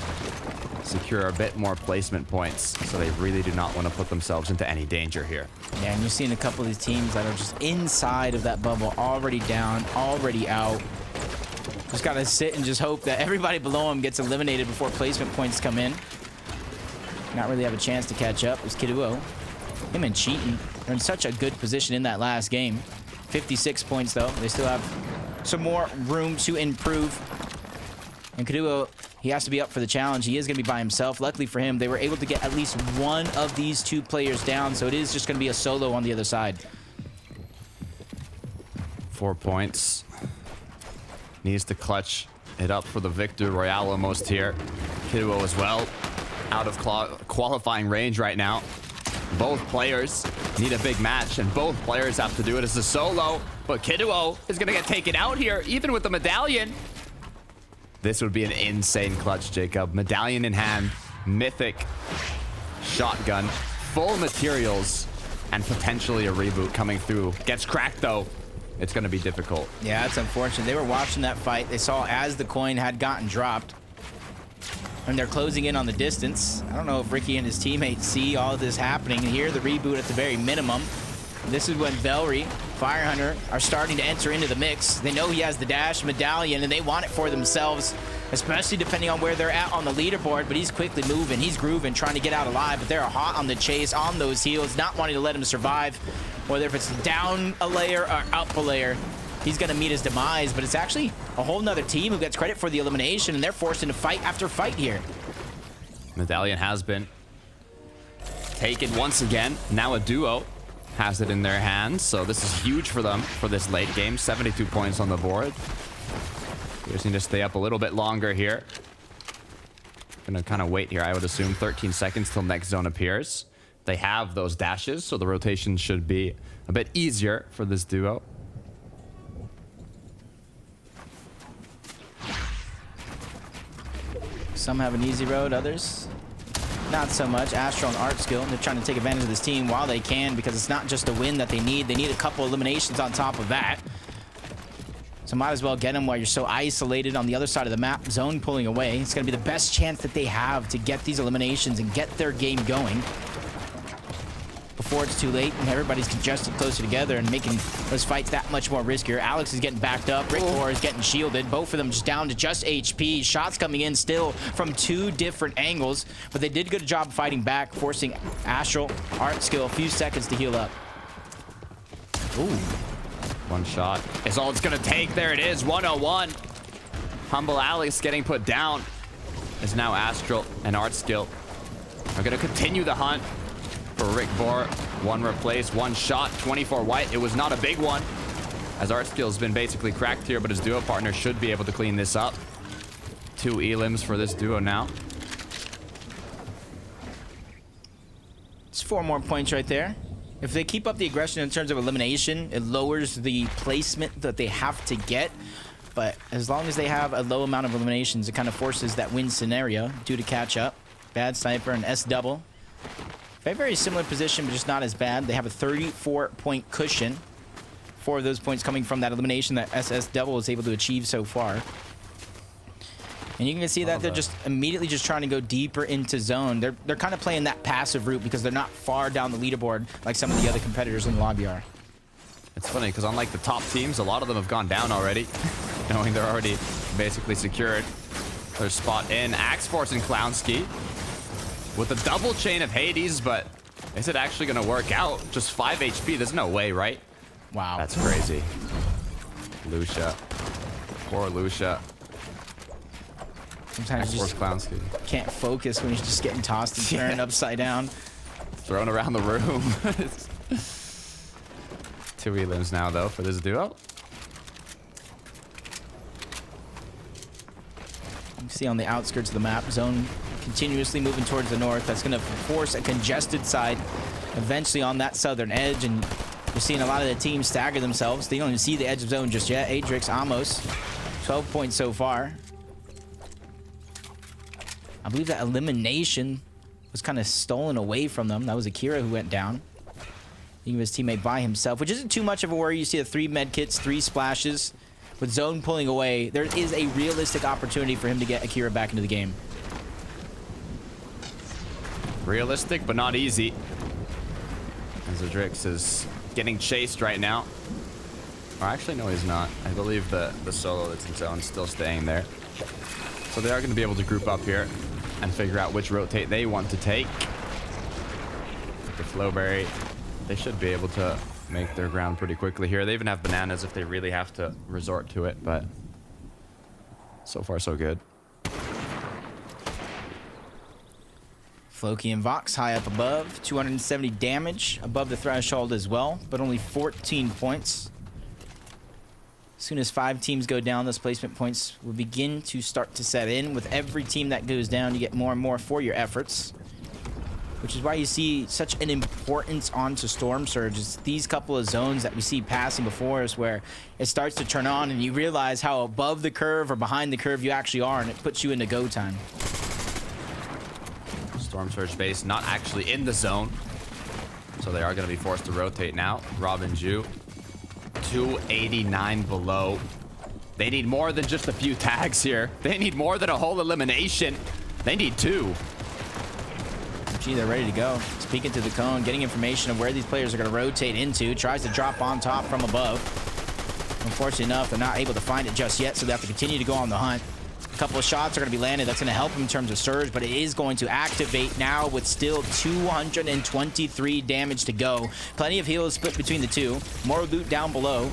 secure a bit more placement points, so they really do not want to put themselves into any danger here. Yeah, and you're seeing a couple of these teams that are just inside of that bubble, already down, already out. Just got to sit and just hope that everybody below them gets eliminated before placement points come in. Not really have a chance to catch up. It's Kiduo. Him and Cheatin' are in such a good position in that last game. 56 points, though. They still have some more room to improve. And Kiduo, he has to be up for the challenge. He is going to be by himself. Luckily for him, they were able to get at least one of these 2 players down, so it is just going to be a solo on the other side. 4 points. Needs to clutch it up for the Victor Royale almost here. Kiduo as well. Out of qualifying range right now. Both players need a big match, and both players have to do it as a solo. But Kiduo is going to get taken out here, even with the medallion. This would be an insane clutch, Jacob. Medallion in hand, mythic shotgun, full materials, and potentially a reboot coming through. Gets cracked, though. It's going to be difficult. Yeah, it's unfortunate. They were watching that fight. They saw as the coin had gotten dropped. And they're closing in on the distance. I don't know if Ricky and his teammates see all of this happening and hear the reboot at the very minimum. This is when Velry, Firehunter are starting to enter into the mix. They know he has the dash medallion and they want it for themselves, especially depending on where they're at on the leaderboard. But he's quickly moving, he's grooving, trying to get out alive. But they're hot on the chase, on those heels, not wanting to let him survive. Whether if it's down a layer or up a layer, he's going to meet his demise. But it's actually a whole nother team who gets credit for the elimination, and they're forced into fight after fight here. Medallion has been taken once again. Now a duo has it in their hands, so this is huge for them for this late game. 72 points on the board. They just need to stay up a little bit longer here. Gonna kind of wait here, I would assume 13 seconds till next zone appears. They have those dashes, so the rotation should be a bit easier for this duo. Some have an easy road, others not so much. Astro and Art Skill, they're trying to take advantage of this team while they can, because it's not just a win that they need. They need a couple eliminations on top of that. So might as well get them while you're so isolated on the other side of the map. Zone pulling away. It's going to be the best chance that they have to get these eliminations and get their game going before it's too late and everybody's congested closer together and making those fights that much more riskier. Alex is getting backed up. Rick Moore is getting shielded. Both of them just down to just HP. Shots coming in still from 2 different angles, but they did a good job fighting back, forcing Astral, Art Skill a few seconds to heal up. Ooh. One shot is all it's going to take. There it is, 101. Humble Alex getting put down. is now Astral and Artskill are going to continue the hunt for Rick Bohr. One replace, one shot, 24 white. It was not a big one, as Artskill's been basically cracked here, but his duo partner should be able to clean this up. 2 elims for this duo now. It's 4 more points right there. If they keep up the aggression in terms of elimination, it lowers the placement that they have to get. But as long as they have a low amount of eliminations, it kind of forces that win scenario due to catch up. Bad Sniper and S double. Very similar position, but just not as bad. They have a 34-point cushion. 4 of those points coming from that elimination that SS double was able to achieve so far. And you can see that they're just immediately just trying to go deeper into zone. They're kind of playing that passive route because they're not far down the leaderboard like some of the other competitors in the lobby are. It's funny because unlike the top teams, a lot of them have gone down already, knowing they're already basically secured their spot in. Axe Force and Clownski with a double chain of Hades, but is it actually going to work out? Just 5 HP. There's no way, right? Wow. That's crazy. Lucia. Poor Lucia. Sometimes you just can't focus when you're just getting tossed and turned upside down. Thrown around the room. 2 elims now, though, for this duo. You see on the outskirts of the map, zone continuously moving towards the north. That's going to force a congested side eventually on that southern edge, and you're seeing a lot of the teams stagger themselves. They don't even see the edge of zone just yet. Adrix, Amos, 12 points so far. I believe that elimination was kind of stolen away from them. That was Akira who went down. Leaving his teammate by himself, which isn't too much of a worry. You see the 3 medkits, 3 splashes. With zone pulling away, there is a realistic opportunity for him to get Akira back into the game. Realistic, but not easy. As Adrix is getting chased right now. Or actually, no, he's not. I believe the solo that's in zone is still staying there. So they are going to be able to group up here and figure out which rotate they want to take. The Flowberry, they should be able to make their ground pretty quickly here. They even have bananas if they really have to resort to it, but so far so good. Floki and Vox high up above, 270 damage above the threshold as well, but only 14 points. As soon as 5 teams go down, those placement points will begin to start to set in. With every team that goes down, you get more and more for your efforts, which is why you see such an importance onto Storm Surge. It's these couple of zones that we see passing before us where it starts to turn on and you realize how above the curve or behind the curve you actually are, and it puts you into go time. Storm Surge base not actually in the zone, so they are going to be forced to rotate now. Robin Ju, 289 below. They need more than just a few tags here. They need more than a whole elimination. They need 2. Gee, they're ready to go. Speaking to the cone, getting information of where these players are going to rotate into. Tries to drop on top from above. Unfortunately enough, they're not able to find it just yet, so they have to continue to go on the hunt. A couple of shots are going to be landed. That's going to help him in terms of surge, but it is going to activate now with still 223 damage to go. Plenty of heals split between the two. More loot down below,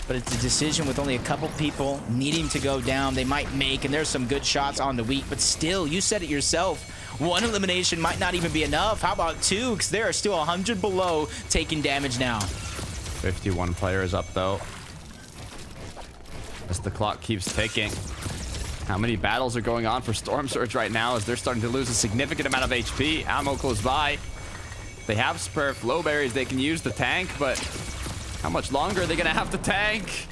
but it's a decision with only a couple people needing to go down. They might make, and there's some good shots on the weak, but still, you said it yourself. 1 elimination might not even be enough. How about 2? Because there are still 100 below taking damage now. 51 players up, though, as the clock keeps ticking. How many battles are going on for Storm Surge right now as they're starting to lose a significant amount of HP? Ammo close by. They have spare flow berries. They can use the tank, but how much longer are they going to have to tank?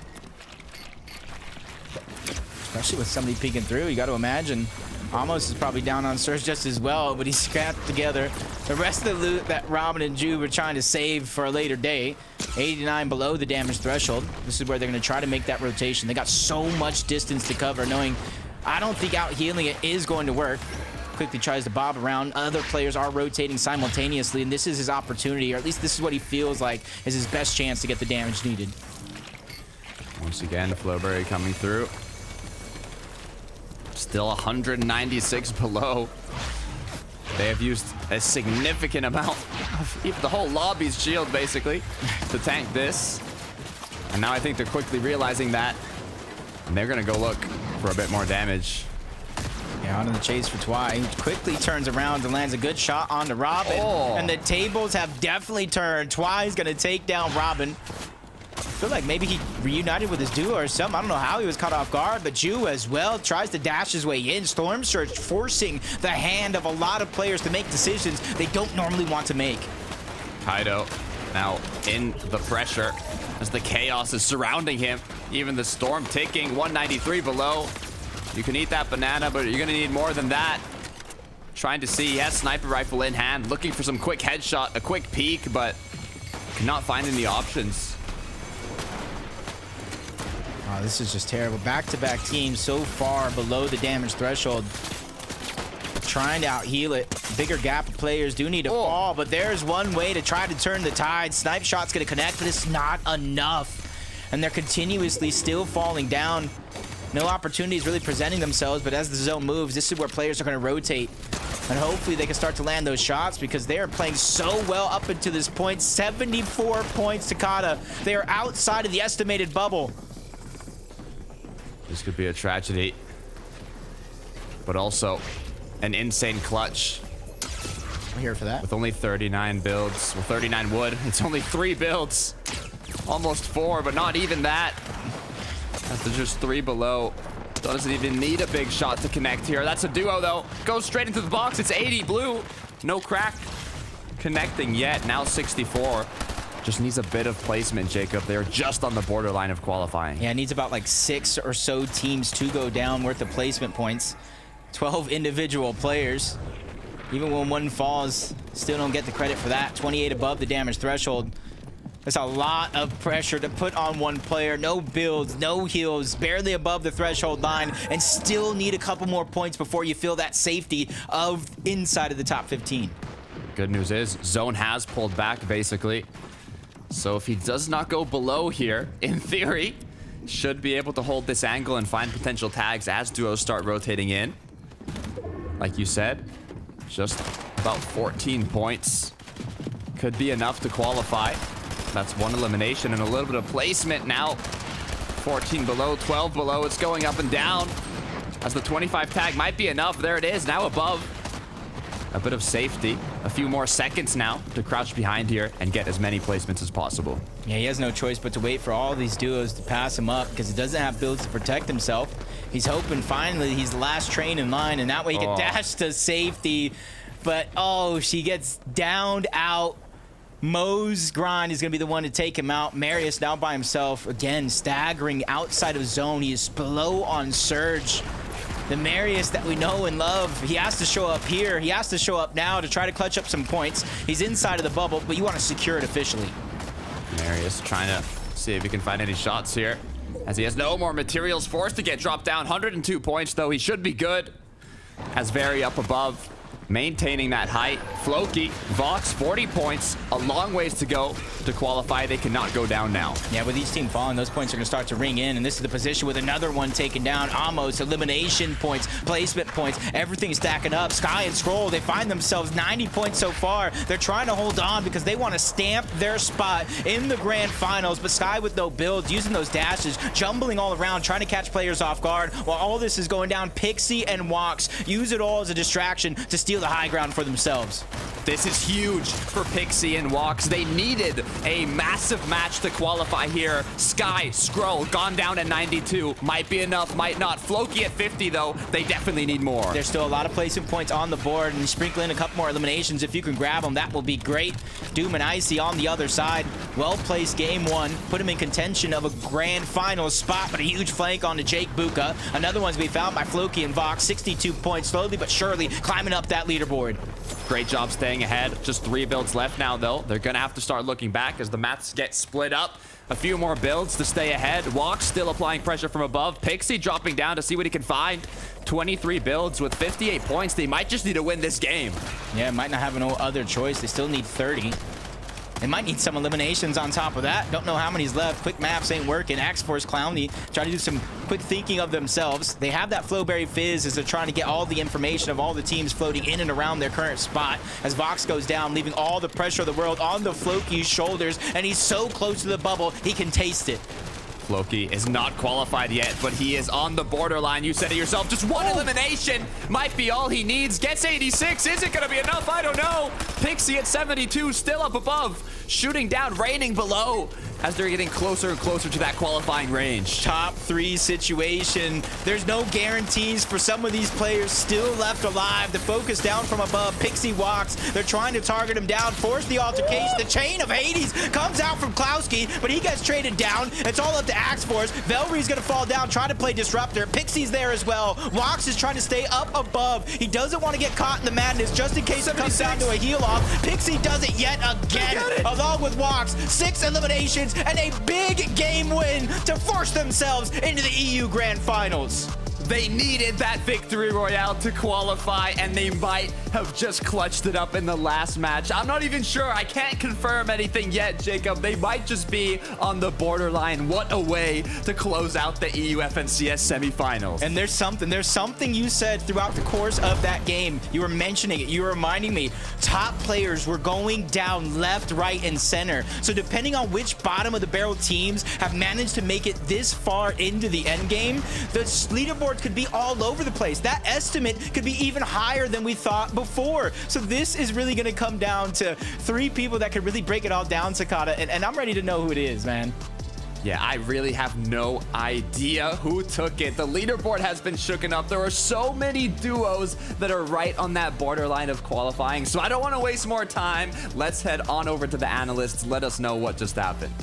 Especially with somebody peeking through, you got to imagine. Amos is probably down on Surge just as well, but he's scrapped together the rest of the loot that Robin and Ju were trying to save for a later day. 89 below the damage threshold. This is where they're going to try to make that rotation. They got so much distance to cover, knowing I don't think out healing it is going to work. Quickly tries to bob around. Other players are rotating simultaneously, and this is his opportunity, or at least this is what he feels like is his best chance to get the damage needed. Once again, Flowberry coming through. Still 196 below. They have used a significant amount of even the whole lobby's shield, basically, to tank this. And now I think they're quickly realizing that. And they're going to go look for a bit more damage. Yeah, Yeah, out in the chase for Twy. He quickly turns around and lands a good shot on the Robin. And the tables have definitely turned. Twy's going to take down Robin. I feel like maybe he reunited with his duo or something. I don't know how he was caught off guard, but Ju as well tries to dash his way in. Storm Surge forcing the hand of a lot of players to make decisions they don't normally want to make. Kaido now in the pressure as the chaos is surrounding him. Even the storm ticking, 193 below. You can eat that banana, but you're gonna need more than that. Trying to see, he has sniper rifle in hand, looking for some quick headshot, a quick peek, but cannot find any options. Oh, this is just terrible. Back-to-back teams so far below the damage threshold. Trying to out-heal it. Bigger gap of players do need to fall, but there's one way to try to turn the tide. Snipe shot's going to connect, but it's not enough. And they're continuously still falling down. No opportunities really presenting themselves, but as the zone moves, this is where players are going to rotate. And hopefully they can start to land those shots because they are playing so well up until this point. 74 points, Takada. They are outside of the estimated bubble. This could be a tragedy, but also an insane clutch. I'm here for that. With only 39 builds, well, 39 wood. It's only 3 builds. Almost 4, but not even that. After just 3 below. Doesn't even need a big shot to connect here. That's a duo, though. Goes straight into the box. It's 80 blue. No crack connecting yet. Now 64. Just needs a bit of placement, Jacob. They're just on the borderline of qualifying. Yeah, it needs about like 6 or so teams to go down worth of placement points. 12 individual players. Even when one falls, still don't get the credit for that. 28 above the damage threshold. That's a lot of pressure to put on one player. No builds, no heals, barely above the threshold line, and still need a couple more points before you feel that safety of inside of the top 15. Good news is, Zone has pulled back, basically. So if he does not go below here, in theory, should be able to hold this angle and find potential tags as duos start rotating in. Like you said, just about 14 points. Could be enough to qualify. That's one elimination and a little bit of placement now. 14 below, 12 below. It's going up and down as the 25 tag might be enough. There it is, now above. A bit of safety. A few more seconds now to crouch behind here and get as many placements as possible. Yeah, he has no choice but to wait for all these duos to pass him up because he doesn't have builds to protect himself. He's hoping finally he's the last train in line and that way he can dash to safety. But, she gets downed out. Mo's grind is going to be the one to take him out. Marius now by himself. Again, staggering outside of zone. He is below on Surge. The Marius that we know and love, he has to show up here. He has to show up now to try to clutch up some points. He's inside of the bubble, but you want to secure it officially. Marius trying to see if he can find any shots here, as he has no more materials, forced to get dropped down. 102 points, though. He should be good. As Very up above, maintaining that height. Floki, Vox, 40 points. A long ways to go to qualify. They cannot go down now. Yeah, with each team falling, those points are going to start to ring in. And this is the position with another one taken down. Amos, elimination points, placement points, everything stacking up. Sky and Scroll, they find themselves 90 points so far. They're trying to hold on because they want to stamp their spot in the grand finals. But Sky with no builds, using those dashes, jumbling all around, trying to catch players off guard. While all this is going down, Pixie and Wox use it all as a distraction to steal the high ground for themselves. This is huge for Pixie and Wox. They needed a massive match to qualify here. Sky, Scroll, gone down at 92. Might be enough, might not. Floki at 50, though. They definitely need more. There's still a lot of placement points on the board, and sprinkle in a couple more eliminations. If you can grab them, that will be great. Doom and Icy on the other side. Well-placed game one. Put him in contention of a grand final spot, but a huge flank onto Jake Buka. Another one's to be found by Floki and Vox. 62 points, slowly but surely climbing up that leaderboard. Great job staying ahead. Just 3 builds left now, though. They're going to have to start looking back as the maps get split up. A few more builds to stay ahead. Wox still applying pressure from above. Pixie dropping down to see what he can find. 23 builds with 58 points. They might just need to win this game. Yeah, might not have no other choice. They still need 30. They might need some eliminations on top of that. Don't know how many's left. Quick maps ain't working. X-Force Clowny trying to do some quick thinking of themselves. They have that Flowberry Fizz as they're trying to get all the information of all the teams floating in and around their current spot. As Vox goes down, leaving all the pressure of the world on the Floki's shoulders. And he's so close to the bubble, he can taste it. Floki is not qualified yet, but he is on the borderline. You said it yourself, just one elimination might be all he needs. Gets 86. Is it going to be enough? I don't know. Pixie at 72, still up above. Shooting down, raining below as they're getting closer and closer to that qualifying range. Top 3 situation. There's no guarantees for some of these players still left alive. The focus down from above. Pixie walks. They're trying to target him down, force the altercation. The chain of Hades comes out from Klowski, but he gets traded down. It's all up to Axe Force. Velry's gonna fall down, try to play Disruptor. Pixie's there as well. Wax is trying to stay up above. He doesn't want to get caught in the madness just in case it comes down to a heal off. Pixie does it yet again, along with Wax. 6 eliminations and a big game win to force themselves into the EU Grand Finals. They needed that victory royale to qualify, and they might have just clutched it up in the last match. I'm not even sure. I can't confirm anything yet, Jacob. They might just be on the borderline. What a way to close out the EU FNCS semifinals. And there's something you said throughout the course of that game. You were mentioning it. You were reminding me. Top players were going down left, right, and center. So depending on which bottom of the barrel teams have managed to make it this far into the end game, the leaderboard could be all over the place. That estimate could be even higher than we thought before. So this is really going to come down to 3 people that could really break it all down, Sakata, and I'm ready to know who it is, man. Yeah, I really have no idea who took it. The leaderboard has been shooken up. There are so many duos that are right on that borderline of qualifying, so I don't want to waste more time. Let's head on over to the analysts. Let us know what just happened.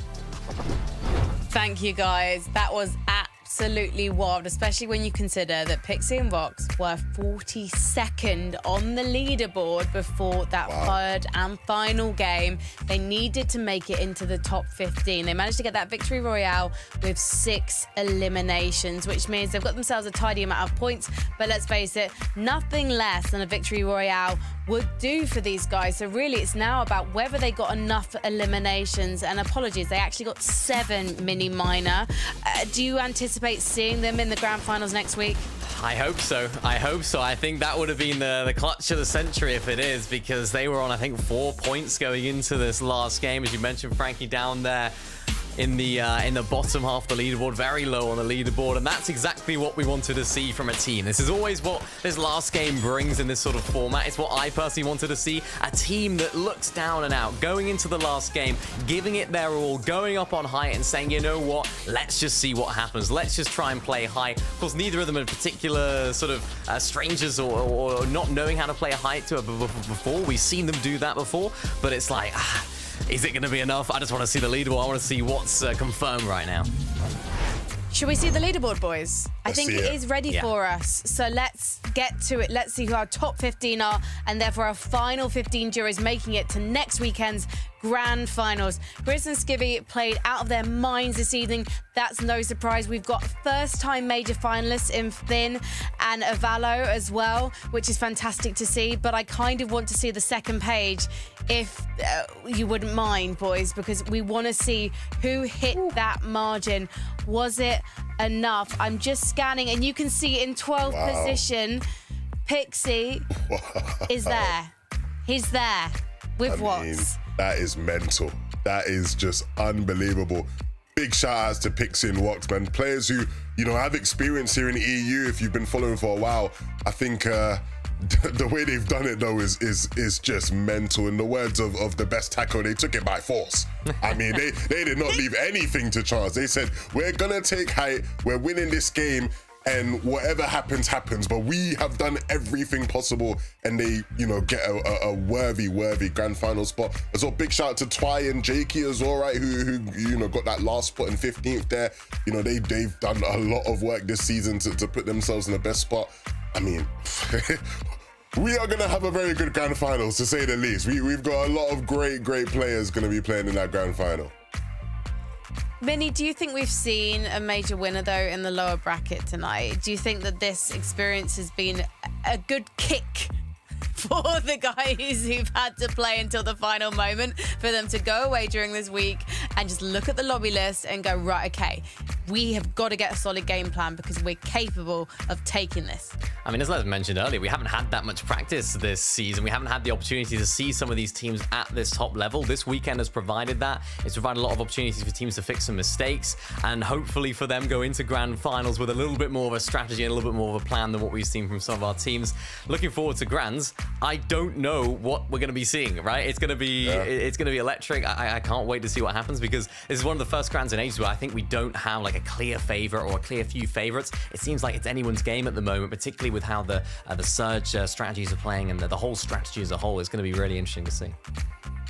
Thank you, guys. That was absolutely wild, especially when you consider that Pixie and Vox were 42nd on the leaderboard before that third and final game. They needed to make it into the top 15. They managed to get that victory royale with 6 eliminations, which means they've got themselves a tidy amount of points. But let's face it, nothing less than a victory royale would do for these guys. So really, it's now about whether they got enough eliminations. And apologies, they actually got 7 mini minor. Do you anticipate seeing them in the grand finals next week? I hope so. I hope so. I think that would have been the clutch of the century if it is, because they were on, I think, 4 points going into this last game. As you mentioned, Frankie, down there in the bottom half of the leaderboard, very low on the leaderboard, and that's exactly what we wanted to see from a team. This is always what this last game brings in this sort of format. It's what I personally wanted to see, a team that looks down and out, going into the last game, giving it their all, going up on height and saying, you know what, let's just see what happens. Let's just try and play high. Of course, neither of them are particular sort of strangers or not knowing how to play a height to it before. We've seen them do that before, but it's like, is it going to be enough? I just want to see the leaderboard. I want to see what's confirmed right now. Should we see the leaderboard, boys? I think it is ready for us. So let's get to it. Let's see who our top 15 are, and therefore our final 15 jurors making it to next weekend's grand finals. Grizz and Skivvy played out of their minds this evening. That's no surprise. We've got first-time major finalists in Finn and Avalo as well, which is fantastic to see. But I kind of want to see the second page, if you wouldn't mind, boys, because we want to see who hit that margin. Was it enough? I'm just scanning, and you can see in 12th position, Pixie is there. He's there with Watts. That is mental. That is just unbelievable. Big shout outs to Pixie and Wox, man. Players who, you know, have experience here in the EU. If you've been following for a while, I think the way they've done it though is just mental. In the words of the best tackle, they took it by force. I mean, they did not leave anything to chance. They said, we're gonna take height, we're winning this game, and whatever happens, happens. But we have done everything possible, and they, you know, get a worthy grand final spot. As well, big shout out to Twy and Jakey as well, right? Who you know, got that last spot in 15th there. You know, they've done a lot of work this season to put themselves in the best spot. I mean, we are gonna have a very good grand finals, to say the least. We've got a lot of great players gonna be playing in that grand final. Minnie, do you think we've seen a major winner, though, in the lower bracket tonight? Do you think that this experience has been a good kick for the guys who've had to play until the final moment, for them to go away during this week and just look at the lobby list and go, right, okay, we have got to get a solid game plan because we're capable of taking this? I mean, as Les mentioned earlier, we haven't had that much practice this season. We haven't had the opportunity to see some of these teams at this top level. This weekend has provided that. It's provided a lot of opportunities for teams to fix some mistakes and hopefully for them go into grand finals with a little bit more of a strategy and a little bit more of a plan than what we've seen from some of our teams. Looking forward to grands. I don't know what we're going to be seeing, right? It's going to be electric. I can't wait to see what happens because this is one of the first grands in ages where I think we don't have like a clear favorite or a clear few favorites. It seems like it's anyone's game at the moment, particularly with how the Surge strategies are playing and the whole strategy as a whole is going to be really interesting to see.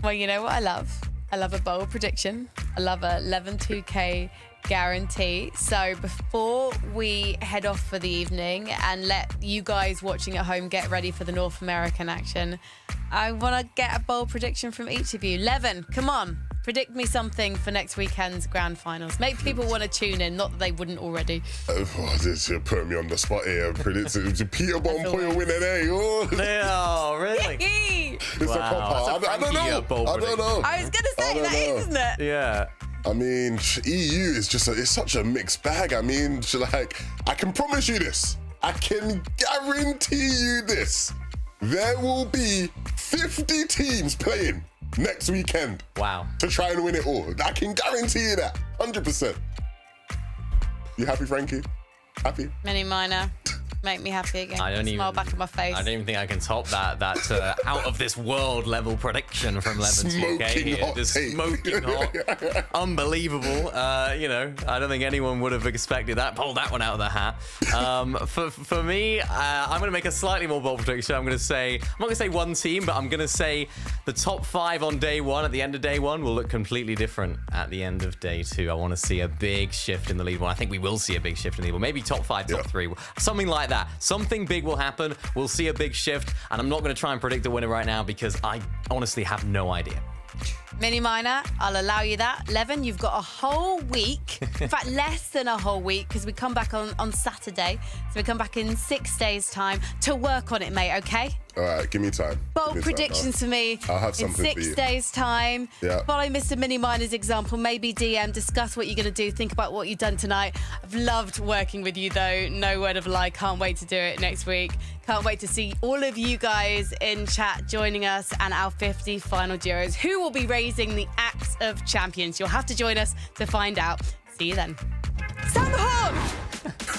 Well, you know what I love? I love a bold prediction. I love a 11-2K guarantee. So before we head off for the evening and let you guys watching at home get ready for the North American action, I want to get a bold prediction from each of you. Levin, come on. Predict me something for next weekend's grand finals. Make people want to tune in, not that they wouldn't already. You're putting me on the spot here. Predicting Peter Bonpoil winning, eh? Oh, really? It's a pop. I don't know. I was going to say, that is, isn't it? Yeah. I mean, EU is just it's such a mixed bag. I mean, like, I can promise you this. I can guarantee you this. There will be 50 teams playing next weekend. Wow. To try and win it all. I can guarantee you that. 100%. You happy, Frankie? Happy? Mini Minor. Make me happy again. I don't even smile back in my face. I don't even think I can top that out of this world level prediction from 11-2K here. Just smoking hot. Unbelievable. You know, I don't think anyone would have expected that. Pull that one out of the hat. For me, I'm going to make a slightly more bold prediction. I'm not going to say one team, but I'm going to say the top 5 on day 1 at the end of day 1 will look completely different at the end of day 2. I want to see a big shift in the lead 1. I think we will see a big shift in the lead 1. Maybe top 5, top 3. Something like that. Something big will happen. We'll see a big shift. And I'm not going to try and predict the winner right now because I honestly have no idea. Mini Minor, I'll allow you that. Levin, you've got a whole week. In fact, less than a whole week because we come back on Saturday. So we come back in 6 days' time to work on it, mate, okay? All right, give me time. Bold predictions for me. I'll have something in for you. 6 days' time. Yeah. Follow Mr. Mini Minor's example. Maybe DM, discuss what you're going to do. Think about what you've done tonight. I've loved working with you, though. No word of a lie. Can't wait to do it next week. Can't wait to see all of you guys in chat joining us and our 50 final duos. Who will be raising the Axe of Champions? You'll have to join us to find out. See you then. Sound the horn!